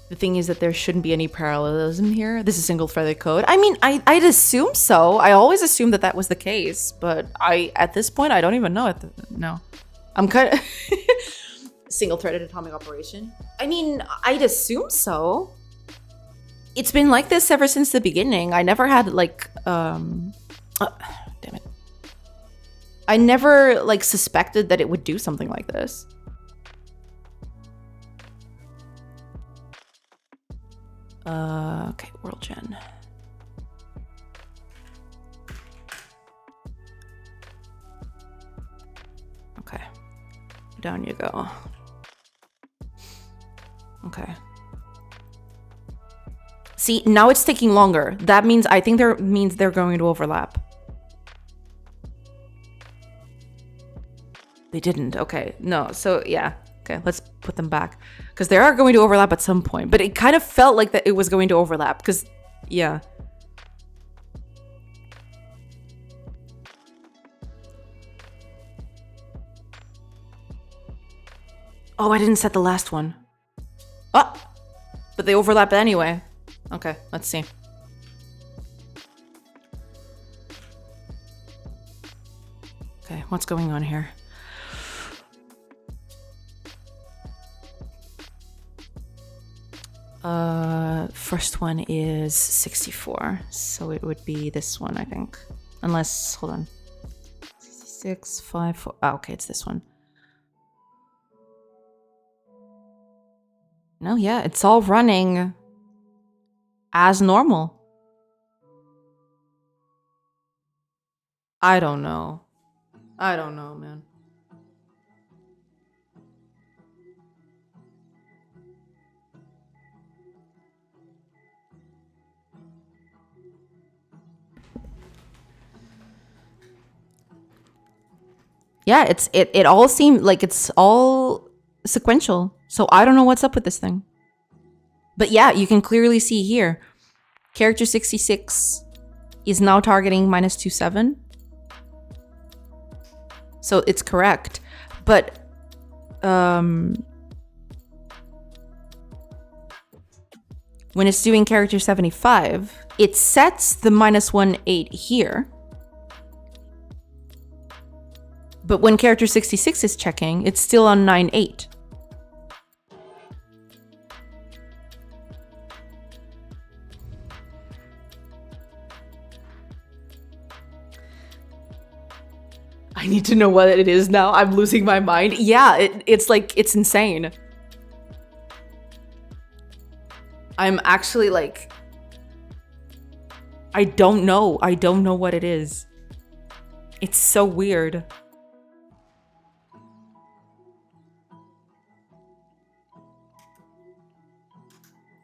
The thing is that there shouldn't be any parallelism here. This is single-threaded code. I mean, I'd assume so. I always assumed that that was the case, but at this point, I don't even know it. No. I'm kind of... Single-threaded atomic operation. I mean, I'd assume so. It's been like this ever since the beginning. I never had like, damn it. I never like suspected that it would do something like this. Okay, world gen. Okay, down you go. Okay. See, now it's taking longer. That means, I think they're going to overlap. They didn't, okay. No, so yeah. Okay, let's put them back. Because they are going to overlap at some point. But it kind of felt like that it was going to overlap. Because, yeah. Oh, I didn't set the last one. Oh! But they overlap anyway. Okay, let's see. Okay, what's going on here? First one is 64, so it would be this one, I think. Unless, hold on. 66, 5, 4. Oh, okay, it's this one. No, yeah, it's all running as normal. I don't know. I don't know, man. Yeah, it all seemed like it's all sequential. So I don't know what's up with this thing. But yeah, you can clearly see here. Character 66 is now targeting -27. So it's correct. But when it's doing character 75, it sets the -18 here. But when character 66 is checking, it's still on 98. I need to know what it is now. I'm losing my mind. Yeah, it's like, it's insane. I'm actually like, I don't know. I don't know what it is. It's so weird.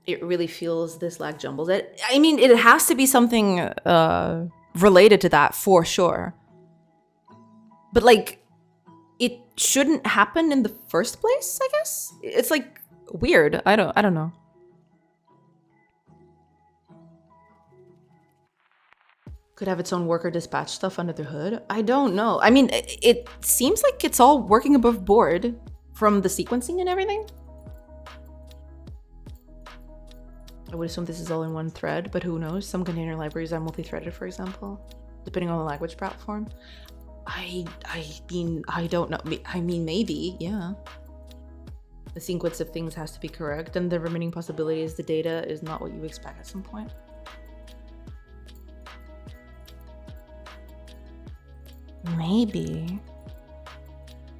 It really feels this lag jumbles. I mean, it has to be something related to that for sure. But like, it shouldn't happen in the first place, I guess? It's like weird. I don't know. Could have its own worker dispatch stuff under the hood. I don't know. I mean, it seems like it's all working above board from the sequencing and everything. I would assume this is all in one thread, but who knows? Some container libraries are multi-threaded, for example, depending on the language platform. I mean, I don't know. I mean, maybe, yeah. The sequence of things has to be correct, and the remaining possibility is the data is not what you expect at some point. Maybe.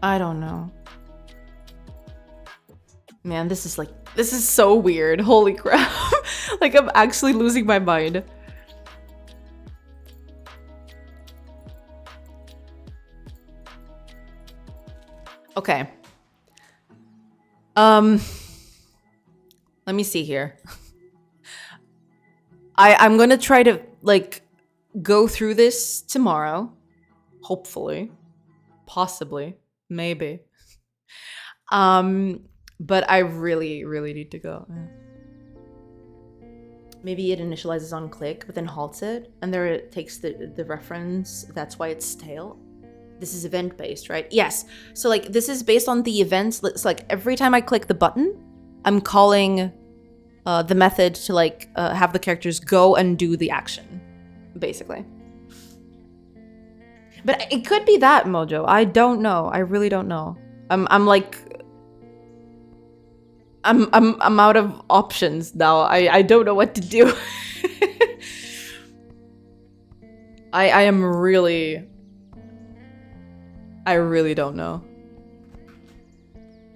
I don't know. Man, this is so weird. Holy crap. Like I'm actually losing my mind. Okay. Let me see here. I'm gonna try to like go through this tomorrow. Hopefully. Possibly. Maybe. But I really, really need to go. Maybe it initializes on click, but then halts it, and there it takes the reference. That's why it's stale. This is event-based, right? Yes. So like this is based on the events. It's like every time I click the button, I'm calling the method to like have the characters go and do the action, basically. But it could be that, Mojo. I don't know. I really don't know. I'm out of options now. I don't know what to do. I am really... I really don't know.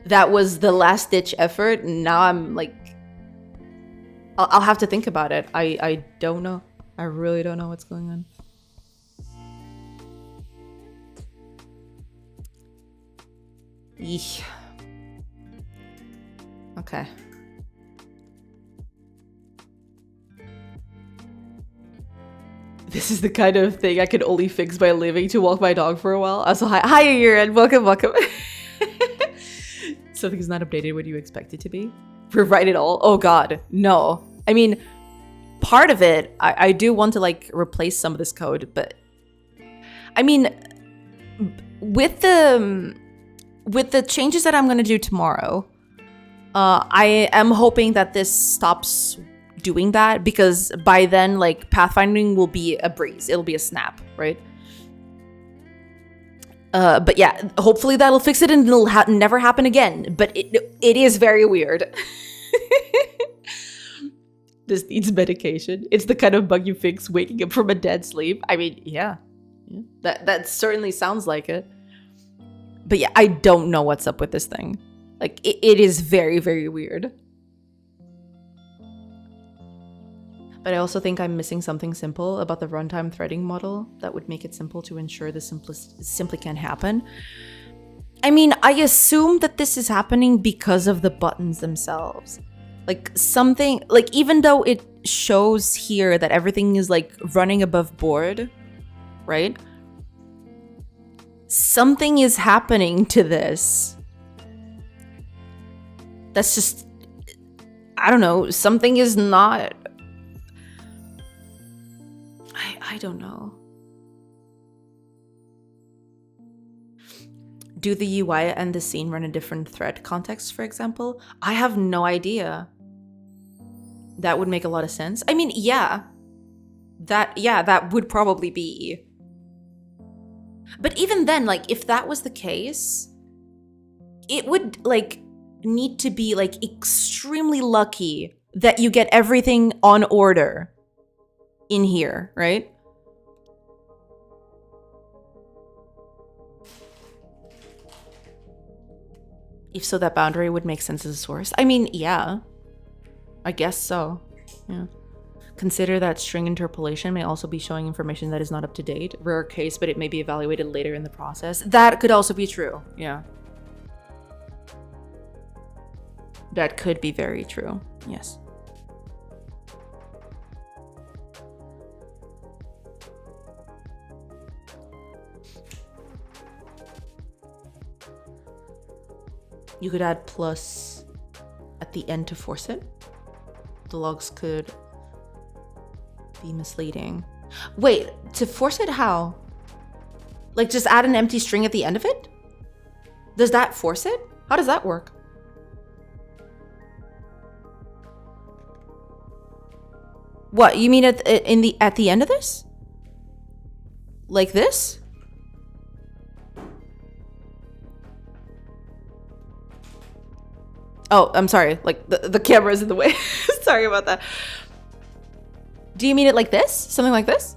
That was the last ditch effort. Now I'm like... I'll have to think about it. I don't know. I really don't know what's going on. Eesh. Okay. This is the kind of thing I can only fix by leaving to walk my dog for a while. Also, hi, Yuren. Welcome. Something's not updated when you expect it to be. Rewrite it all. Oh God, no. I mean, part of it, I do want to like replace some of this code, but I mean, with the changes that I'm gonna do tomorrow, I am hoping that this stops doing that, because by then, like, pathfinding will be a breeze. It'll be a snap, right? But yeah, hopefully that'll fix it and it'll never happen again. But it is very weird. This needs medication. It's the kind of bug you fix waking up from a dead sleep. I mean, yeah. That certainly sounds like it. But yeah, I don't know what's up with this thing. Like, it is very, very weird. But I also think I'm missing something simple about the runtime threading model that would make it simple to ensure this simply can't happen. I mean, I assume that this is happening because of the buttons themselves. Like something, like even though it shows here that everything is like running above board, right? Something is happening to this. That's just, I don't know, something is not... I don't know. Do the UI and the scene run in different thread contexts, for example? I have no idea. That would make a lot of sense. I mean, yeah. That would probably be. But even then, like, if that was the case, it would, like, need to be, like, extremely lucky that you get everything on order in here, right? If so, that boundary would make sense as a source. I mean, yeah. I guess so. Yeah. Consider that string interpolation may also be showing information that is not up to date. Rare case, but it may be evaluated later in the process. That could also be true. Yeah. That could be very true. Yes. You could add plus at the end to force it. The logs could be misleading. Wait, to force it how? Like just add an empty string at the end of it? Does that force it? How does that work? What, you mean at the end of this? Like this? Oh, I'm sorry. Like, the camera's in the way. Sorry about that. Do you mean it like this? Something like this?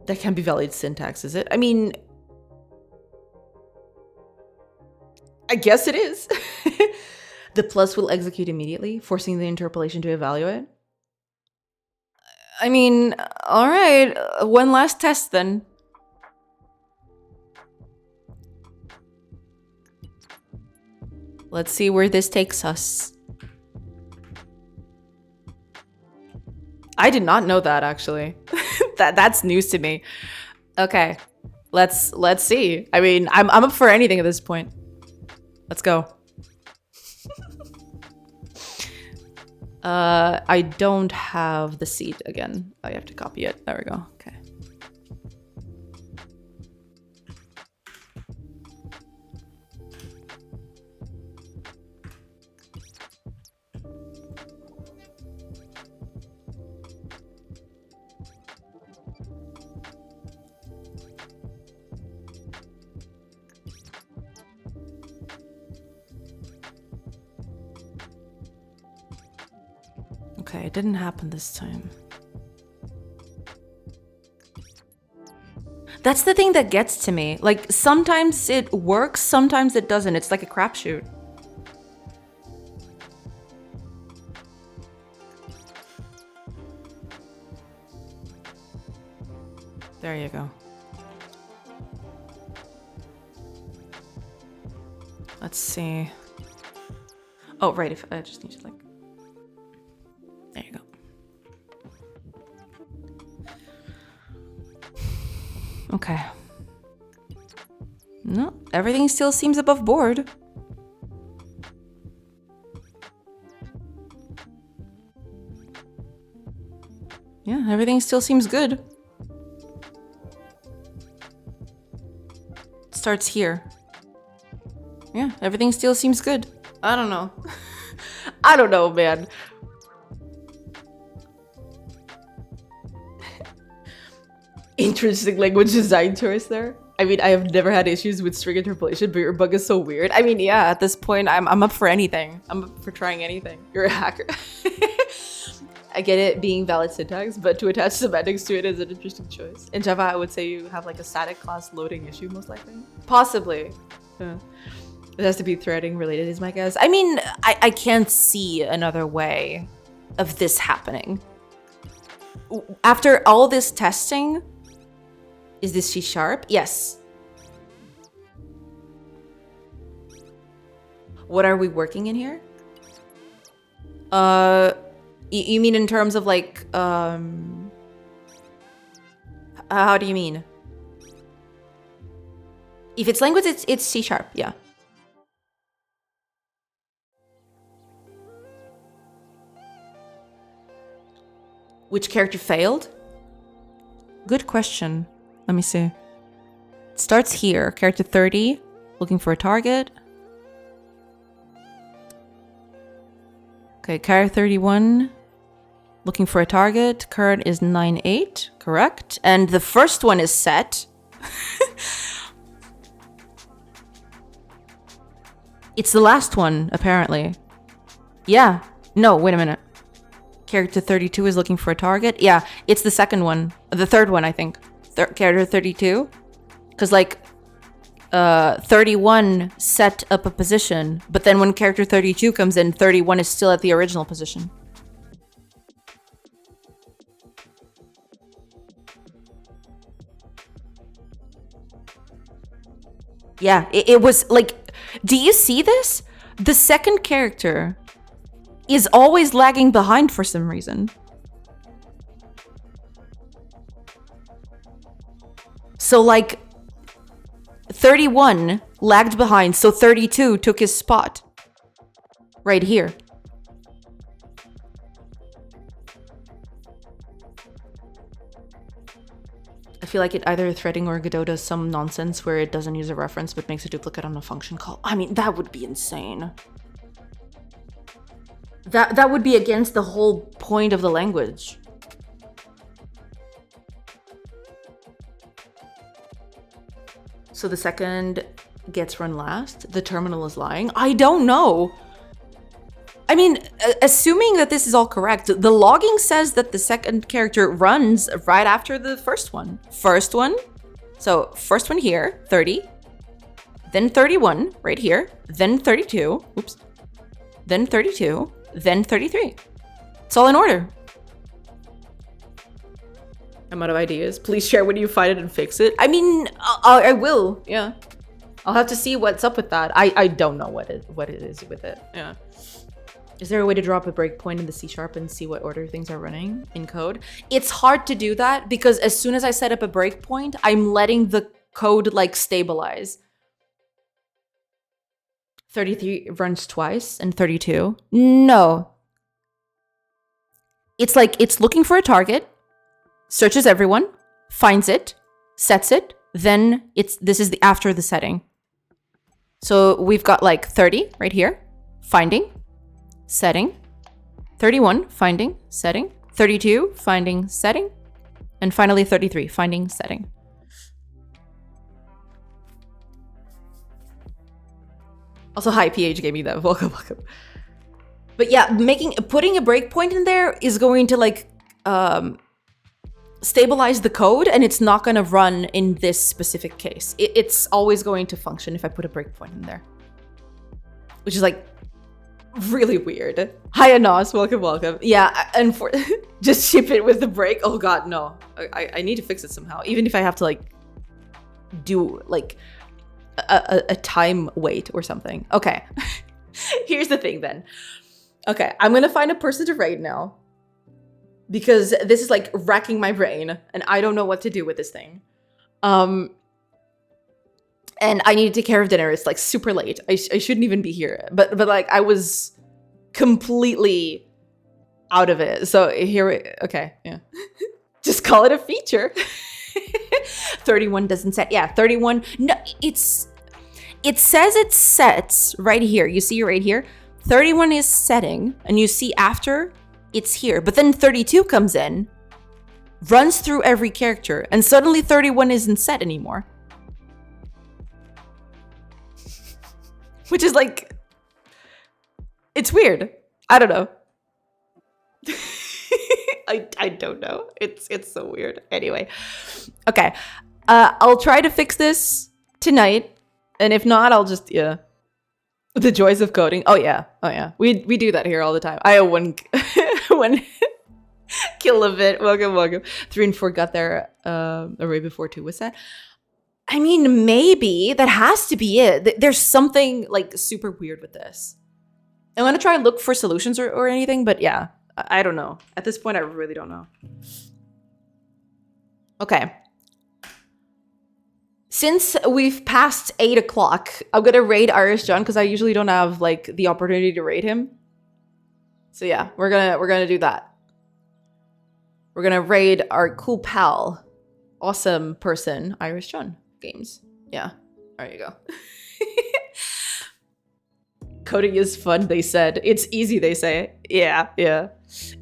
That can't be valid syntax, is it? I mean, I guess it is. The plus will execute immediately, forcing the interpolation to evaluate. I mean, all right. One last test then. Let's see where this takes us. I did not know that, actually. That's news to me. Okay, let's see. I mean, I'm up for anything at this point. Let's go. I don't have the seed again. I have to copy it. There we go. Okay. Okay, it didn't happen this time. That's the thing that gets to me. Like, sometimes it works, sometimes it doesn't. It's like a crapshoot. There you go. Let's see. Oh, right, if I just need to, like... There you go. Okay. No, everything still seems above board. Yeah, everything still seems good. It starts here. Yeah, everything still seems good. I don't know. I don't know, man. Interesting language design choice there. I mean, I have never had issues with string interpolation, but your bug is so weird. I mean, yeah, at this point, I'm up for anything. I'm up for trying anything. You're a hacker. I get it being valid syntax, but to attach semantics to it is an interesting choice. In Java, I would say you have like a static class loading issue, most likely. Possibly. Yeah. It has to be threading related is my guess. I mean, I can't see another way of this happening. After all this testing, is this C#? Yes. What are we working in here? You mean in terms of like, how do you mean? If it's language, it's C#, yeah. Which character failed? Good question. Let me see. It starts here. Character 30, looking for a target. Okay, character 31, looking for a target. Current is 9-8, correct? And the first one is set. It's the last one, apparently. Yeah. No, wait a minute. Character 32 is looking for a target. Yeah, it's the second one. The third one, I think. Character 32. Because, like, 31 set up a position, but then when character 32 comes in, 31 is still at the original position. Yeah, it was, like... Do you see this? The second character is always lagging behind for some reason. So like 31 lagged behind, so 32 took his spot. Right here. I feel like it either threading or Godot does some nonsense where it doesn't use a reference but makes a duplicate on a function call. I mean, that would be insane. That would be against the whole point of the language. So the second gets run last. The terminal is lying. I don't know. I mean, assuming that this is all correct, the logging says that the second character runs right after the first one. First one. So first one here, 30. Then 31 right here. Then 32. Oops. Then 32. Then 33. It's all in order. I'm out of ideas. Please share when you find it and fix it. I mean, I will. Yeah. I'll have to see what's up with that. I don't know what it is with it. Yeah. Is there a way to drop a breakpoint in the C# and see what order things are running in code? It's hard to do that because as soon as I set up a breakpoint, I'm letting the code like stabilize. 33 runs twice and 32. No. It's like it's looking for a target, searches everyone, finds it, sets it, then this is after the setting. So we've got like 30 right here, finding, setting, 31, finding, setting, 32, finding, setting, and finally 33, finding, setting. Also, hi, PH GameDev, welcome. But yeah, putting a breakpoint in there is going to like stabilize the code, and it's not going to run in this specific case. It's always going to function if I put a breakpoint in there, which is like really weird. Hi, Anos, welcome. Yeah, and for just ship it with the break. Oh god, no. I need to fix it somehow, even if I have to like do like a time wait or something. Okay. Here's the thing then. Okay, I'm gonna find a person to raid now because this is like racking my brain and I don't know what to do with this thing. And I need to take care of dinner. It's like super late. I shouldn't even be here. But like I was completely out of it. So okay, yeah. Just call it a feature. 31 doesn't set. Yeah, 31. No, it says it sets right here. You see right here? 31 is setting, and you see after it's here. But then 32 comes in, runs through every character, and suddenly 31 isn't set anymore. Which is like, it's weird. I don't know. I don't know. It's so weird. Anyway, okay. I'll try to fix this tonight, and if not, I'll just the joys of coding. Oh yeah. We do that here all the time. I have one kill of it. Welcome. 3 and 4 got there array before 2 was set. I mean, maybe that has to be it. There's something like super weird with this. I'm gonna try and look for solutions or anything, but yeah, I don't know. At this point, I really don't know. Okay. Since we've passed 8 o'clock, I'm gonna raid Irish John because I usually don't have like the opportunity to raid him. So yeah, we're gonna do that. We're gonna raid our cool pal, awesome person, Irish John Games. Yeah, there you go. Coding is fun, they said. It's easy, they say. Yeah.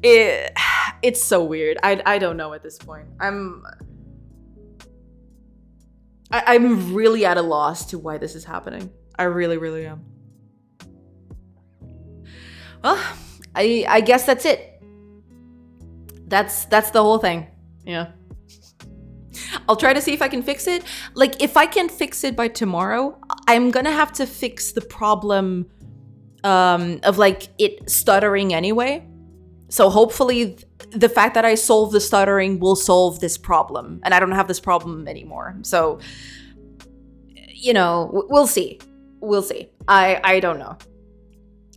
It's so weird. I don't know at this point. I'm really at a loss to why this is happening. I really am. Well, I guess that's it. That's the whole thing. Yeah. I'll try to see if I can fix it. Like, if I can fix it by tomorrow, I'm gonna have to fix the problem of like it stuttering anyway. So hopefully the fact that I solve the stuttering will solve this problem and I don't have this problem anymore. So, you know, we'll see. I don't know.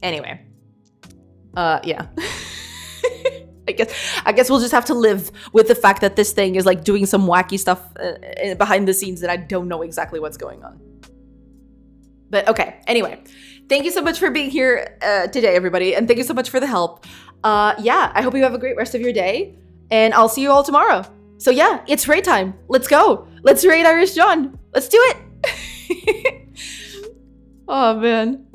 Anyway, yeah. I guess we'll just have to live with the fact that this thing is like doing some wacky stuff behind the scenes that I don't know exactly what's going on. But okay, anyway, thank you so much for being here today, everybody. And thank you so much for the help. Yeah, I hope you have a great rest of your day. And I'll see you all tomorrow. So yeah, it's raid time. Let's go. Let's raid Irish John. Let's do it. Oh, man.